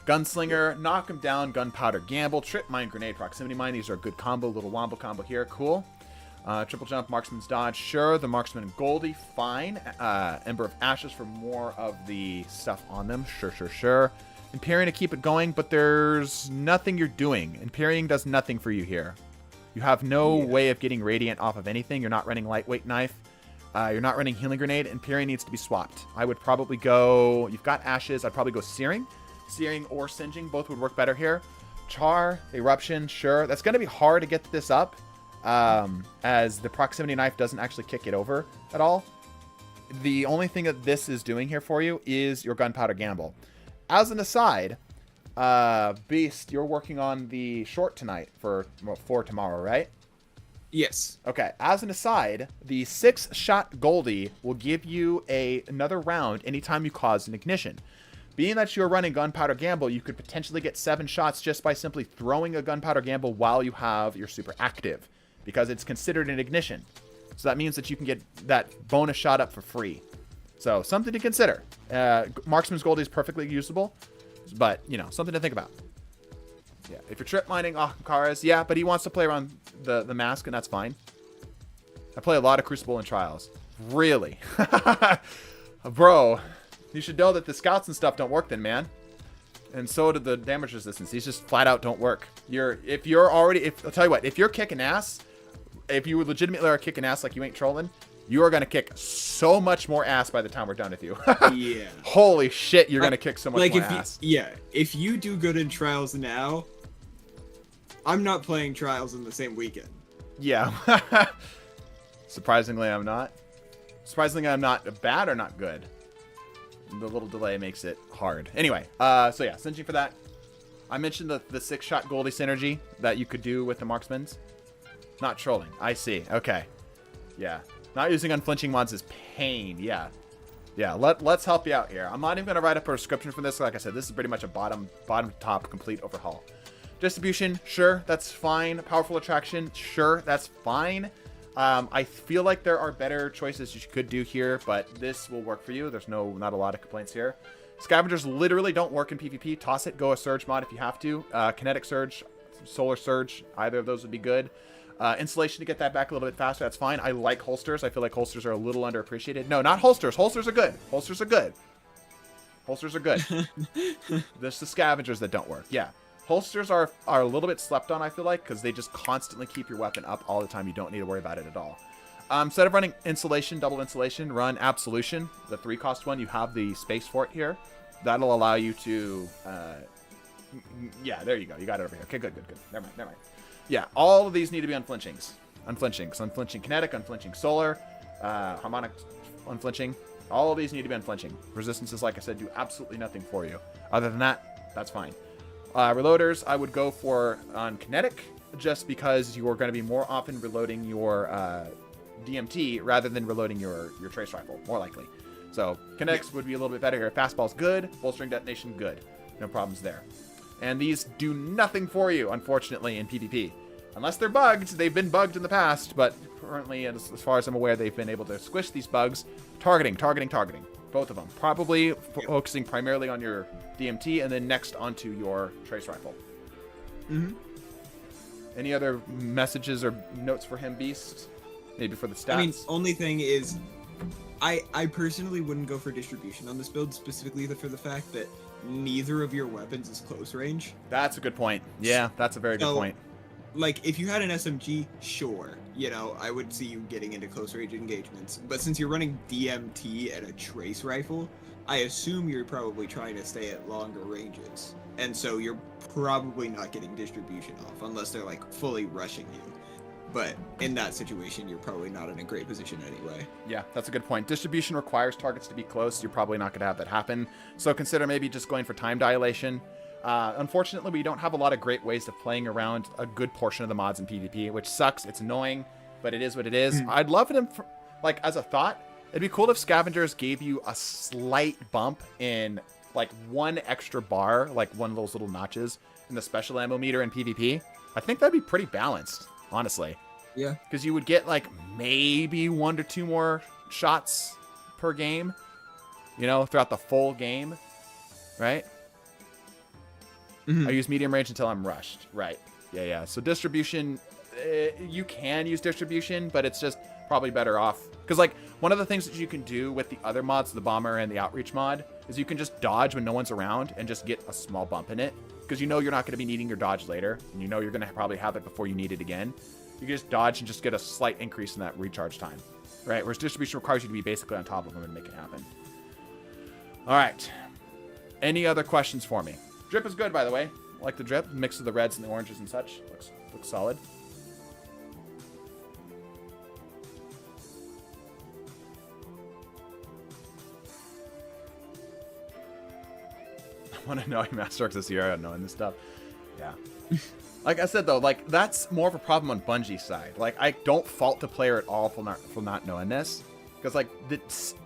Gunslinger, Knock him down, Gunpowder Gamble, Trip Mine, Grenade, Proximity Mine. These are a good combo. Little wombo combo here. Cool. Triple Jump, Marksman's Dodge. Sure. The Marksman and Goldie. Fine. Ember of Ashes for more of the stuff on them. Sure. Imperium to keep it going, but there's nothing you're doing. Imperium does nothing for you here. You have no way of getting Radiant off of anything. You're not running Lightweight Knife. You're not running Healing Grenade. Imperium needs to be swapped. I would probably go... You've got Ashes. I'd probably go Searing. Searing or Singeing. Both would work better here. Char, Eruption, sure. That's going to be hard to get this up, as the Proximity Knife doesn't actually kick it over at all. The only thing that this is doing here for you is your Gunpowder Gamble. As an aside, Beast, you're working on the short tonight for tomorrow, right? Yes. Okay. As an aside, the 6-shot Goldie will give you another round anytime you cause an ignition. Being that you're running Gunpowder Gamble, you could potentially get 7 shots just by simply throwing a Gunpowder Gamble while you have your super active, because it's considered an ignition. So that means that you can get that bonus shot up for free. So something to consider. Marksman's Goldie is perfectly usable, but, you know, something to think about. Yeah, if you're trip mining Ahamkara's, yeah, but he wants to play around the mask, and that's fine. I play a lot of Crucible and Trials. Really? Bro, you should know that the scouts and stuff don't work then, man. And so do the damage resistance. These just flat out don't work. I'll tell you what, if you're kicking ass, if you legitimately are kicking ass like you ain't trolling, you are going to kick so much more ass by the time we're done with you. Yeah. Holy shit, you're going to kick so much more ass. If you do good in Trials now, I'm not playing Trials in the same weekend. Yeah. Surprisingly, I'm not. Surprisingly, I'm not bad or not good. The little delay makes it hard. Anyway, so yeah, Singeing for that. I mentioned the 6-shot Goldie synergy that you could do with the Marksmans. Not trolling. I see. Okay. Yeah. Not using unflinching mods is pain. Yeah. Yeah, let's help you out here. I'm not even going to write up a description for this. Like I said, this is pretty much a bottom top complete overhaul. Distribution, sure, that's fine. Powerful attraction, sure, that's fine. I feel like there are better choices you could do here, but this will work for you. There's not a lot of complaints here. Scavengers literally don't work in PvP. Toss it. Go a Surge mod if you have to. Kinetic Surge, Solar Surge, either of those would be good. Insulation to get that back a little bit faster, that's fine. I like holsters. I feel like holsters are a little underappreciated. No, not holsters. Holsters are good. Holsters are good. Holsters are good. There's the scavengers that don't work. Yeah. Holsters are a little bit slept on, I feel like, because they just constantly keep your weapon up all the time. You don't need to worry about it at all. Instead of running insulation, double insulation, run absolution, the 3-cost one. You have the space fort here. That'll allow you to... yeah, there you go. You got it over here. Okay, good. Never mind. Yeah, all of these need to be unflinchings. Unflinching kinetic, unflinching solar, harmonic unflinching. All of these need to be unflinching. Resistances, like I said, do absolutely nothing for you. Other than that, that's fine. Reloaders, I would go for on kinetic, just because you are going to be more often reloading your DMT rather than reloading your trace rifle, more likely. So kinetics would be a little bit better here. Fastball's good. Bolstering detonation, good. No problems there. And these do nothing for you, unfortunately, in PvP. Unless they're bugged. They've been bugged in the past, but currently, as far as I'm aware, they've been able to squish these bugs. Targeting. Both of them. Probably focusing primarily on your DMT and then next onto your trace rifle. Mm-hmm. Any other messages or notes for him, Beast? Maybe for the stats? I mean, only thing is, I personally wouldn't go for distribution on this build, specifically for the fact that neither of your weapons is close range. That's a good point. Yeah, that's a very good point. Like, if you had an SMG, sure, you know, I would see you getting into close range engagements. But since you're running DMT and a trace rifle, I assume you're probably trying to stay at longer ranges. And so you're probably not getting distribution off unless they're, like, fully rushing you. But in that situation, you're probably not in a great position anyway. Yeah, that's a good point. Distribution requires targets to be close. You're probably not going to have that happen. So consider maybe just going for time dilation. Unfortunately, we don't have a lot of great ways of playing around a good portion of the mods in PvP, which sucks. It's annoying, but it is what it is. I'd love them, like, as a thought, it'd be cool if Scavengers gave you a slight bump in, like, one extra bar, like one of those little notches in the special ammo meter in PvP. I think that'd be pretty balanced, honestly. Yeah. Because you would get, like, maybe 1 to 2 more shots per game, you know, throughout the full game, right? I use medium range until I'm rushed. Right. Yeah. So distribution, you can use distribution, but it's just probably better off. Because, like, one of the things that you can do with the other mods, the Bomber and the Outreach mod, is you can just dodge when no one's around and just get a small bump in it. Because you know you're not going to be needing your dodge later. And you know you're going to probably have it before you need it again. You can just dodge and just get a slight increase in that recharge time. Right? Whereas distribution requires you to be basically on top of them and make it happen. All right. Any other questions for me? Drip is good, by the way. I like the drip. Mix of the reds and the oranges and such. Looks solid. I want to know Master Arcs this year. I don't know this stuff. Yeah. Like I said, though, like, that's more of a problem on Bungie's side. Like, I don't fault the player at all for not knowing this. Because, like,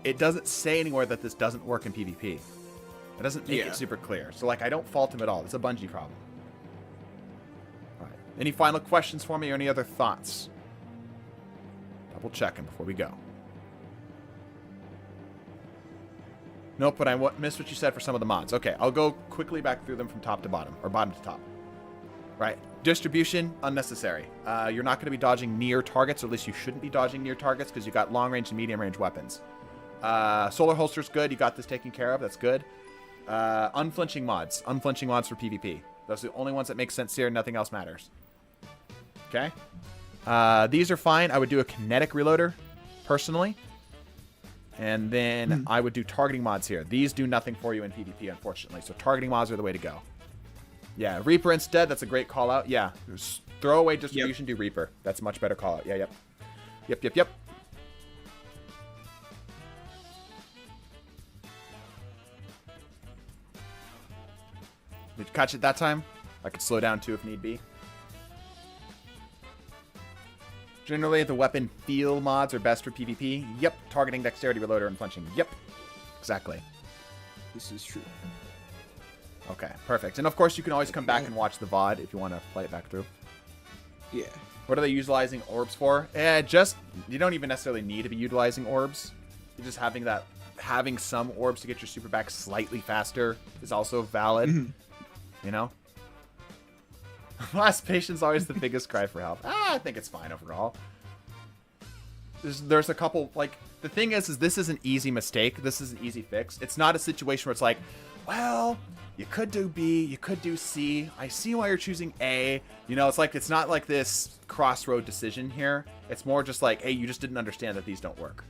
it doesn't say anywhere that this doesn't work in PvP. It doesn't make it super clear. So, like, I don't fault him at all. It's a Bungie problem. All right. Any final questions for me or any other thoughts? Double checking before we go. Nope, but I missed what you said for some of the mods. Okay, I'll go quickly back through them from top to bottom, or bottom to top. Right. Distribution, unnecessary. You're not going to be dodging near targets, or at least you shouldn't be dodging near targets, because you got long range and medium range weapons. Solar holster's good. You got this taken care of. That's good. Unflinching mods for PvP. Those are the only ones that make sense here. Nothing else matters. Okay. These are fine. I would do a kinetic reloader, personally. And then I would do targeting mods here. These do nothing for you in PvP, unfortunately. So targeting mods are the way to go. Yeah, Reaper instead. That's a great call out. Yeah, throw away distribution, do Reaper. That's a much better call out. Yeah, yep. Did you catch it that time? I could slow down too if need be. Generally, the weapon feel mods are best for PvP. Yep. Targeting, dexterity, reloader, and flinching. Yep. Exactly. This is true. Okay, perfect. And of course, you can always come back and watch the VOD if you want to play it back through. Yeah. What are they utilizing orbs for? You don't even necessarily need to be utilizing orbs. You're just having some orbs to get your super back slightly faster is also valid. You know? Last patient's always the biggest cry for help. I think it's fine overall. There's a couple, like, the thing is this is an easy mistake. This is an easy fix. It's not a situation where it's like, well, you could do B, you could do C. I see why you're choosing A. You know, it's not like this crossroad decision here. It's more just like, hey, you just didn't understand that these don't work.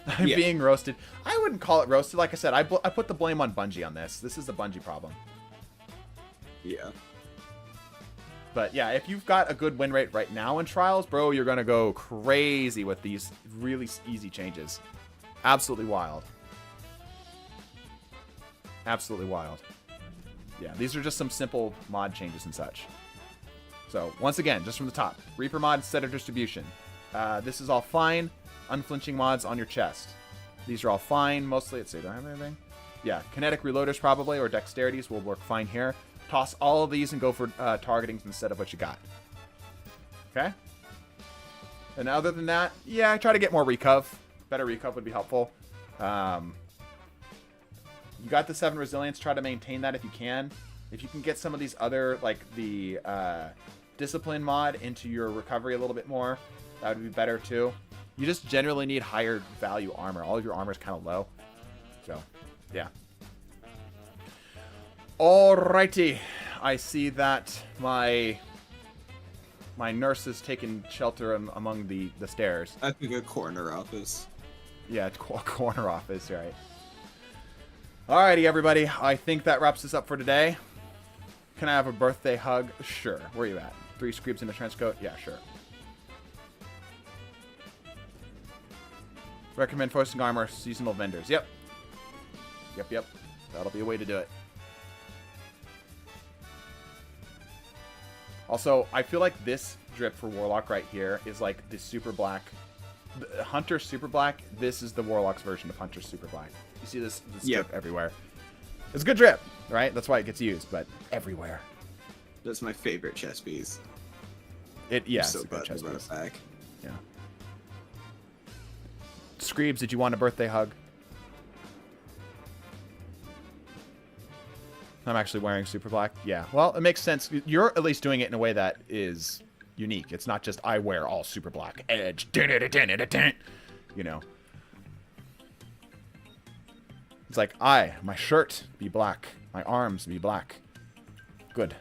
I'm being roasted. I wouldn't call it roasted. Like I said, I put the blame on Bungie on this. This is the Bungie problem. Yeah. But yeah, if you've got a good win rate right now in Trials, bro, you're going to go crazy with these really easy changes. Absolutely wild. Absolutely wild. Yeah, these are just some simple mod changes and such. So, once again, just from the top. Reaper mod, center distribution. This is all fine. Unflinching mods on your chest. These are all fine. Mostly, let's see, do I have anything? Yeah, kinetic reloaders probably, or dexterities will work fine here. Toss all of these and go for targetings instead of what you got. Okay? And other than that, yeah, try to get more recov. Better recov would be helpful. You got the 7 resilience. Try to maintain that if you can. If you can get some of these other, like the discipline mod into your recovery a little bit more, that would be better too. You just generally need higher value armor. All of your armor is kind of low. So, yeah. Alrighty. I see that my nurse is taking shelter among the stairs. I think a corner office. Yeah, it's a corner office, right. Alrighty, everybody. I think that wraps us up for today. Can I have a birthday hug? Sure. Where are you at? 3 screeps in a trench coat? Yeah, sure. Recommend forcing armor, seasonal vendors. Yep. Yep. That'll be a way to do it. Also, I feel like this drip for Warlock right here is like the super black. Hunter super black. This is the Warlock's version of Hunter super black. You see this drip everywhere. It's a good drip, right? That's why it gets used, but everywhere. That's my favorite chest piece. Yeah, so glad to run it back. Yeah. Screebs, did you want a birthday hug? I'm actually wearing super black. Yeah. Well, it makes sense. You're at least doing it in a way that is unique. It's not just I wear all super black. Edge. You know. It's like my shirt be black. My arms be black. Good.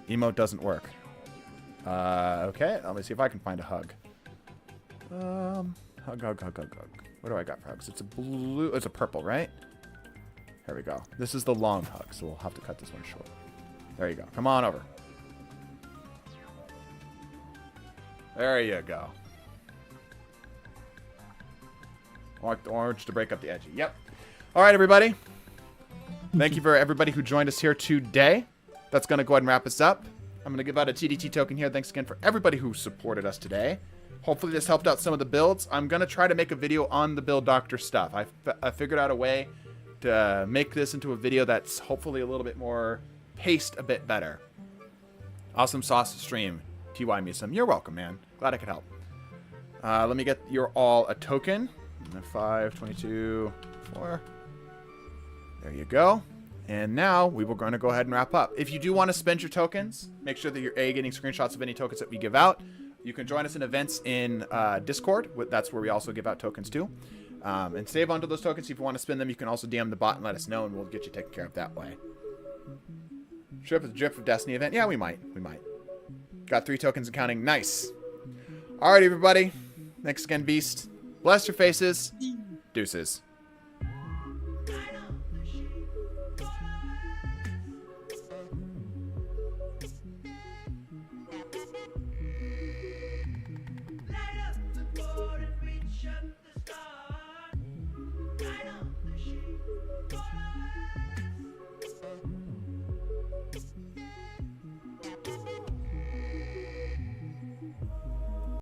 Emote doesn't work. Okay. Let me see if I can find a hug. Hug. What do I got for hugs? It's a blue. It's a purple, right? There we go. This is the long hug, so we'll have to cut this one short. There you go. Come on over. There you go. I want the orange to break up the edgy. Yep. All right, everybody. Thank you for everybody who joined us here today. That's going to go ahead and wrap us up. I'm going to give out a TDT token here. Thanks again for everybody who supported us today. Hopefully this helped out some of the builds. I'm going to try to make a video on the build doctor stuff. I figured out a way to make this into a video that's hopefully a little bit more paced a bit better. Awesome sauce stream. TY me some. You're welcome, man. Glad I could help. Let me get you all a token. 5, 22, 4. There you go. And now we were going to go ahead and wrap up. If you do want to spend your tokens, make sure that you're getting screenshots of any tokens that we give out. You can join us in events in Discord. That's where we also give out tokens too. And save onto those tokens. If you want to spend them, you can also DM the bot and let us know, and we'll get you taken care of that way. Drip of Destiny event. Yeah, we might. Got 3 tokens and counting. Nice. All right, everybody. Thanks again, Beast. Bless your faces. Deuces.